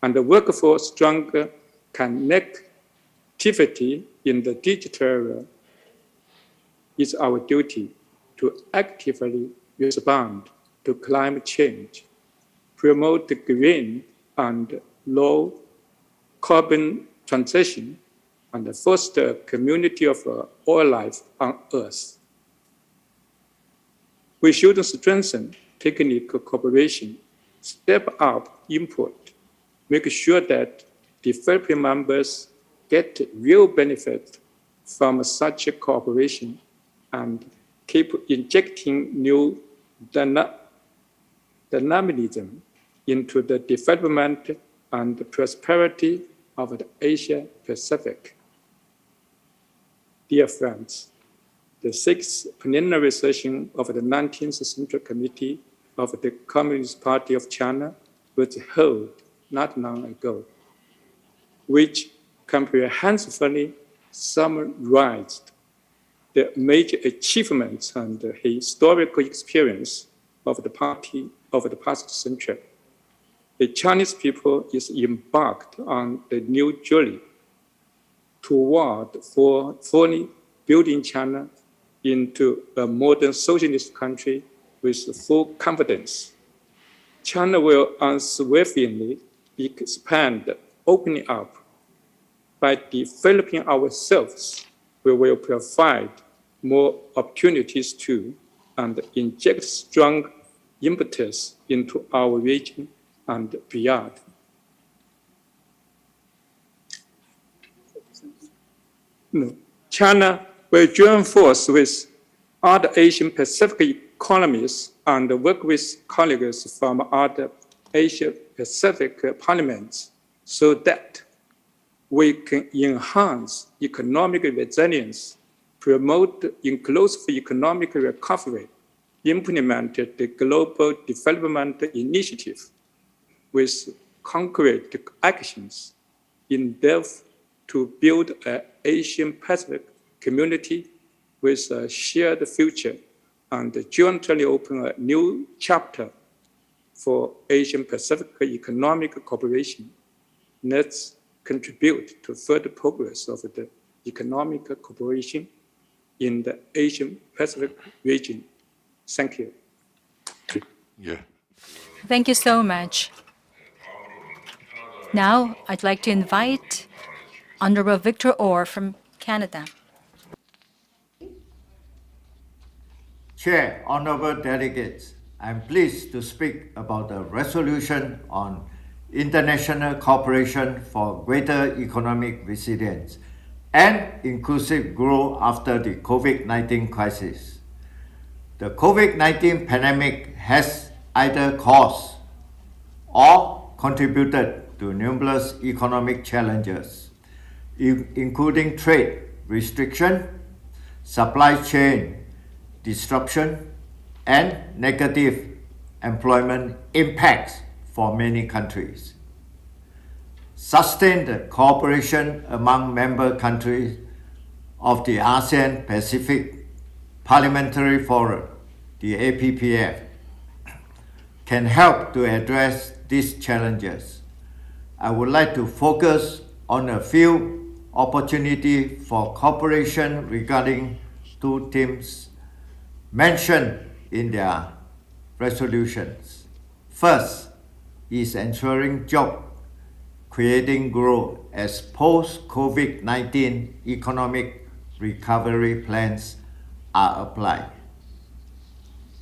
and work for stronger connectivity in the digital era. It's our duty to actively respond to climate change, promote the green and low carbon transition, and foster a community of all life on Earth. We should strengthen technical cooperation, step up input, make sure that developing members get real benefit from such a cooperation, and keep injecting new dynamism into the development and prosperity of the Asia Pacific. Dear friends, the 6th plenary session of the 19th Central Committee of the Communist Party of China was held not long ago, which comprehensively summarized the major achievements and the historical experience of the party over the past century. The Chinese people is embarked on the new journey toward fully building China into a modern socialist country with full confidence. China will unswervingly expand, opening up. By developing ourselves, we will provide more opportunities to and inject strong impetus into our region and beyond. China will join forces with other Asian Pacific economies and work with colleagues from other Asia Pacific parliaments so that we can enhance economic resilience, promote inclusive economic recovery, implement the Global Development Initiative with concrete actions, endeavor to build an Asian Pacific community with a shared future, and jointly open a new chapter for Asian Pacific economic cooperation. Let's contribute to further progress of the economic cooperation in the Asian Pacific region. Thank you. Yeah. Thank you so much. Now, I'd like to invite Honorable Victor Orr from Canada. Chair, honorable delegates, I'm pleased to speak about the resolution on international cooperation for greater economic resilience and inclusive growth after the COVID-19 crisis. The COVID-19 pandemic has either caused or contributed to numerous economic challenges, including trade restriction, supply chain disruption, and negative employment impacts for many countries. Sustained cooperation among member countries of the ASEAN Pacific Parliamentary Forum, the APPF, can help to address these challenges. I would like to focus on a few opportunities for cooperation regarding two themes mentioned in their resolutions. First is ensuring job creating growth as post-COVID-19 economic recovery plans are applied,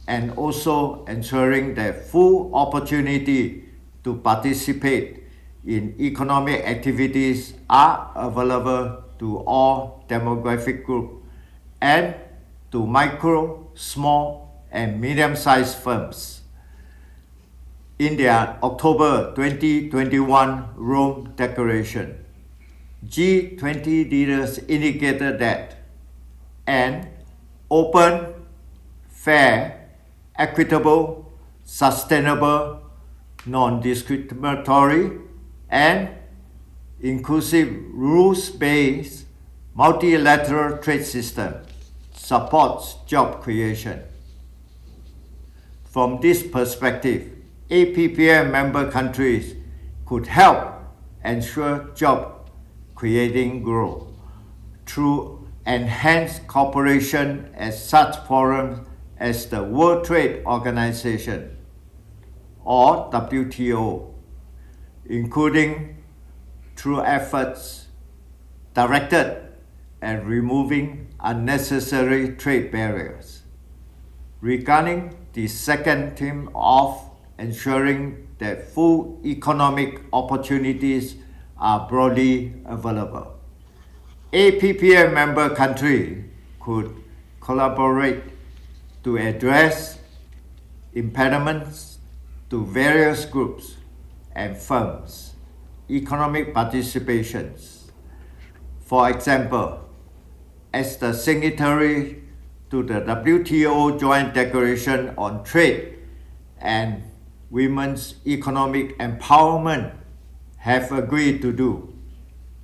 and also ensuring that full opportunity to participate in economic activities are available to all demographic groups and to micro, small, and medium-sized firms. In their October 2021 Rome Declaration, G20 leaders indicated that an open, fair, equitable, sustainable, non-discriminatory, and inclusive rules-based multilateral trade system supports job creation. From this perspective, APPF member countries could help ensure job creating growth through enhanced cooperation at such forums as the World Trade Organization or WTO, including through efforts directed at removing unnecessary trade barriers. Regarding the second theme of ensuring that full economic opportunities are broadly available, APPF member countries could collaborate to address impediments to various groups and firms' economic participations. For example, as the signatory to the WTO Joint Declaration on Trade and Women's Economic Empowerment have agreed to do,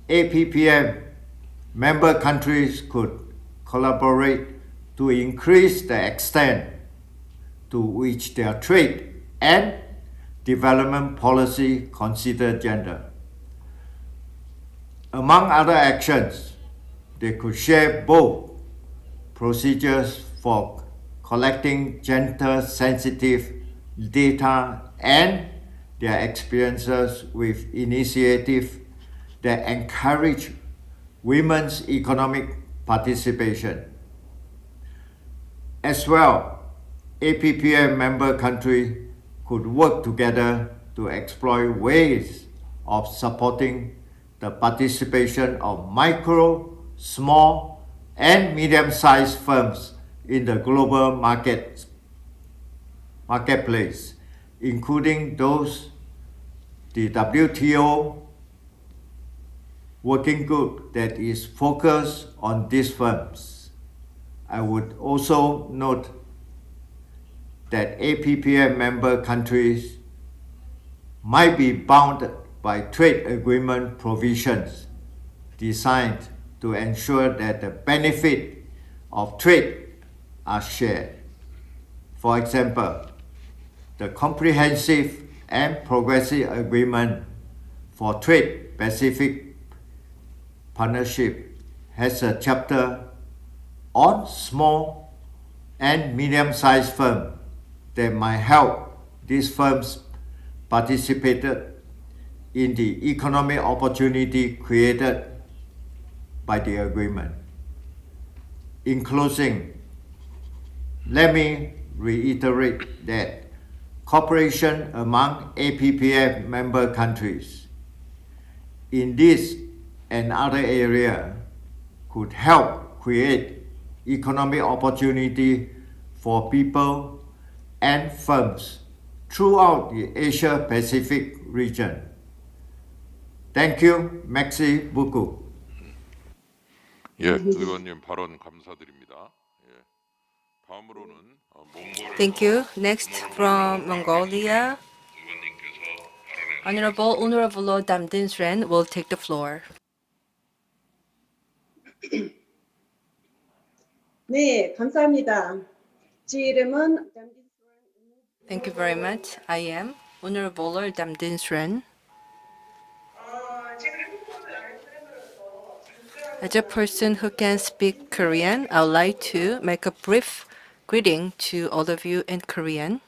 APPF member countries could collaborate to increase the extent to which their trade and development policy consider gender. Among other actions, they could share both procedures for collecting gender-sensitive data and their experiences with initiatives that encourage women's economic participation. As well, APPF member countries could work together to explore ways of supporting the participation of micro, small, and medium-sized firms in the global marketplace, including those the WTO working group that is focused on these firms. I would also note that APPF member countries might be bound by trade agreement provisions designed to ensure that the benefit of trade are shared. For example, the Comprehensive and Progressive Agreement for Trade-Pacific Partnership has a chapter on small and medium-sized firms that might help these firms participate in the economic opportunity created by the agreement. In closing, let me reiterate that cooperation among APPF member countries in this and other areas could help create economic opportunity for people and firms throughout the Asia-Pacific region. Thank you. Merci beaucoup. 예, 의원님 발언 감사드립니다. 예, 다음으로는 몽골 Thank you. Next from Mongolia, Honorable Unravolo Damdinsren will take the floor. 네, 감사합니다. 제 이름은 Thank you very much. I am Honorable Damdinsren. As a person who can speak Korean, I would like to make a brief greeting to all of you in Korean.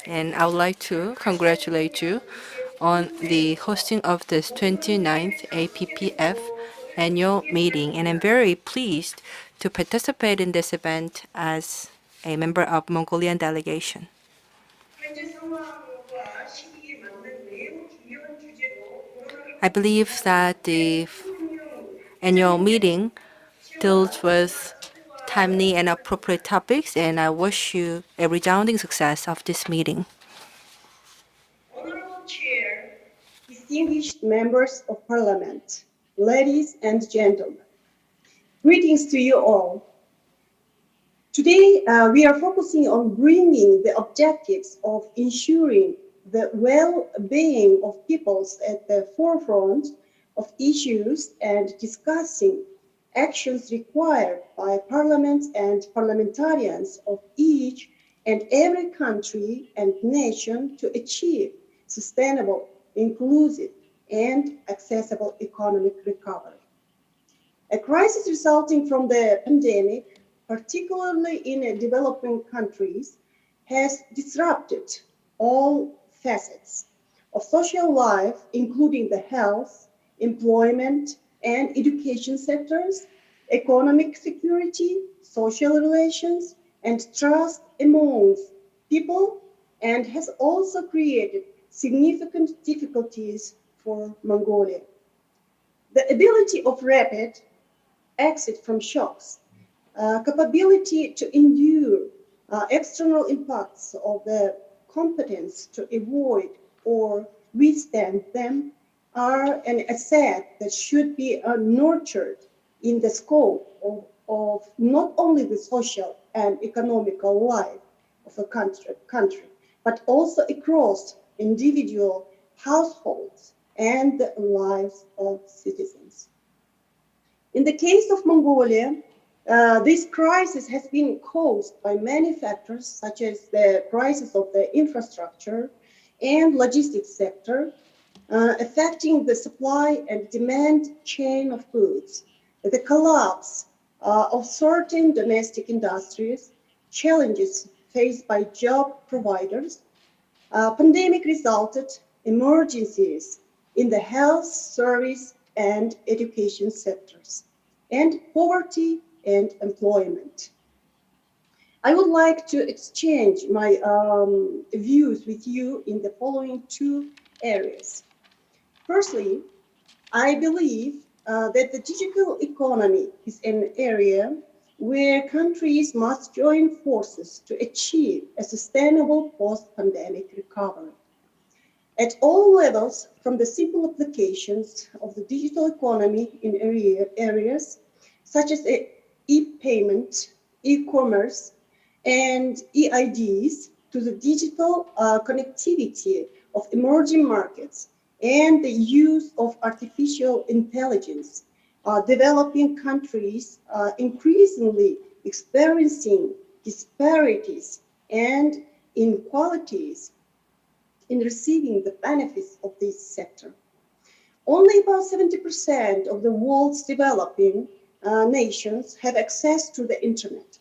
And I would like to congratulate you on the hosting of this 29th APPF annual meeting. And I'm very pleased to participate in this event as a member of Mongolian delegation. I believe that the annual meeting deals with timely and appropriate topics, and I wish you a resounding success of this meeting. Honorable Chair, distinguished members of Parliament, ladies and gentlemen, greetings to you all. Today, we are focusing on bringing the objectives of ensuring the well-being of peoples at the forefront of issues and discussing actions required by parliaments and parliamentarians of each and every country and nation to achieve sustainable, inclusive, and accessible economic recovery. A crisis resulting from the pandemic, particularly in developing countries, has disrupted all facets of social life, including the health, employment, and education sectors, economic security, social relations, and trust amongst people, and has also created significant difficulties for Mongolia. The ability of rapid exit from shocks, capability to endure external impacts of the competence to avoid or withstand them are an asset that should be nurtured in the scope of not only the social and economical life of a country, but also across individual households and the lives of citizens. In the case of Mongolia, this crisis has been caused by many factors, such as the crisis of the infrastructure and logistics sector, affecting the supply and demand chain of goods, the collapse of certain domestic industries, challenges faced by job providers, pandemic resulted emergencies in the health, service, and education sectors, and poverty and employment. I would like to exchange my views with you in the following two areas. Firstly, I believe that the digital economy is an area where countries must join forces to achieve a sustainable post-pandemic recovery. At all levels, from the simple applications of the digital economy in areas such as e-payment, e-commerce, and e-IDs, to the digital connectivity of emerging markets and the use of artificial intelligence, developing countries increasingly experiencing disparities and inequalities in receiving the benefits of this sector. Only about 70% of the world's developing nations have access to the internet.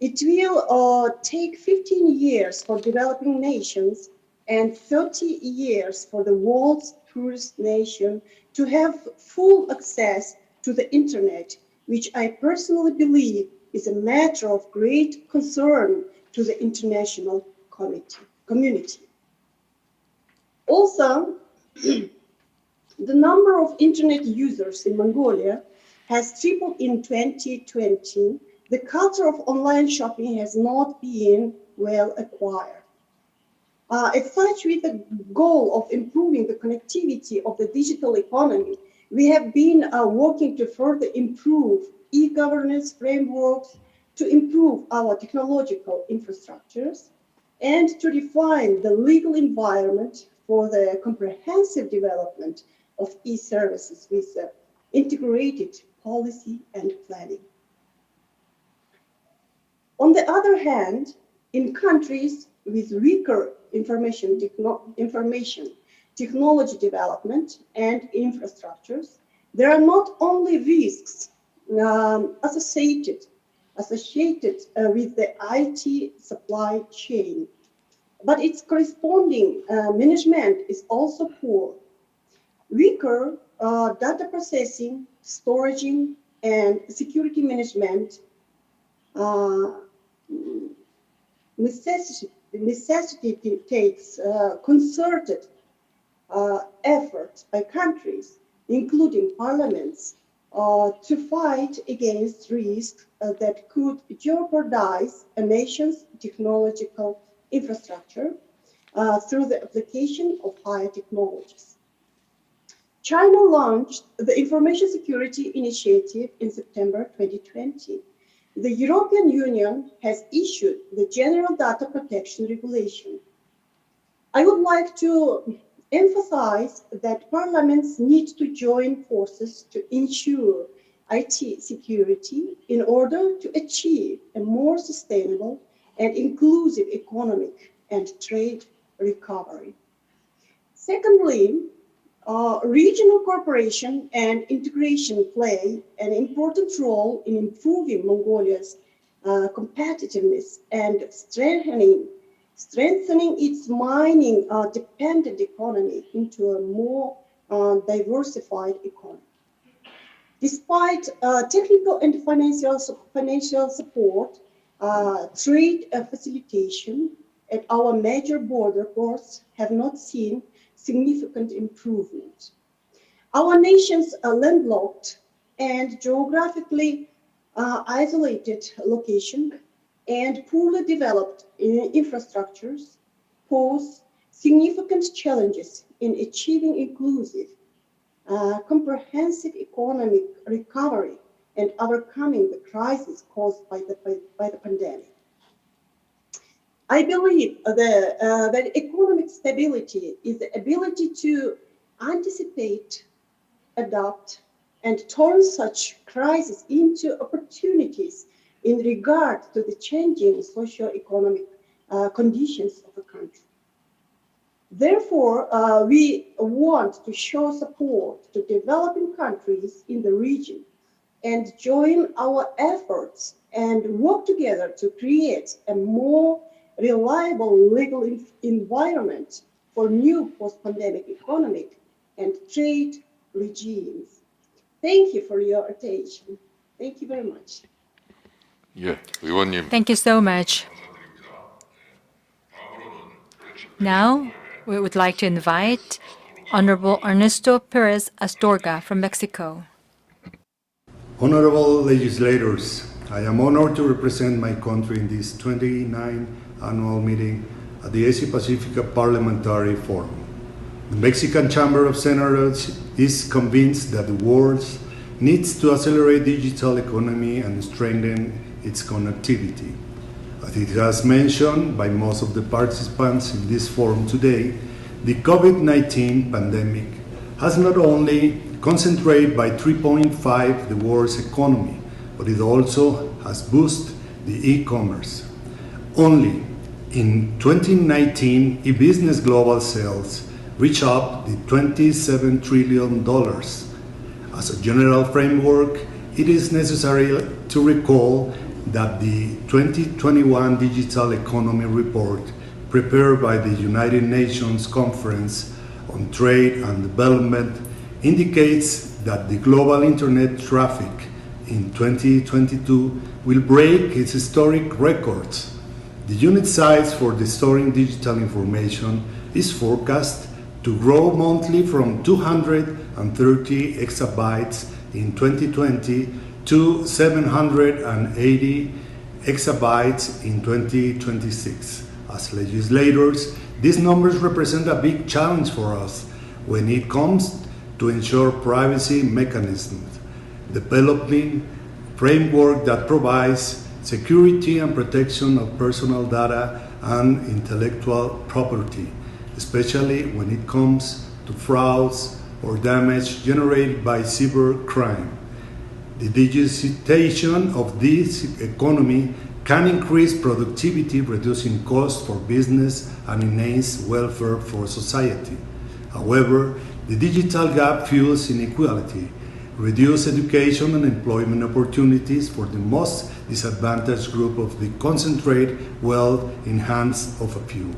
It will take 15 years for developing nations and 30 years for the world's poorest nation to have full access to the internet, which I personally believe is a matter of great concern to the international community. Also, the number of internet users in Mongolia has tripled in 2020. The culture of online shopping has not been well acquired. As such, with the goal of improving the connectivity of the digital economy, we have been working to further improve e-governance frameworks, to improve our technological infrastructures, and to define the legal environment for the comprehensive development of e-services with integrated policy and planning. On the other hand, in countries with weaker information technology development and infrastructures, there are not only risks associated with the IT supply chain, but its corresponding management is also poor. Weaker data processing, storaging, and security management necessitates concerted efforts by countries, including parliaments, to fight against risks that could jeopardize a nation's technological infrastructure through the application of higher technologies. China launched the Information Security Initiative in September 2020. The European Union has issued the General Data Protection Regulation. I would like to emphasize that parliaments need to join forces to ensure IT security in order to achieve a more sustainable and inclusive economic and trade recovery. Secondly, regional cooperation and integration play an important role in improving Mongolia's competitiveness and strengthening its mining-dependent economy into a more diversified economy. Despite technical and financial support, trade facilitation at our major border ports have not seen significant improvement. Our nation's landlocked and geographically isolated location and poorly developed infrastructures pose significant challenges in achieving inclusive, comprehensive economic recovery and overcoming the crisis caused by the pandemic. I believe that economic stability is the ability to anticipate, adapt, and turn such crises into opportunities in regard to the changing socio-economic conditions of the country. Therefore, we want to show support to developing countries in the region and join our efforts and work together to create a more reliable legal environment for new post-pandemic economic and trade regimes. Thank you for your attention. Thank you very much. 예, 의원님. Thank you so much. Now, we would like to invite Honorable Ernesto Perez Astorga from Mexico. Honorable legislators, I am honored to represent my country in this 29th annual meeting at the Asia Pacific Parliamentary Forum. The Mexican Chamber of Senators is convinced that the world needs to accelerate digital economy and strengthen its connectivity. As it has mentioned by most of the participants in this forum today, the COVID-19 pandemic has not only concentrated by 3.5 the world's economy, but it also has boosted the e-commerce. Only in 2019, e-business global sales reached up to $27 trillion. As a general framework, it is necessary to recall that the 2021 Digital Economy Report prepared by the United Nations Conference on Trade and Development indicates that the global internet traffic in 2022 will break its historic records. The unit size for the storing digital information is forecast to grow monthly from 230 exabytes in 2020 to 780 exabytes in 2026. As legislators, these numbers represent a big challenge for us when it comes to ensure privacy mechanisms, developing framework that provides security and protection of personal data and intellectual property, especially when it comes to frauds or damage generated by cybercrime. The digitization of this economy can increase productivity, reducing costs for business and enhance welfare for society. However, the digital gap fuels inequality, reduce education and employment opportunities for the most disadvantaged group of the concentrated wealth in hands of a few.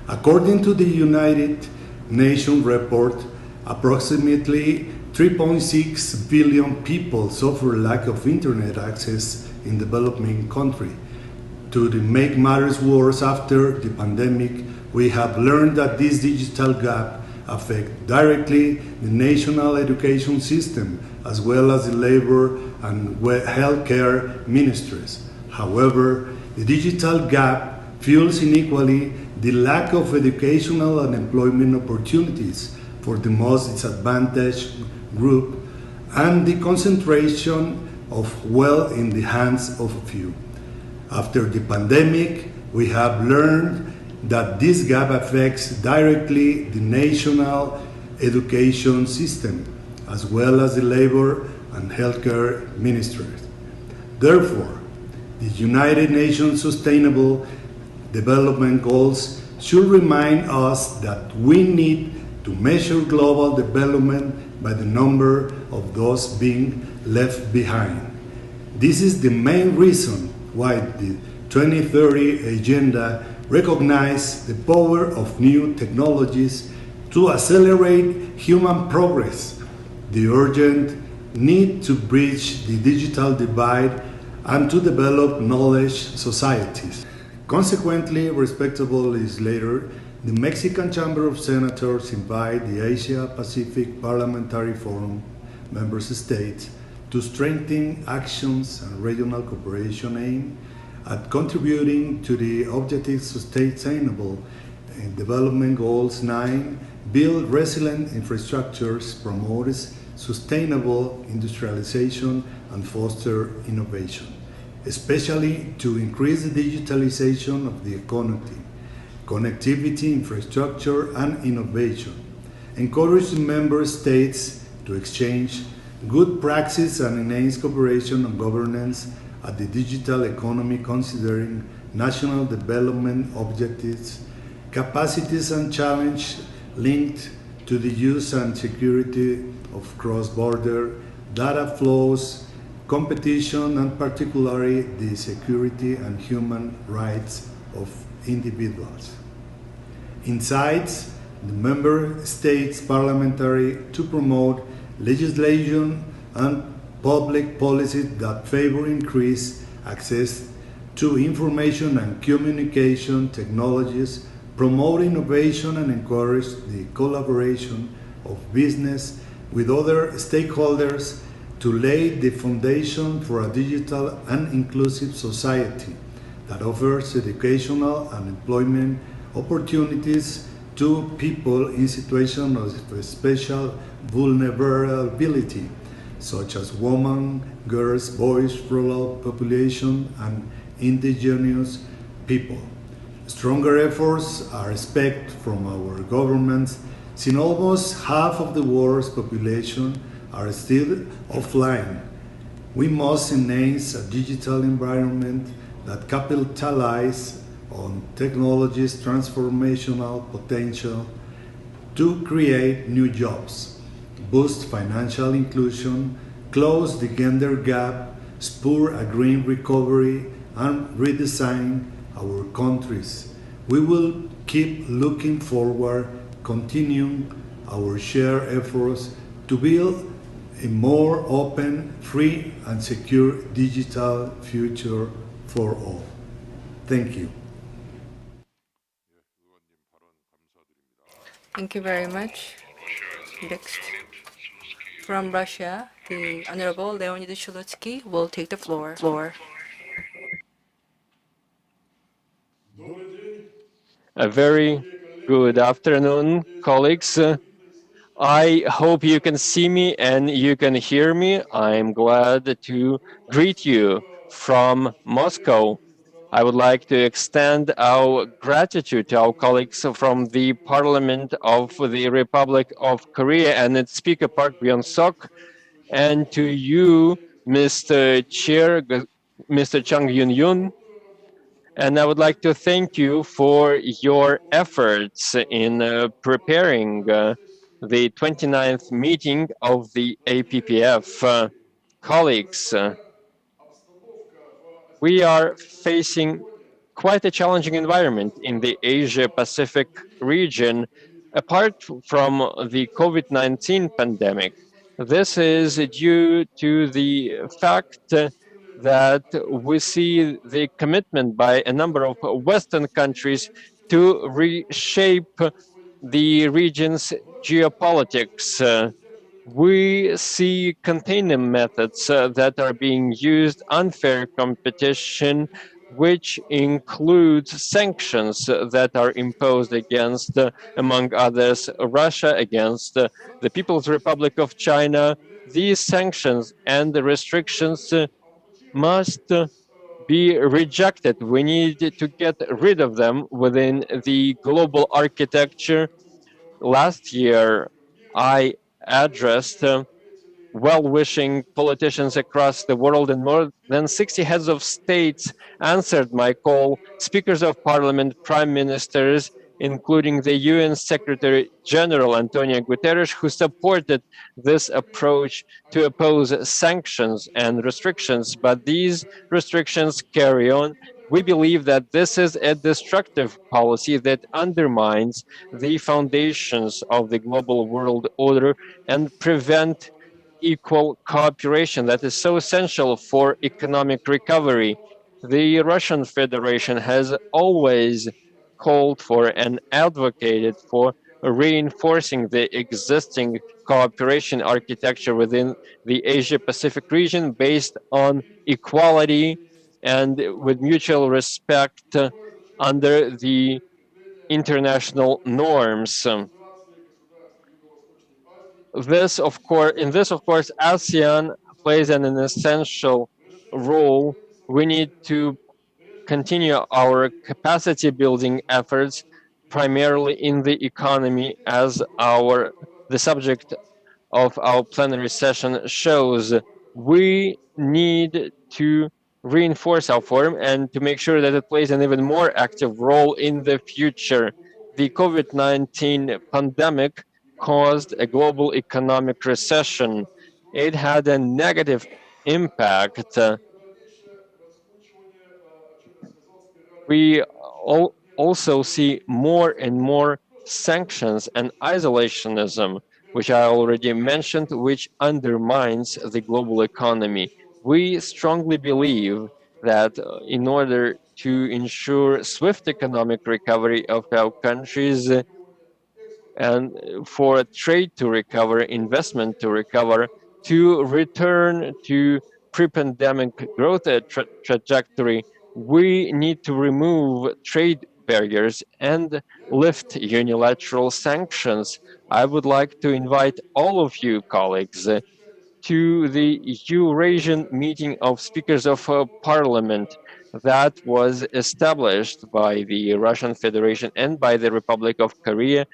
According to the United Nations report, approximately 3.6 billion people suffer lack of internet access in developing countries. To make matters worse, after the pandemic, we have learned that this digital gap affects directly the national education system as well as the labor and healthcare ministries. However, the digital gap fuels inequality, the lack of educational and employment opportunities for the most disadvantaged group, and the concentration of wealth in the hands of a few. After the pandemic, we have learned that this gap affects directly the national education system, as well as the labor and healthcare ministries. Therefore, the United Nations Sustainable Development Goals should remind us that we need to measure global development by the number of those being left behind. This is the main reason why the 2030 Agenda recognizes the power of new technologies to accelerate human progress, the urgent need to bridge the digital divide, and to develop knowledge societies. Consequently, respectable legislator, the Mexican Chamber of Senators invite the Asia-Pacific Parliamentary Forum member states to strengthen actions and regional cooperation aimed at contributing to the objectives of Sustainable Development Goals 9, build resilient infrastructures, promote sustainable industrialization, and foster innovation, especially to increase the digitalization of the economy, connectivity, infrastructure, and innovation. Encourage the member states to exchange good practice and enhance cooperation on governance at the digital economy, considering national development objectives, capacities, and challenges linked to the use and security of cross-border data flows, competition, and particularly the security and human rights of individuals. Incites the member states parliamentary to promote legislation and public policies that favor increased access to information and communication technologies, promote innovation, and encourage the collaboration of business with other stakeholders to lay the foundation for a digital and inclusive society that offers educational and employment opportunities to people in situations of special vulnerability, such as women, girls, boys, rural population, and indigenous people. Stronger efforts are expected from our governments, since almost half of the world's population are still offline. We must enhance a digital environment that capitalizes on technology's transformational potential to create new jobs, boost financial inclusion, close the gender gap, spur a green recovery, and redesign our countries. We will keep looking forward, continuing our shared efforts to build a more open, free, and secure digital future for all. Thank you. Thank you very much. Next, from Russia, the Honorable Leonid Shulutsky will take the floor. A very good afternoon, colleagues. I hope you can see me and you can hear me. I'm glad to greet you from Moscow. I would like to extend our gratitude to our colleagues from the Parliament of the Republic of Korea and its Speaker Park Byung-sok, and to you, Mr. Chair, Mr. Chung Yun-yun. And I would like to thank you for your efforts in preparing the 29th meeting of the APPF. Colleagues, we are facing quite a challenging environment in the Asia-Pacific region, apart from the COVID-19 pandemic. This is due to the fact that we see the commitment by a number of Western countries to reshape the region's geopolitics. We see containment methods that are being used, unfair competition, which includes sanctions that are imposed against, among others, Russia, against the People's Republic of China. These sanctions and the restrictions must be rejected. We need to get rid of them within the global architecture. Last year, I addressed well-wishing politicians across the world, and more than 60 heads of states answered my call, speakers of parliament, prime ministers, including the UN Secretary General Antonio Guterres, who supported this approach to oppose sanctions and restrictions. But these restrictions carry on. We believe that this is a destructive policy that undermines the foundations of the global world order and prevent equal cooperation that is so essential for economic recovery. The Russian Federation has always called for and advocated for reinforcing the existing cooperation architecture within the Asia Pacific region based on equality and with mutual respect under the international norms. In this, of course, ASEAN plays an essential role. We need to continue our capacity building efforts, primarily in the economy, as the subject of our plenary session shows. We need to reinforce our forum and to make sure that it plays an even more active role in the future. The COVID-19 pandemic caused a global economic recession. It had a negative impact. We also see more and more sanctions and isolationism, which I already mentioned, which undermines the global economy. We strongly believe that in order to ensure swift economic recovery of our countries, and for trade to recover, investment to recover, to return to pre-pandemic growth trajectory, we need to remove trade barriers and lift unilateral sanctions. I would like to invite all of you colleagues to the Eurasian meeting of speakers of parliament that was established by the Russian Federation and by the Republic of Korea,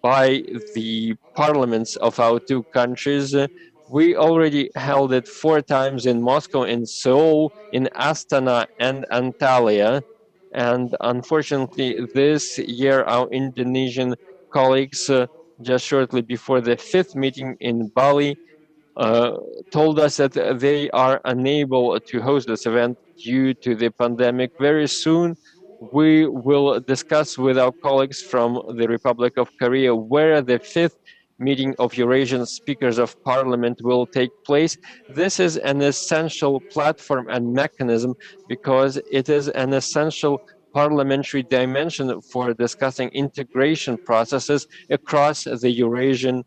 by the parliaments of our two countries. We already held it 4 times in Moscow, in Seoul, in Astana, and Antalya. And unfortunately, this year, our Indonesian colleagues, just shortly before the 5th meeting in Bali, told us that they are unable to host this event due to the pandemic. Very soon, we will discuss with our colleagues from the Republic of Korea where the 5th meeting of Eurasian Speakers of Parliament will take place. This is an essential platform and mechanism because it is an essential parliamentary dimension for discussing integration processes across the Eurasian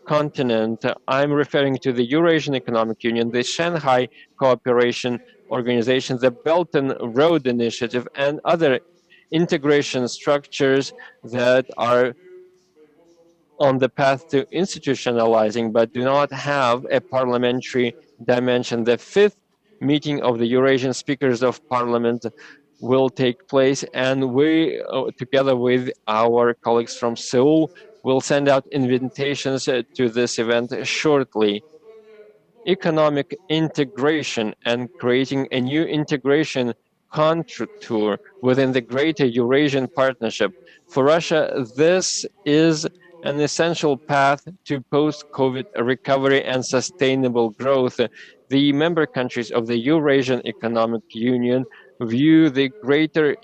continent. I'm referring to the Eurasian Economic Union, the Shanghai Cooperation Organization, the Belt and Road Initiative, and other integration structures that are on the path to institutionalizing but do not have a parliamentary dimension. The 5th meeting of the Eurasian Speakers of Parliament will take place, and we, together with our colleagues from Seoul, will send out invitations to this event shortly. Economic integration and creating a new integration contour within the greater Eurasian partnership. For Russia, this is an essential path to post-COVID recovery and sustainable growth. The member countries of the Eurasian Economic Union view the greater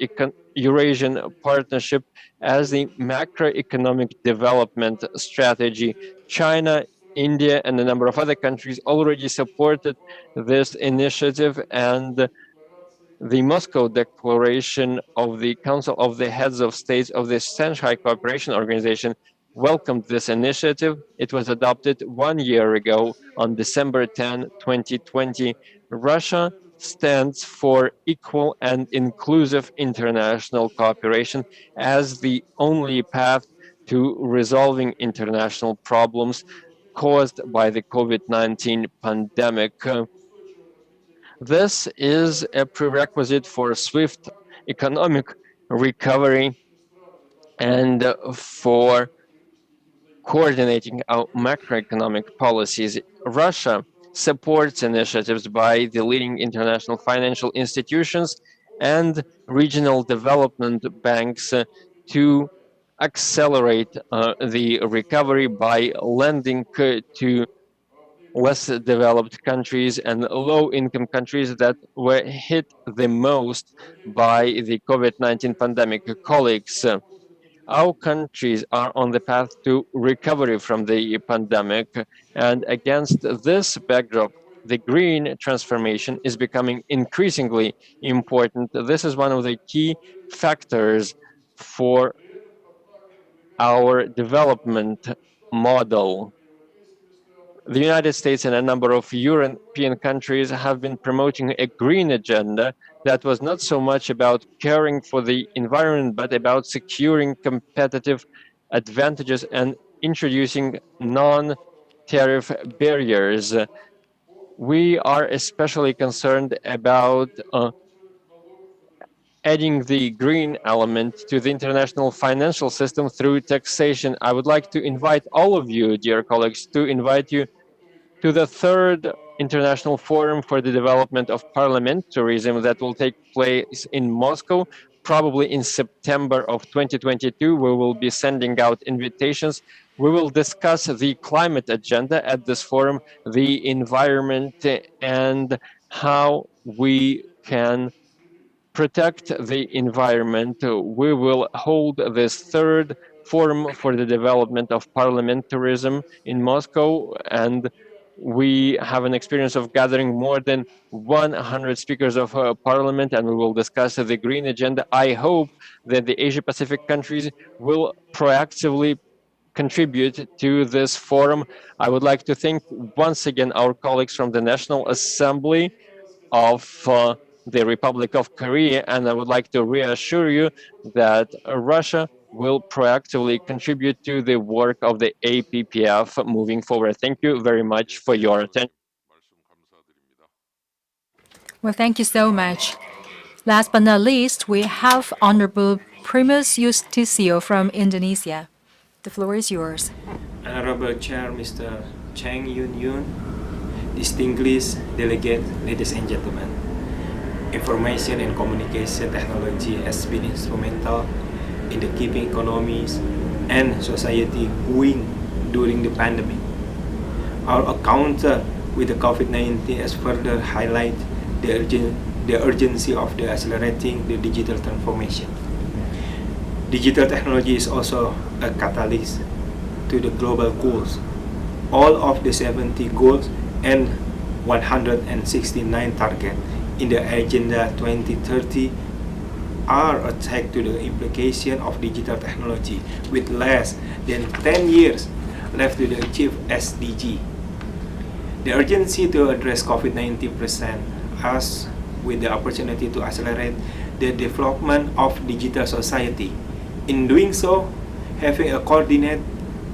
Eurasian partnership as the macroeconomic development strategy. China, India, and a number of other countries already supported this initiative, and the Moscow Declaration of the Council of the Heads of States of the Shanghai Cooperation Organization welcomed this initiative. It was adopted 1 year ago on December 10, 2020. Russia stands for equal and inclusive international cooperation as the only path to resolving international problems caused by the COVID-19 pandemic. This is a prerequisite for a swift economic recovery and for coordinating our macroeconomic policies. Russia supports initiatives by the leading international financial institutions and regional development banks to accelerate the recovery by lending to less developed countries and low-income countries that were hit the most by the COVID-19 pandemic. Colleagues, our countries are on the path to recovery from the pandemic, and against this backdrop, the green transformation is becoming increasingly important. This is one of the key factors for our development model. The United States and a number of European countries have been promoting a green agenda that was not so much about caring for the environment, but about securing competitive advantages and introducing non-tariff barriers. We are especially concerned about adding the green element to the international financial system through taxation. I would like to invite all of you, dear colleagues, to invite you to the third International Forum for the Development of Parliamentarism that will take place in Moscow, probably in September of 2022. We will be sending out invitations. We will discuss the climate agenda at this forum, the environment, and how we can protect the environment. We will hold this third Forum for the Development of Parliamentarism in Moscow, and we have an experience of gathering more than 100 speakers of parliament, and we will discuss the green agenda. I hope that the Asia-Pacific countries will proactively contribute to this forum. I would like to thank once again our colleagues from the National Assembly of the Republic of Korea, and I would like to reassure you that Russia will proactively contribute to the work of the APPF moving forward. Thank you very much for your attention. Well, thank you so much. Last but not least, we have Honorable Primus Justisio from Indonesia. The floor is yours. Honorable Chair, Mr. Cheng Yun, distinguished delegates, ladies and gentlemen. Information and communication technology has been instrumental in the keeping economies and society going during the pandemic. Our encounter with the COVID-19 has further highlighted the urgency of the accelerating the digital transformation. Digital technology is also a catalyst to the global goals. All of the 70 goals and 169 targets in the Agenda 2030 are attached to the implication of digital technology with less than 10 years left to achieve SDG. The urgency to address COVID-19 presents us with the opportunity to accelerate the development of digital society. In doing so, having a coordinated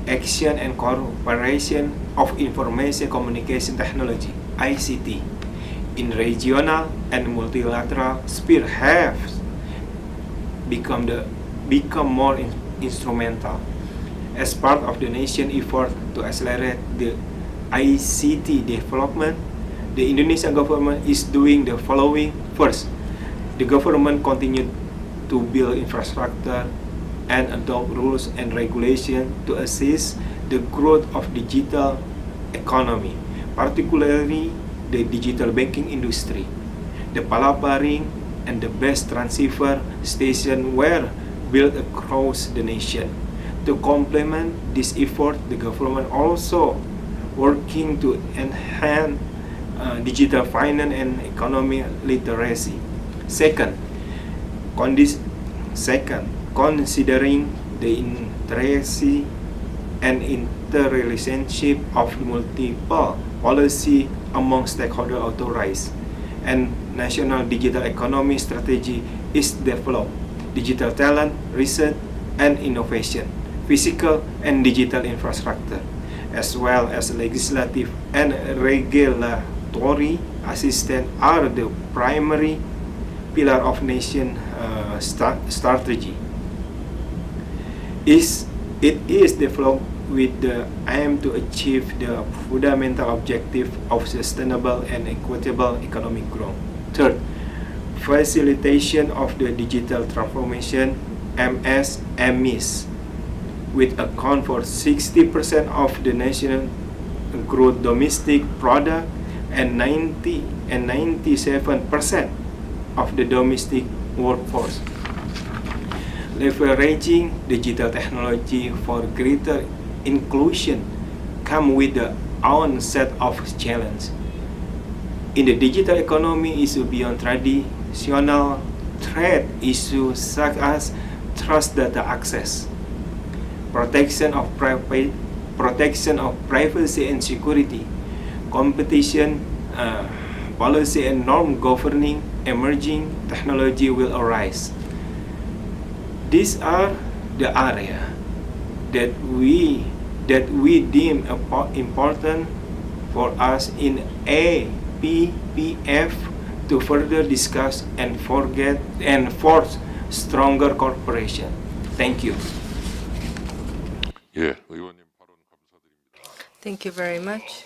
action and cooperation of information communication technology, ICT, in regional and multilateral sphere has become more instrumental. As part of the nation's effort to accelerate the ICT development, the Indonesian government is doing the following. First, the government continued to build infrastructure and adopt rules and regulations to assist the growth of digital economy, particularly the digital banking industry. The Palapari and the best transceiver station were built across the nation. To complement this effort, the government also working to enhance digital finance and economic literacy. Second, considering the intricacy and interrelationship of multiple policy among stakeholder authorized and national digital economy strategy is developed. Digital talent, research and innovation, physical and digital infrastructure, as well as legislative and regulatory assistance are the primary pillar of nation strategy. It is developed with the aim to achieve the fundamental objective of sustainable and equitable economic growth. Third, facilitation of the digital transformation, MSMEs, which account for 60% of the national gross domestic product and 97% of the domestic workforce. Leveraging digital technology for greater inclusion come with their own set of challenges. In the digital economy, issues beyond traditional threat issues such as trust data access, protection of privacy and security, competition, policy and norm governing emerging technology will arise. These are the areas that we deem important for us in APPF to further discuss and forge stronger cooperation. Thank you. 예, 의원님 발언 감사드립니다. Thank you very much.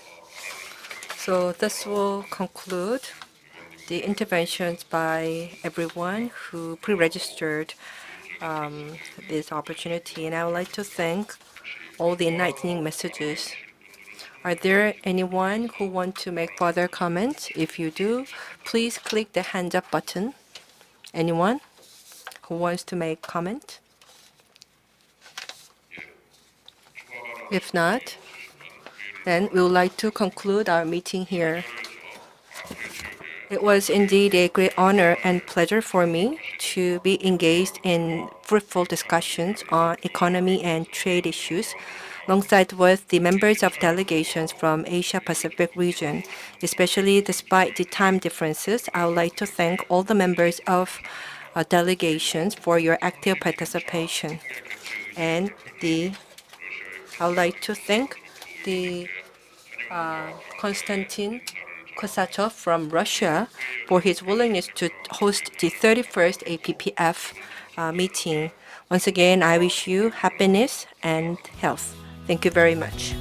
So this will conclude the interventions by everyone who pre-registered this opportunity, and I would like to thank all the enlightening messages. Are there anyone who want to make further comments? If you do, please click the hands up button. Anyone who wants to make comment? If not, then we would like to conclude our meeting here. It was indeed a great honor and pleasure for me to be engaged in fruitful discussions on economy and trade issues alongside with the members of delegations from Asia Pacific region. Especially despite the time differences, I would like to thank all the members of delegations for your active participation. And I would like to thank the Konstantin Kosachov from Russia for his willingness to host the 31st APPF meeting. Once again, I wish you happiness and health. Thank you very much.